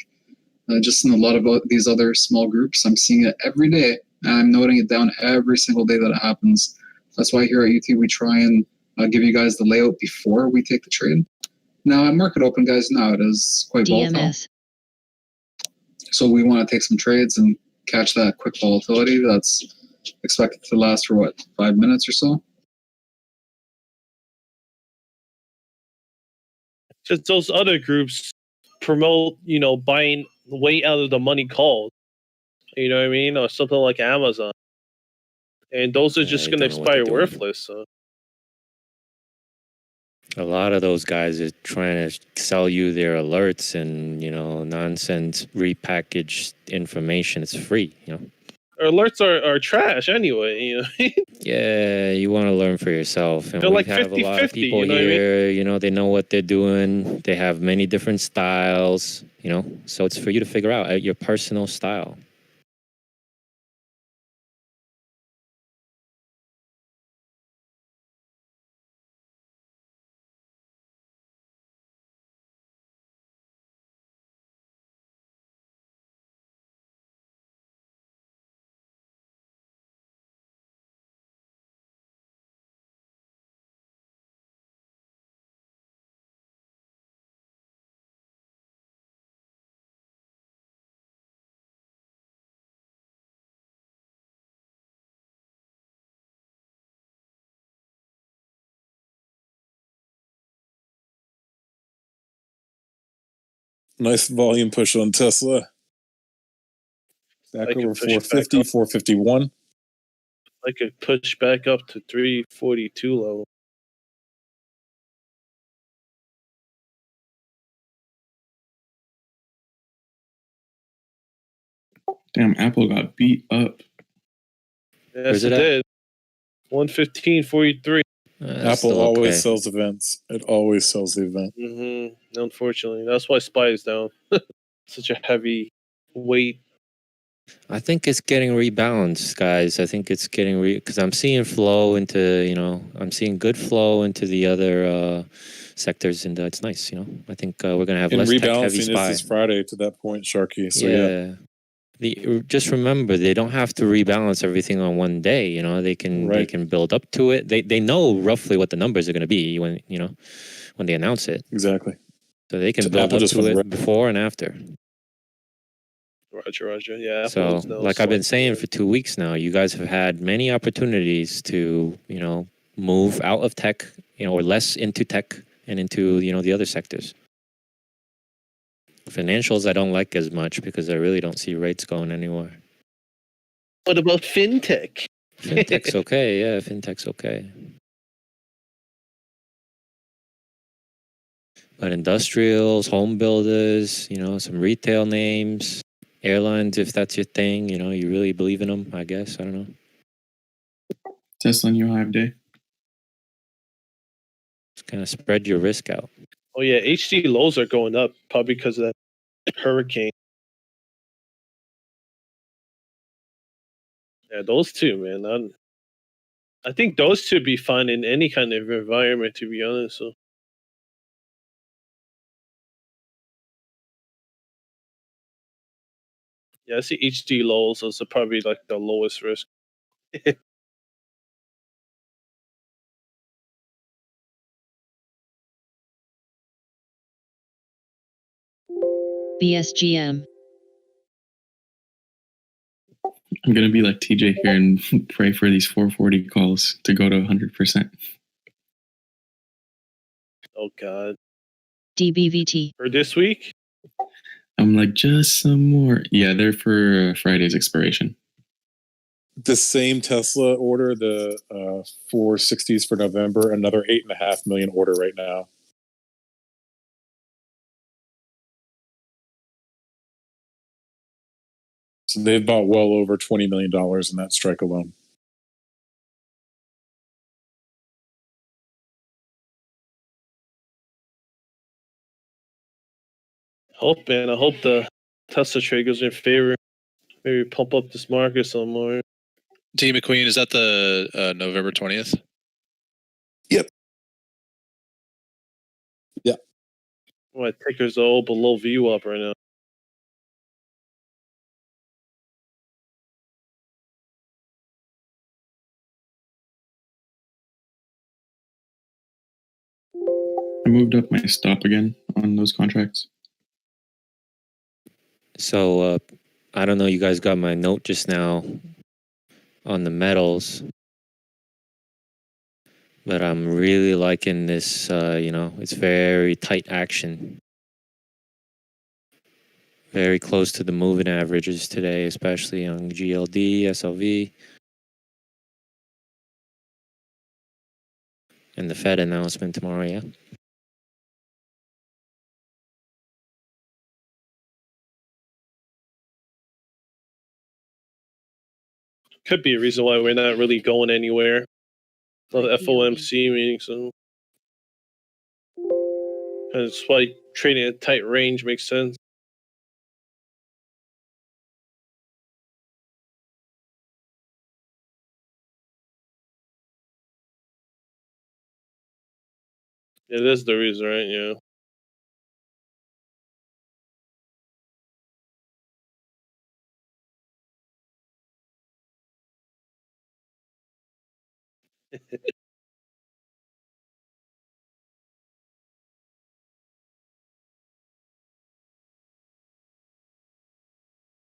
S19: Just in a lot of these other small groups, I'm seeing it every day, and I'm noting it down every single day that it happens. That's why here at UT we try and give you guys the layout before we take the trade. Now at market open, guys, now it is quite volatile.
S7: DMS.
S19: So we want to take some trades and catch that quick volatility that's expected to last for what, 5 minutes or so.
S3: Just those other groups promote, you know, buying way out of the money calls. You know what I mean? Or something like Amazon. And those are just going to expire worthless. So.
S13: A lot of those guys are trying to sell you their alerts and, you know, nonsense repackaged information. It's free, you know.
S3: Alerts are trash anyway, you know.
S13: Yeah, you want to learn for yourself. And
S3: They're
S13: we
S3: like
S13: have a lot of
S3: 50-50,
S13: people
S3: you know what I mean?
S13: here, you know, they know what they're doing. They have many different styles, you know. So it's for you to figure out your personal style.
S8: Nice volume push on Tesla. Back over 450, 451.
S3: I could push back up to 342 level.
S2: Damn, Apple got beat up.
S3: Yes,
S13: Where's
S3: it
S13: it at?
S3: did. 115.43.
S8: Apple always sells events. It always sells the event.
S3: Mm-hmm. Unfortunately, that's why SPY is down. Such a heavy weight.
S13: I think it's getting rebalanced, guys. I think it's getting because I'm seeing flow into, you know, I'm seeing good flow into the other sectors, and it's nice, you know. I think we're gonna have
S8: And
S13: less tech-heavy
S8: rebalancing is
S13: SPY.
S8: this Friday to that point, Sharky. So
S13: yeah. Just remember, they don't have to rebalance everything on one day. You know, they can build up to it. They know roughly what the numbers are going to be when, you know, when they announce it.
S8: Exactly.
S13: So they can
S8: So
S13: build
S8: Apple
S13: up
S8: just
S13: to
S8: went
S13: it before and after.
S3: Roger. Yeah.
S13: So,
S3: Apple's no
S13: like I've been
S3: slouch.
S13: saying for 2 weeks now, you guys have had many opportunities to, you know, move out of tech, you know, or less into tech and into, you know, the other sectors. Financials I don't like as much because I really don't see rates going anywhere.
S3: What about fintech?
S13: Fintech's okay. Yeah, fintech's okay. But industrials, home builders, you know, some retail names, airlines, if that's your thing, you know, you really believe in them, I guess. I don't know.
S2: Tesla new hive day.
S13: Just kind of spread your risk out.
S3: Oh yeah, HD lows are going up probably because of that hurricane. Yeah, those two, man. I think those two be fun in any kind of environment, to be honest. So. Yeah, I see HD lows as probably like the lowest risk.
S7: BSGM.
S2: I'm gonna be like TJ here and pray for these 440 calls to go to 100%.
S3: Oh God.
S7: DBVT.
S3: For this week?
S2: I'm like, just some more. Yeah, they're for Friday's expiration.
S8: the same Tesla order, the 460s for November, another 8.5 million order right now. So they've bought well over $20 million in that strike alone.
S3: Hope, man. I hope the Tesla trade goes in favor. Maybe pump up this market some more.
S20: T McQueen, is that the November 20th?
S8: Yep. Yeah.
S3: My ticker's all below view up right now.
S2: I moved up my stop again on those contracts.
S13: So I don't know. You guys got my note just now on the metals, but I'm really liking this. It's very tight action, very close to the moving averages today, especially on GLD, SLV, and the Fed announcement tomorrow. Yeah.
S3: Could be a reason why we're not really going anywhere. The FOMC meeting, so that's why trading a tight range makes sense. It is the reason, right? Yeah.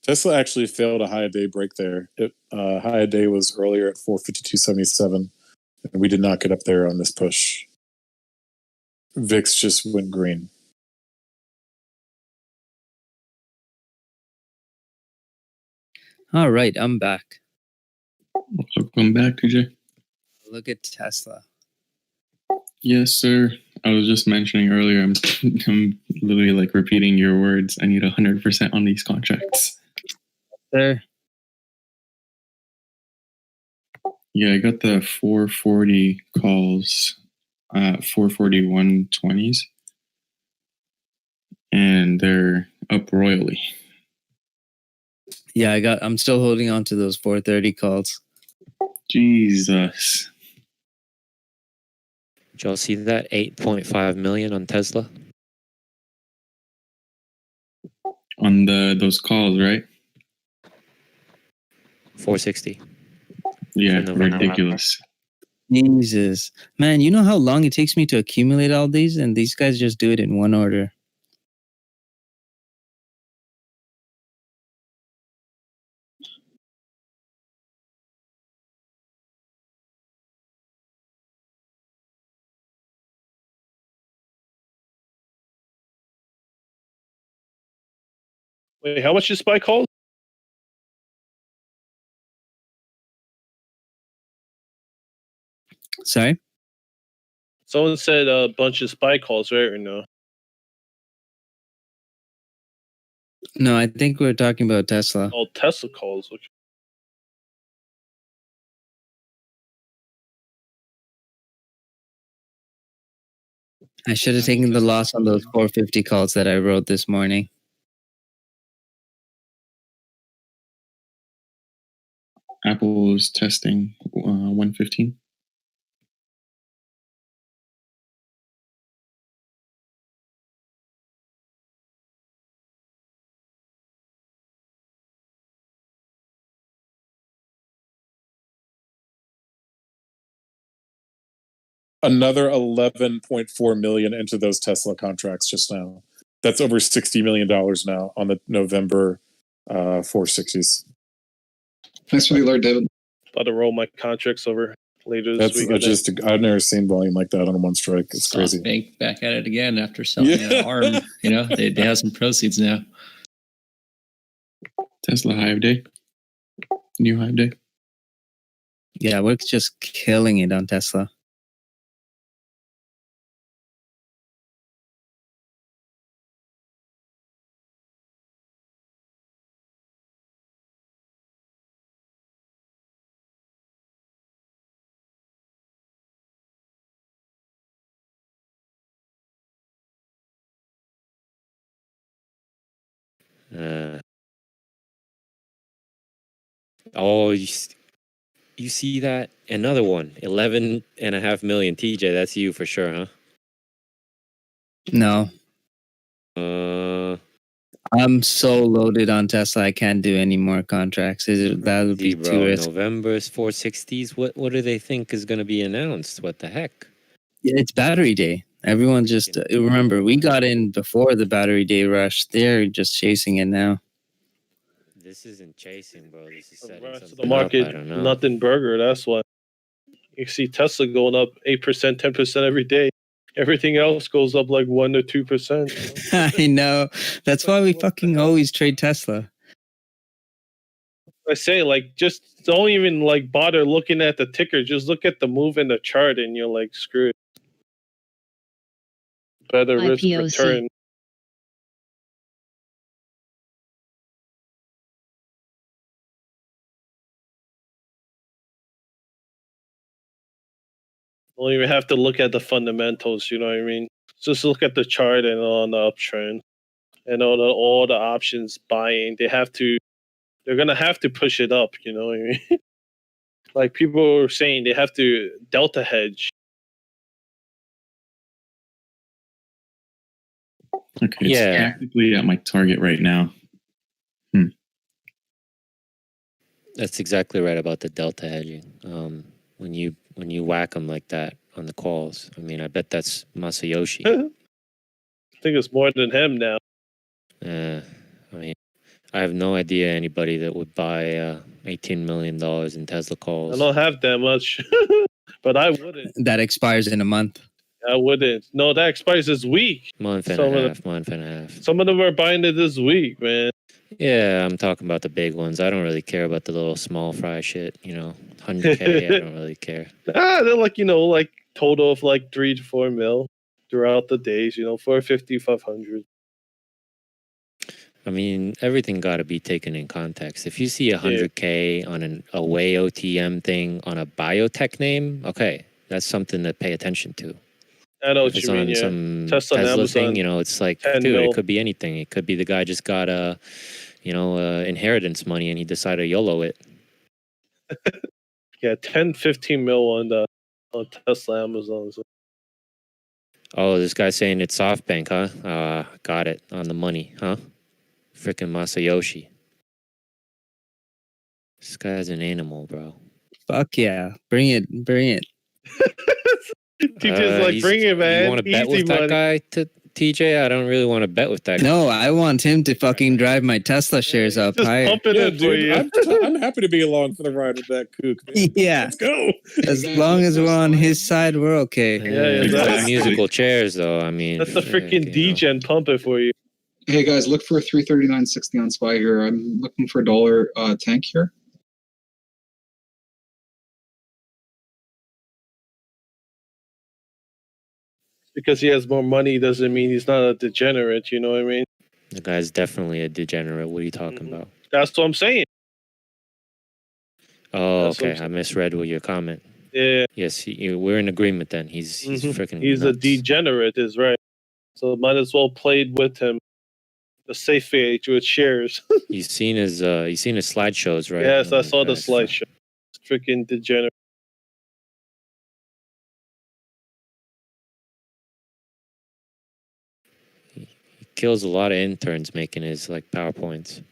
S8: Tesla actually failed a high day break there. High day was earlier at 452.77, and we did not get up there on this push. VIX just went green.
S6: All right, I'm back.
S2: Welcome back, TJ.
S6: Look at Tesla.
S2: Yes, sir. I was just mentioning earlier, I'm literally like repeating your words. I need 100% on these contracts.
S6: Sir.
S2: Yeah, I got the 440 calls, 441.20s, and they're up royally.
S6: Yeah, I'm still holding on to those 430 calls.
S2: Jesus.
S13: Did y'all see that 8.5 million on Tesla?
S2: On those calls, right?
S13: 460.
S2: Yeah,
S13: For November.
S2: ridiculous.
S6: Jesus. Man, you know how long it takes me to accumulate all these? And these guys just do it in one order.
S3: Wait, how much is SPY called?
S6: Sorry?
S3: Someone said a bunch of SPY calls, right? Or no?
S6: No, I think we're talking about Tesla.
S3: Oh, Tesla calls. Okay.
S6: I should have taken the loss on those 450 calls that I wrote this morning.
S2: Apple is testing 115.
S8: Another 11.4 million into those Tesla contracts just now. That's over $60 million now on the November 460s.
S19: Thanks for the alert, David.
S3: About to roll my contracts over later this
S8: That's
S3: week.
S8: just I've never seen volume like that on one strike. It's crazy.
S12: SoftBank back at it again after selling ARM. You know, they have some proceeds now.
S2: Tesla high of day. New high of day.
S6: Yeah, we're just killing it on Tesla.
S13: Oh, you see that? Another one. 11.5 million. TJ, that's you for sure, huh?
S6: No, I'm so loaded on Tesla. I can't do any more contracts. That would be
S13: bro,
S6: too risky.
S13: November's 460s. What do they think is going to be announced? What the heck?
S6: Yeah, it's battery day. Everyone just remember we got in before the battery day rush. They're just chasing it now.
S13: This isn't chasing, bro. This is setting
S3: Rest of
S13: something
S3: the
S13: up. I
S3: market,
S13: don't know.
S3: nothing burger. That's why you see Tesla going up 8%, 10% every day. Everything else goes up like 1 to 2%.
S6: I know. That's why we fucking always trade Tesla.
S3: I say, like, just don't even like bother looking at the ticker. Just look at the move in the chart, and you're like, screw it. Better risk
S7: IPOC.
S3: return. Don't even have to look at the fundamentals. You know what I mean? Just look at the chart and on the uptrend, and all the options buying. They're gonna have to push it up. You know what I mean? Like people were saying, they have to delta hedge.
S2: Okay, it's practically at my target right now.
S13: That's exactly right about the delta hedging. When you whack them like that on the calls, I mean, I bet that's Masayoshi.
S3: I think it's more than him now.
S13: I mean, I have no idea anybody that would buy $18 million in Tesla
S3: I
S13: calls.
S3: don't have that much, but I wouldn't.
S6: That expires in a month.
S3: I wouldn't. No, that expires this week.
S13: Month and
S3: Some
S13: a
S3: of
S13: half, month and a half.
S3: Some of them are buying it this week, man.
S13: Yeah, I'm talking about the big ones. I don't really care about the little small fry shit, 100K, I don't really care.
S3: They're like, like total of like 3 to 4 mil throughout the days, 450, 500.
S13: I mean, everything got to be taken in context. If you see 100K on an away OTM thing on a biotech name, okay, that's something to pay attention to.
S3: I know
S13: If
S3: what
S13: it's
S3: you mean,
S13: on
S3: yeah.
S13: some
S3: Tesla and
S13: Tesla thing,
S3: Amazon,
S13: it's like,
S3: 10
S13: dude,
S3: mil.
S13: it could be anything. It could be the guy just got inheritance money and he decided to YOLO it.
S3: Yeah, 10, 15 mil on Tesla, Amazon. So.
S13: Oh, this guy's saying it's SoftBank, huh? Got it. On the money, huh? Freaking Masayoshi. This guy's an animal, bro.
S6: Fuck yeah. Bring it. Bring it.
S3: TJ's like, bring it, man.
S13: You want to bet with that guy, TJ? I don't really want to bet with that guy.
S6: No, I want him to fucking drive my Tesla shares up higher.
S8: Yeah, dude, I'm happy to be along for the ride with that kook. Man.
S6: Yeah.
S8: Let's go.
S6: As long as we're on his side, we're okay.
S13: Exactly. Musical chairs, though. I mean,
S3: That's the freaking D-Gen pump it for you.
S19: Hey guys, look for 339.60 on SPY here. I'm looking for dollar tank here.
S3: Because he has more money doesn't mean he's not a degenerate, you know what I mean?
S13: The guy's definitely a degenerate. What are you talking about?
S3: That's what I'm saying.
S13: Oh,
S3: That's what
S13: okay. I misread with your comment.
S3: Yeah.
S13: Yes, we're in agreement then. He's freaking
S3: He's
S13: nuts.
S3: a degenerate, is right. So might as well played with him. The safe age with shares.
S13: You've seen his slideshows, right?
S3: Yes,
S13: Oh
S3: I
S13: my
S3: saw the
S13: God.
S3: slideshow. Freaking degenerate.
S13: He kills a lot of interns making his PowerPoints.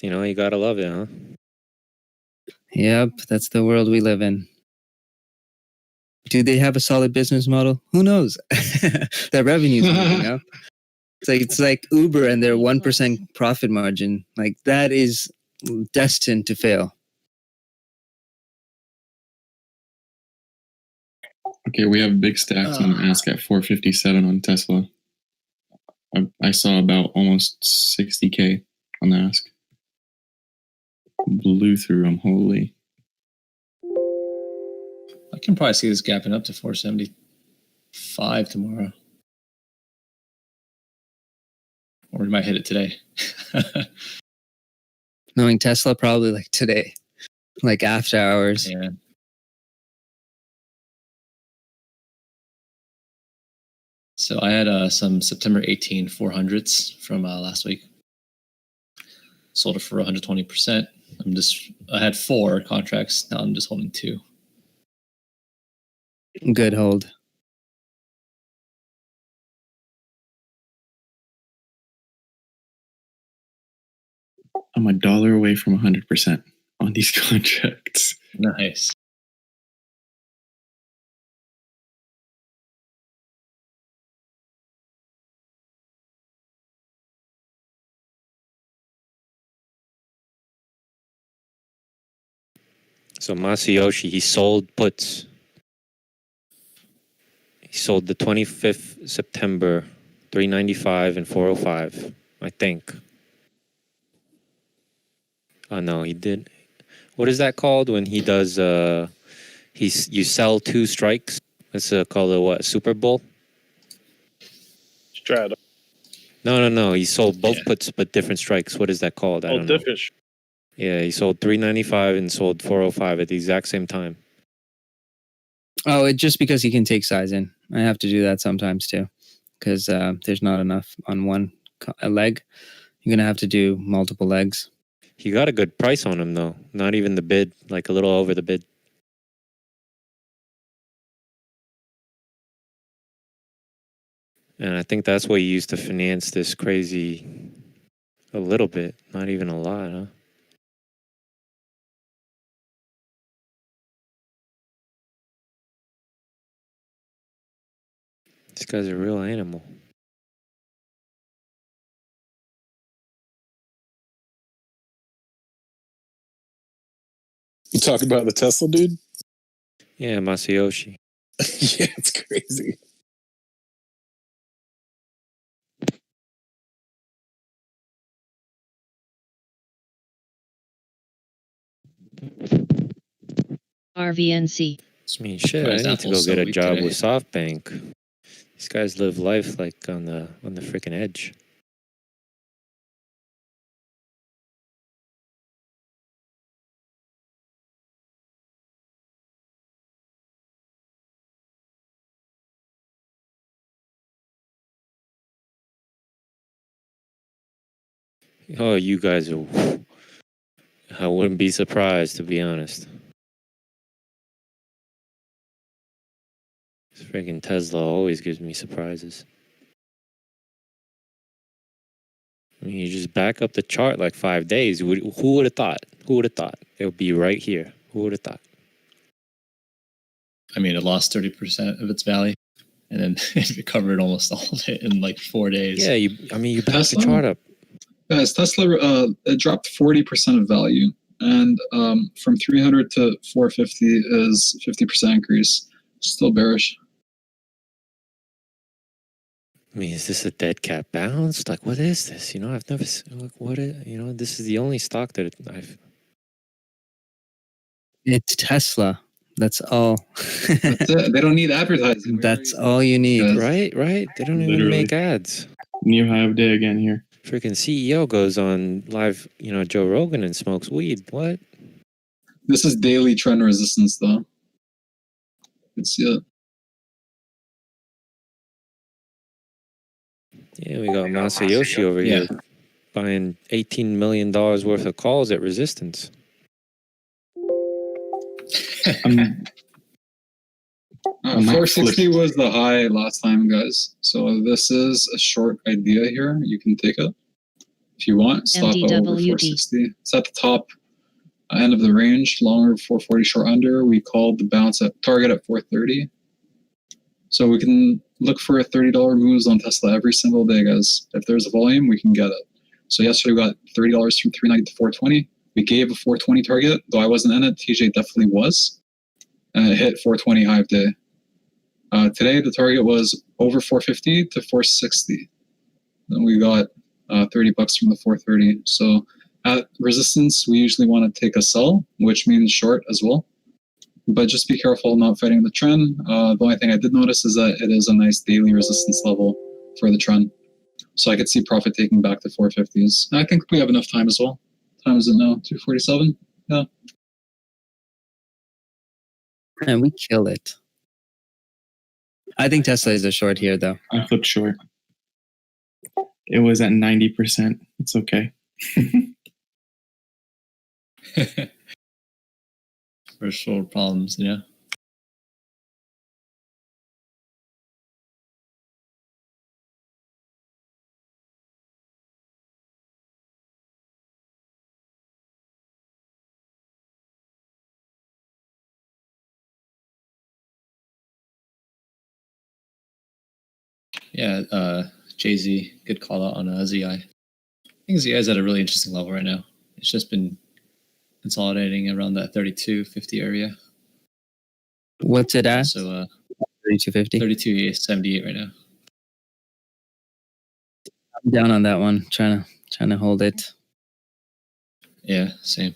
S13: You know, you gotta love it, huh?
S6: Yep, that's the world we live in. Do they have a solid business model? Who knows? Their revenue's moving up. It's like Uber and their 1% profit margin. Like that is destined to fail.
S2: Okay, we have big stacks on Ask at 457 on Tesla. I saw about almost 60K on the Ask. Blew through them, holy.
S12: I can probably see this gapping up to 475 tomorrow. Or we might hit it today.
S6: Knowing Tesla, probably like today, like after hours.
S12: Yeah. So I had some September 18 400s from last week. Sold it for 120%. I had 4 contracts. Now I'm just holding 2.
S6: Good hold.
S2: I'm $1 away from 100% on these contracts.
S12: Nice.
S13: So Masayoshi, he sold puts. He sold the 25th September, 395 and 405, I think. Oh no, he did. What is that called when he does? You sell 2 strikes. That's called a what? Super Bowl?
S3: Strata.
S13: No. He sold both puts but different strikes. What is that called? I don't know.
S3: Different.
S13: Yeah, he sold 395 and sold 405 at the exact same time.
S6: Oh, it's just because he can take size in. I have to do that sometimes too, because there's not enough on one leg. You're gonna have to do multiple legs.
S13: He got a good price on him though. Not even the bid, like a little over the bid. And I think that's what he used to finance this crazy. A little bit, not even a lot, huh? This guy's a real animal.
S8: You talk about the Tesla dude?
S13: Yeah, Masayoshi.
S8: Yeah, it's crazy.
S7: RVNC.
S13: I mean, shit, I need to go get a job with SoftBank. These guys live life like on the freaking edge. Oh, you guys are. I wouldn't be surprised, to be honest. This freaking Tesla always gives me surprises. I mean, you just back up the chart like 5 days. Who would have thought? Who would have thought? It would be right here. Who would have thought?
S12: I mean, it lost 30% of its value, and then it recovered almost all of it in like 4 days.
S13: Yeah, you back the chart up.
S19: Guys, Tesla it dropped 40% of value, and from 300 to 450 is 50% increase. Still bearish.
S13: I mean, is this a dead cat bounce? Like, what is this? You know, I've never seen, like, this is the only stock that I've.
S6: It's Tesla. That's all.
S19: That's it. They don't need advertising.
S6: That's all you need.
S13: Right. They don't even
S2: Literally.
S13: make ads.
S2: New high of day again here.
S13: Freaking CEO goes on live, Joe Rogan and smokes weed. What?
S19: This is daily trend resistance, though. You can see it.
S13: Yeah, we got Masayoshi over here buying $18 million worth of calls at resistance.
S19: 460 was the high last time, guys. So this is a short idea here. You can take it. if you want. Stop at over
S7: MDWD.
S19: 460. It's at the top end of the range, longer 440 short under. We called the bounce at target at 430. So we can look for $30 moves on Tesla every single day, guys. If there's a volume, we can get it. So yesterday we got $30 from 390 to 420. We gave a 420 target, though I wasn't in it. TJ definitely was. And it hit 420 high of day. Today the target was over 450 to 460. Then we got $30 from the 430. So at resistance, we usually want to take a sell, which means short as well. But just be careful not fighting the trend. The only thing I did notice is that it is a nice daily resistance level for the trend. So I could see profit taking back to 450s. And I think we have enough time as well. Time is it now? 2:47? Yeah.
S6: And we kill it. I think Tesla is a short here, though.
S2: I flipped short. It was at 90%. It's okay.
S12: First world problems, you know. Yeah, Jay-Z, good call out on ZI. I think ZI is at a really interesting level right now. It's just been consolidating around that 32.50 area.
S6: What's it at?
S12: So
S6: 32.50.
S12: 32.78 right now.
S6: I'm down on that one. Trying to hold it.
S12: Yeah, same.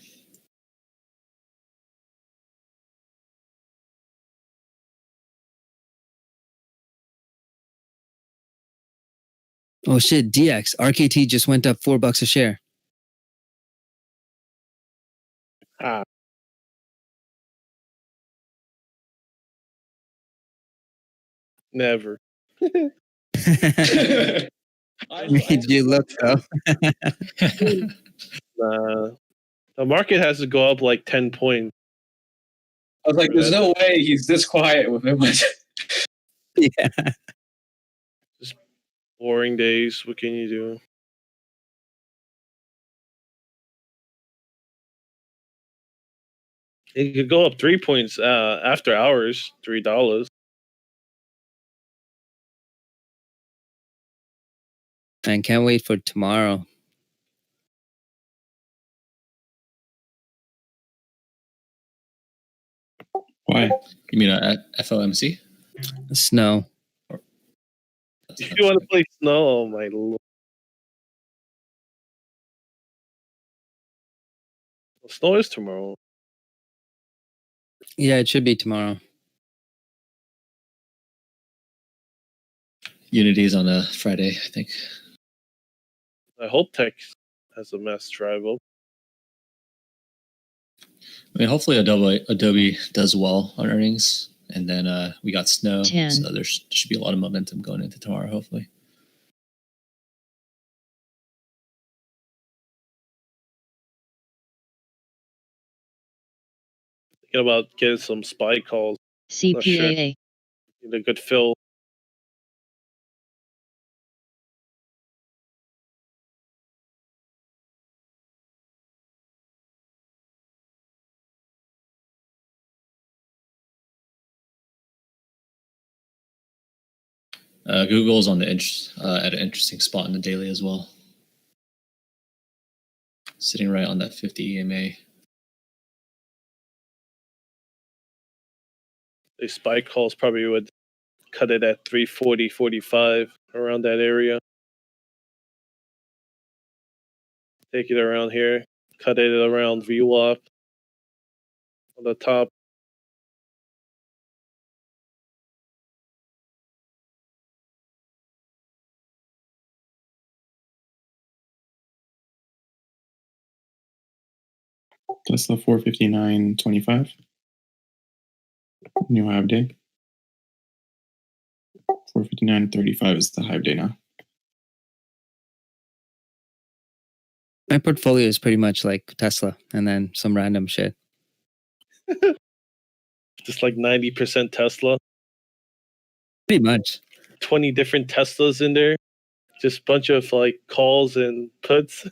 S6: Oh shit, DX. RKT just went up $4 a share.
S3: Ah. Never.
S6: Made you look though.
S3: The market has to go up like 10 points.
S4: I was like, there's no way he's this quiet with him.
S6: Yeah.
S3: Just boring days. What can you do? It could go up 3 points after hours, $3.
S6: And can't wait for tomorrow.
S2: Why?
S12: You mean at FOMC?
S6: Snow.
S3: If you want to play snow, oh my lord. Snow is tomorrow.
S6: Yeah, it should be tomorrow.
S12: Unity is on a Friday, I think.
S3: I hope Tech has a mass rival.
S12: I mean, hopefully Adobe does well on earnings, and then we got snow,
S7: 10.
S12: so there should be a lot of momentum going into tomorrow, hopefully.
S3: Thinking about getting some spy calls. Not sure.
S7: CPAA.
S3: Need a good fill.
S12: Google's on the at an interesting spot in the daily as well, sitting right on that 50 EMA.
S3: The spy calls probably would cut it at 340, 45, around that area. Take it around here, cut it around VWAP on the top.
S2: Tesla 459.25. New high of day. 459.35 is the high of day now.
S6: My portfolio is pretty much like Tesla and then some random shit.
S3: Just like 90% Tesla.
S6: Pretty much.
S3: 20 different Teslas in there. just bunch of like calls and puts.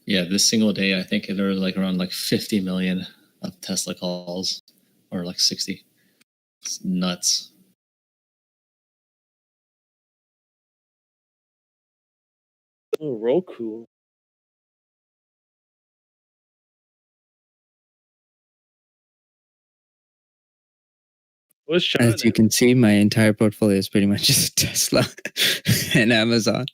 S12: Yeah, this single day, I think there was like around like 50 million of Tesla calls, or like 60. It's nuts.
S3: Oh, Roku. What's China?
S6: As you can see, my entire portfolio is pretty much just Tesla and Amazon.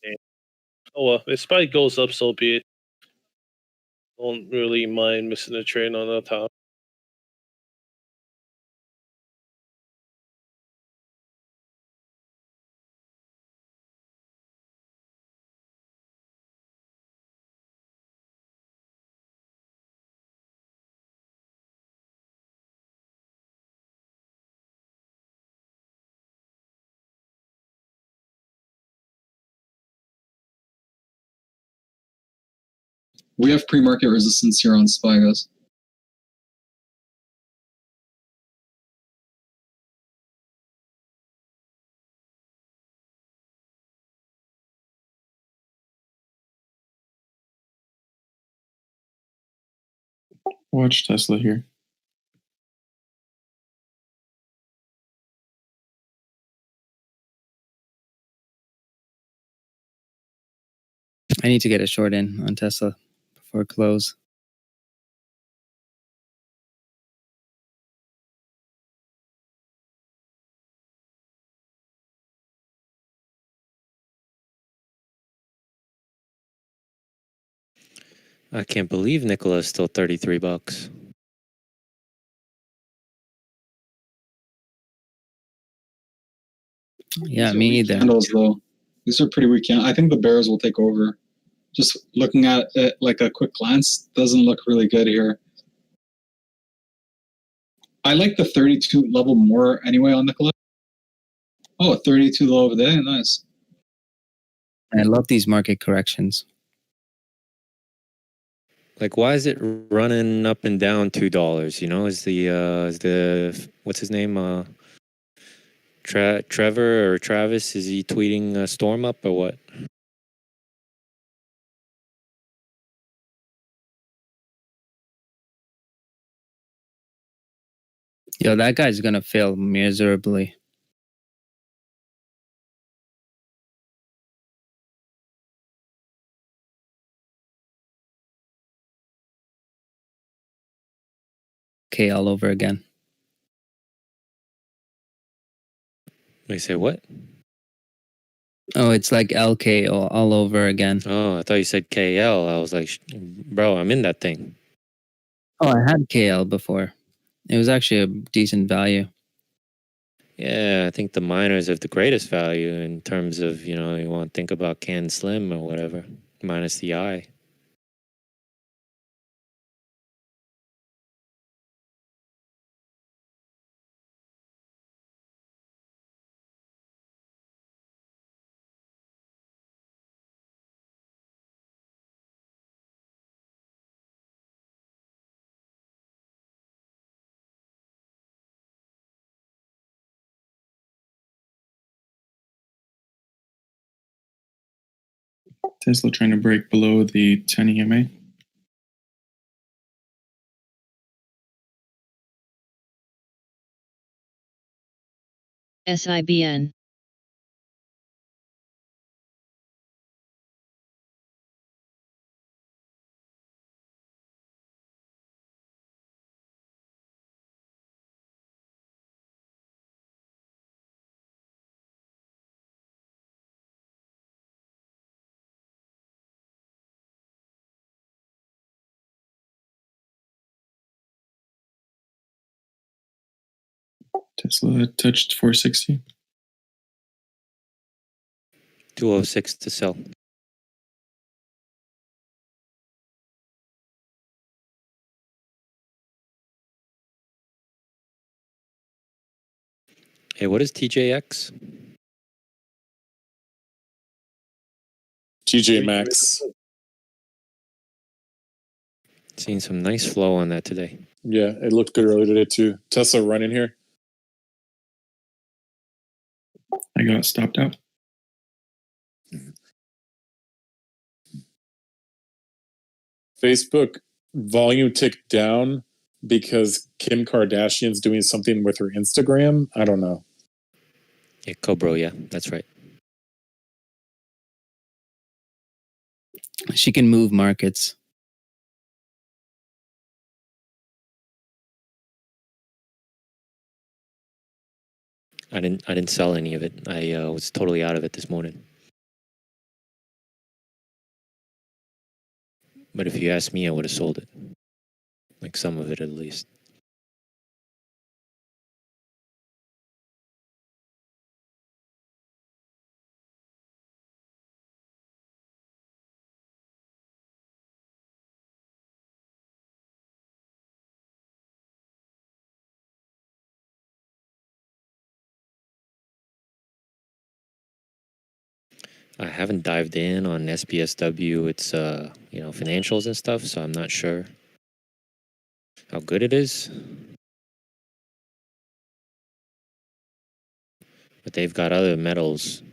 S3: Yeah. Oh well, if Spike goes up, so be it. Don't really mind missing a train on the top.
S19: We have pre-market resistance here on SPY, guys.
S2: Watch Tesla here.
S6: I need to get a short in on Tesla before close.
S13: I can't believe Nikola is still $33.
S6: Yeah,
S19: These are
S6: me
S19: weak
S6: either.
S19: Candles though. These are pretty weak candles. I think the bears will take over. Just looking at it like a quick glance, doesn't look really good here. I like the 32 level more anyway on Nikola. Oh, 32 low over there, nice.
S6: I love these market corrections.
S13: Like, why is it running up and down $2? You know, is the what's his name? Trevor or Travis? Is he tweeting a storm up or what?
S6: Yo, that guy's gonna fail miserably. Okay, all over again.
S13: They say what?
S6: Oh, it's like LK all over again.
S13: Oh, I thought you said KL. I was like, bro, I'm in that thing.
S6: Oh, I had KL before. It was actually a decent value.
S13: Yeah, I think the miners have the greatest value in terms of, you know, you want to think about Can Slim or whatever, minus the I.
S2: Tesla trying to break below the 10 EMA.
S7: SIBN.
S2: Tesla touched 460.
S13: 206 to sell. Hey, what is TJX?
S8: TJ Maxx.
S13: Seeing some nice flow on that today.
S8: Yeah, it looked good earlier today too. Tesla running here.
S2: I got stopped out.
S8: Facebook volume ticked down because Kim Kardashian's doing something with her Instagram. I don't know.
S13: Yeah, Cobro, yeah, that's right.
S6: She can move markets.
S13: I didn't sell any of it. I was totally out of it this morning. But if you asked me, I would have sold it. Like some of it at least. I haven't dived in on SPSW. It's financials and stuff, so I'm not sure how good it is. But they've got other metals.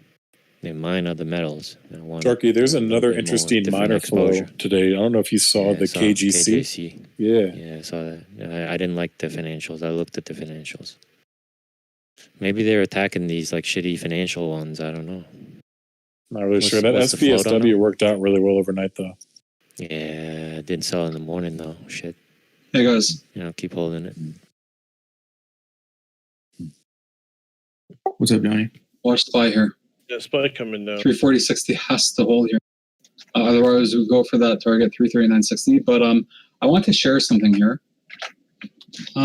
S13: They mine other metals.
S8: Sharky, there's another interesting miner flow today. I don't know if you saw the KGC.
S13: KJC.
S8: Yeah.
S13: Yeah, I saw that. I didn't like the financials. I looked at the financials. Maybe they're attacking these like shitty financial ones. I don't know.
S8: Not really sure. That SPSW worked out really well overnight, though.
S13: Yeah, didn't sell in the morning though. Shit.
S19: Hey guys.
S13: Keep holding it.
S2: What's up, Johnny?
S19: Watch SPY here.
S3: Yeah, SPY coming down.
S19: 340.60 has to hold here. Otherwise, we go for that target 339.60. But I want to share something here. Just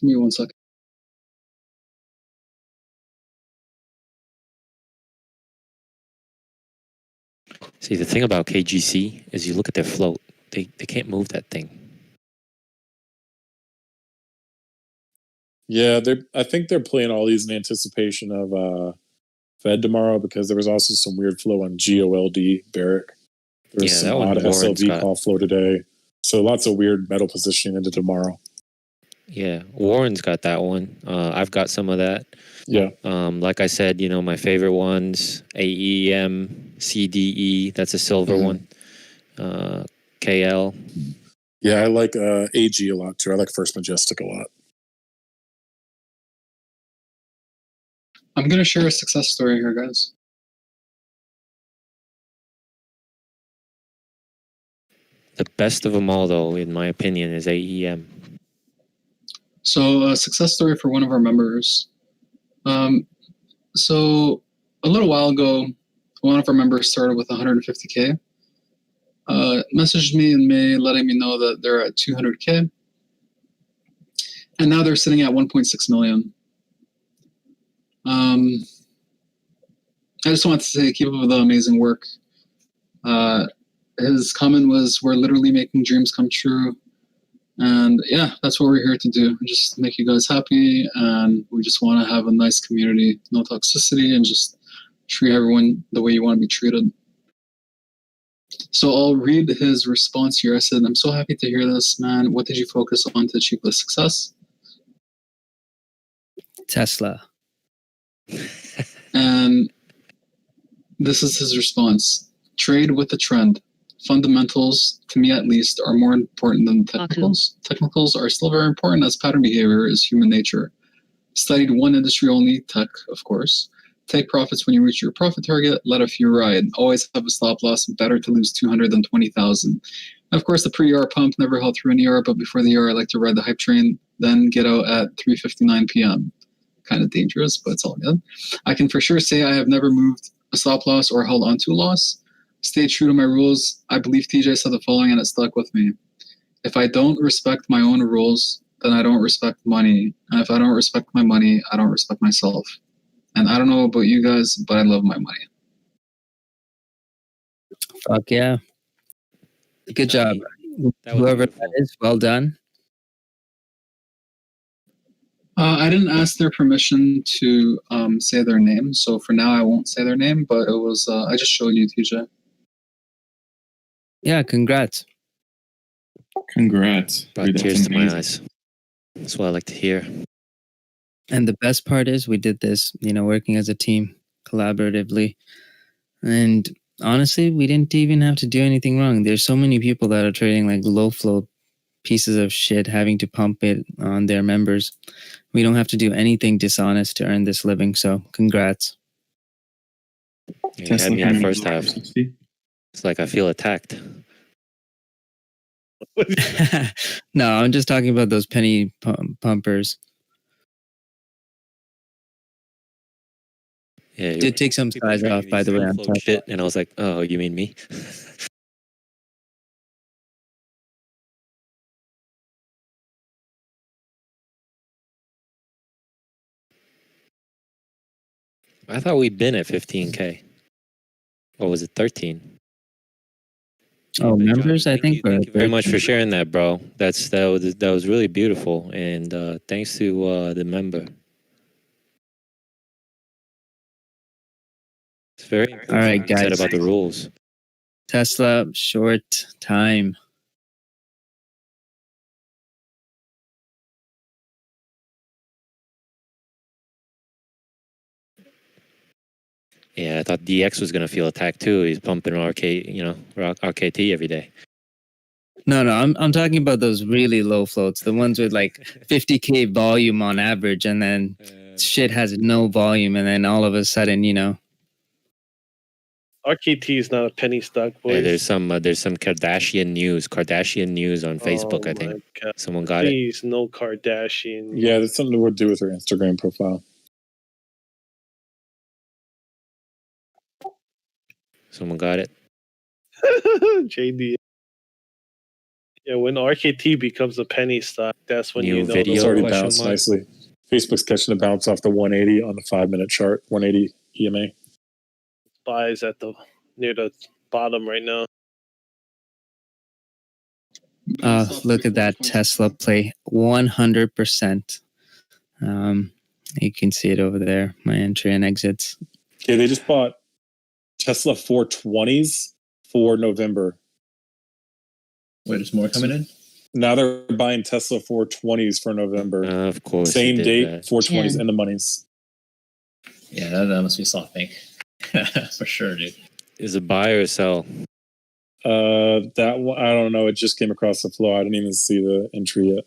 S19: give me 1 second.
S13: See, the thing about KGC is you look at their float. They can't move that thing.
S8: Yeah, I think they're playing all these in anticipation of Fed tomorrow because there was also some weird flow on GOLD, Barrick. There was some odd SLV call flow today. So lots of weird metal positioning into tomorrow.
S13: Yeah, Warren's got that one. I've got some of that.
S8: Yeah.
S13: Like I said, my favorite ones, AEM, CDE, that's a silver one. KL.
S8: Yeah, I like AG a lot too. I like First Majestic a lot.
S19: I'm going to share a success story here, guys.
S13: The best of them all, though, in my opinion, is AEM.
S19: So a success story for one of our members. So a little while ago, one of our members started with 150K. Messaged me in May letting me know that they're at 200K. And now they're sitting at 1.6 million. I just wanted to say keep up the amazing work. His comment was, we're literally making dreams come true. And yeah, that's what we're here to do. Just make you guys happy. And we just want to have a nice community, no toxicity, and just treat everyone the way you want to be treated. So I'll read his response here. I said, I'm so happy to hear this, man. What did you focus on to achieve this success?
S6: Tesla.
S19: And this is his response. Trade with the trend. Fundamentals, to me at least, are more important than technicals. Technicals are still very important as pattern behavior is human nature. Studied one industry only, tech, of course. Take profits when you reach your profit target. Let a few ride. Always have a stop loss. Better to lose 200 than 20,000. Of course, the pre-ER pump never held through an ER, but before the ER, I like to ride the hype train, then get out at 3:59 p.m. Kind of dangerous, but it's all good. I can for sure say I have never moved a stop loss or held onto a loss. Stay true to my rules. I believe TJ said the following and it stuck with me. If I don't respect my own rules, then I don't respect money. And if I don't respect my money, I don't respect myself. And I don't know about you guys, but I love my money.
S6: Fuck yeah. Good job.
S13: That was
S6: Whoever
S13: beautiful.
S6: that is, well done.
S19: I didn't ask their permission to say their name, so for now I won't say their name, but it was, I just showed you, TJ.
S6: Yeah, congrats.
S2: Congrats.
S13: Brought
S2: Dude, that's
S13: tears to my
S2: amazing.
S13: eyes. That's what I like to hear.
S6: And the best part is we did this, working as a team, collaboratively. And honestly, we didn't even have to do anything wrong. There's so many people that are trading like low flow pieces of shit, having to pump it on their members. We don't have to do anything dishonest to earn this living. So congrats.
S13: You had me in the first half. It's like I feel attacked.
S6: No, I'm just talking about those penny pumpers.
S13: Yeah,
S6: Did take some size off, by the way. On top.
S13: Shit, and I was like, oh, you mean me? I thought we'd been at 15K. Or was it 13?
S6: Oh, members, I think.
S13: Thank you very much for sharing that, bro. That was really beautiful, and thanks to the member. It's very important.
S6: All right,
S13: what you said
S6: guys.
S13: about the rules.
S6: Tesla, short time.
S13: Yeah, I thought DX was gonna feel attacked too. He's pumping RKT every day.
S6: No, I'm talking about those really low floats, the ones with like 50K volume on average, and then shit has no volume, and then all of a sudden,
S3: RKT is not a penny stock, boys.
S13: Yeah, there's some Kardashian news on Facebook. I think
S3: God.
S13: someone got it.
S3: Please, no Kardashian.
S8: Yeah, that's something to do with her Instagram profile.
S13: Someone got it.
S3: JD. Yeah, when RKT becomes a penny stock, that's when
S13: New
S3: you know
S13: video
S8: It's
S3: the
S8: already
S13: question
S8: bounced
S13: mark?
S8: nicely. Facebook's catching a bounce off the 180 on the 5-minute chart, 180 EMA.
S3: buys at the near the bottom right now.
S6: Look at that Tesla play, 100%. You can see it over there, my entry and exits.
S8: Okay, they just bought Tesla 420s for November.
S4: Wait, there's more coming in?
S8: Now they're buying Tesla 420s for November.
S13: Of course.
S8: Same
S13: they did
S8: date,
S13: that.
S8: 420s
S7: Jen.
S8: in the monies.
S4: Yeah, that must be SoftBank. For sure, dude.
S13: Is it buy or sell?
S8: That one, I don't know. It just came across the flow. I didn't even see the entry yet.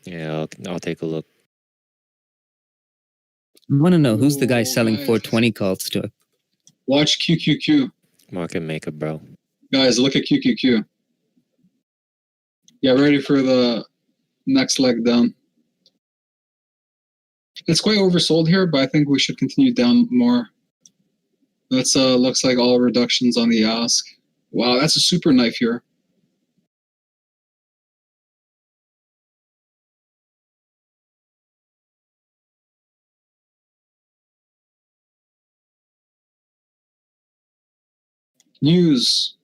S13: Yeah, I'll take a look.
S6: I want to know who's the guy selling 420 calls to.
S19: Watch QQQ.
S13: Market maker, bro.
S19: Guys, look at QQQ. Get ready for the next leg down. It's quite oversold here, but I think we should continue down more. That's looks like all reductions on the ask. Wow, that's a super knife here. News.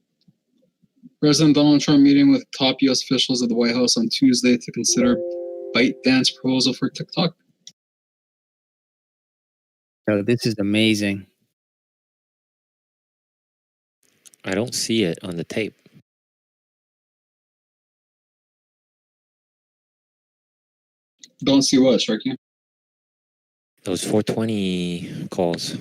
S19: President Donald Trump meeting with top U.S. officials at the White House on Tuesday to consider ByteDance proposal for TikTok.
S6: Oh, this is amazing.
S13: I don't see it on the tape.
S19: Don't see what, Sharky?
S13: Those 420 calls.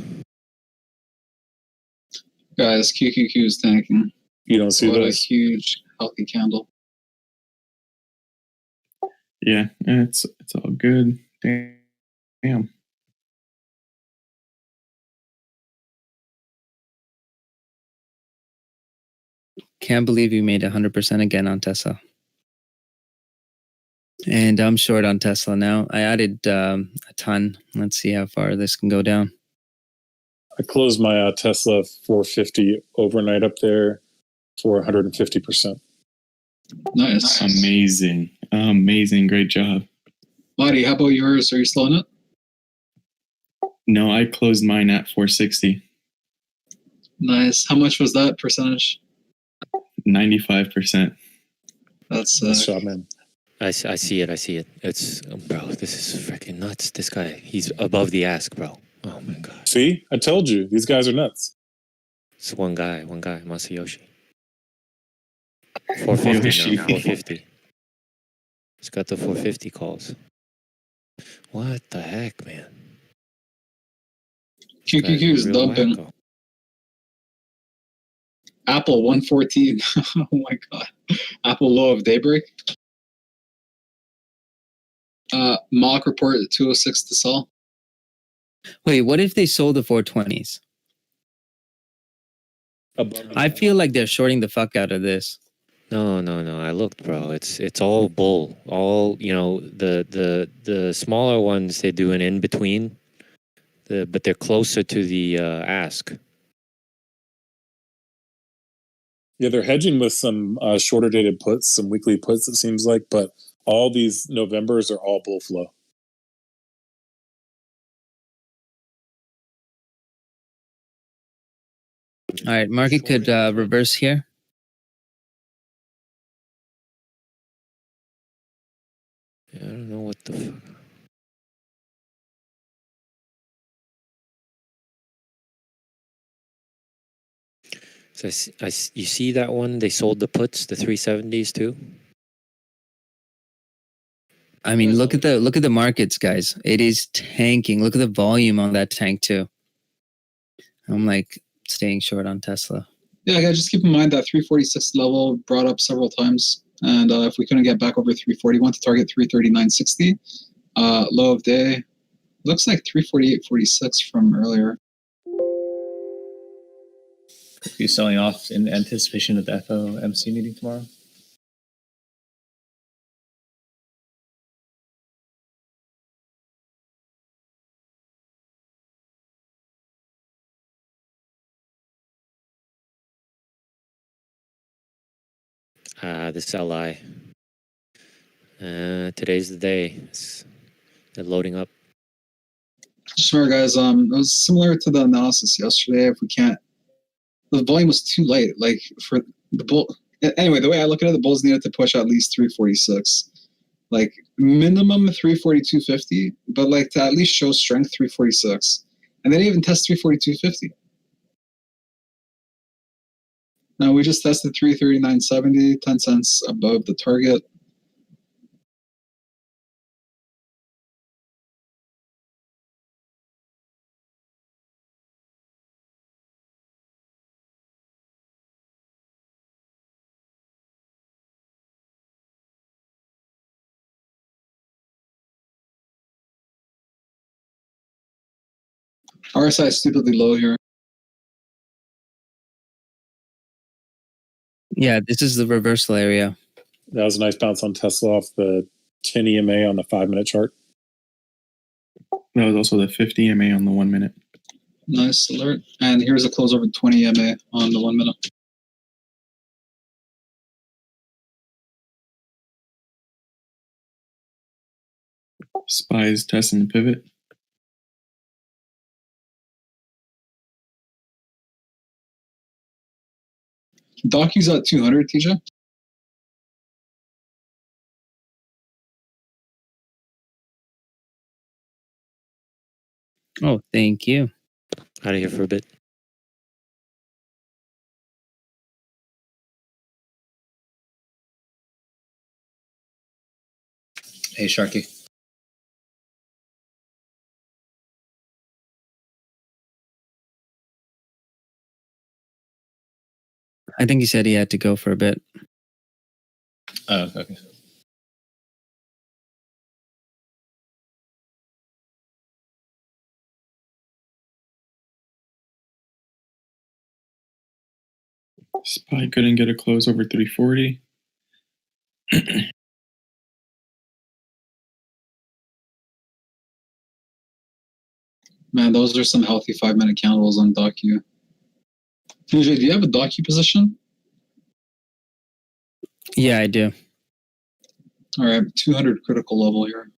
S19: Guys, QQQ is tanking.
S8: You don't see
S19: What a
S8: those?
S19: huge, healthy candle.
S2: Yeah, it's all good. Damn.
S6: Can't believe you made 100% again on Tesla. And I'm short on Tesla now. I added a ton. Let's see how far this can go down.
S8: I closed my Tesla 450 overnight up there for 150%.
S19: Nice.
S2: Amazing. Amazing. Great job.
S19: Marty, how about yours? Are you still in it?
S2: No, I closed mine at 460.
S19: Nice. How much was that percentage?
S2: 95%.
S19: That's
S8: Nice job, man.
S13: I see it. I see it. It's bro. This is freaking nuts. This guy, he's above the ask, bro. Oh my god.
S8: See, I told you these guys are nuts.
S13: It's one guy, Masayoshi. 450 now. 450. He's got the 450 calls. What the heck, man?
S19: QQQ is dumping.
S13: Wacko.
S19: Apple 114. Oh my god. Apple low of daybreak. Mock report at 206 to sell.
S6: Wait, what if they sold the 420s? I feel like they're shorting the fuck out of this.
S13: No. I looked, bro. It's all bull. All the smaller ones they do an in between, but they're closer to the ask.
S8: Yeah, they're hedging with some shorter dated puts, some weekly puts. It seems like, but all these Novembers are all bull flow.
S6: All right, market could reverse here.
S13: Yeah, I don't know what the fuck. So you see that one? They sold the puts, the 370s too.
S6: I mean, look at the markets, guys. It is tanking. Look at the volume on that tank too. I'm like staying short on Tesla.
S19: Yeah, guys, just keep in mind that 346 level brought up several times. And if we couldn't get back over 340, want to target 339.60. Low of day. Looks like 348.46 from earlier.
S12: Are you selling off in anticipation of the FOMC meeting tomorrow?
S13: This LI. Today's the day. They're loading up.
S19: Just remember, guys, it was similar to the analysis yesterday. If we can't, the volume was too light. Like for the bull. Anyway, the way I look at it, the bulls needed to push at least 346, like minimum 342.50, but like to at least show strength 346, and then even test 342.50. Now we just tested 339.70, 10 cents above the target. RSI is stupidly low here.
S6: Yeah, this is the reversal area.
S8: That was a nice bounce on Tesla off the 10 EMA on the 5-minute chart.
S2: That was also the 50 EMA on the 1 minute.
S19: Nice alert. And here's a close over 20 EMA on the 1 minute.
S2: Spies testing the pivot.
S19: Docu's at 200, TJ.
S6: Oh, thank you.
S13: Out of here for a bit.
S12: Hey, Sharky.
S6: I think he said he had to go for a bit.
S12: Oh, okay.
S2: Spy couldn't get a close over 340.
S19: Man, those are some healthy 5-minute candles on Docu. TJ, do you have a Docu position?
S6: Yeah, I do.
S19: All right, 200 critical level here.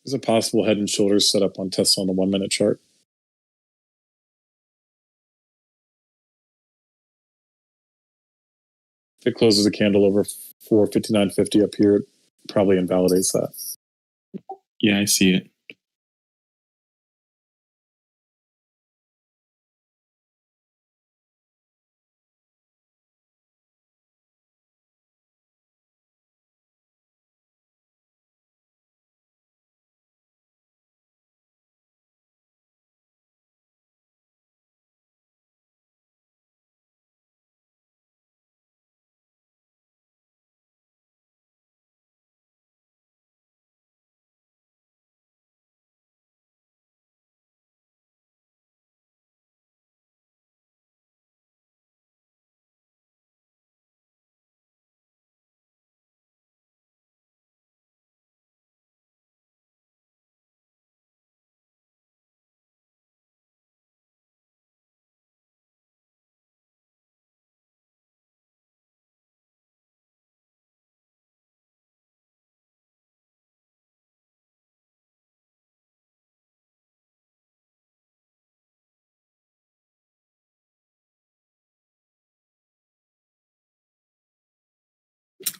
S8: There's a possible head and shoulders set up on Tesla on the 1 minute chart. If it closes a candle over 459.50 up here, it probably invalidates that.
S2: Yeah, I see it.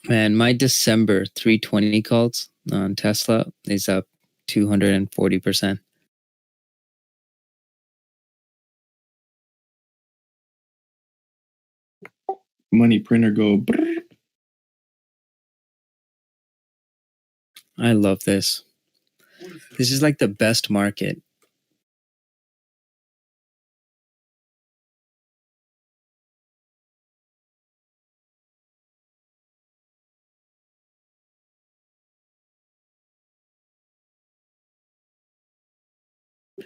S6: Man, my December 320 calls on Tesla is up 240%.
S2: Money printer go. Brrr.
S6: I love this. This is like the best market.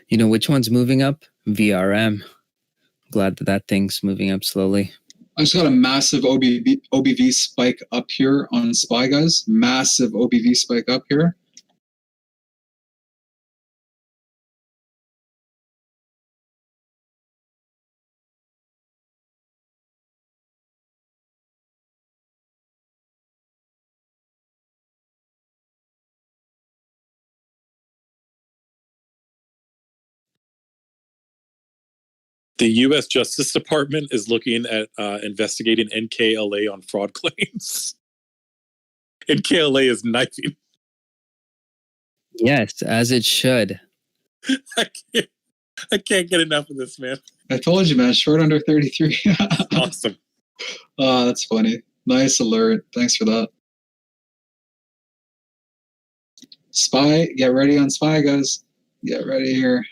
S6: You know which one's moving up? VRM. Glad that that thing's moving up slowly.
S19: I just got a massive OBV spike up here on SPY, guys. Massive OBV spike up here.
S8: The U.S. Justice Department is looking at investigating NKLA on fraud claims. NKLA is knifing.
S6: Yes, as it should.
S8: I can't get enough of this, man.
S19: I told you, man. Short under 33.
S8: Awesome.
S19: Oh, that's funny. Nice alert. Thanks for that. SPY, get ready on SPY, guys. Get ready here.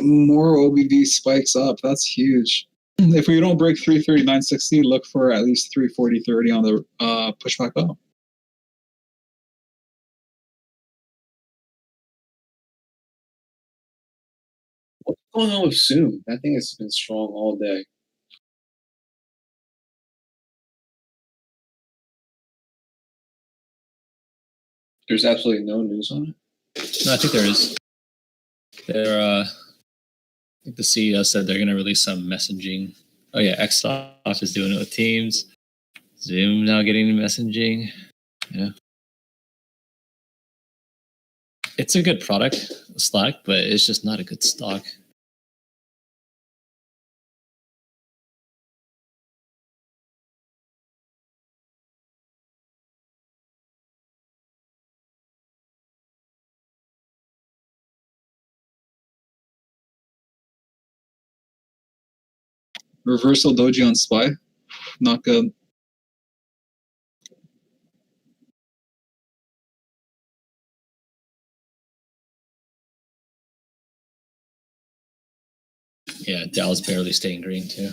S19: More OBV spikes up. That's huge. If we don't break 339.60, look for at least 340.30 on the pushback up.
S14: What's going on with Zoom? That thing has been strong all day. There's absolutely no news on it.
S12: No, I think there is. I think the CEO said they're going to release some messaging. Oh yeah, Xbox is doing it with Teams. Zoom now getting messaging. Yeah, it's a good product, Slack, but it's just not a good stock.
S19: Reversal doji on SPY. Not good.
S12: Yeah, Dow's barely staying green too.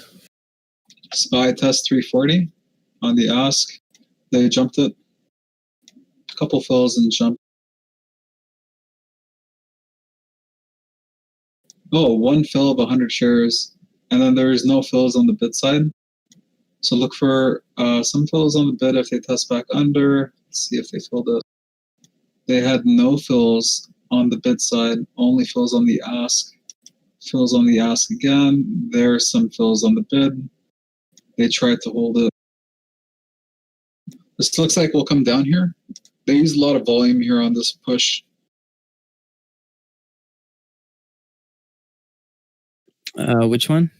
S19: SPY test 340 on the ask. They jumped it. A couple fills and jumped. Oh, one fill of 100 shares. And then there's no fills on the bid side. So look for some fills on the bid if they test back under. Let's see if they filled it. They had no fills on the bid side, only fills on the ask. Fills on the ask again. There's some fills on the bid. They tried to hold it. This looks like we'll come down here. They used a lot of volume here on this push.
S6: Which one?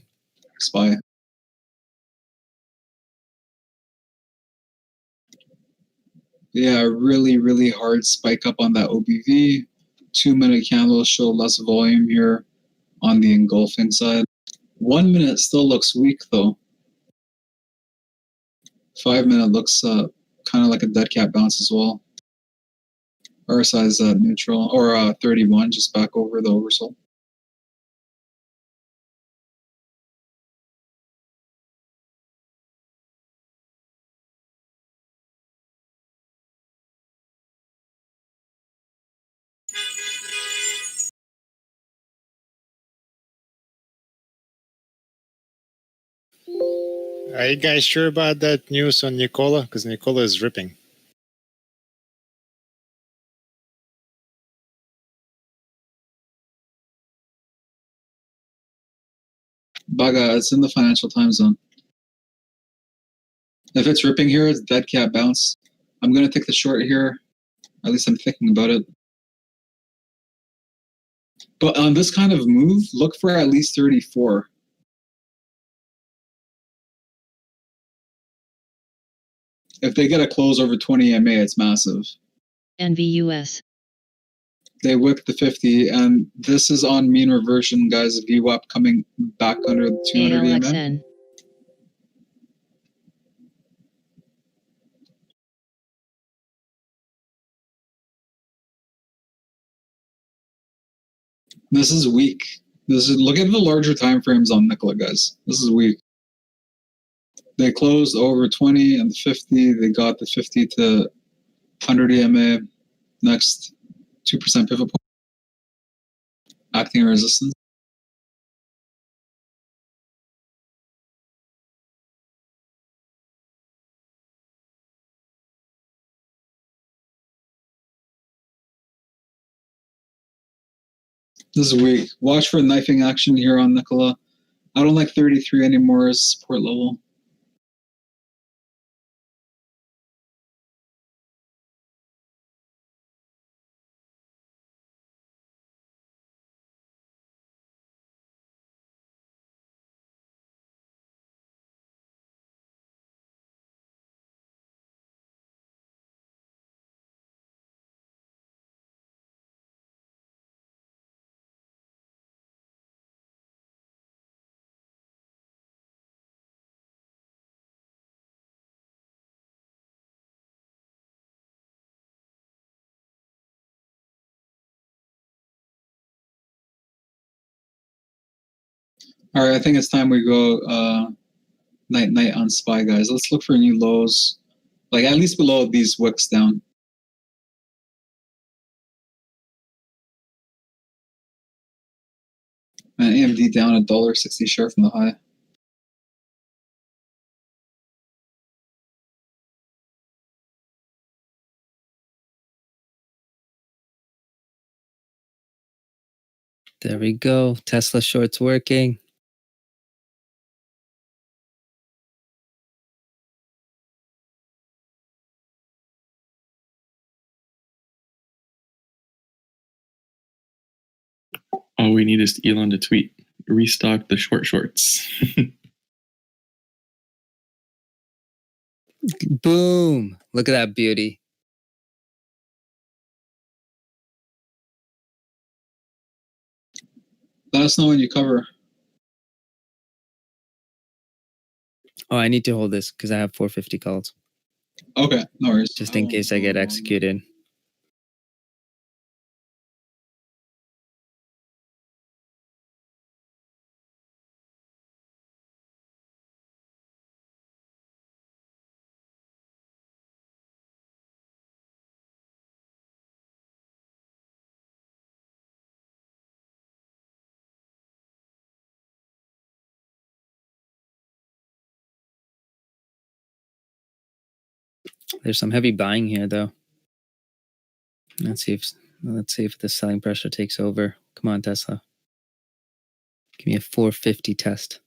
S19: SPY. Yeah, really, really hard spike up on that OBV. 2-minute candles show less volume here on the engulfing side. 1 minute still looks weak though. 5 minute looks kind of like a dead cat bounce as well. RSI is neutral, or 31, just back over the oversold.
S21: Are you guys sure about that news on Nikola? Because Nikola is ripping.
S19: Baga, it's in the financial time zone. If it's ripping here, it's dead cat bounce. I'm going to take the short here. At least I'm thinking about it. But on this kind of move, look for at least 34. If they get a close over 20 MA, it's massive.
S7: NVUS.
S19: They whipped the 50, and this is on mean reversion, guys. VWAP coming back under the 200 EMA.
S7: ALXN.
S19: This is weak. Look at the larger time frames on Nikola, guys. This is weak. They closed over 20 and the 50. They got the 50 to 100 EMA. Next 2% pivot point. Acting resistance. This is weak. Watch for knifing action here on Nikola. I don't like 33 anymore as support level. All right, I think it's time we go night on SPY, guys. Let's look for new lows, like at least below these wicks down. And AMD down $1.60 share from the high.
S6: There we go. Tesla shorts working.
S2: All we need is Elon to tweet, restock the shorts.
S6: Boom. Look at that beauty.
S19: Let us know when you cover.
S6: Oh, I need to hold this because I have 450 calls.
S19: Okay, no worries.
S6: Just in case I get executed. There's some heavy buying here, though. Let's see if the selling pressure takes over. Come on, Tesla. Give me a 450 test.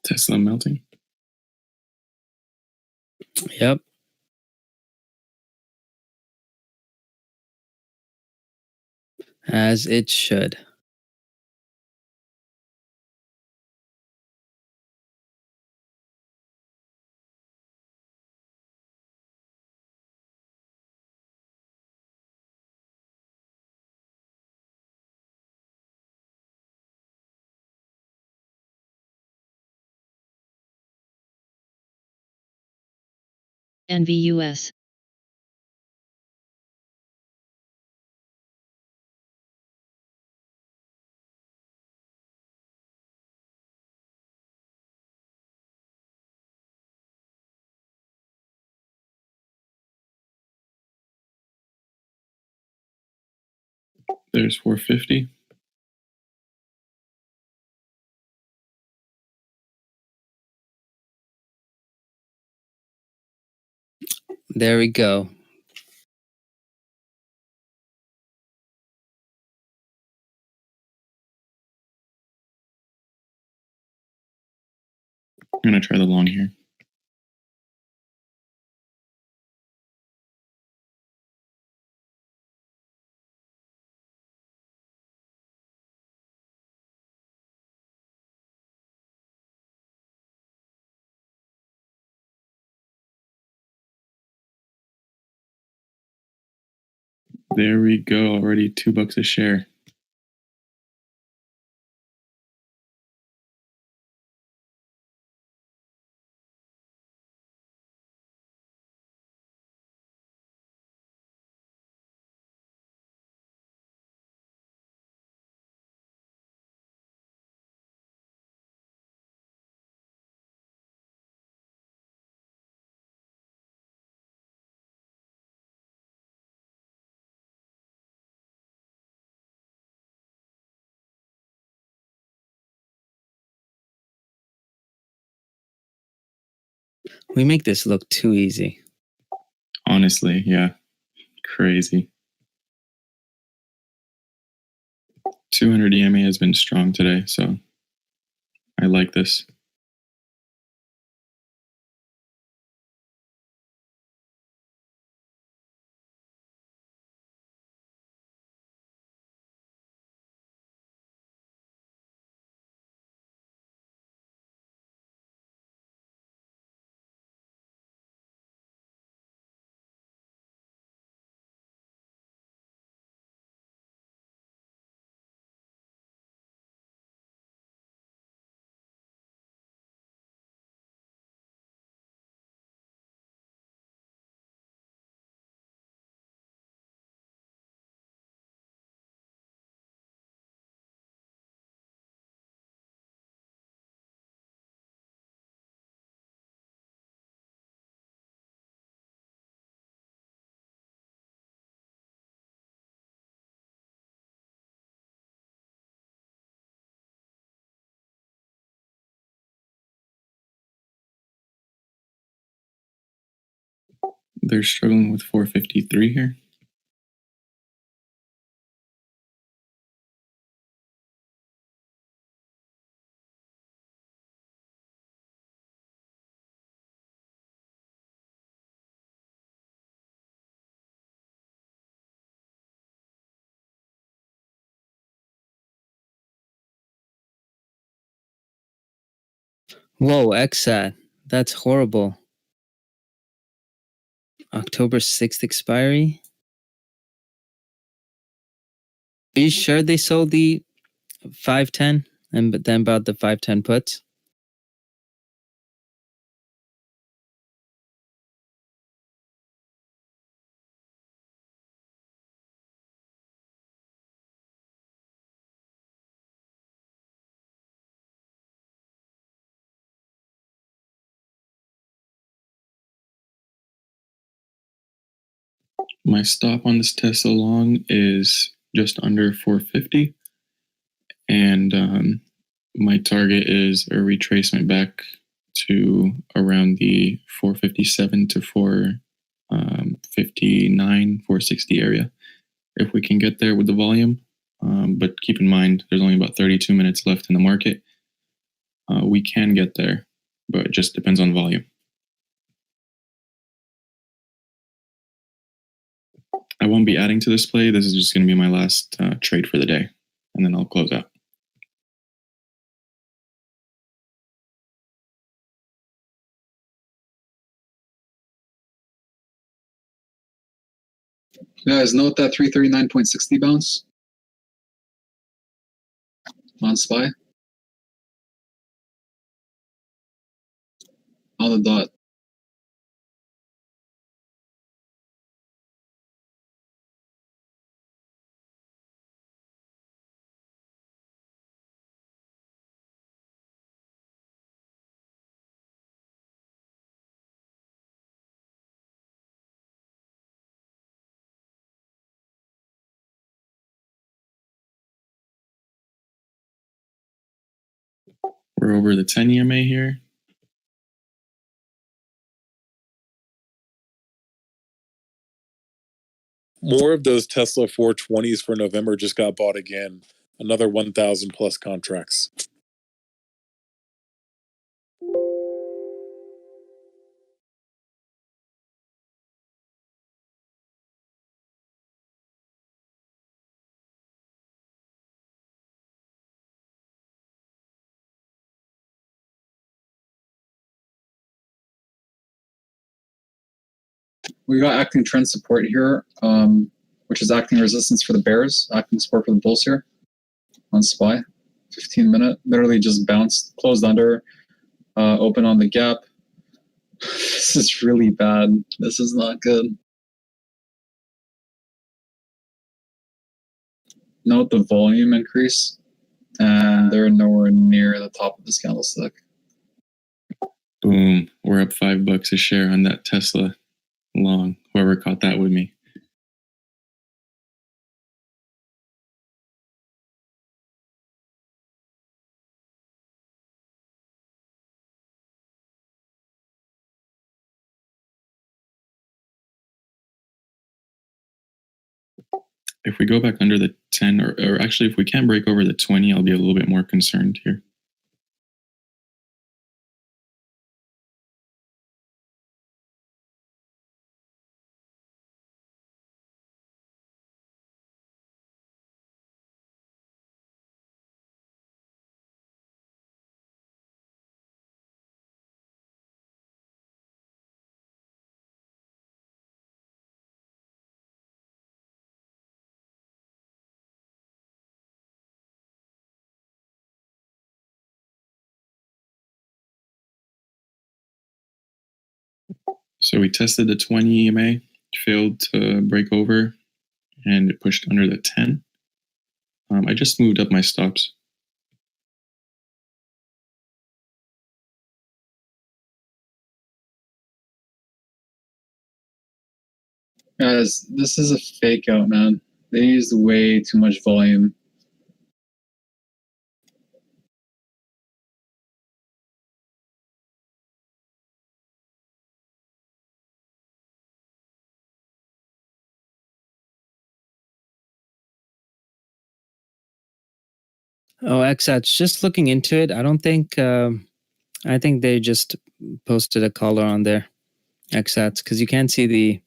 S2: Tesla melting.
S6: Yep. As it should.
S7: NVUS.
S2: There's 450.
S6: There we go.
S2: I'm going to try the long here. There we go. Already $2 a share.
S6: We make this look too easy.
S2: Honestly, yeah. Crazy. 200 EMA has been strong today, so I like this. They're struggling with 453 here.
S6: Whoa, XSAT. That's horrible. October 6th expiry. Are you sure they sold the 510 and then bought the 510 puts?
S2: My stop on this Tesla long is just under 450, and my target is a retracement back to around the 457 to 459, 460 area. If we can get there with the volume, but keep in mind there's only about 32 minutes left in the market. We can get there, but it just depends on volume. I won't be adding to this play. This is just going to be my last trade for the day, and then I'll close out.
S19: Guys, note that 339.60 bounce on SPY. On the dot.
S2: We're over the 10 EMA here.
S8: More of those Tesla 420s for November just got bought again. Another 1,000 plus contracts.
S19: We got acting trend support here, which is acting resistance for the bears, acting support for the bulls here on SPY. 15-minute, literally just bounced, closed under, open on the gap. This is really bad. This is not good. Note the volume increase, and they're nowhere near the top of this candlestick.
S2: Boom. We're up $5 a share on that Tesla long. Whoever caught that with me. If we go back under the 10, or actually if we can break over the 20, I'll be a little bit more concerned here. So we tested the 20 EMA, failed to break over, and it pushed under the 10. I just moved up my stops.
S19: Guys, this is a fake out, man. They used way too much volume.
S6: Oh, XSAT's just looking into it. I don't think. I think they just posted a collar on their XSATs because you can't see the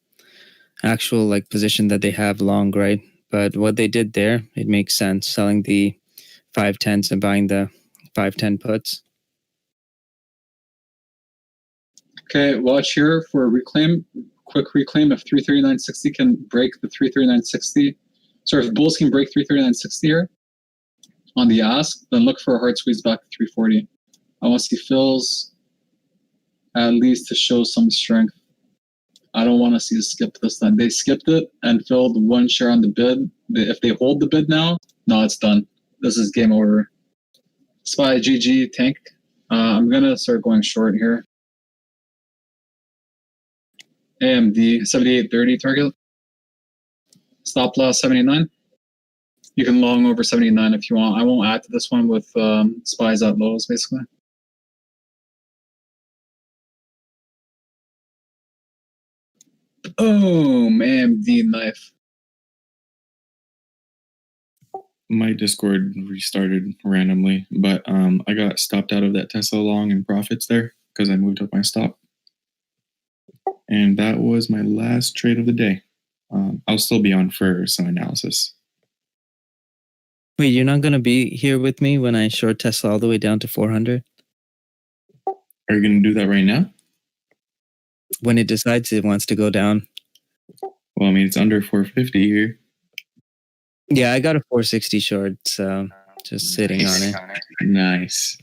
S6: actual like position that they have long, right? But what they did there, it makes sense. Selling the 510s and buying the 510 puts.
S19: Okay, watch here for reclaim. Quick reclaim if 339.60 can break the 339.60. Sorry, if bulls can break 339.60 here on the ask, then look for a hard squeeze back to 340. I want to see fills at least to show some strength. I don't want to see a skip this time. They skipped it and filled one share on the bid. If they hold the bid now, no, it's done. This is game over. SPY, GG, tank. I'm going to start going short here. AMD, 78.30 target. Stop loss, 79. You can long over 79 if you want. I won't add to this one with SPYs at lows, basically. Boom, AMD knife.
S2: My Discord restarted randomly, but I got stopped out of that Tesla long in profits there because I moved up my stop. And that was my last trade of the day. I'll still be on for some analysis.
S6: Wait, you're not going to be here with me when I short Tesla all the way down to 400?
S2: Are you going to do that right now?
S6: When it decides it wants to go down.
S2: Well, I mean, it's under 450 here.
S6: Yeah, I got a 460 short, so just sitting on it.
S2: Nice.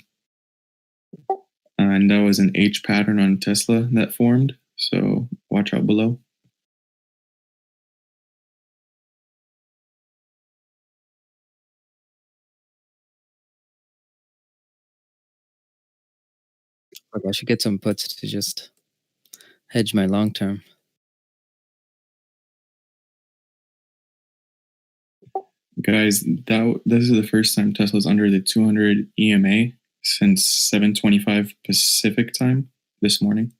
S2: And that was an H pattern on Tesla that formed, so watch out below.
S6: I should get some puts to just hedge my long term.
S2: Guys, this is the first time Tesla's under the 200 EMA since 7:25 Pacific time this morning.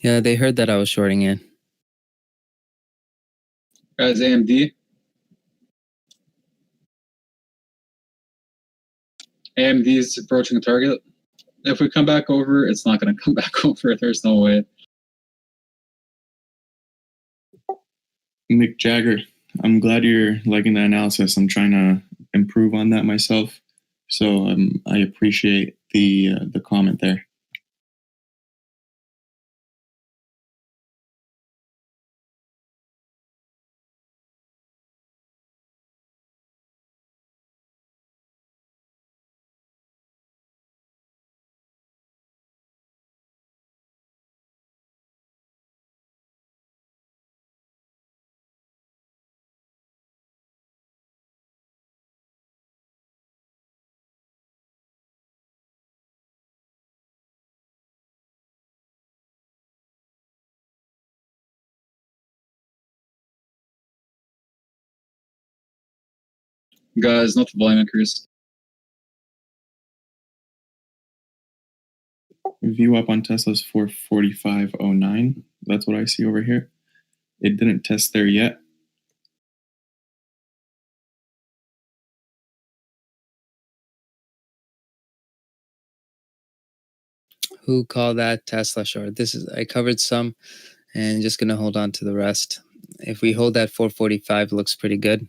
S6: Yeah, they heard that I was shorting in.
S19: Guys, AMD. AMD is approaching a target. If we come back over, it's not going to come back over. There's no way.
S2: Mick Jagger, I'm glad you're liking the analysis. I'm trying to improve on that myself. So I appreciate the comment there.
S19: Guys, not the volume increase.
S2: View up on Tesla's 445.09. That's what I see over here. It didn't test there yet.
S6: Who called that Tesla short? I covered some and just gonna hold on to the rest. If we hold that 445, it looks pretty good.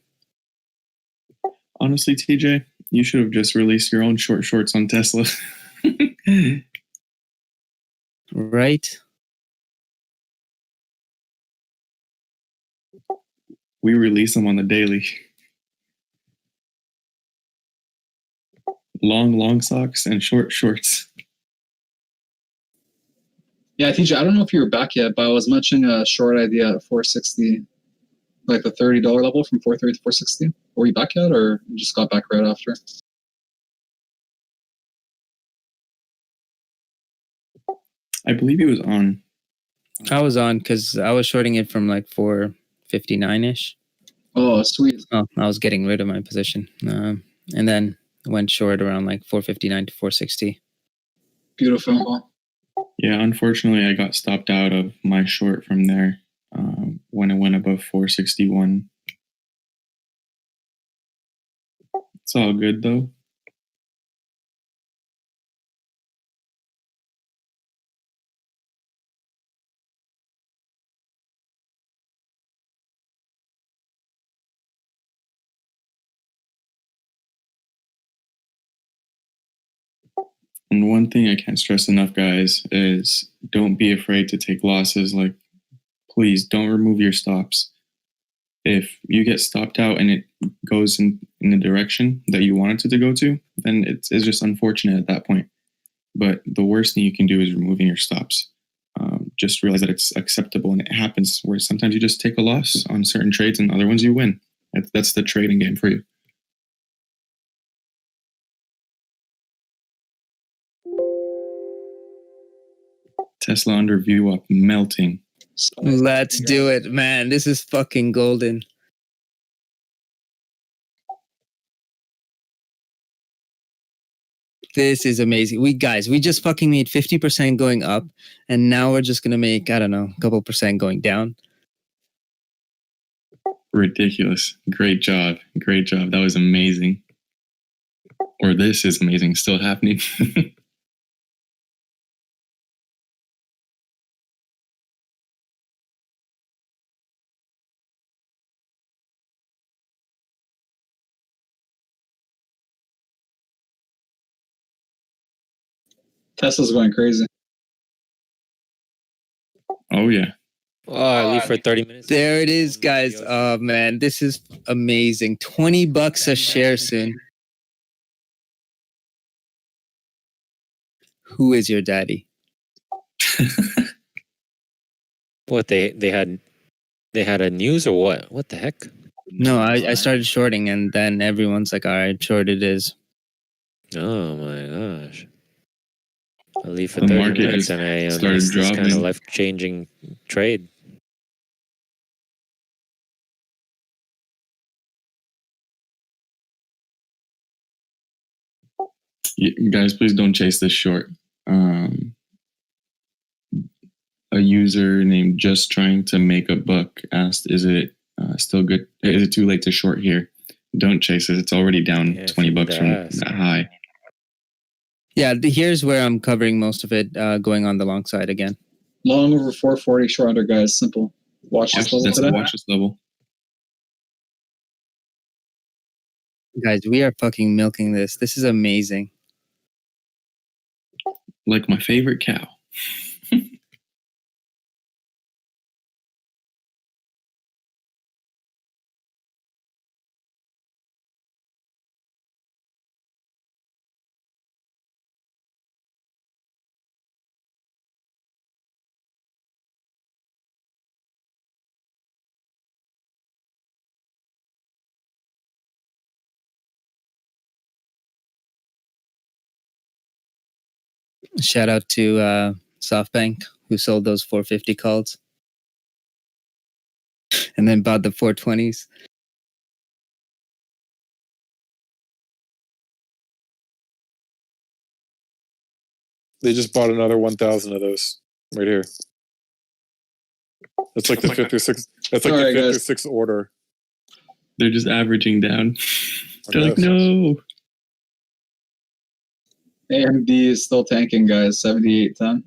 S2: Honestly, TJ, you should have just released your own shorts on Tesla.
S6: Right?
S2: We release them on the daily. Long socks and short shorts.
S19: Yeah, TJ, I don't know if you were back yet, but I was mentioning a short idea at 460, like the $30 level from 430 to 460. Were you back yet, or you just got back right after?
S2: I believe he was on.
S6: I was on because I was shorting it from like 459-ish.
S19: Oh, sweet.
S6: Oh, I was getting rid of my position. And then went short around like 459 to 460.
S19: Beautiful.
S2: Yeah, unfortunately, I got stopped out of my short from there when it went above 461. It's all good, though. And one thing I can't stress enough, guys, is don't be afraid to take losses. Like, please don't remove your stops. If you get stopped out and it goes in the direction that you wanted it to go to, then it's just unfortunate at that point. But the worst thing you can do is removing your stops. Just realize that it's acceptable, and it happens where sometimes you just take a loss on certain trades and other ones you win. That's the trading game for you. Tesla under view up, melting.
S6: Let's do it, man. This is fucking golden. This is amazing. We just fucking made 50% going up, and now we're just gonna make, I don't know, a couple percent going down.
S2: Ridiculous. Great job. Great job. That was amazing. Or this is amazing. Still happening.
S19: Tesla's going crazy.
S2: Oh, yeah.
S13: Oh, I leave for 30 minutes.
S6: There it is, guys. Oh man, this is amazing. $20 a share soon. Who is your daddy?
S13: What they had a news or what? What the heck?
S6: No, I started shorting, and then everyone's like, all right, short it is.
S13: Oh my gosh. I leave for
S2: The
S13: 30
S2: market
S13: minutes
S2: has
S13: and I
S2: started
S13: missed this kind of
S2: dropping.
S13: life-changing trade.
S2: You guys, please don't chase this short. A user named Just Trying to Make a Buck asked, is it still good? Is it too late to short here? Don't chase it. It's already down
S13: Yeah,
S2: $20 from
S13: ask.
S2: that high.
S6: Yeah, here's where I'm covering most of it, going on the long side again.
S19: Long over 440, short under, guys. Simple. Watch this level
S2: That's
S19: today.
S2: a watch this level.
S6: Guys, we are fucking milking this. This is amazing.
S2: Like my favorite cow.
S6: Shout out to SoftBank, who sold those 450 calls and then bought the 420s.
S8: They just bought another 1,000 of those right here. That's like the fifth or sixth. That's like
S19: All
S8: the
S19: right,
S8: fifth or
S19: guys.
S8: sixth order.
S2: They're just averaging down. They're like,
S8: guess.
S2: no.
S19: AMD is still tanking, guys. 78.10.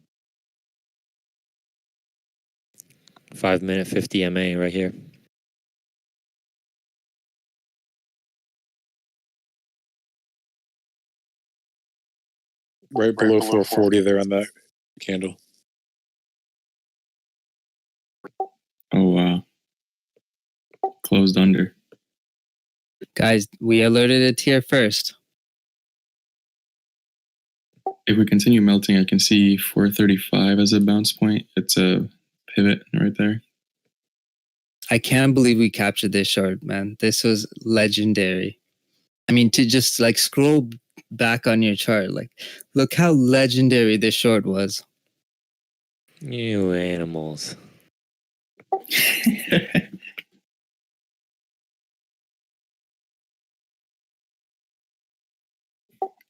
S13: 5 minute 50 MA right here.
S8: Right below 440 there on that candle.
S2: Oh, wow. Closed under.
S6: Guys, we alerted it here first.
S2: If we continue melting, I can see 435 as a bounce point. It's a pivot right there.
S6: I can't believe we captured this short, man. This was legendary. I mean, to just like scroll back on your chart, like, look how legendary this short was.
S13: You animals.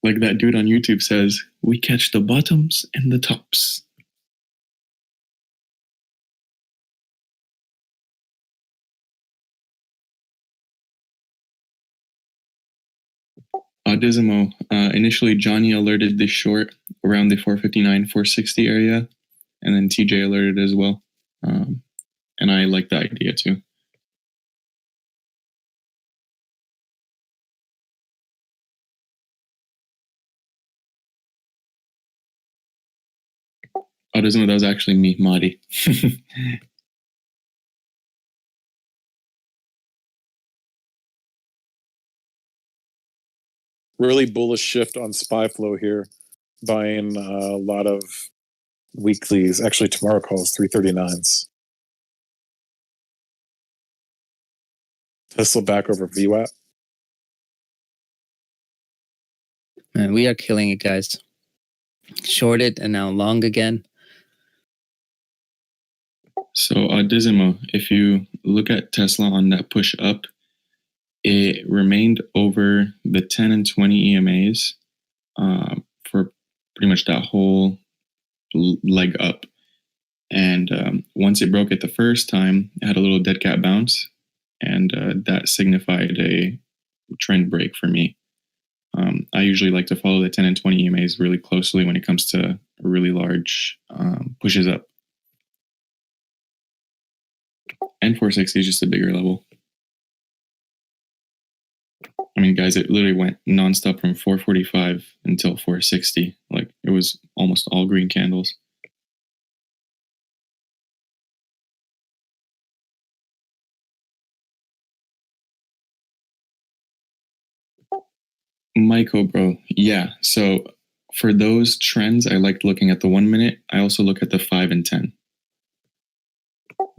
S2: Like that dude on YouTube says, we catch the bottoms and the tops. Audismo, initially Johnny alerted this short around the 459, 460 area, and then TJ alerted as well. And I like the idea too. Autism, that was actually me, Madi.
S8: Really bullish shift on SPY flow here, buying a lot of weeklies. Actually, tomorrow calls 339s. Tesla back over VWAP.
S6: Man, we are killing it, guys. Shorted and now long again.
S2: So, Disimo, if you look at Tesla on that push up, it remained over the 10 and 20 EMAs for pretty much that whole leg up. And once it broke it the first time, it had a little dead cat bounce, and that signified a trend break for me. I usually like to follow the 10 and 20 EMAs really closely when it comes to really large pushes up. And 460 is just a bigger level. I mean, guys, it literally went nonstop from 445 until 460. Like, it was almost all green candles. Michael, bro. Yeah. So for those trends, I liked looking at the 1 minute. I also look at the 5 and 10.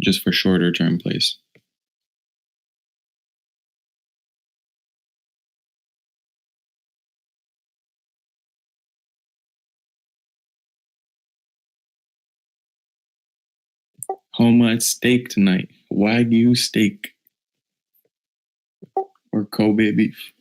S2: Just for shorter term plays. Homa at steak tonight. Wagyu steak. Or Kobe beef.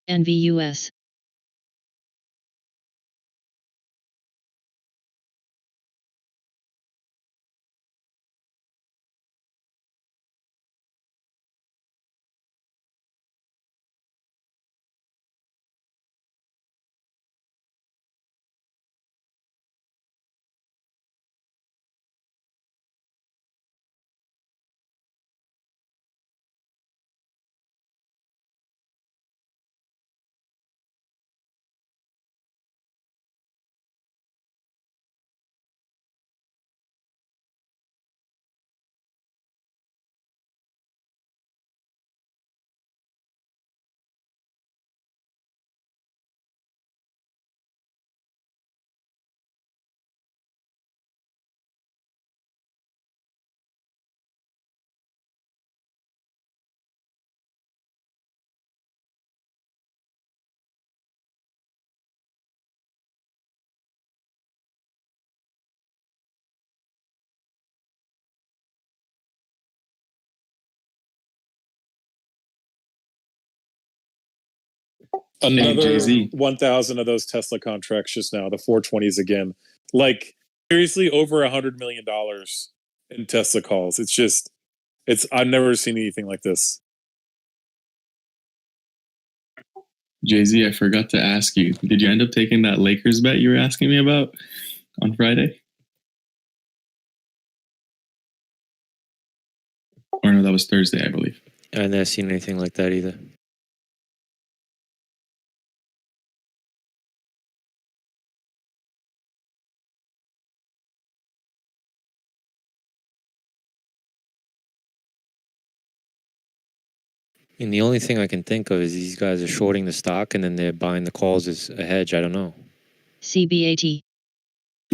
S7: NVUS.
S8: Another
S2: Jay-Z.
S8: 1,000 of those Tesla contracts just now, the 420s again. Like, seriously, over $100 million in Tesla calls. I've never seen anything like this.
S2: Jay-Z, I forgot to ask you. Did you end up taking that Lakers bet you were asking me about on Friday? Or no, that was Thursday, I believe.
S13: I've never seen anything like that either. And the only thing I can think of is these guys are shorting the stock and then they're buying the calls as a hedge. I don't know.
S7: CBAT.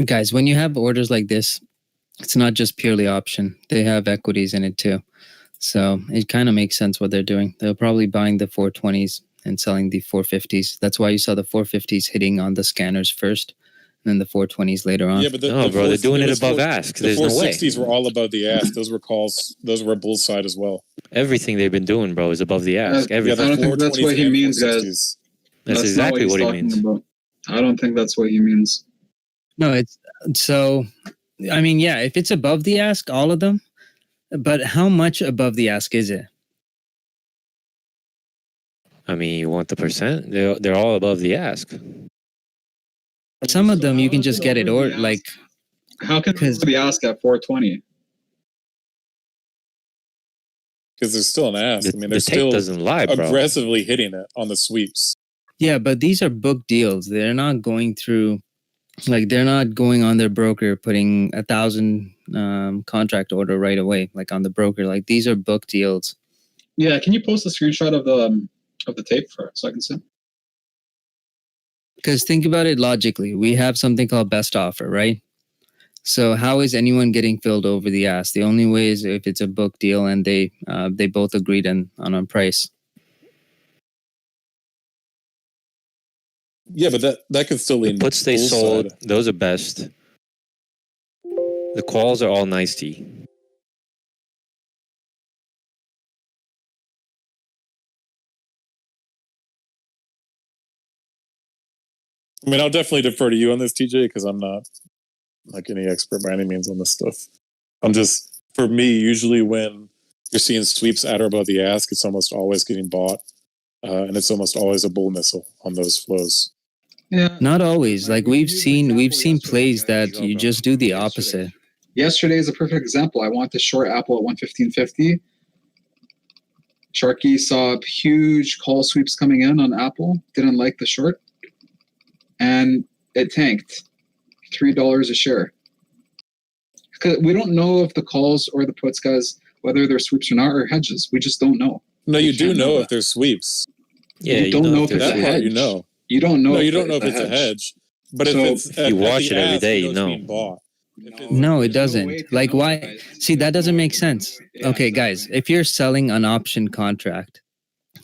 S6: Guys, when you have orders like this, it's not just purely option. They have equities in it too. So it kind of makes sense what they're doing. They're probably buying the 420s and selling the 450s. That's why you saw the 450s hitting on the scanners first, and then the 420s later on.
S8: Yeah, but
S13: they're doing it above ask.
S8: The
S13: There's no way.
S8: 460s were all above the ask. Those were calls. Those were bull side as well.
S13: Everything they've been doing, bro, is above the ask. Everything.
S19: I don't think that's what he means, guys.
S13: That's exactly what he means.
S19: About. I don't think that's what he means.
S6: No, it's so. I mean, yeah, if it's above the ask, all of them. But how much above the ask is it?
S13: I mean, you want the percent? They're all above the ask.
S6: Some of them you can just get it, or like
S19: How can
S6: because
S19: the ask at 420?
S8: Because there's still an ask. I mean,
S13: The
S8: they're
S13: tape
S8: still
S13: doesn't lie, bro.
S8: aggressively hitting it on the sweeps.
S6: yeah, but these are book deals. They're not going through, like they're not going on their broker putting 1,000 contract order right away, like on the broker. Like these are book deals.
S19: Yeah, can you post a screenshot of the tape for so I can see?
S6: Because think about it logically. We have something called best offer, right? So how is anyone getting filled over the ass? The only way is if it's a book deal and they both agreed on a price.
S8: Yeah, but that could still lean.
S13: The puts they
S8: bull
S13: sold,
S8: side.
S13: those are best. The calls are all nicety.
S8: I mean, I'll definitely defer to you on this, TJ, because I'm not like any expert by any means on this stuff. I'm just, for me, usually when you're seeing sweeps at or above the ask, it's almost always getting bought, and it's almost always a bull missile on those flows.
S19: Yeah.
S6: Not always. Like we've seen plays that you just do the opposite.
S19: Yesterday is a perfect example. I want to short Apple at 115.50. Sharky saw huge call sweeps coming in on Apple. Didn't like the short, and it tanked $3 a share. Because we don't know if the calls or the puts, guys, whether they're sweeps or not, or hedges. We just don't know.
S8: No, you do know if they're sweeps.
S13: Yeah,
S19: you don't know if it's
S8: that
S19: a
S8: part
S19: hedge.
S8: you know.
S19: You don't know.
S8: No, you don't know if it's a hedge. But
S19: So,
S8: if it's
S13: if you watch
S8: the
S13: it every
S8: ask,
S13: day,
S8: you
S13: you
S8: know
S13: know.
S8: it's being bought.
S6: No, it doesn't. Like why? See, that doesn't make sense. Okay, guys, if you're selling an option contract,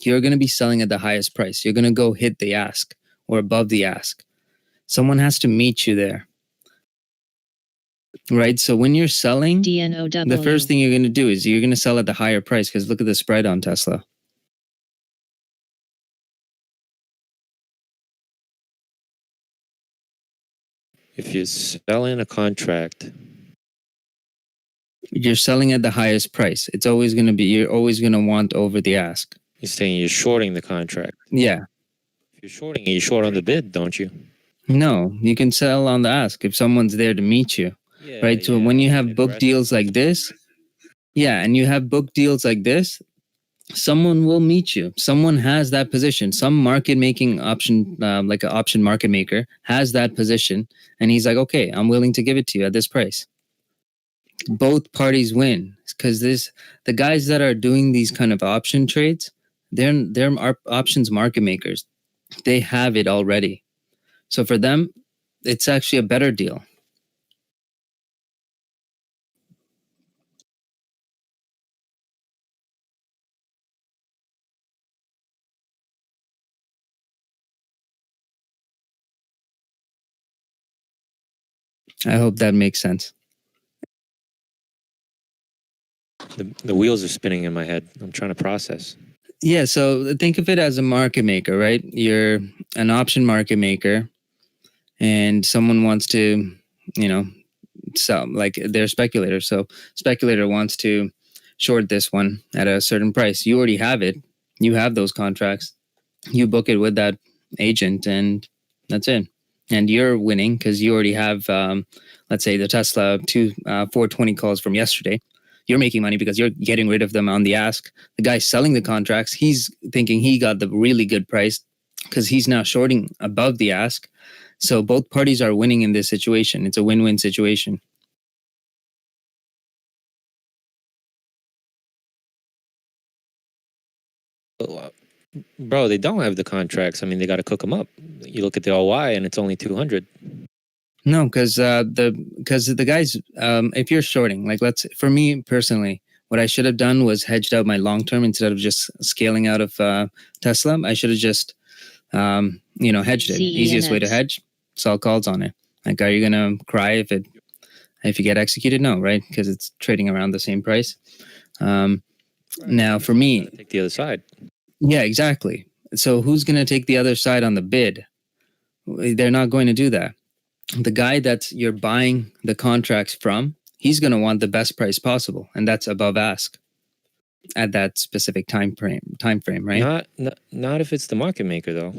S6: you're going to be selling at the highest price. You're going to go hit the ask or above the ask. Someone has to meet you there. Right? So when you're selling,
S7: DNOW.
S6: the first thing you're going to do is you're going to sell at the higher price because look at the spread on Tesla.
S13: If you're selling a contract,
S6: You're selling at the highest price. It's always going to be, you're always going to want over the ask.
S13: you're saying you're shorting the contract.
S6: Yeah.
S13: If you're shorting it, you short on the bid, don't you?
S6: No, you can sell on the ask if someone's there to meet you. Right? So when you have book deals like this, yeah, and you have book deals like this, someone will meet you. Someone has that position. Some market making option, like an option market maker, has that position, and he's like, okay, I'm willing to give it to you at this price. Both parties win because the guys that are doing these kind of option trades, they're options market makers. They have it already. So for them, it's actually a better deal. I hope that makes sense.
S13: The wheels are spinning in my head. I'm trying to process.
S6: Yeah, so think of it as a market maker, right? You're an option market maker and someone wants to, sell, like they're a speculator. So speculator wants to short this one at a certain price. You already have it. You have those contracts. You book it with that agent and that's it. And you're winning because you already have, let's say, the Tesla 420 calls from yesterday. You're making money because you're getting rid of them on the ask. The guy selling the contracts, he's thinking he got the really good price because he's now shorting above the ask. So both parties are winning in this situation. It's a win-win situation.
S13: Bro, they don't have the contracts. I mean, they got to cook them up. You look at the OY and it's only 200.
S6: No, because the guys, if you're shorting, like for me personally, what I should have done was hedged out my long term instead of just scaling out of Tesla. I should have just, hedged it. Easiest way to hedge, sell calls on it. Like, are you gonna cry if you get executed? No, right? Because it's trading around the same price. Now, for me,
S13: take the other side.
S6: Yeah, exactly. So who's gonna take the other side on the bid? They're not going to do that. The guy that you're buying the contracts from, he's going to want the best price possible, and that's above ask. at that specific time frame, right?
S13: Not if it's the market maker though.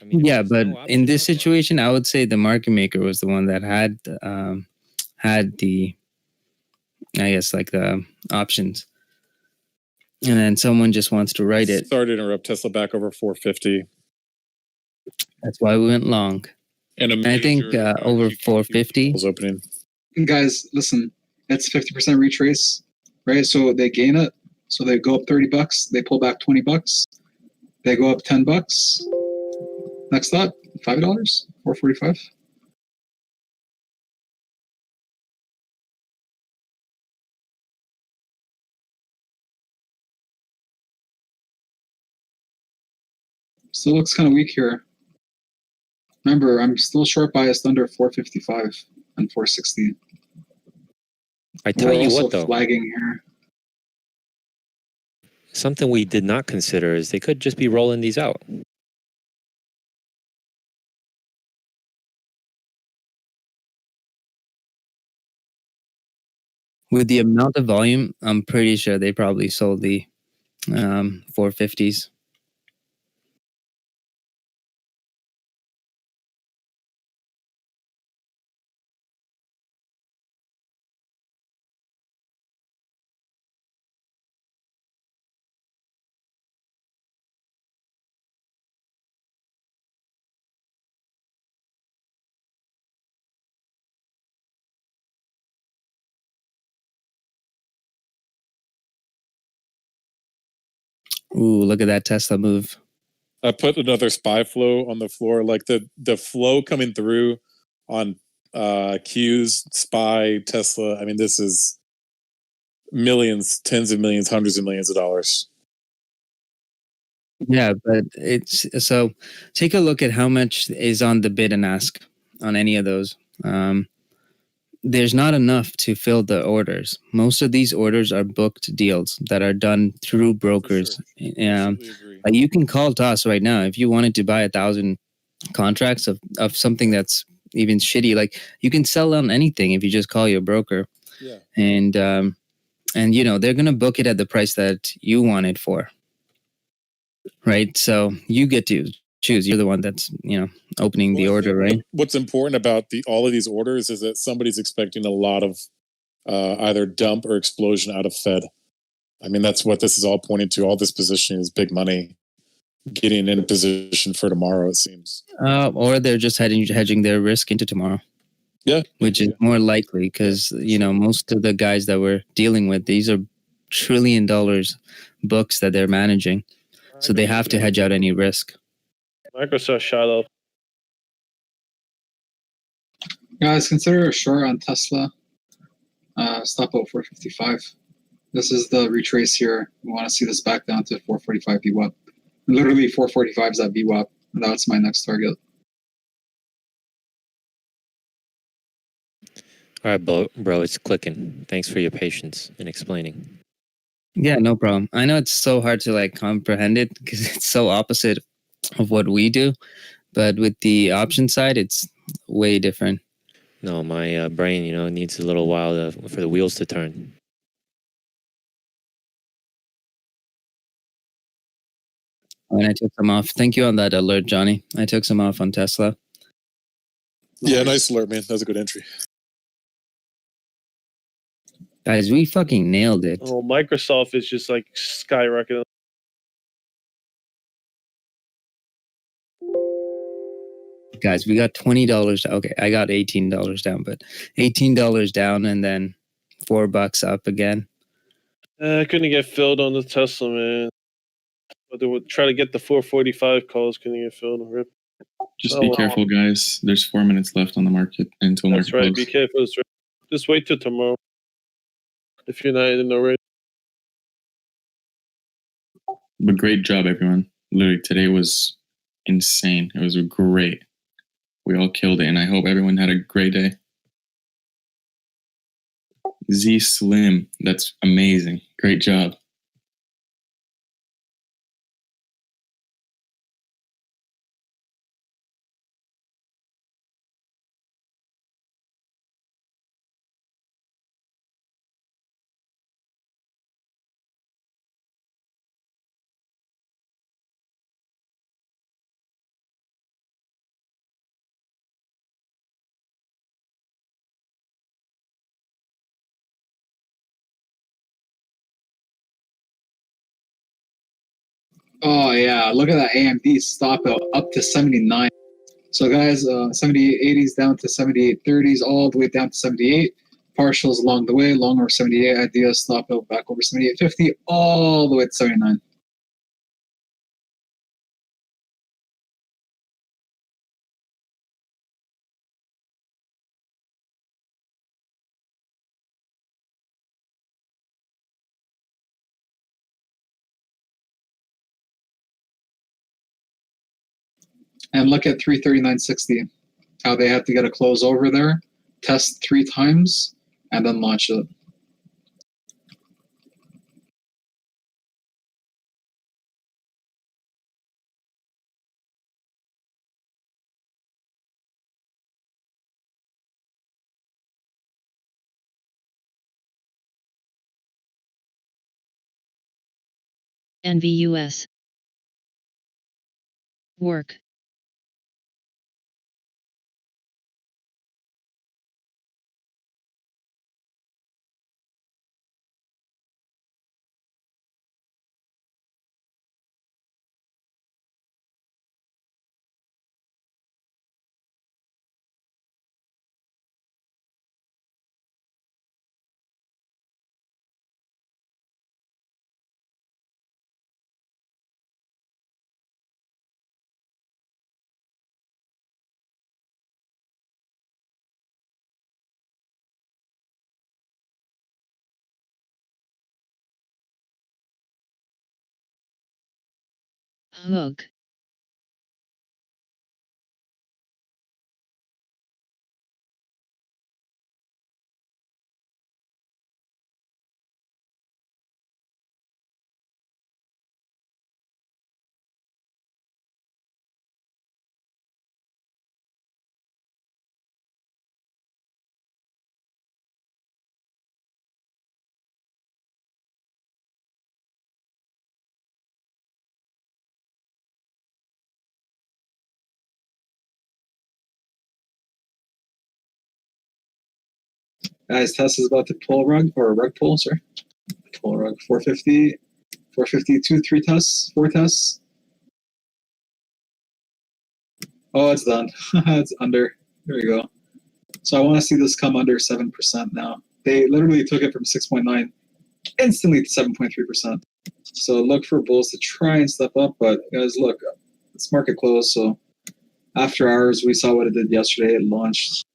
S6: Yeah, but in this situation, I would say the market maker was the one that had the, I guess, like the options, and then someone just wants to write it.
S8: Sorry to interrupt. Tesla back over 450.
S6: That's why we went long.
S8: And
S6: I think over 450
S8: was opening.
S19: Guys, listen, it's 50% retrace, right? So they gain it. So they go up $30. They pull back $20. They go up $10. Next thought, $5, 445. Still looks kind of weak here. Remember, I'm still short biased under 455 and 460.
S13: I tell
S19: We're
S13: you
S19: also
S13: what, though,
S19: flagging here.
S13: something we did not consider is they could just be rolling these out.
S6: with the amount of volume. I'm pretty sure they probably sold the 450s. Ooh, look at that Tesla move.
S8: I put another SPY flow on the floor, like the flow coming through on Q's, SPY, Tesla. I mean, this is millions, tens of millions, hundreds of millions of dollars.
S6: Yeah, but it's so take a look at how much is on the bid and ask on any of those. There's not enough to fill the orders. Most of these orders are booked deals that are done through brokers. You can call to us right now if you wanted to buy 1,000 contracts of something that's even shitty. Like you can sell on anything if you just call your broker.
S8: Yeah.
S6: And you know they're gonna book it at the price that you want it for. Right, so you get to choose. You're the one that's opening the order, right?
S8: What's important about all of these orders is that somebody's expecting a lot of either dump or explosion out of Fed. I mean, that's what this is all pointing to. All this positioning is big money getting in a position for tomorrow, it seems.
S6: Or they're just hedging their risk into tomorrow.
S8: Yeah,
S6: which is more likely because most of the guys that we're dealing with, these are $1 trillion books that they're managing. So they have to hedge out any risk.
S3: Microsoft shot up.
S19: Guys, consider a short on Tesla. Stop at 455. This is the retrace here. We want to see this back down to 445 VWAP. Literally 445 is at VWAP. And that's my next target.
S13: All right, bro, it's clicking. Thanks for your patience in explaining.
S6: Yeah, no problem. I know it's so hard to comprehend it because it's so opposite of what we do, but with the option side, it's way different.
S13: No, my brain, needs a little while for the wheels to turn.
S6: And I took some off. Thank you on that alert, Johnny. I took some off on Tesla.
S8: Yeah, nice alert, man. That was a good entry.
S6: Guys, we fucking nailed it.
S3: Oh, Microsoft is just like skyrocketing.
S6: Guys, we got $20. Okay, I got $18 down, but $18 down and then $4 up again.
S3: I couldn't get filled on the Tesla, man. But they would try to get the 445 calls. Couldn't get filled. Rip.
S2: Just be careful, guys. There's 4 minutes left on the market until
S3: That's
S2: market
S3: right.
S2: close.
S3: Be careful. That's right. Just wait till tomorrow. If you're not in already.
S2: But great job, everyone. Literally, today was insane. It was great. We all killed it, and I hope everyone had a great day. Z Slim, that's amazing. Great job.
S19: Oh yeah, look at that AMD stop up to 79. So guys, 78.80s down to 78.30s, all the way down to 78. Partials along the way, long over 78. Idea stop out back over 78.50, all the way to 79. And look at 339.60, how they have to get a close over there, test 3 times, and then launch it.
S7: NVUS. Work. Look.
S19: Guys, Tesla's about to pull a rug, or a rug pull, sorry. Pull a rug, 450, 452, 3 tests, 4 tests. Oh, it's done. It's under. There we go. So I want to see this come under 7% now. They literally took it from 6.9 instantly to 7.3%. So look for bulls to try and step up, but guys, look, it's market close, so after hours, we saw what it did yesterday. It launched.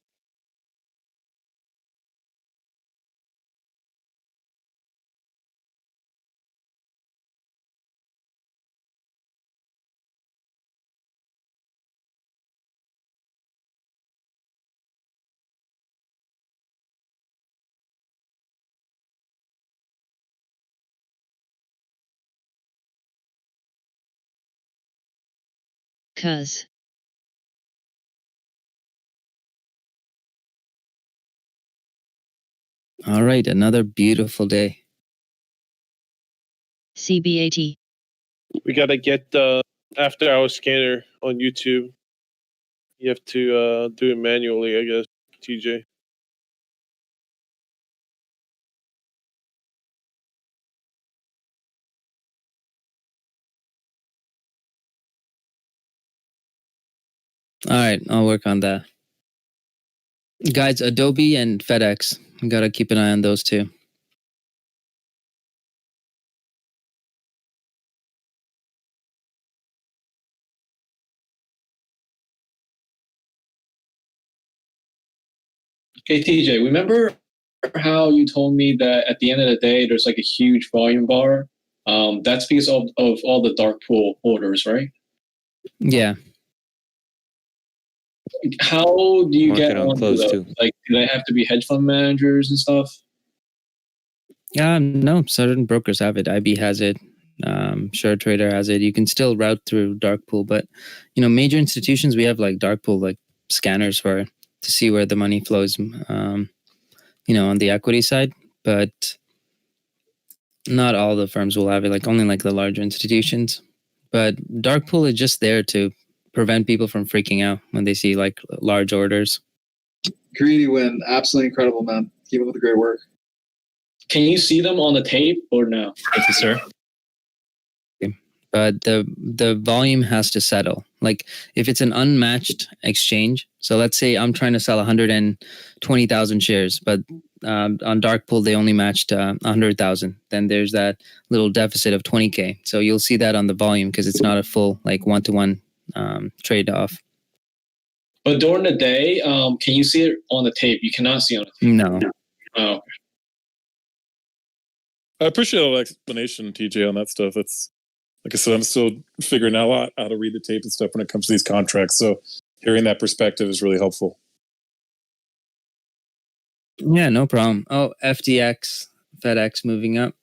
S7: Cuz.
S6: All right, another beautiful day.
S7: CBAT.
S3: We gotta get the after hour scanner on YouTube. You have to do it manually, I guess, TJ.
S6: All right, I'll work on that. Guys, Adobe and FedEx. We gotta keep an eye on those two.
S14: Okay, TJ, remember how you told me that at the end of the day, there's like a huge volume bar? That's because of all the dark pool orders, right?
S6: Yeah.
S14: How do you
S13: Market
S14: get
S13: on
S14: on
S13: close
S14: those?
S13: too.
S14: Like, do they have to be hedge fund managers and stuff?
S6: No, certain brokers have it. IB has it. SureTrader has it. You can still route through dark pool, but major institutions, we have like dark pool, like scanners to see where the money flows, on the equity side, but not all the firms will have it, like only like the larger institutions. But dark pool is just there to prevent people from freaking out when they see like large orders.
S19: Greedy win. Absolutely incredible, man. Keep up with the great work.
S14: Can you see them on the tape or no?
S12: Thank you, sir.
S6: but the volume has to settle. Like if it's an unmatched exchange, so let's say I'm trying to sell 120,000 shares, but on Dark Pool they only matched 100,000. Then there's that little deficit of 20k. So you'll see that on the volume because it's not a full like one-to-one trade off.
S14: But during the day, can you see it on the tape? You cannot see on the tape.
S6: No.
S14: Oh.
S8: I appreciate all the explanation, TJ, on that stuff. It's like I said, I'm still figuring out how to read the tape and stuff when it comes to these contracts. So hearing that perspective is really helpful.
S6: Yeah, no problem. Oh, FTX, FedEx moving up.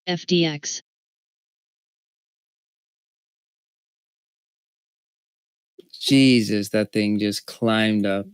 S7: FDX.
S6: Jesus, that thing just climbed up.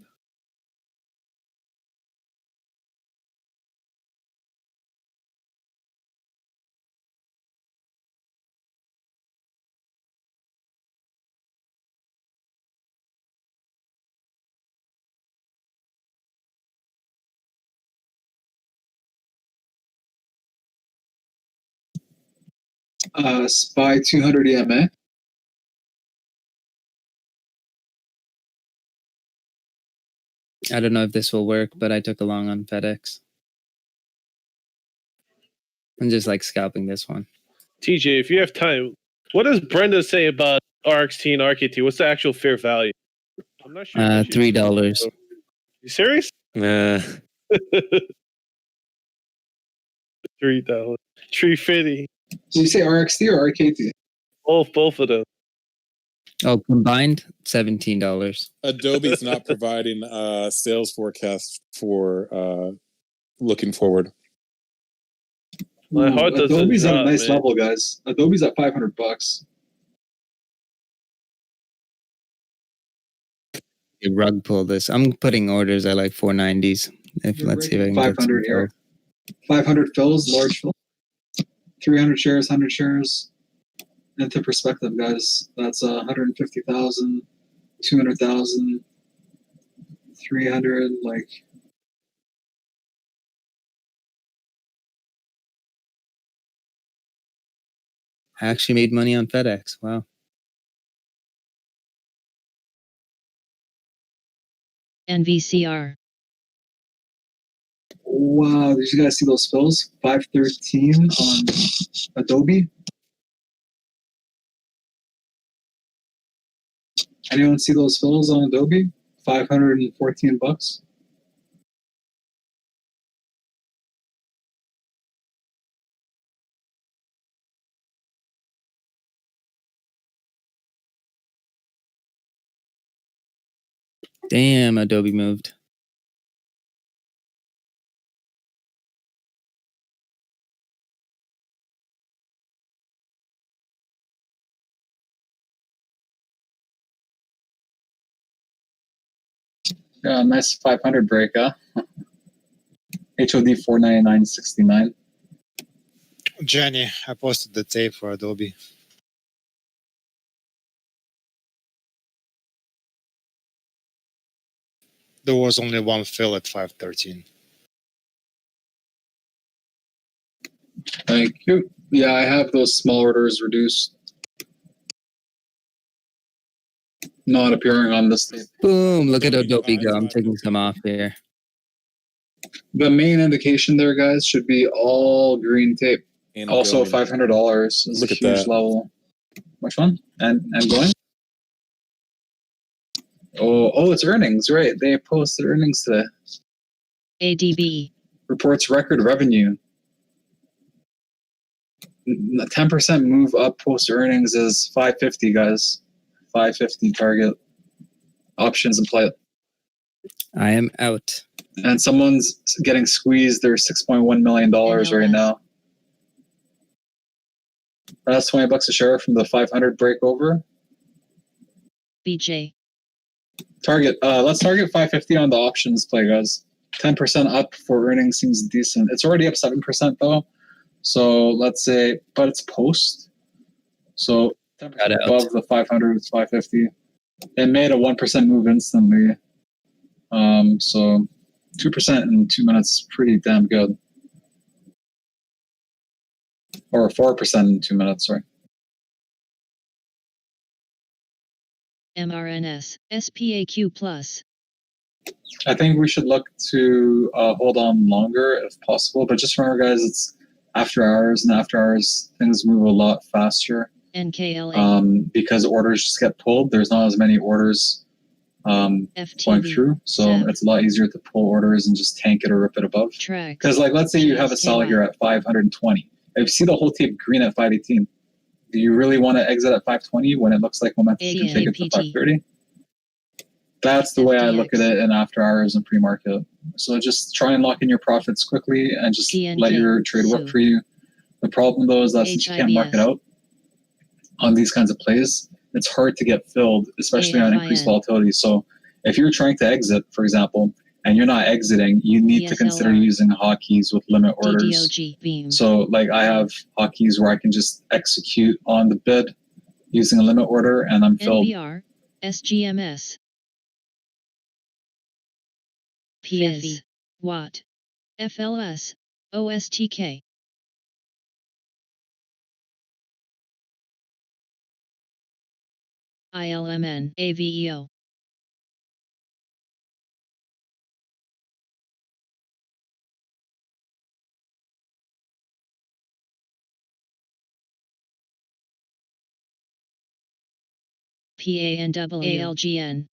S19: SPY 200 EMA.
S6: I don't know if this will work, but I took a long on FedEx. I'm just like scalping this one.
S3: TJ, if you have time, what does Brenda say about RXT and RKT? What's the actual fair value? I'm not sure.
S6: $3.
S3: You serious?
S13: Nah.
S3: $3. $3.50.
S19: Did you say RXT or RKT?
S3: Both of them.
S6: Oh, combined $17.
S8: Adobe's not providing sales forecast for looking forward.
S3: My heart doesn't
S19: Adobe's at a
S3: drop,
S19: nice
S3: man.
S19: level, guys. Adobe's at $500.
S6: You rug pull this. I'm putting orders at like 490s. Let's see if I can get
S19: 500 here. 500 fills, large fill. 300 shares, 100 shares. Into perspective, guys, that's 150,000, 200,000, 300, like.
S6: I actually made money on FedEx. Wow.
S7: NVCR.
S19: Wow, did you guys see those fills? 513 on Adobe. Anyone see those fills on Adobe? $514.
S6: Damn, Adobe moved.
S19: Yeah, nice 500 break, huh? HOD 499.69.
S21: Jenny, I posted the tape for Adobe. There was only one fill at 513.
S19: Thank you. Yeah, I have those small orders reduced. Not appearing on this tape.
S6: Boom, look at Adobe go. I'm taking some off here.
S19: The main indication there, guys, should be all green tape.
S8: And
S19: also,
S8: going.
S19: $500 is
S8: Look
S19: a
S8: at
S19: huge
S8: that.
S19: level. Which one? And going? Oh, it's earnings, right? They posted earnings today.
S7: ADB.
S19: Reports record revenue. 10% move up post earnings is 550, guys. 550 target. Options in play.
S6: I am out.
S19: And someone's getting squeezed. They're $6.1 million right now. That's $20 a share from the 500 breakover.
S7: BJ.
S19: Target. Let's target 550 on the options play, guys. 10% up for earnings seems decent. It's already up 7% though. So let's say, but it's post. So 10% above the 500 is 550. It made a 1% move instantly. So 2% in 2 minutes, pretty damn good. or 4% in 2 minutes. Sorry.
S7: MRNS, SPAQ plus.
S19: I think we should look to hold on longer if possible, but just remember, guys, it's after hours, and after hours things move a lot faster.
S7: NKLA.
S19: Because orders just get pulled. There's not as many orders going through, so it's a lot easier to pull orders and just tank it or rip it above. Because, like, let's say you have a sell here at 520. If you see the whole tape green at 518, do you really want to exit at 520 when it looks like momentum can take it to 530? That's the way I look at it in after hours and pre-market. So just try and lock in your profits quickly and just let your trade work for you. The problem, though, is that since you can't mark it out on these kinds of plays, it's hard to get filled, especially on increased volatility. So if you're trying to exit, for example, and you're not exiting, you need to consider using hotkeys with limit orders. So like I have hotkeys where I can just execute on the bid using a limit order and I'm filled.
S7: NVR, SGMS. PS, Watt, FLS, OSTK. ILMN, AVEO. PANW, ALGN.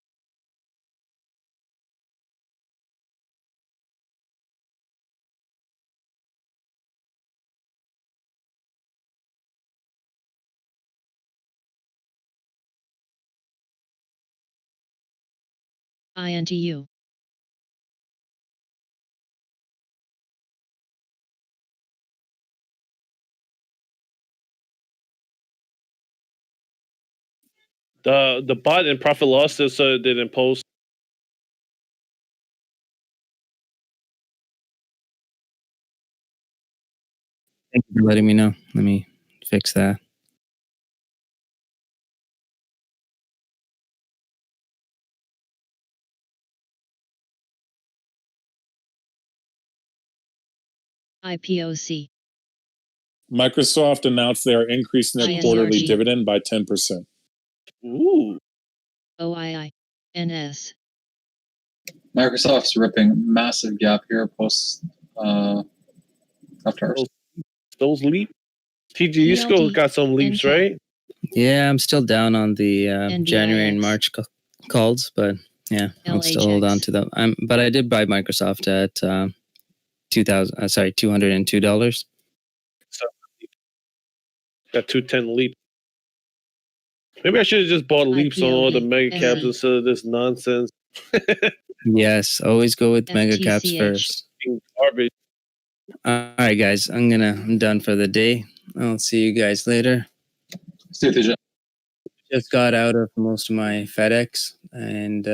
S7: INTU.
S3: The bot and profit loss didn't post.
S6: Thank you for letting me know. Let me fix that.
S7: IPOC.
S8: Microsoft announced they are increasing their quarterly
S7: INRG.
S8: dividend by 10%.
S3: Ooh.
S7: OII. NS.
S19: Microsoft's ripping massive gap here post after hours.
S3: Those leap. TG, you still got some leaps, right?
S6: Yeah, I'm still down on the January and March calls, but yeah, I'll still hold on to them. But I did buy Microsoft at $202.
S3: So, got 210 leap. Maybe I should have just bought leaps on all the mega caps instead of this nonsense.
S6: Yes, always go with mega caps
S7: FTCH.
S6: first.
S3: Garbage.
S6: All right, guys, I'm done for the day. I'll see you guys later.
S19: See you, TJ.
S6: Just got out of most of my FedEx and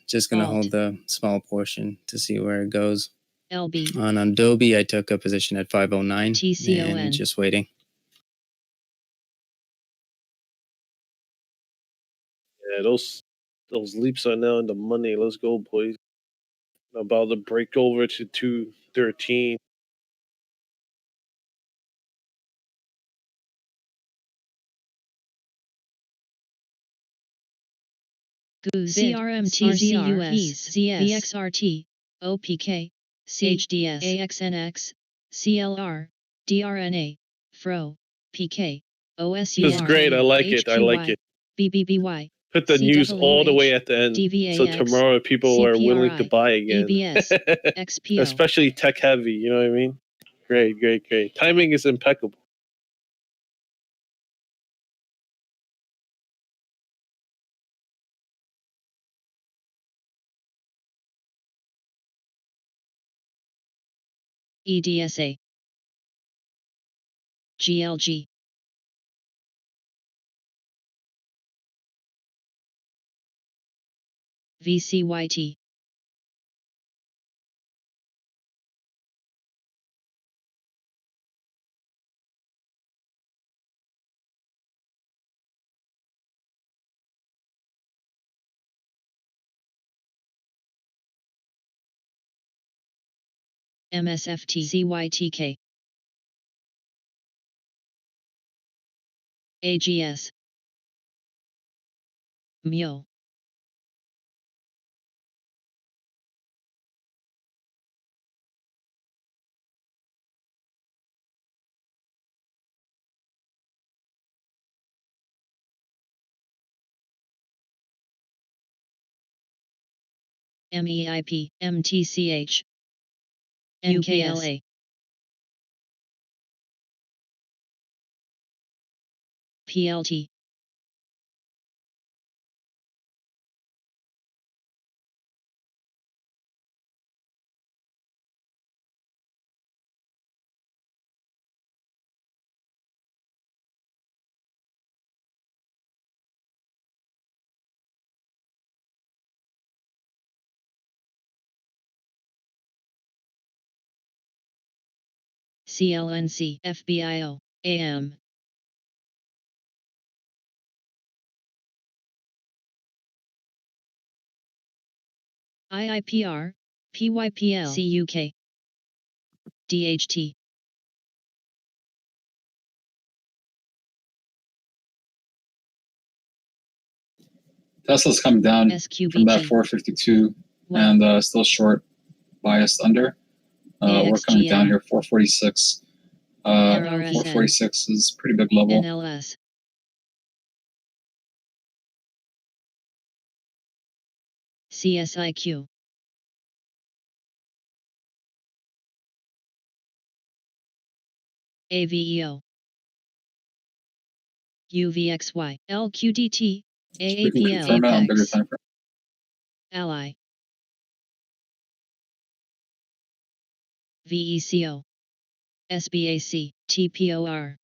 S6: just gonna hold the small portion to see where it goes.
S7: LB.
S6: On Adobe, I took a position at 509
S7: TCON.
S6: and just waiting.
S3: Yeah, those leaps are now in the money. Let's go, boys. About to break over to 213.
S7: CRMTCUS, VXRT, OPK, CHDS, AXNX, CLR, DRNA, FRO, PK, OSUR.
S3: This is great. I like it. I like it.
S7: BBBY.
S3: Put the news all the way at the end, so
S7: DVAX,
S3: tomorrow people are willing to buy again.
S7: ABS, XPO.
S3: Especially tech heavy. You know what I mean? Great, great, great. Timing is impeccable.
S7: EDSA. GLG. VCYT. MSFT ZYTK. AGS. Myo. MEIP, MTCH, NKLA, PLT, CLNC, FBIO, AM. IIPR, PYPL, CUK, DHT.
S19: Tesla's come down from that
S7: SQBG.
S19: 452
S7: Wow.
S19: and still short, biased under. We're coming down here 446.
S7: RRSN.
S19: 446 is pretty big level.
S7: NLS. CSIQ. AVEO. UVXY, LQDT,
S19: We can
S7: AAPL,
S19: confirm it on bigger
S7: Apex,
S19: time frame.
S7: Ally, VECO, SBAC, TPOR.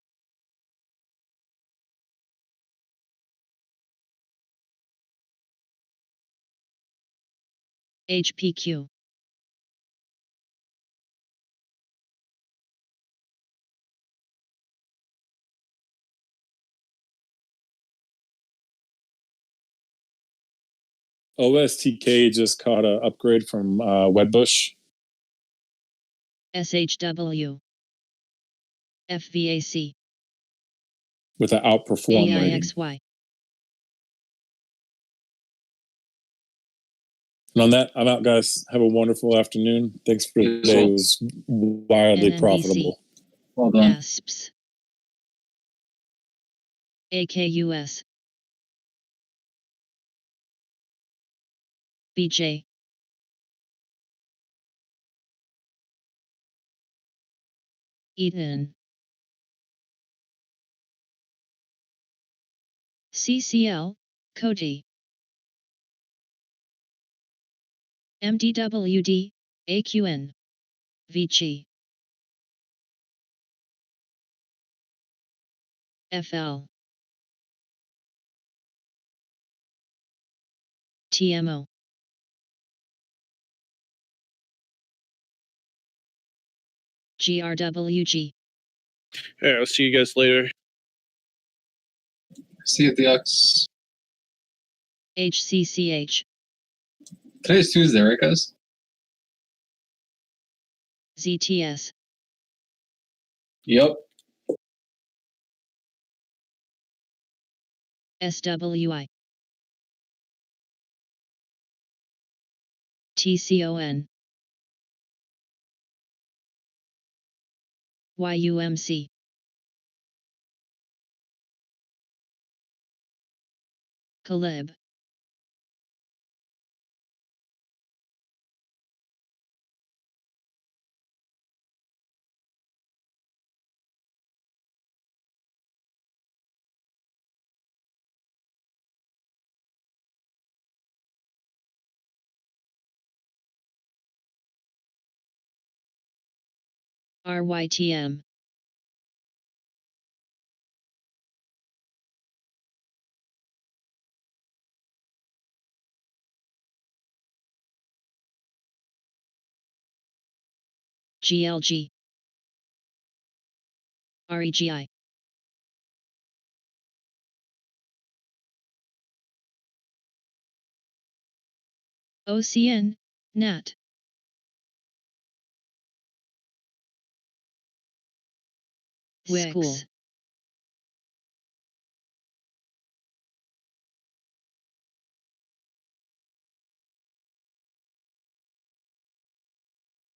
S7: HPQ.
S8: OSTK just caught an upgrade from Wedbush.
S7: SHW. FVAC.
S8: With an outperform rating.
S7: AIXY.
S8: And on that, I'm out, guys. Have a wonderful afternoon. Thanks for the day. It was wildly
S7: NNBC.
S8: profitable.
S19: Well done.
S7: ASPS. AKUS. BJ. Eden. CCL, Cody. MDWD, AQN. Vici. FL. TMO. GRWG.
S3: Yeah, I'll see you guys later.
S19: See you at the X.
S7: HCCH.
S19: Today's Tuesday, right, guys?
S7: ZTS.
S19: Yep.
S7: SWI. TCON. YUMC. Caleb. RYTM. GLG. REGI. OCN, NAT. Wix.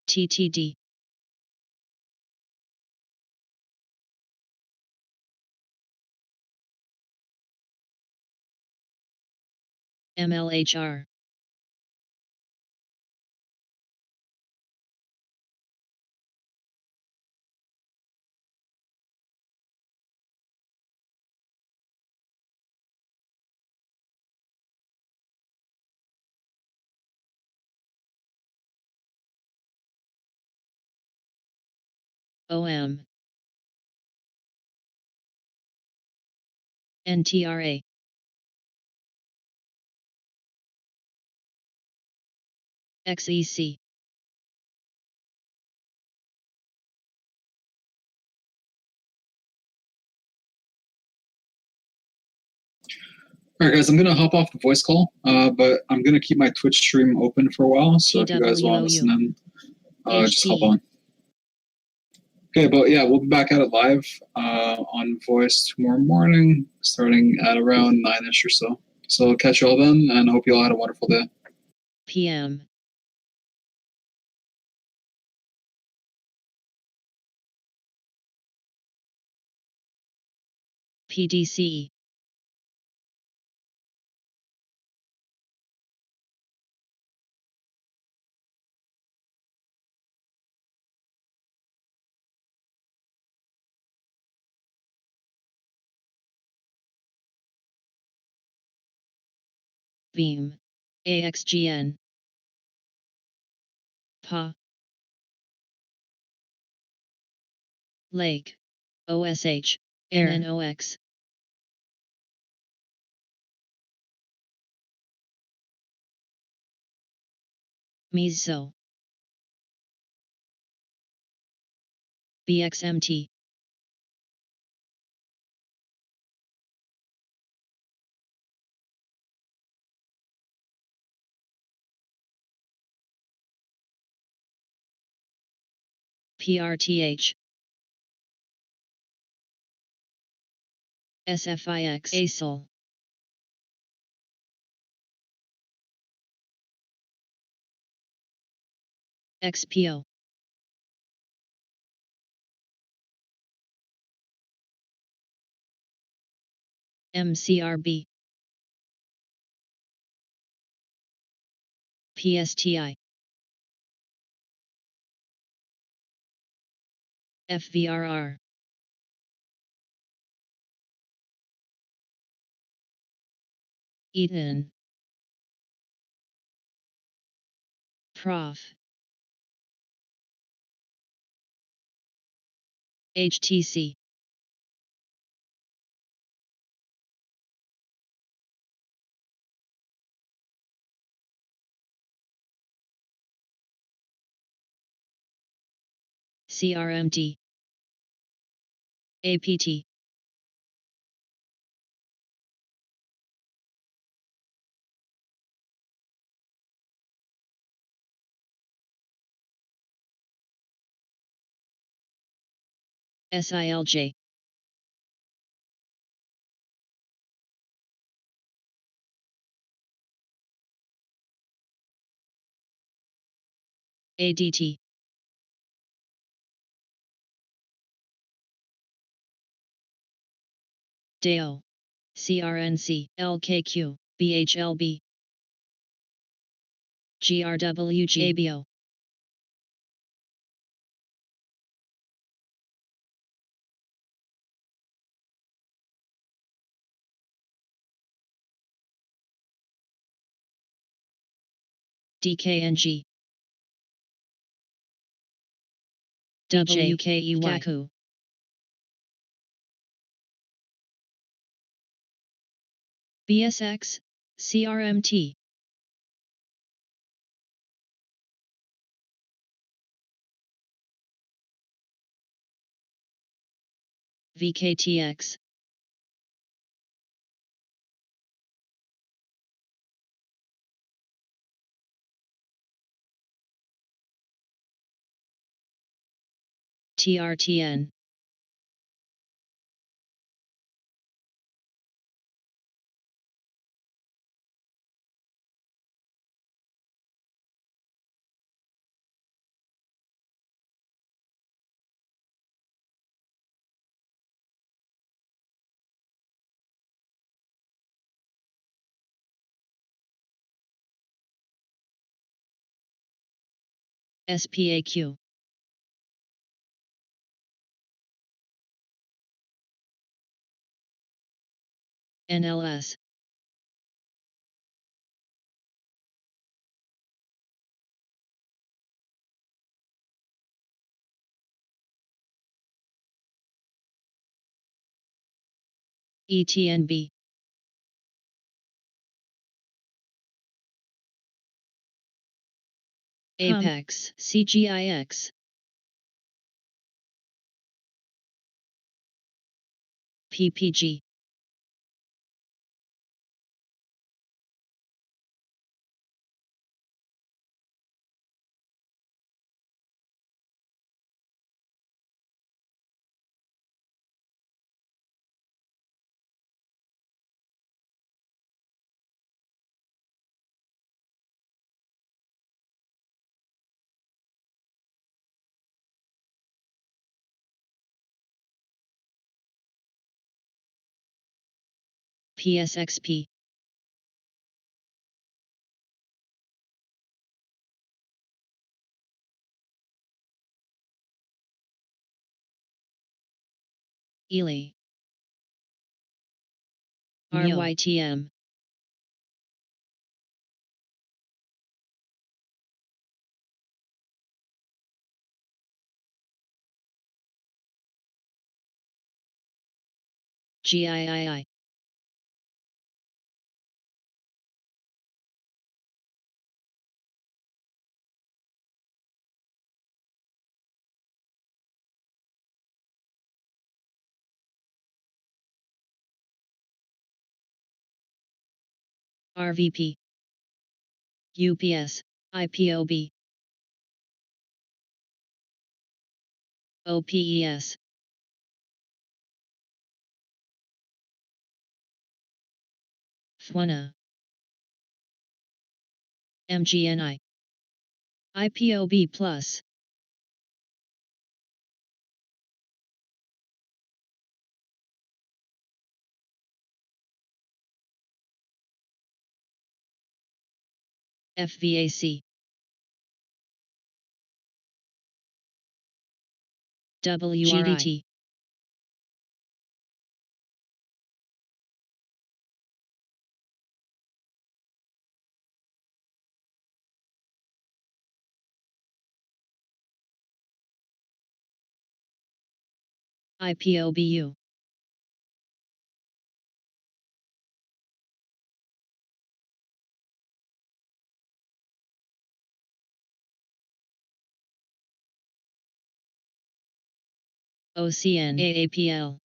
S7: TTD. MLHR. OM. NTRA. XEC.
S19: All right, guys, I'm gonna hop off the voice call, but I'm gonna keep my Twitch stream open for a while. So if you guys want to listen in, just hop on. Okay, but yeah, we'll be back at it live on voice tomorrow morning, starting at around 9ish or so. So I'll catch you all then, and I hope you all had a wonderful day.
S7: PM. PDC. Beam. AXGN. PA. Lake. OSH.
S9: Air.
S7: NOX. Miso. BXMT. PRTH. SFIX. ASOL. XPO. MCRB. PSTI. FVRR. Eden. Prof. HTC. CRMT. APT. SILJ. ADT. DAO. CRNC. LKQ. BHLB. GRWGABO. DKNG. WKEY. Kaku. BSX. CRMT. VKTX. TRTN. SPAQ. NLS. ETNB. Apex, CGIX. PPG. PSXP. Ely. RYTM. GIII. RVP. UPS, IPOB. OPES. FWANA. MGNI. IPOB Plus. FVAC. WGDT. IPOBU. OCN AAPL.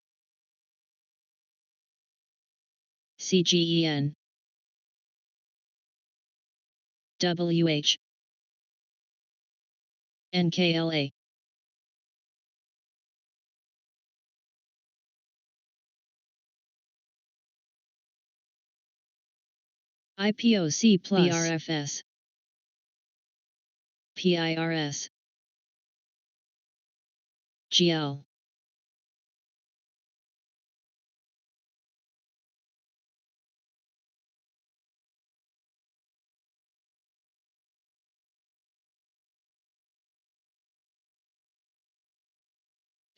S7: CGEN. WH. NKLA. IPOC Plus. BRFS. PIRS. GL.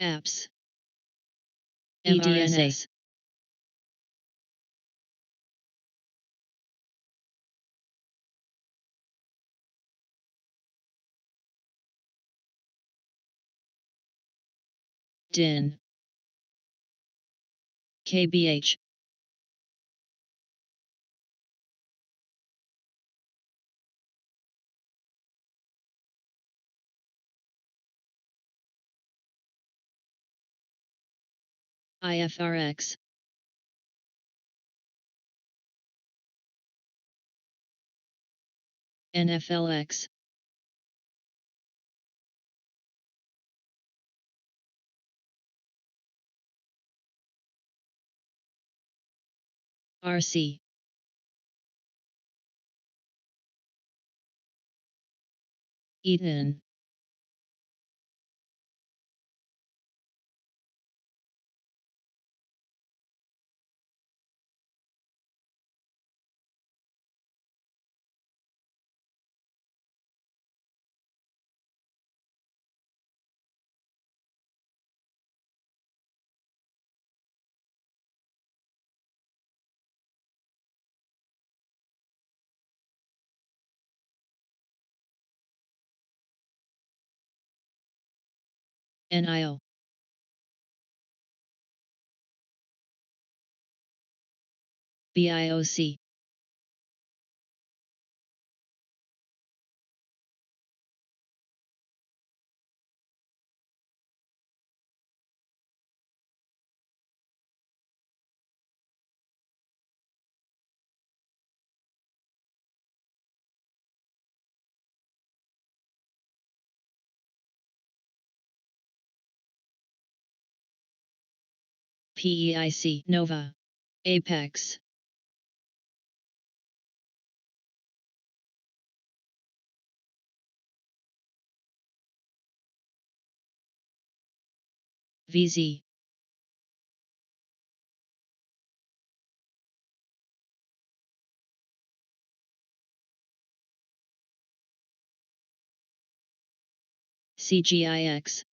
S7: Apps. EDNS. DIN. KBH. IFRX. NFLX. RC. Eden. NIO. BIOC. PEIC. Nova. Apex. VZ. CGIX.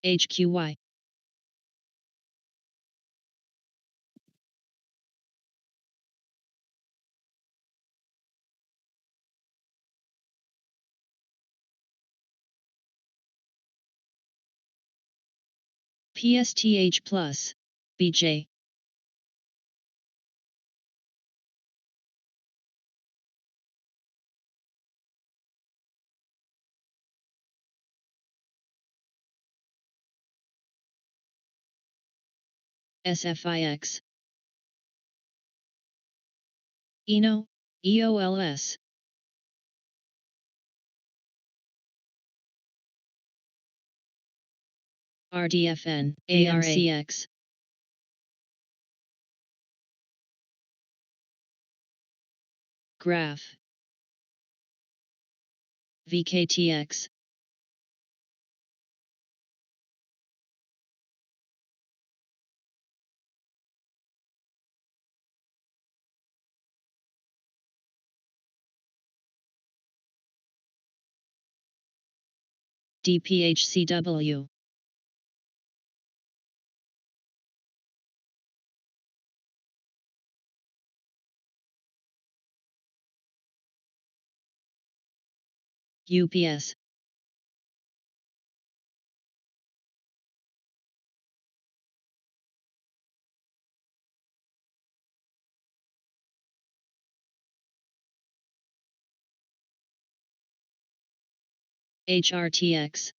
S7: HQY. PSTH plus. BJ. SFIX. ENO. EOLS. RDFN. ARCX. Graph. VKTX. DPHCW. UPS. HRTX.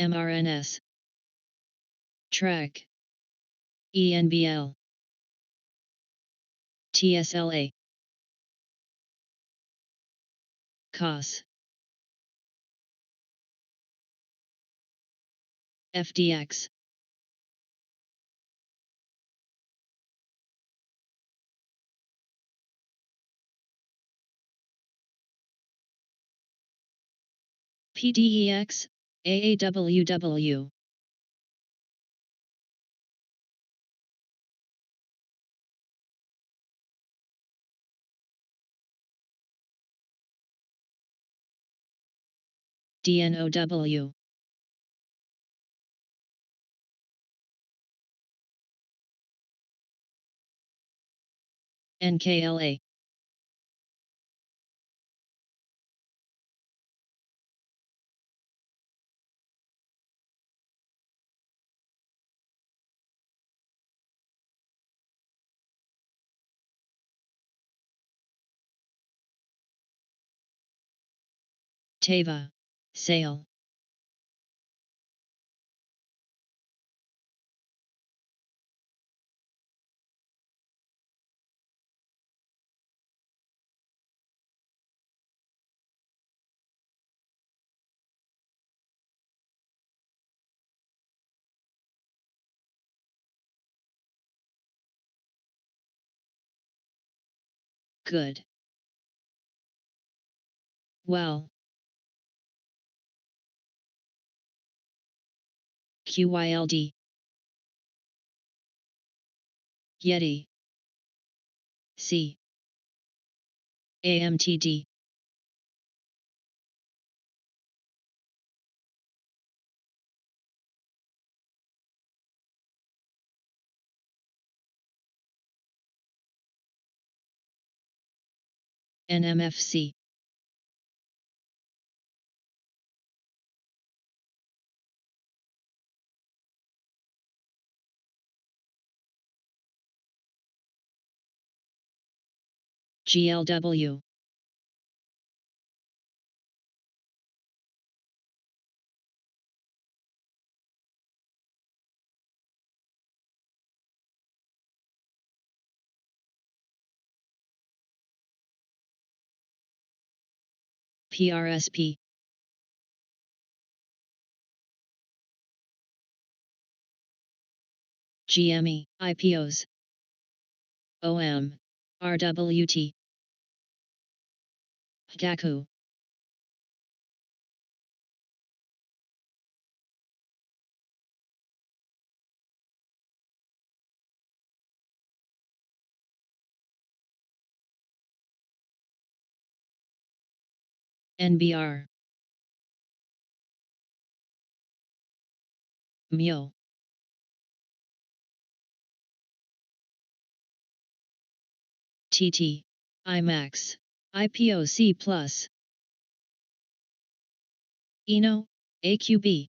S7: MRNS. Track. ENBL. TSLA. COS. FDX. PDEX. AAWW. DNOW. NKLA. TAVA. Sale. Good. Well. QYLD. Yeti. C. AMTD. NMFC. GLW. PRSP. GME, IPOs. OM. RWT. Gaku. NBR. Myo. TT. IMAX. IPOC Plus. ENO. AQB.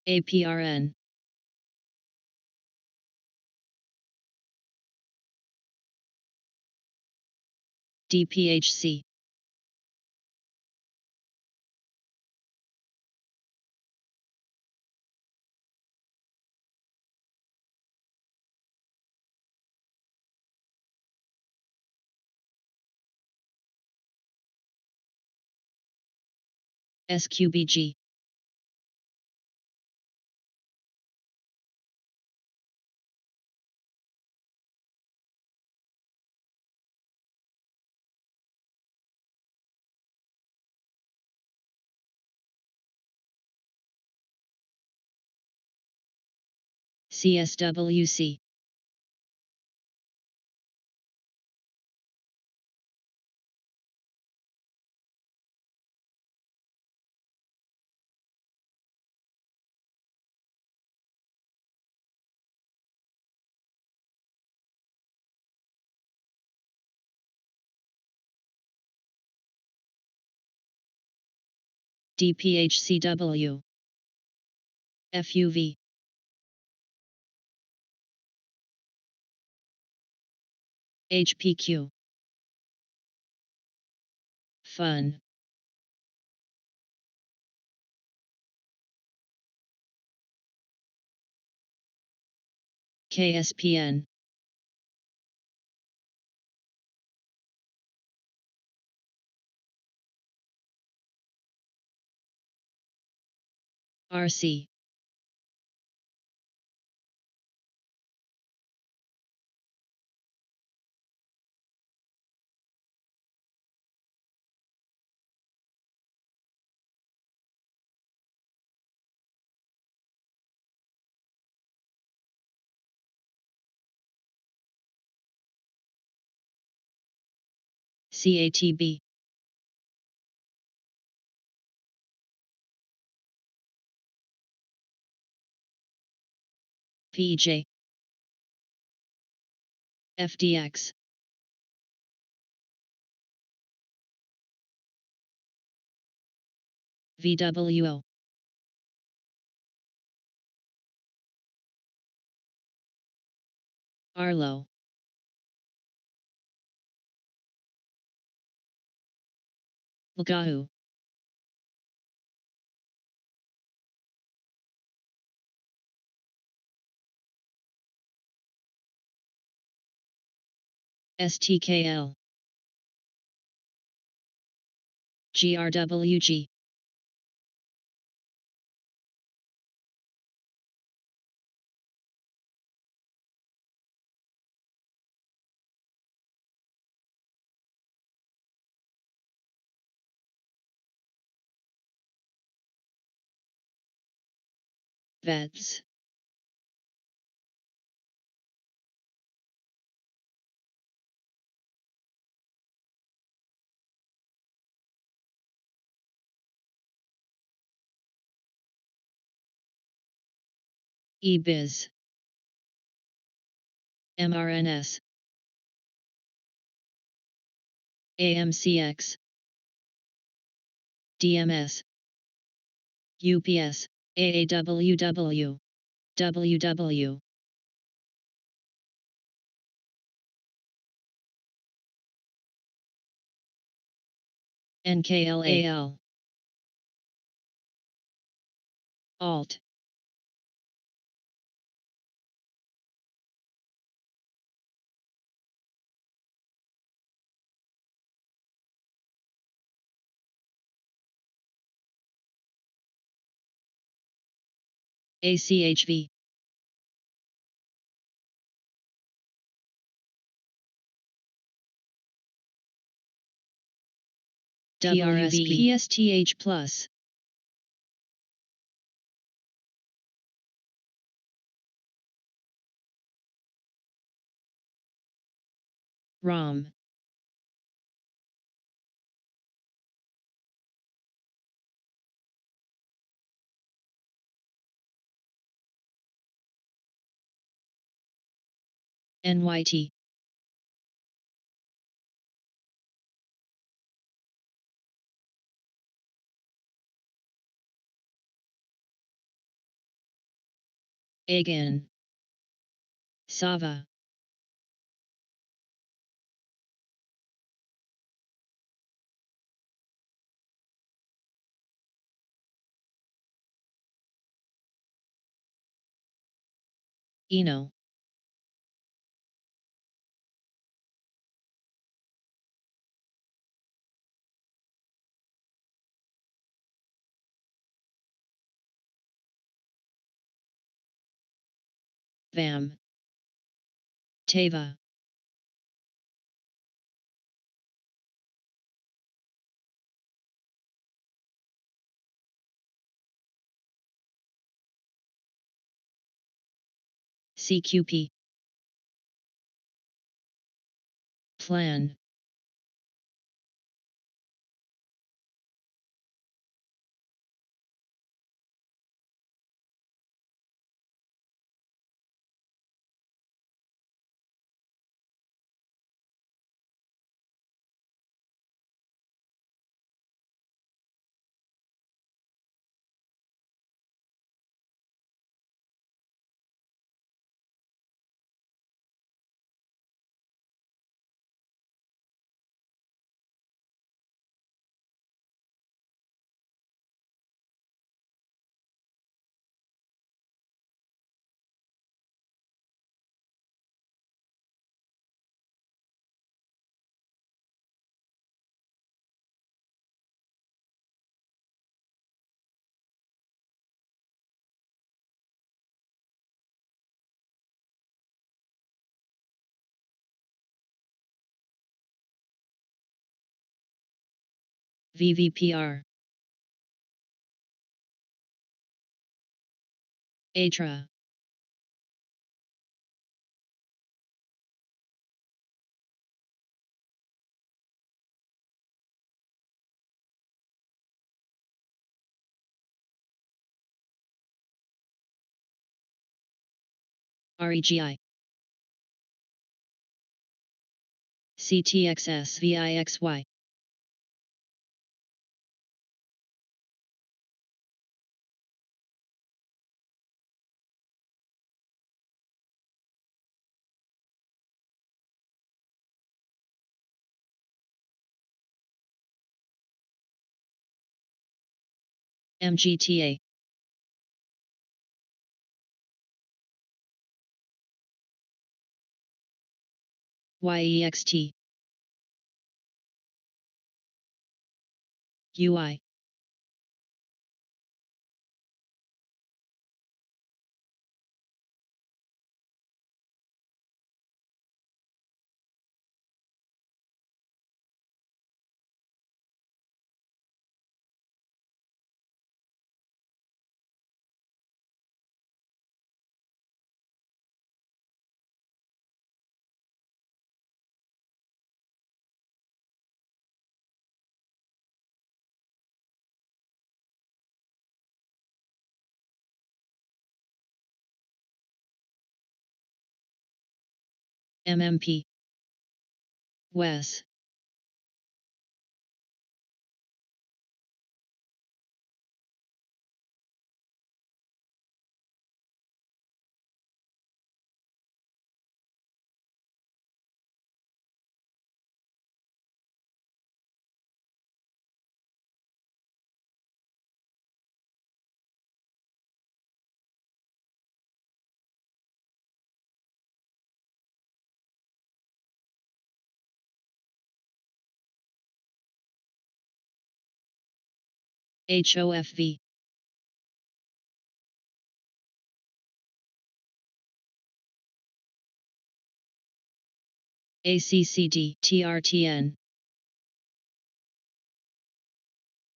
S7: APRN. DPHC. SQBG. CSWC. DPHCW. FUV. HPQ. Fun. KSPN. RC. CATB. PJ. FDX. VWO. Arlo. Lagahu. STKL. GRWG. Vets. eBiz. MRNS. AMCX. DMS. UPS. AAWW. WW. NKLAL. Alt. ACHV. TRSP. PSTH plus. ROM. NYT. Again. Sava. Eno. VAM. Teva. CQP. Plan. VVPR. Atra. REGI. CTXS VIXY. MGTA. YEXT. UI. MMP. Wes. HOFV. ACCD TRTN.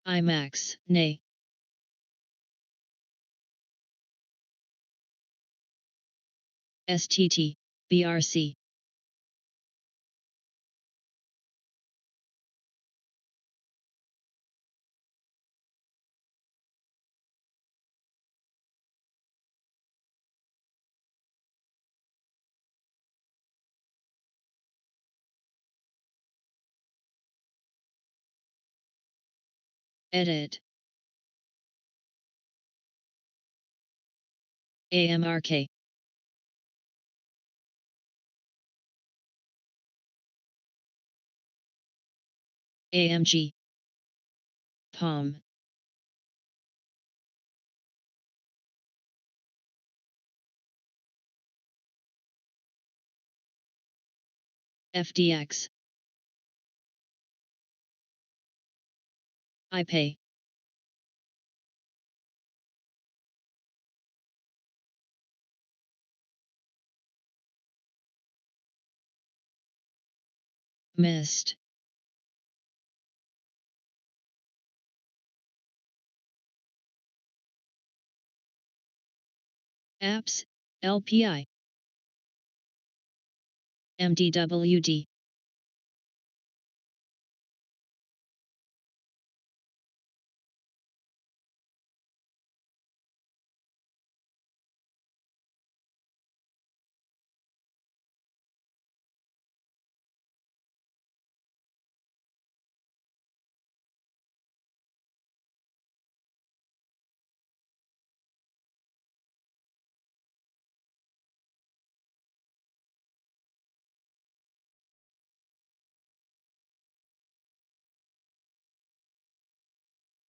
S7: IMAX, nay. STT, BRC. Edit. AMRK. AMG. POM. FDX. iPay. Missed. Apps, LPI. MDWD.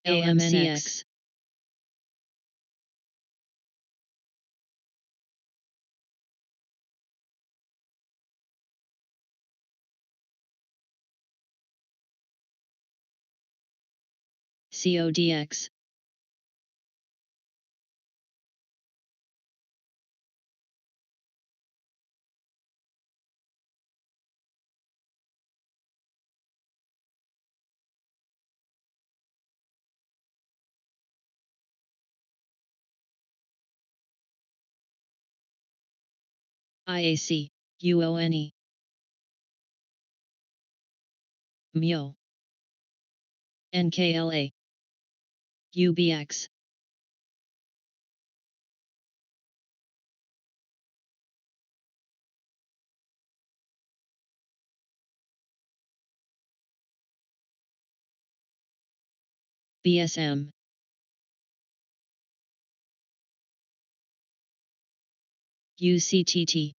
S7: AMNX. CODX. IAC, UONE. MIO. NKLA. UBX. BSM. UCTT.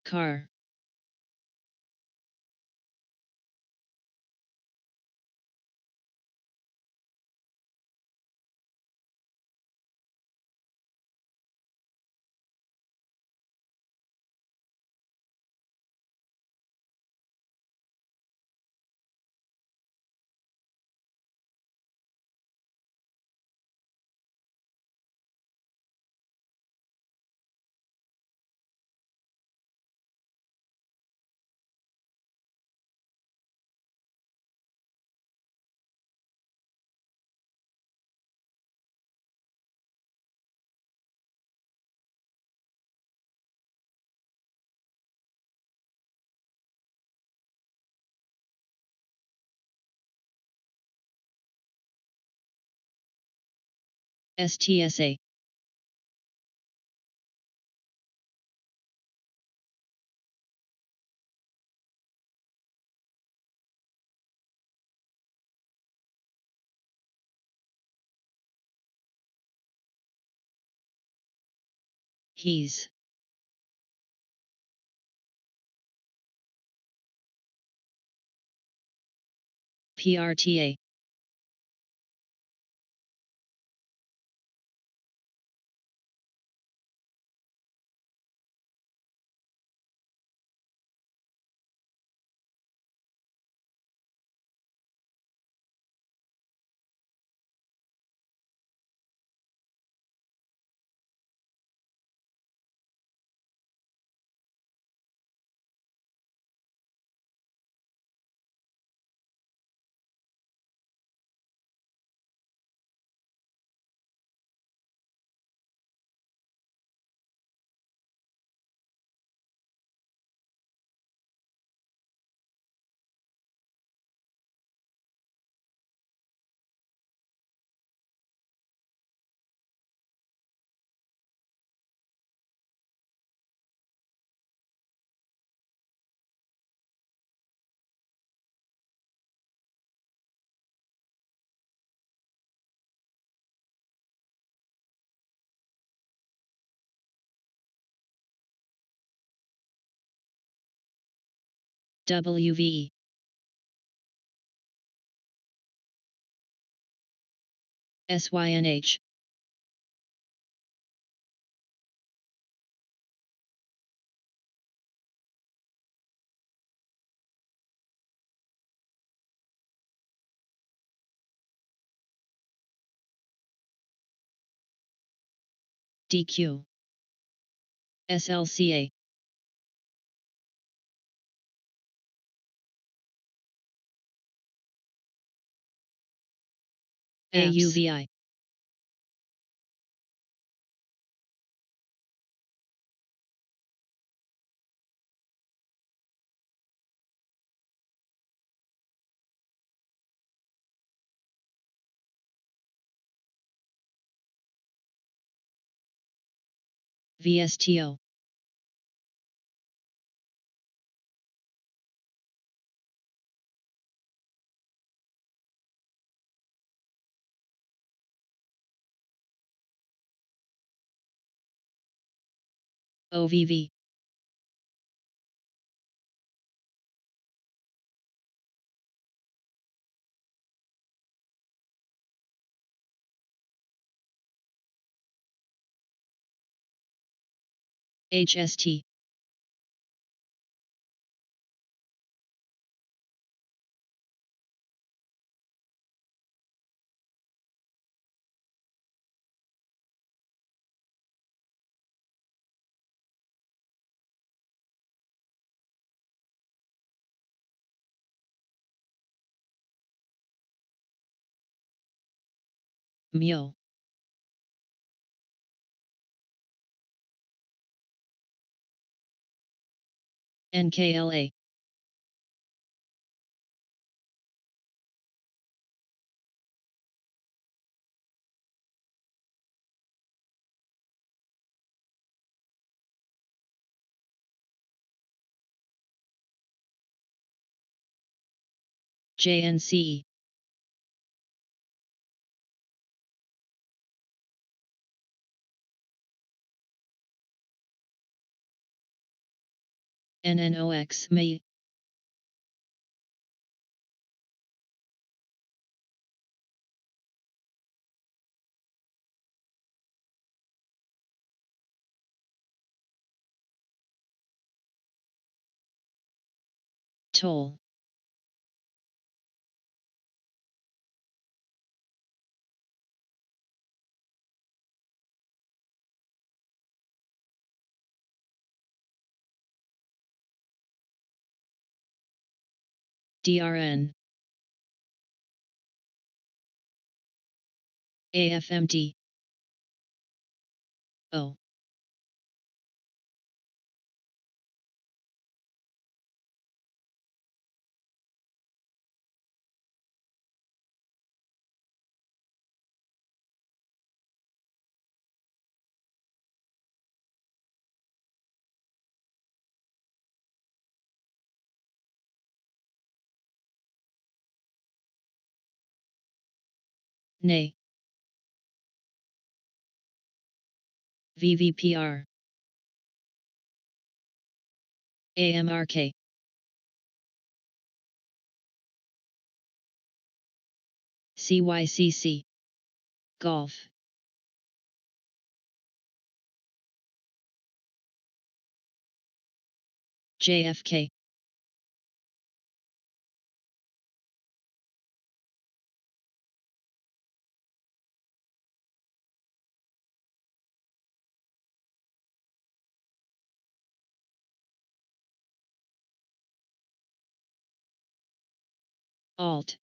S7: CAR. STSA. He's. PRTA. WVE. SYNH. DQ. SLCA. AUVI. VSTO. OVV. HST. MIO. NKLA. JNCE. NNOX ME. Toll. DRN. AFMD. O. Nay. VVPR. AMRK. CYCC. Golf. JFK. Alt.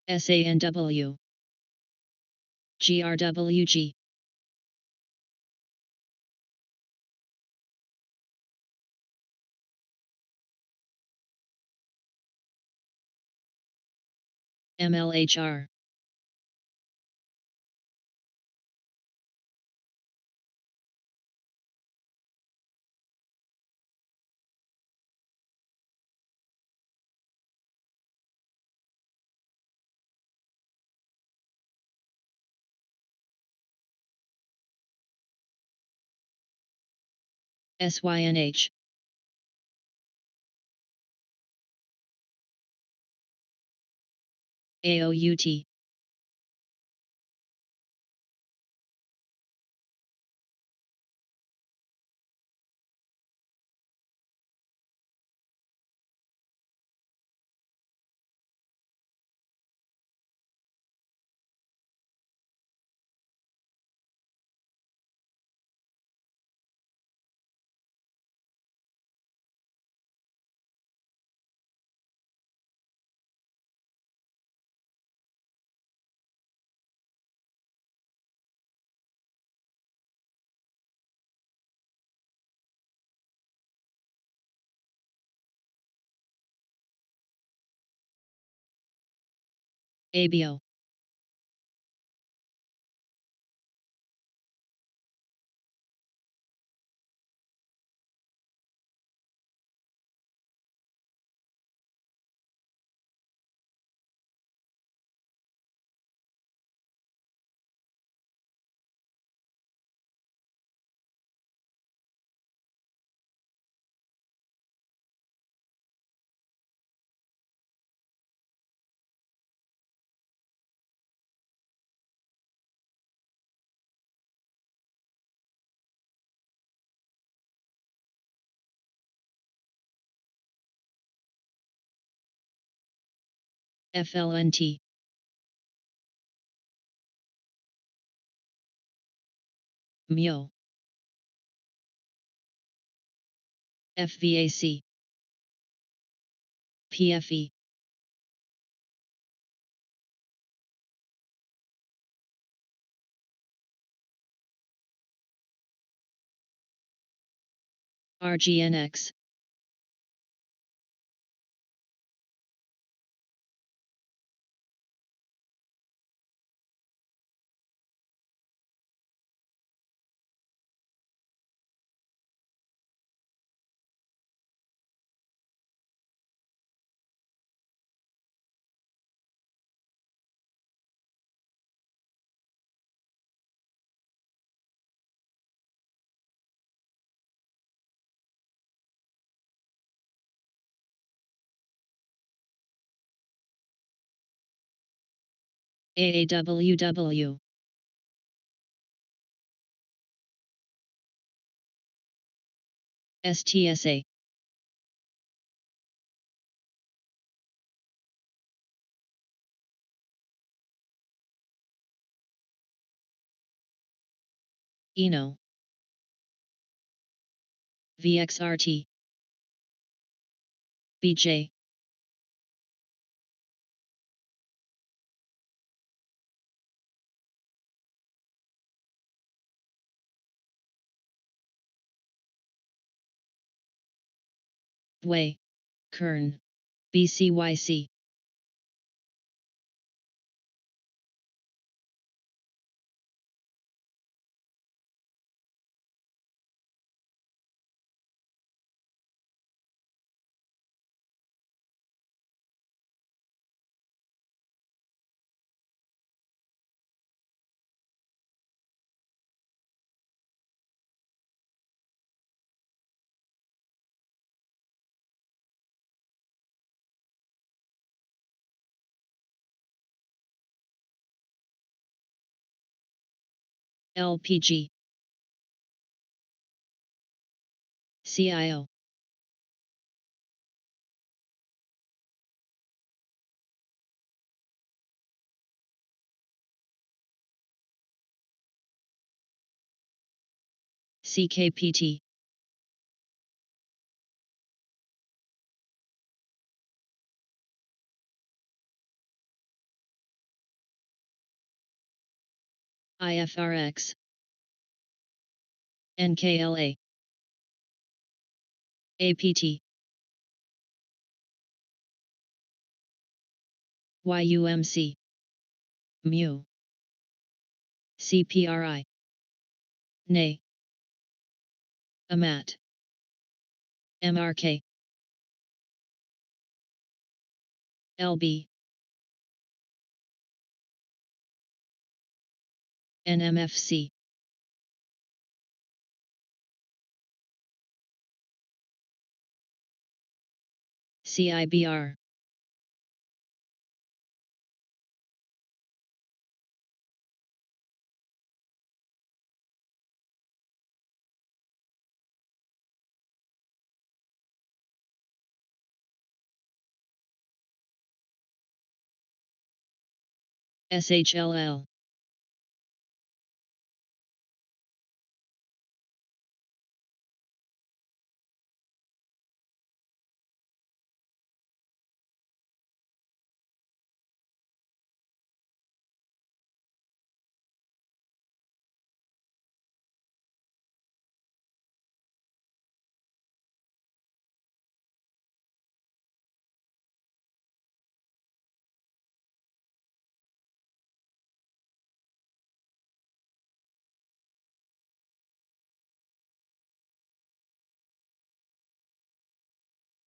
S7: SANW. GRWG. MLHR. SYNH. AOUT. ABO. FLNT. MIO. FVAC. PFE. RGNX. AAWW. STSA. ENO. VXRT. BJ. Way. Kern. BCYC. LPG, CIO, CKPT, IFRX, NKLA, APT, YUMC, MU, CPRI, NA, AMAT, MRK, LB, NMFC, CIBR, SHLL,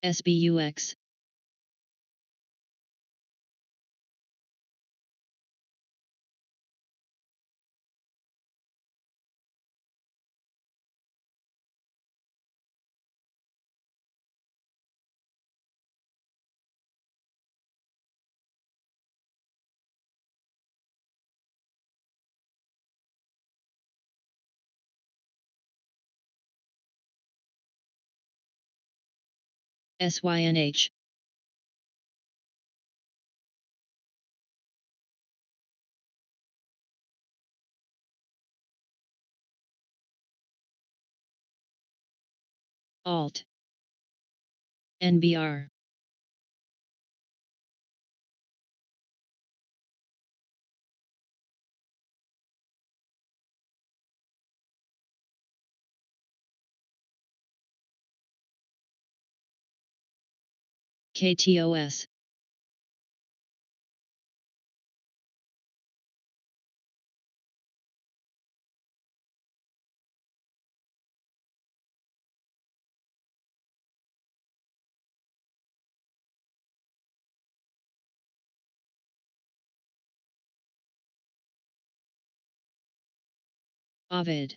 S7: SBUX, SYNH, ALT, NBR, KTOS, Ovid,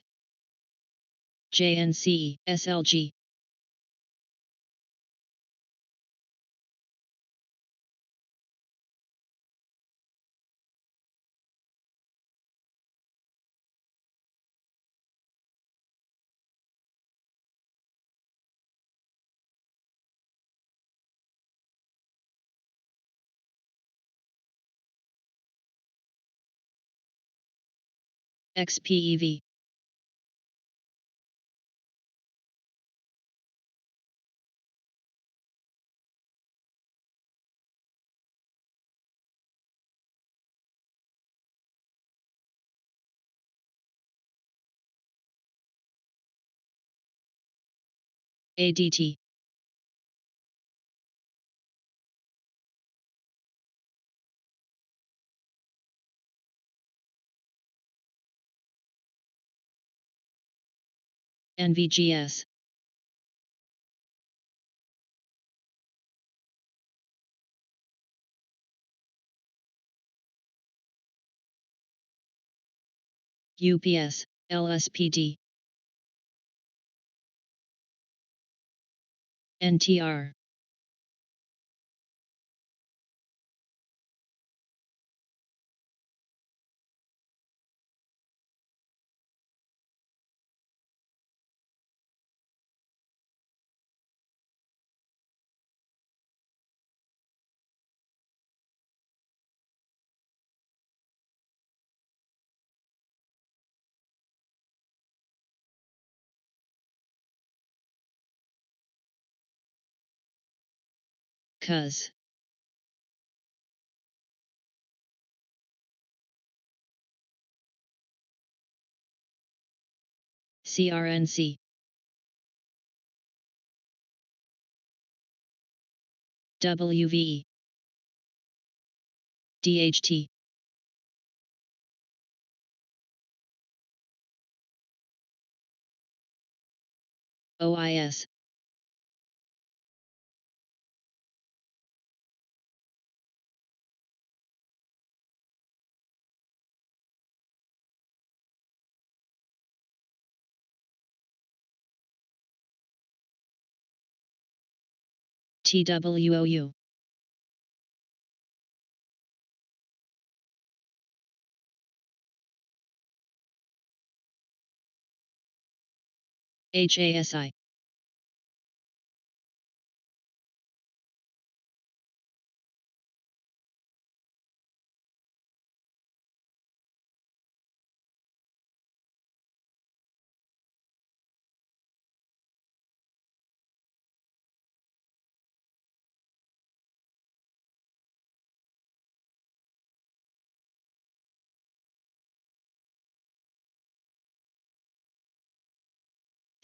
S7: JNC, SLG, XPEV, ADT, NVGS, UPS, LSPD, NTR, Cuz. CRNC. WVE. DHT. OIS. TWOU. HASI.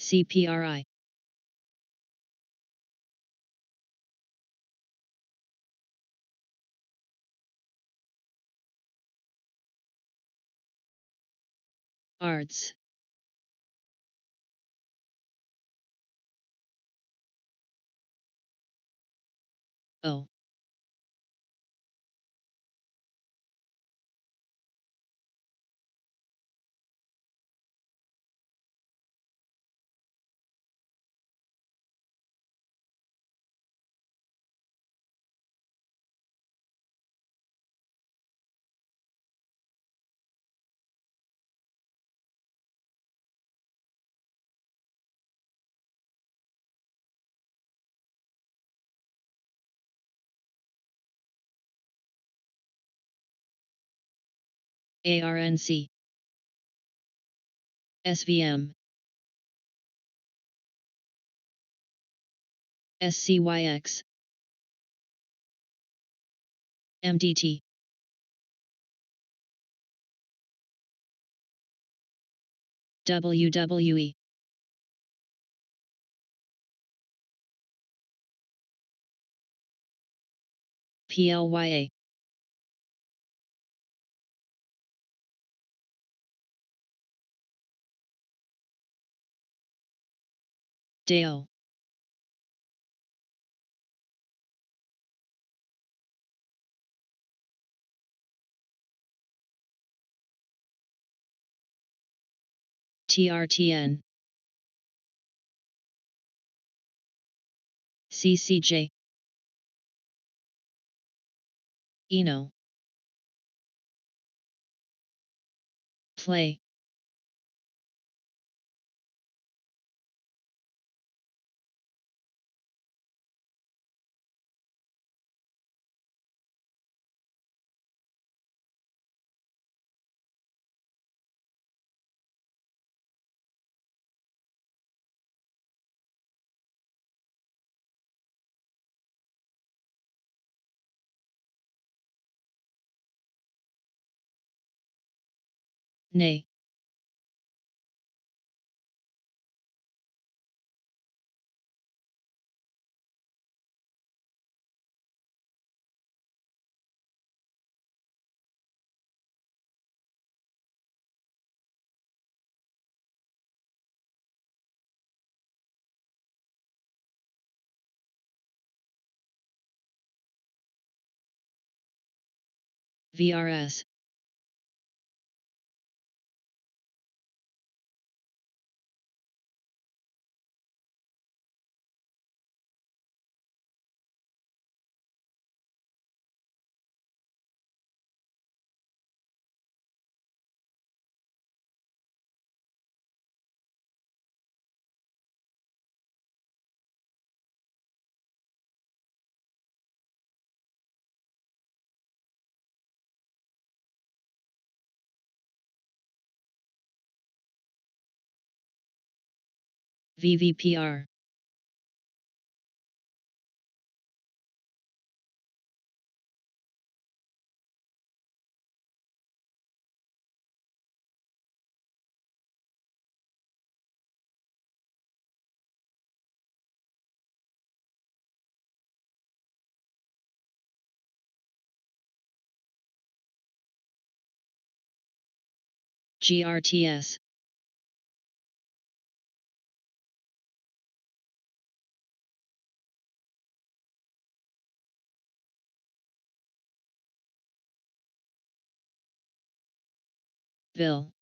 S7: CPRI. ARDS. O. ARNC. SVM. SCYX. MDT. WWE. PLYA. DAO. TRTN. CCJ. Eno. Play. Nay. VRS. VVPR. GRTS. Vil.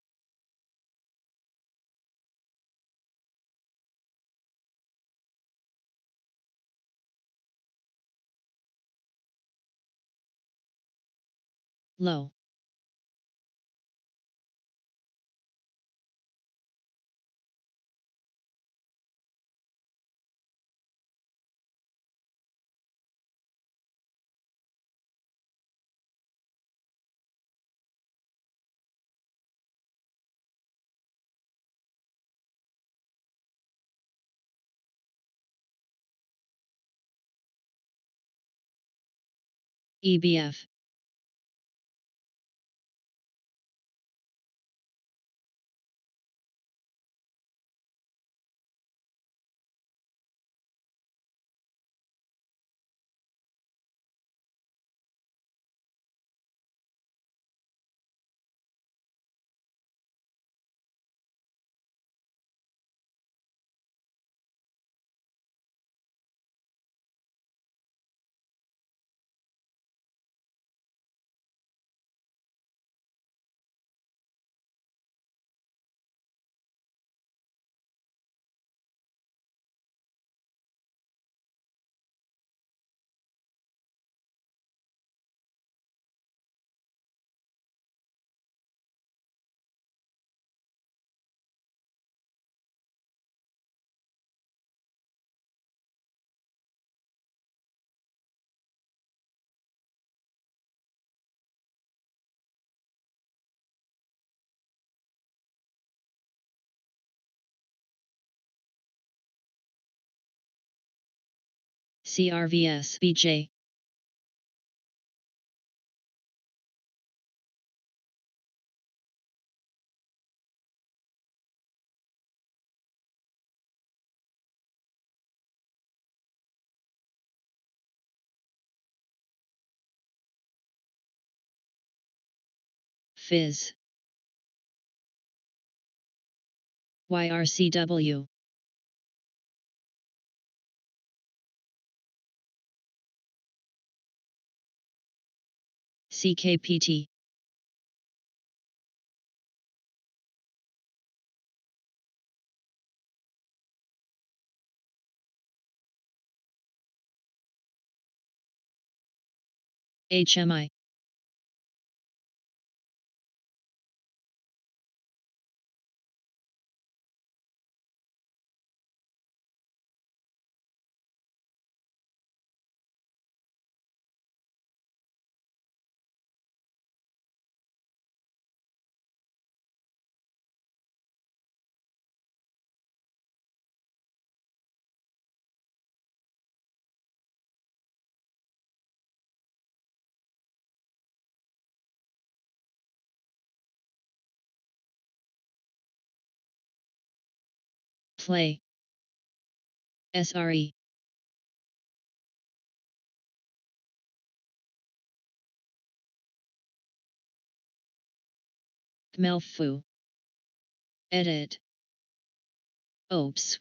S7: Low. EBF. CRVS BJ. Fizz. YRCW. CKPT. HMI. Play. SRE. Melfu. Edit. Oops.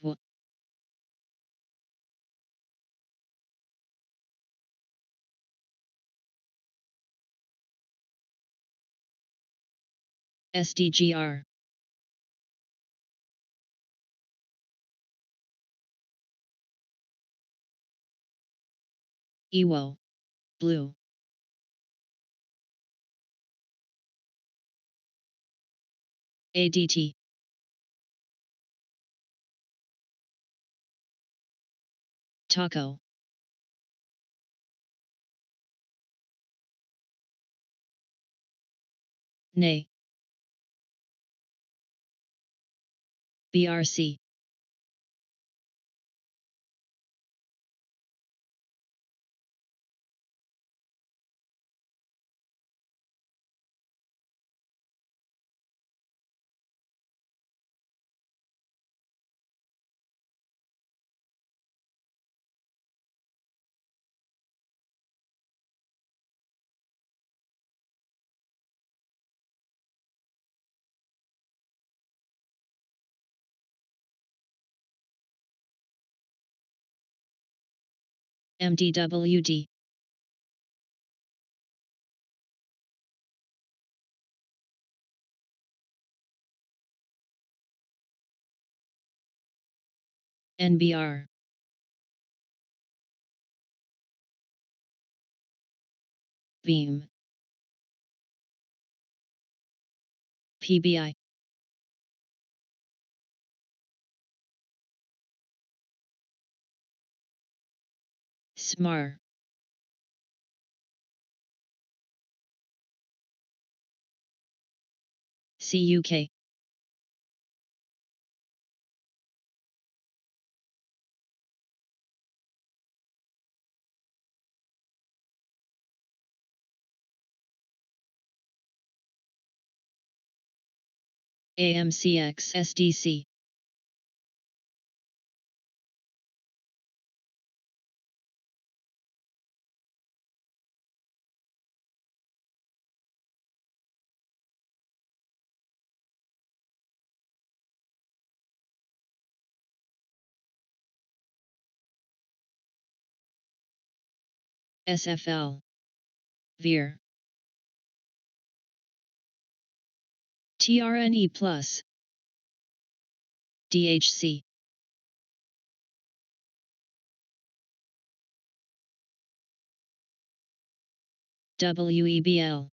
S7: SDGR. EWO. Blue. ADT. Taco. Nay. BRC. MDWD. NBR. Beam. PBI. SMAR. CUK. AMCX SDC. SFL. VIR. TRNE Plus. DHC. WEBL.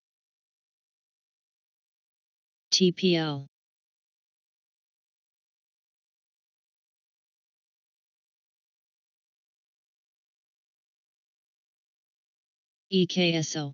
S7: TPL. EKSO.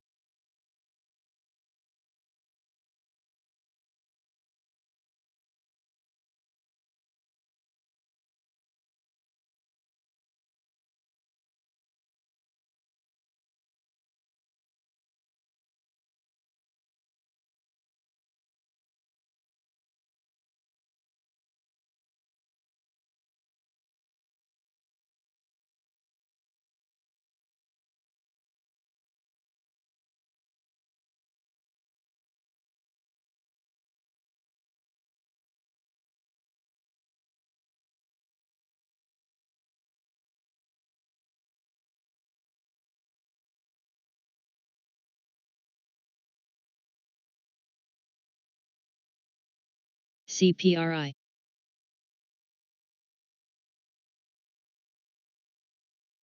S7: CPRI.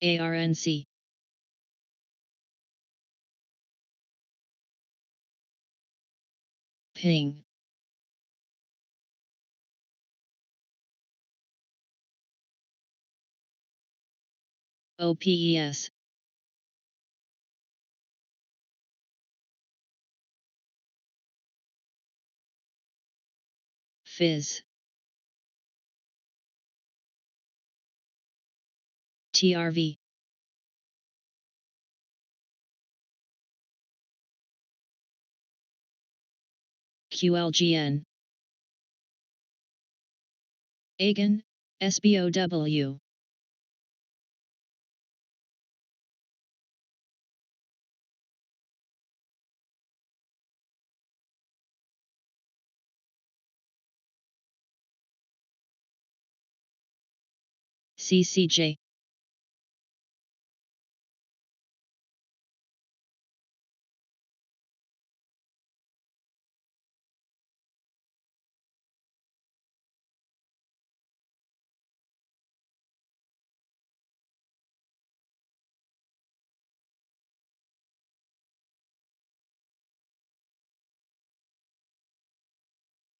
S7: ARNC. Ping. OPES. Fizz. TRV. QLGN. AGAN, SBOW. CCJ.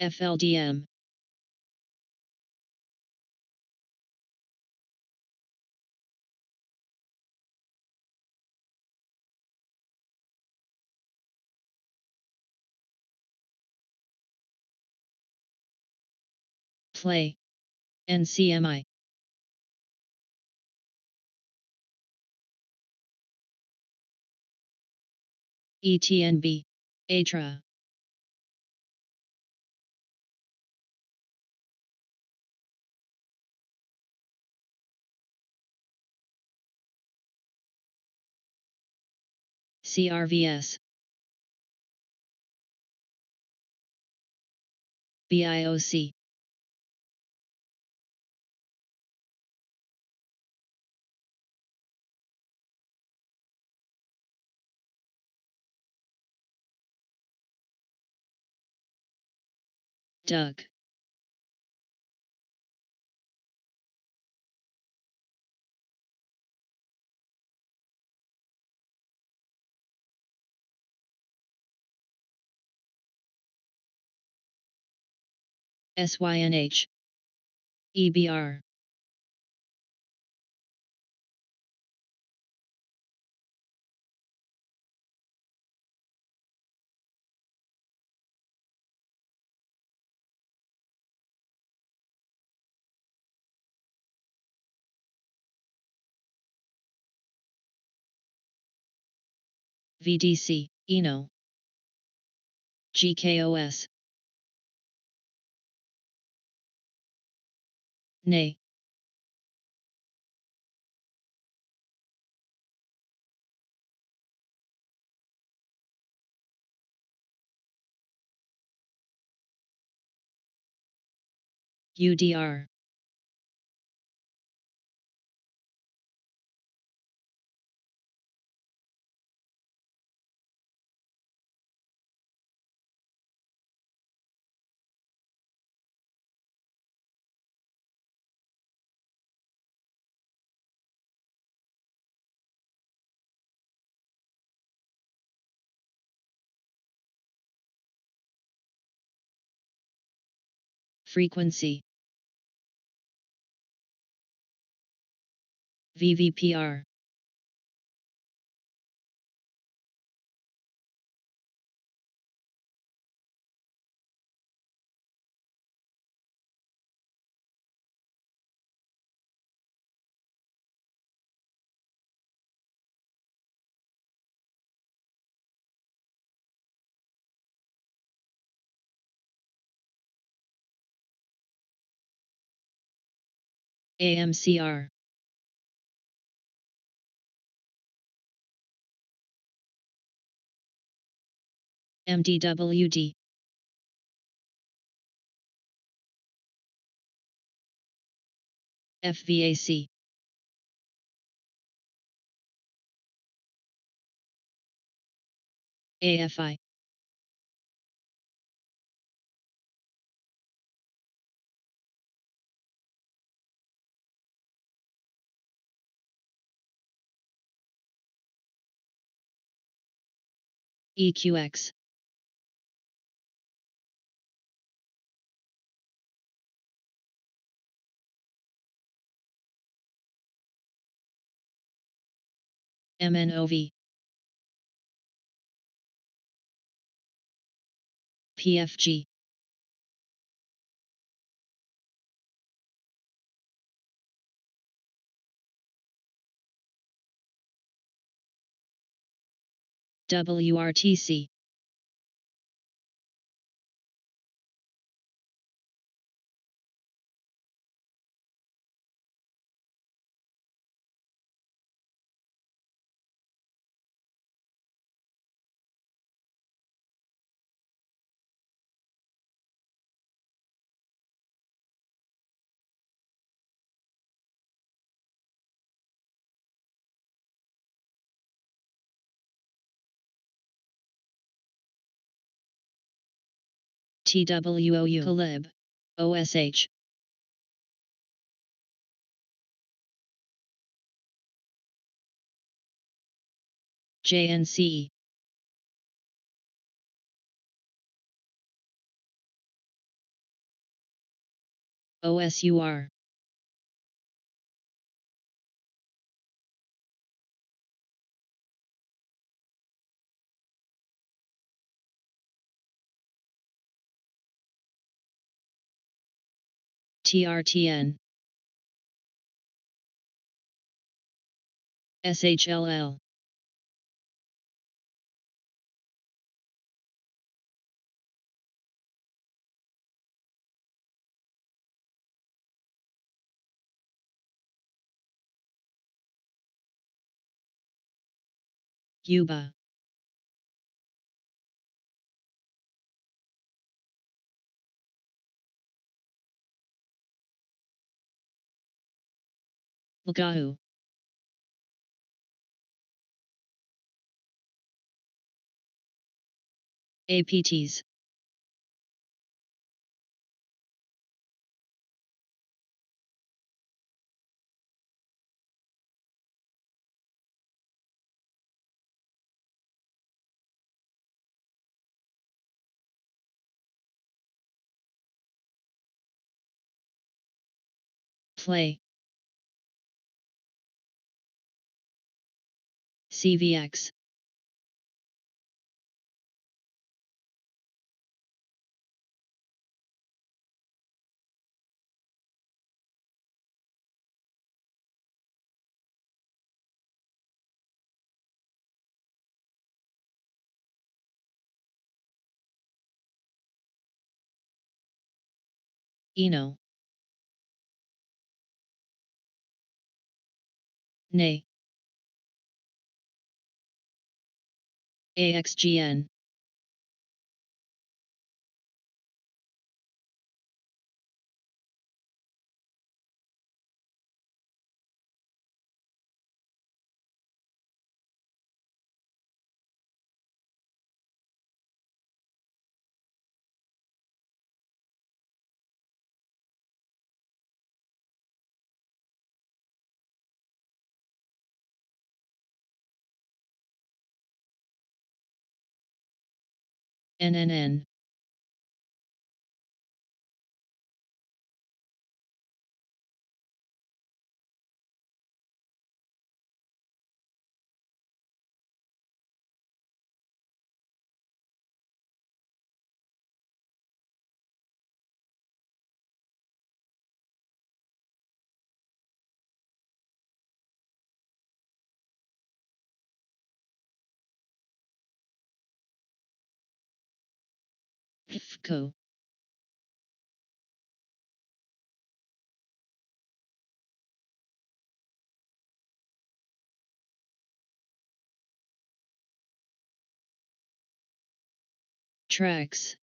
S7: FLDM. Play. NCMI. ETNB. ATRA. CRVS. BIOC. Duck. SYNH. EBR. VDC, ENO. GKOS. Nay. UDR. Frequency. VVPR. AMCR. MDWD. FVAC. AFI. EQX. MNOV. PFG. WRTC. TWOU Calib. OSH. JNCE. OSUR. TRTN. SHLL. Yuba. Lagahu. APTs. Play. CVX. Eno. Nay. AXGN. NNN. FCO. Tracks.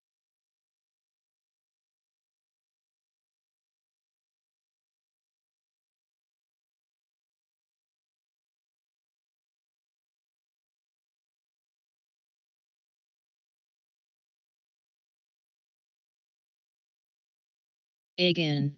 S7: Again.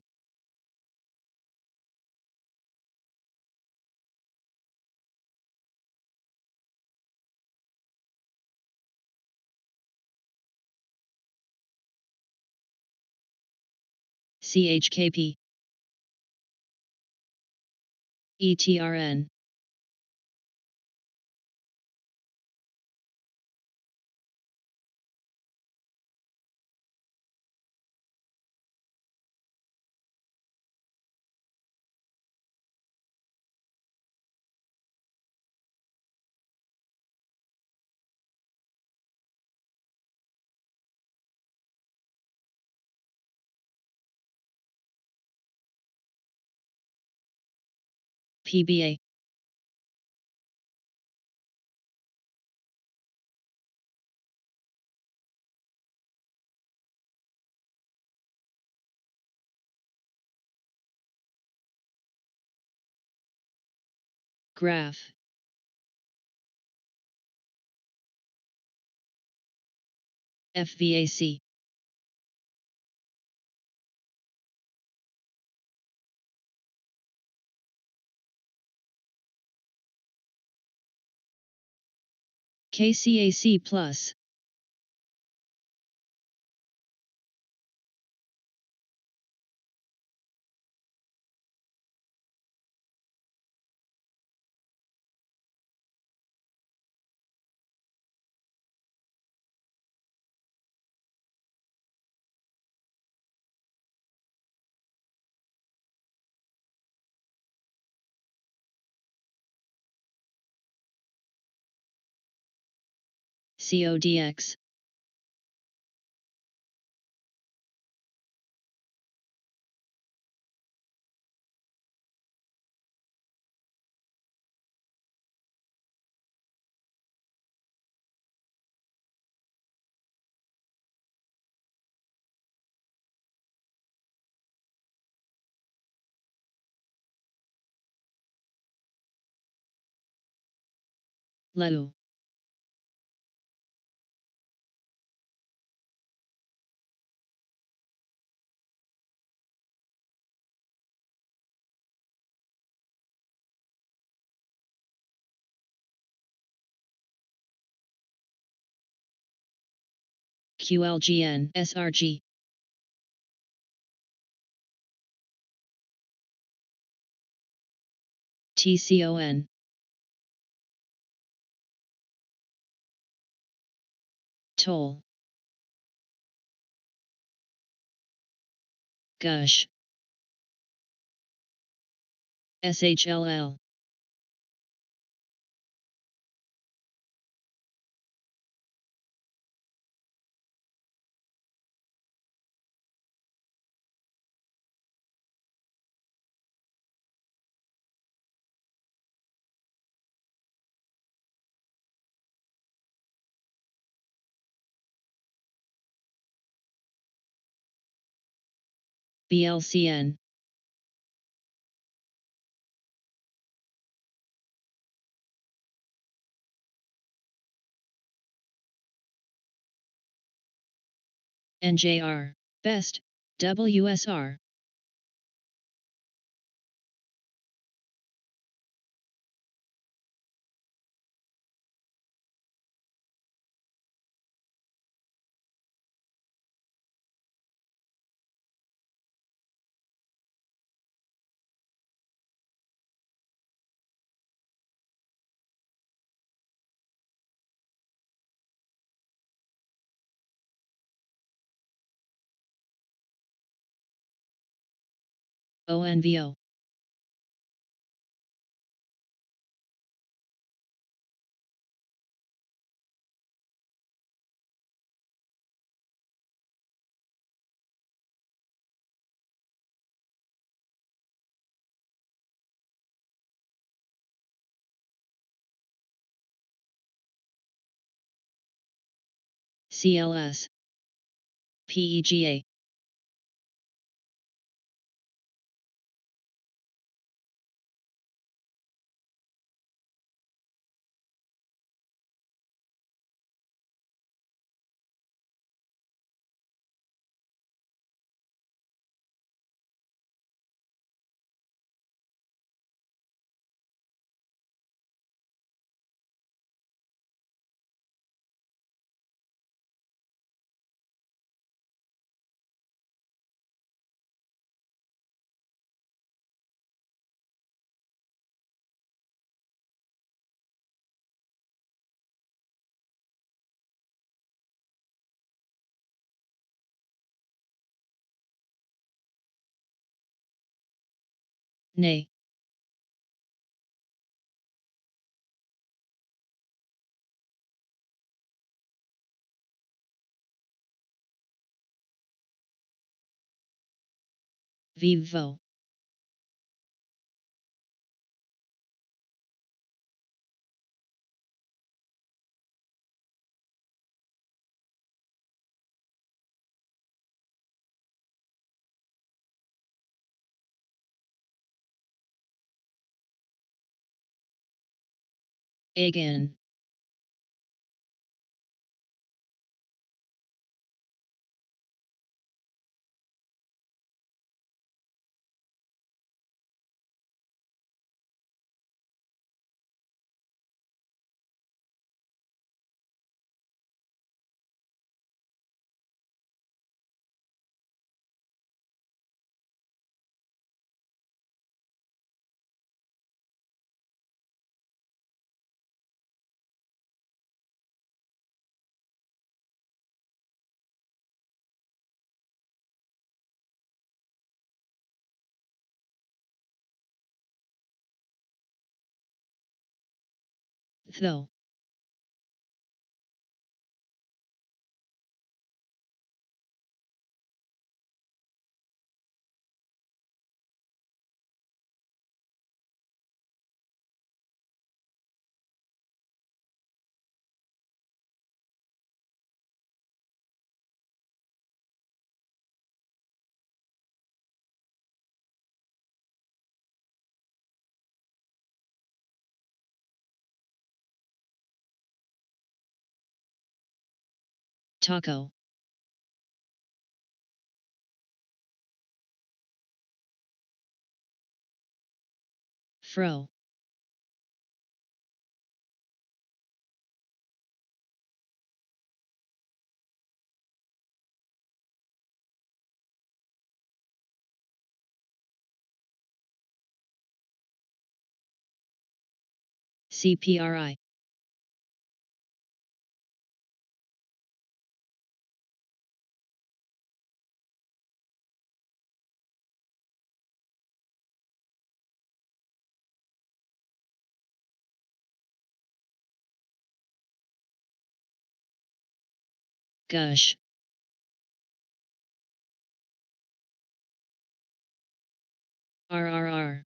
S7: CHKP. ETRN. PBA. Graph. FVAC. KCAC plus. CODX. LEU. QLGN SRG. TCON. Toll. Gush. SHLL. BLCN. NJR. Best. WSR. ONVO. CLS. PEGA. Nay. Vivo. Again. Though. Taco. Fro. CPRI. Gush. RRR.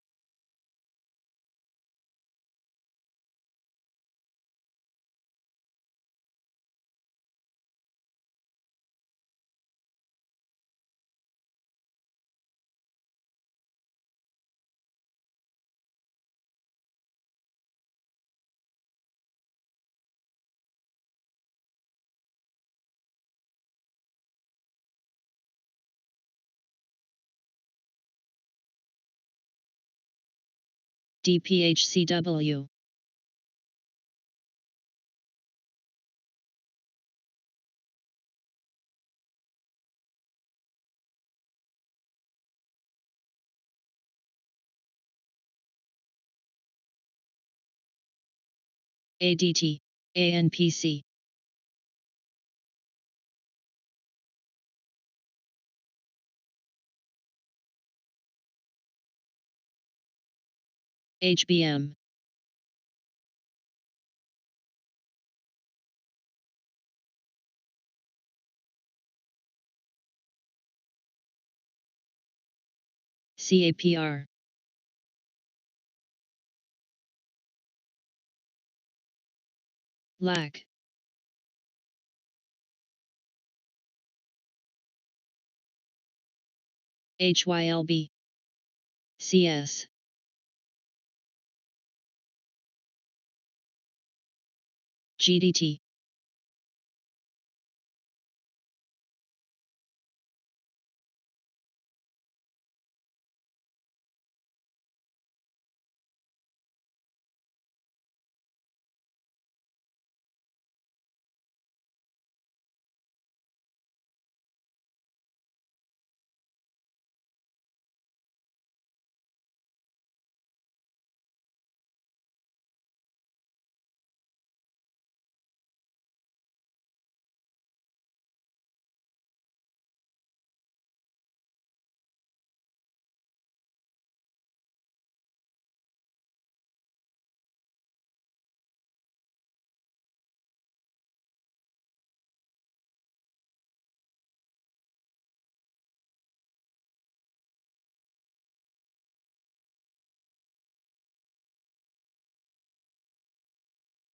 S7: DPHCW. ADT. ANPC. HBM. CAPR. LAC. HYLB. CS. GDT.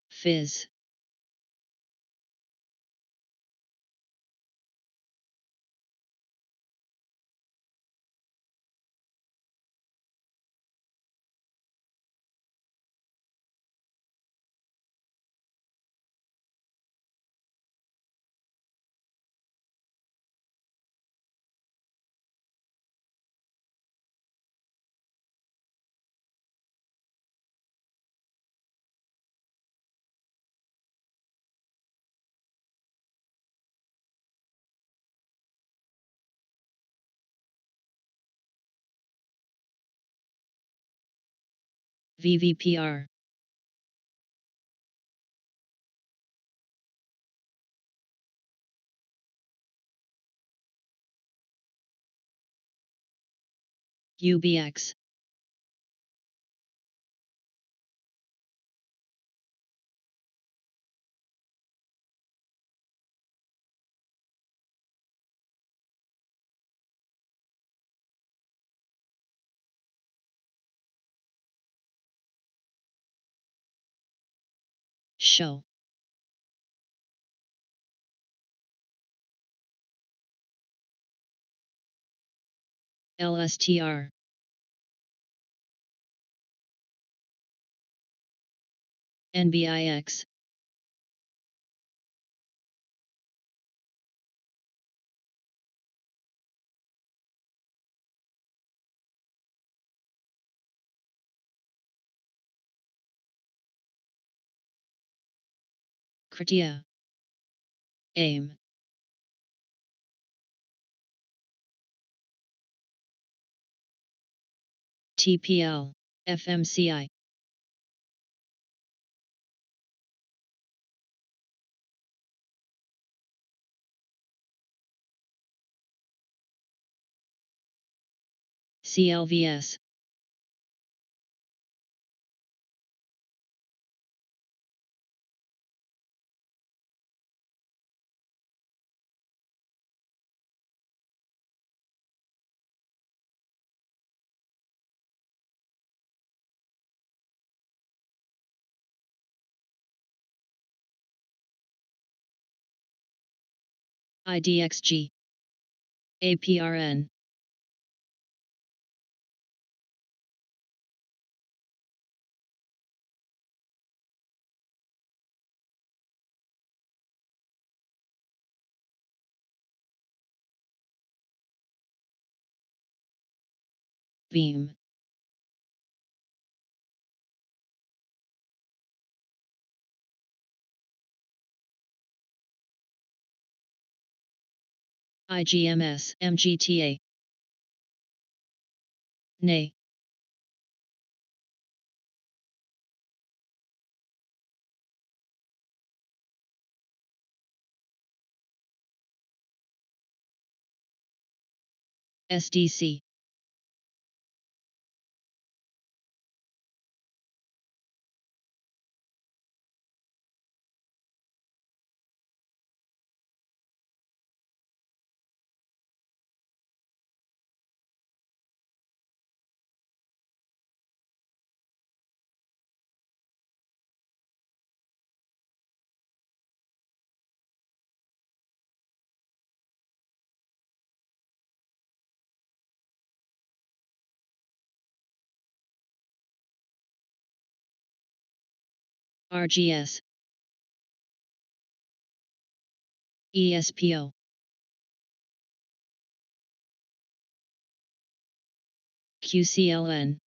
S7: Fizz. VVPR. UBX. Show. LSTR. NBIX. Kritia. AIM. TPL. FMCI. CLVS. IDXG. APRN. Beam. IGMS MGTA. Nay. SDC. RGS. ESPO. QCLN.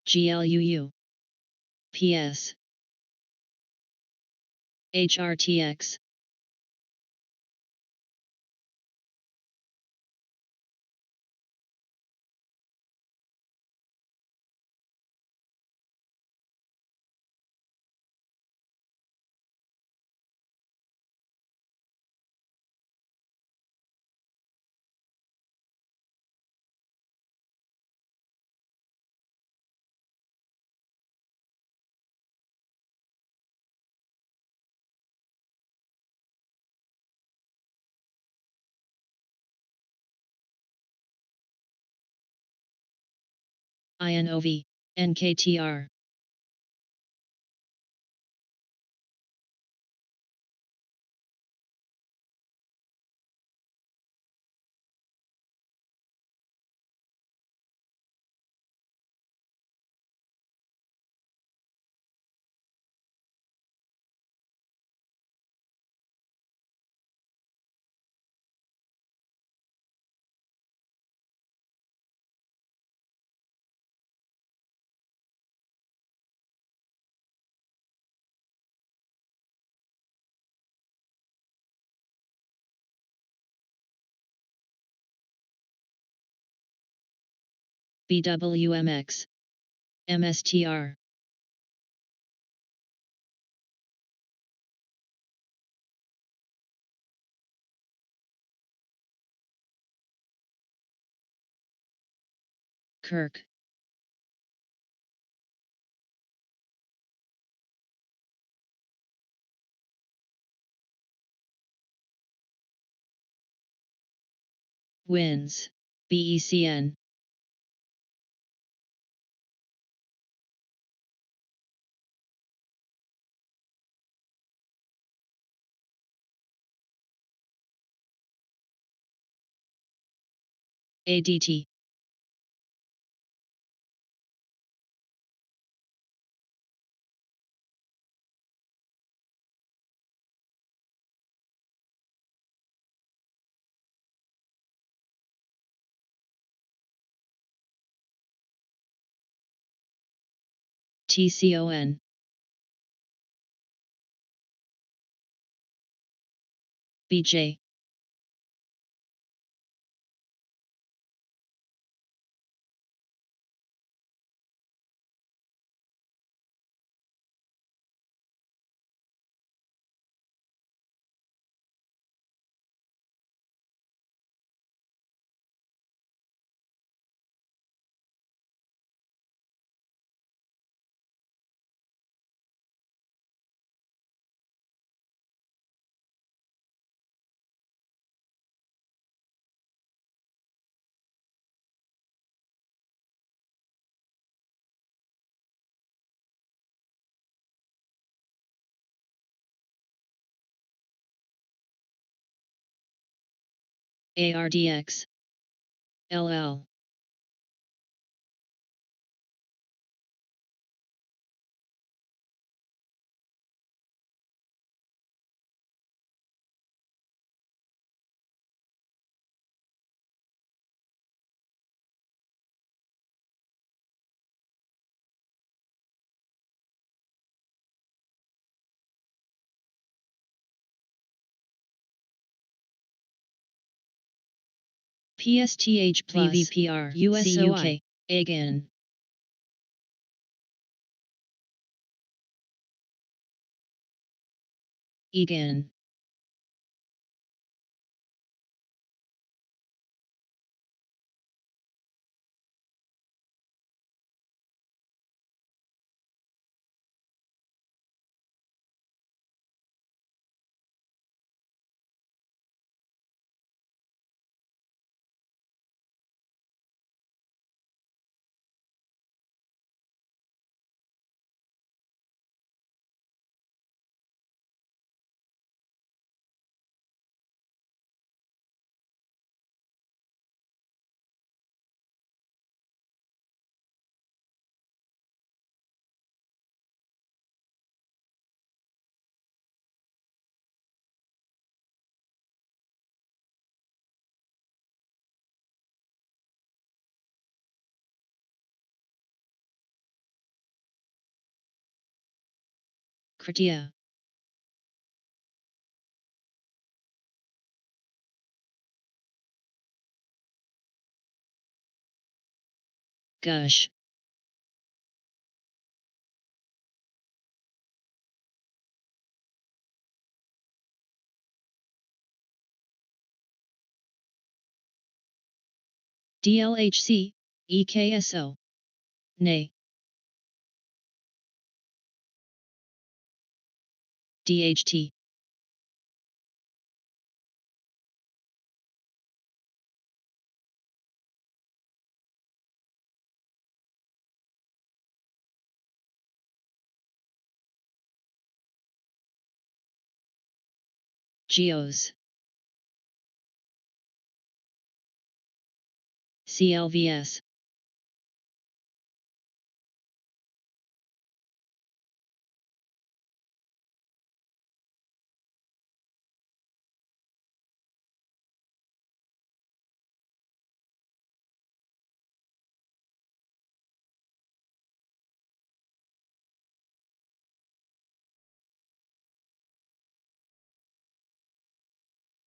S7: GLUU. PS. HRTX. INOV. NKTR. BWMX. MSTR. Kirk. Wins. BECN. ADT. TCON. BJ. ARDX. LL. PSTH plus VVPR USOI again. Egan. Kritia. Gush. DLHC, EKSO. Nay. DHT. Geos. CLVS.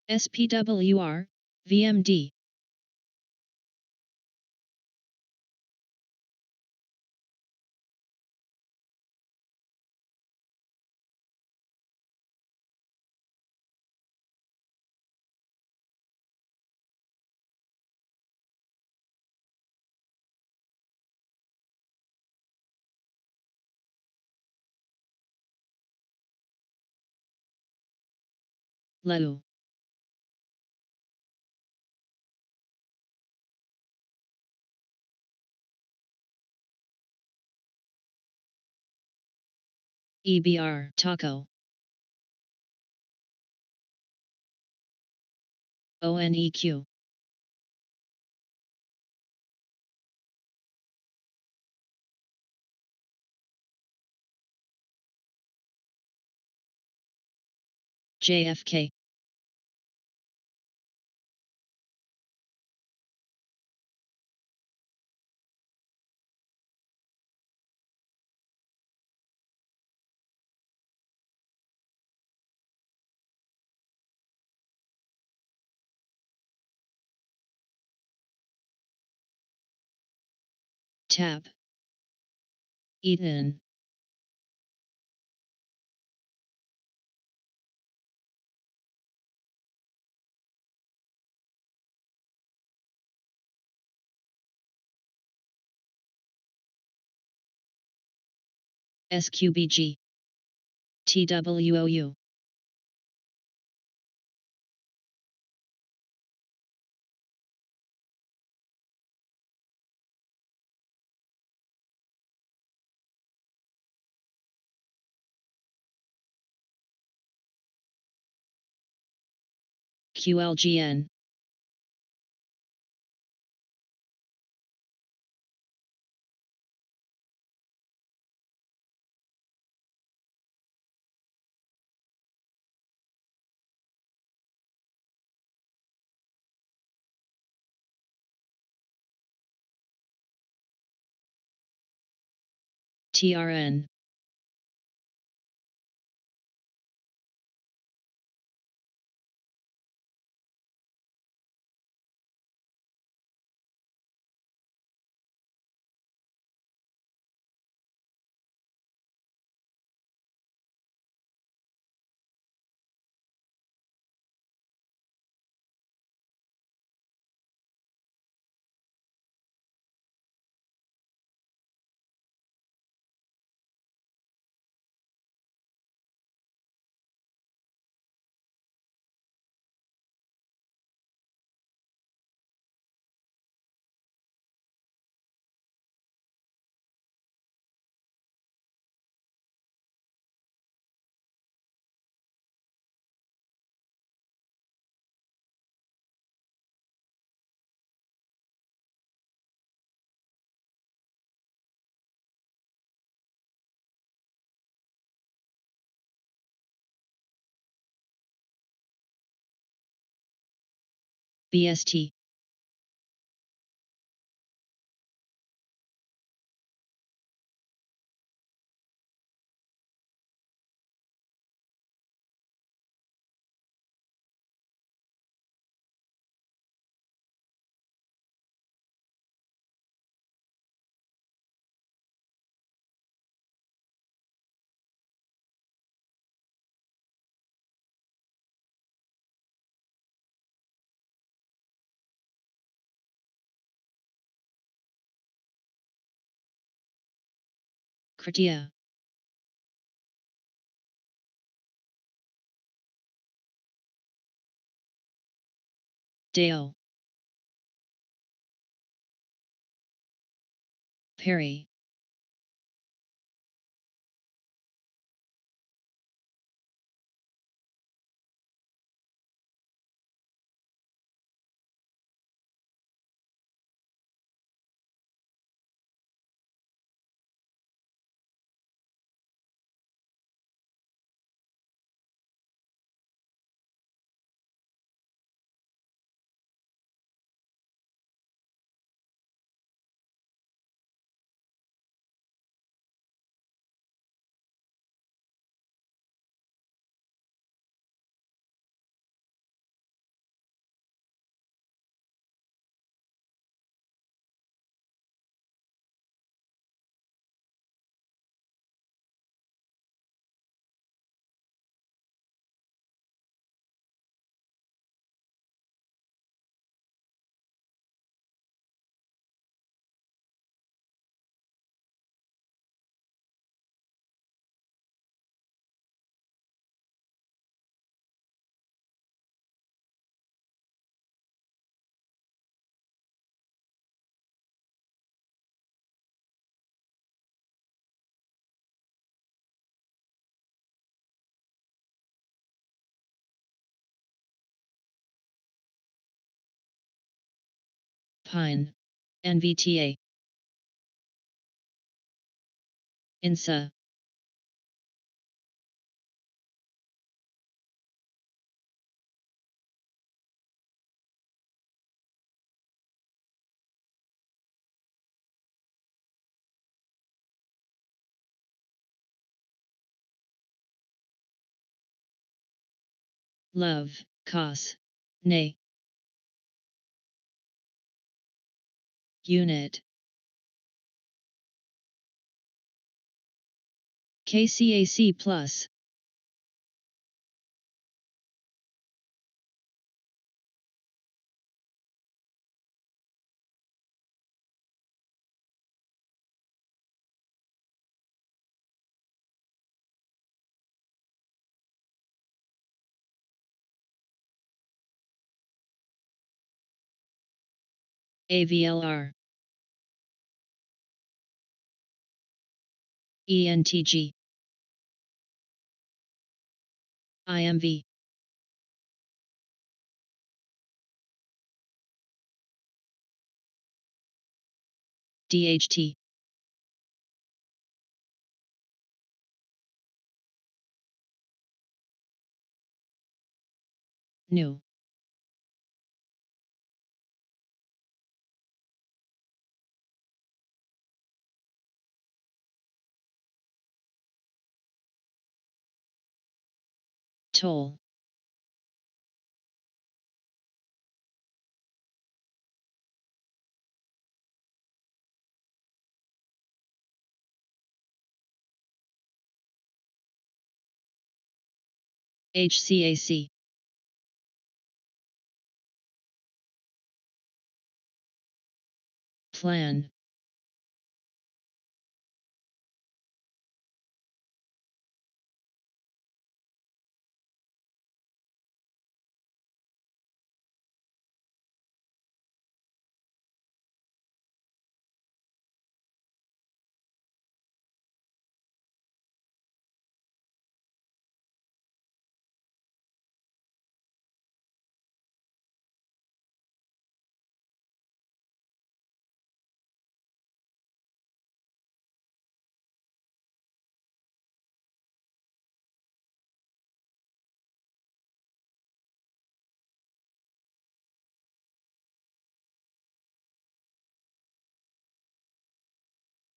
S7: SPWR, VMD. Leu. EBR, Taco. ONEQ. JFK. Tab. Eden. SQBG. TWOU. QLGN. TRN. BST. Kritia. Dale. Perry. Pine. NVTA. INSA. Love. Cos. Nay. Unit. KCAC plus. AVLR. ENTG. IMV. DHT. New. Toll. HCAC. Plan.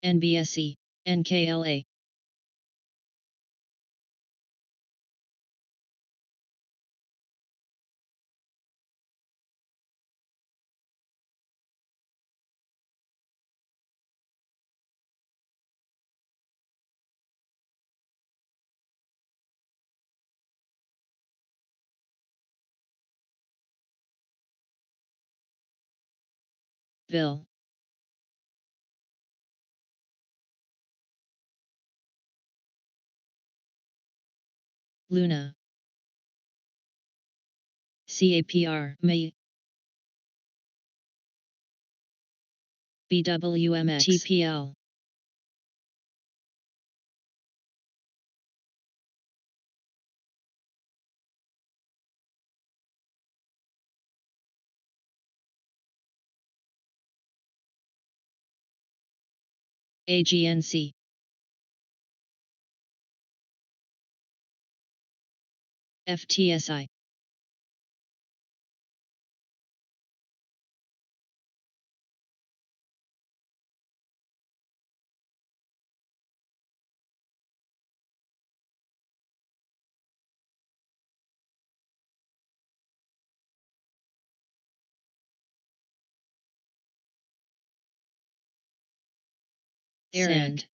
S7: NBSE, NKLA. Bill. Luna. CAPR, May. BWMX, TPL. AGNC. FTSI. Sand.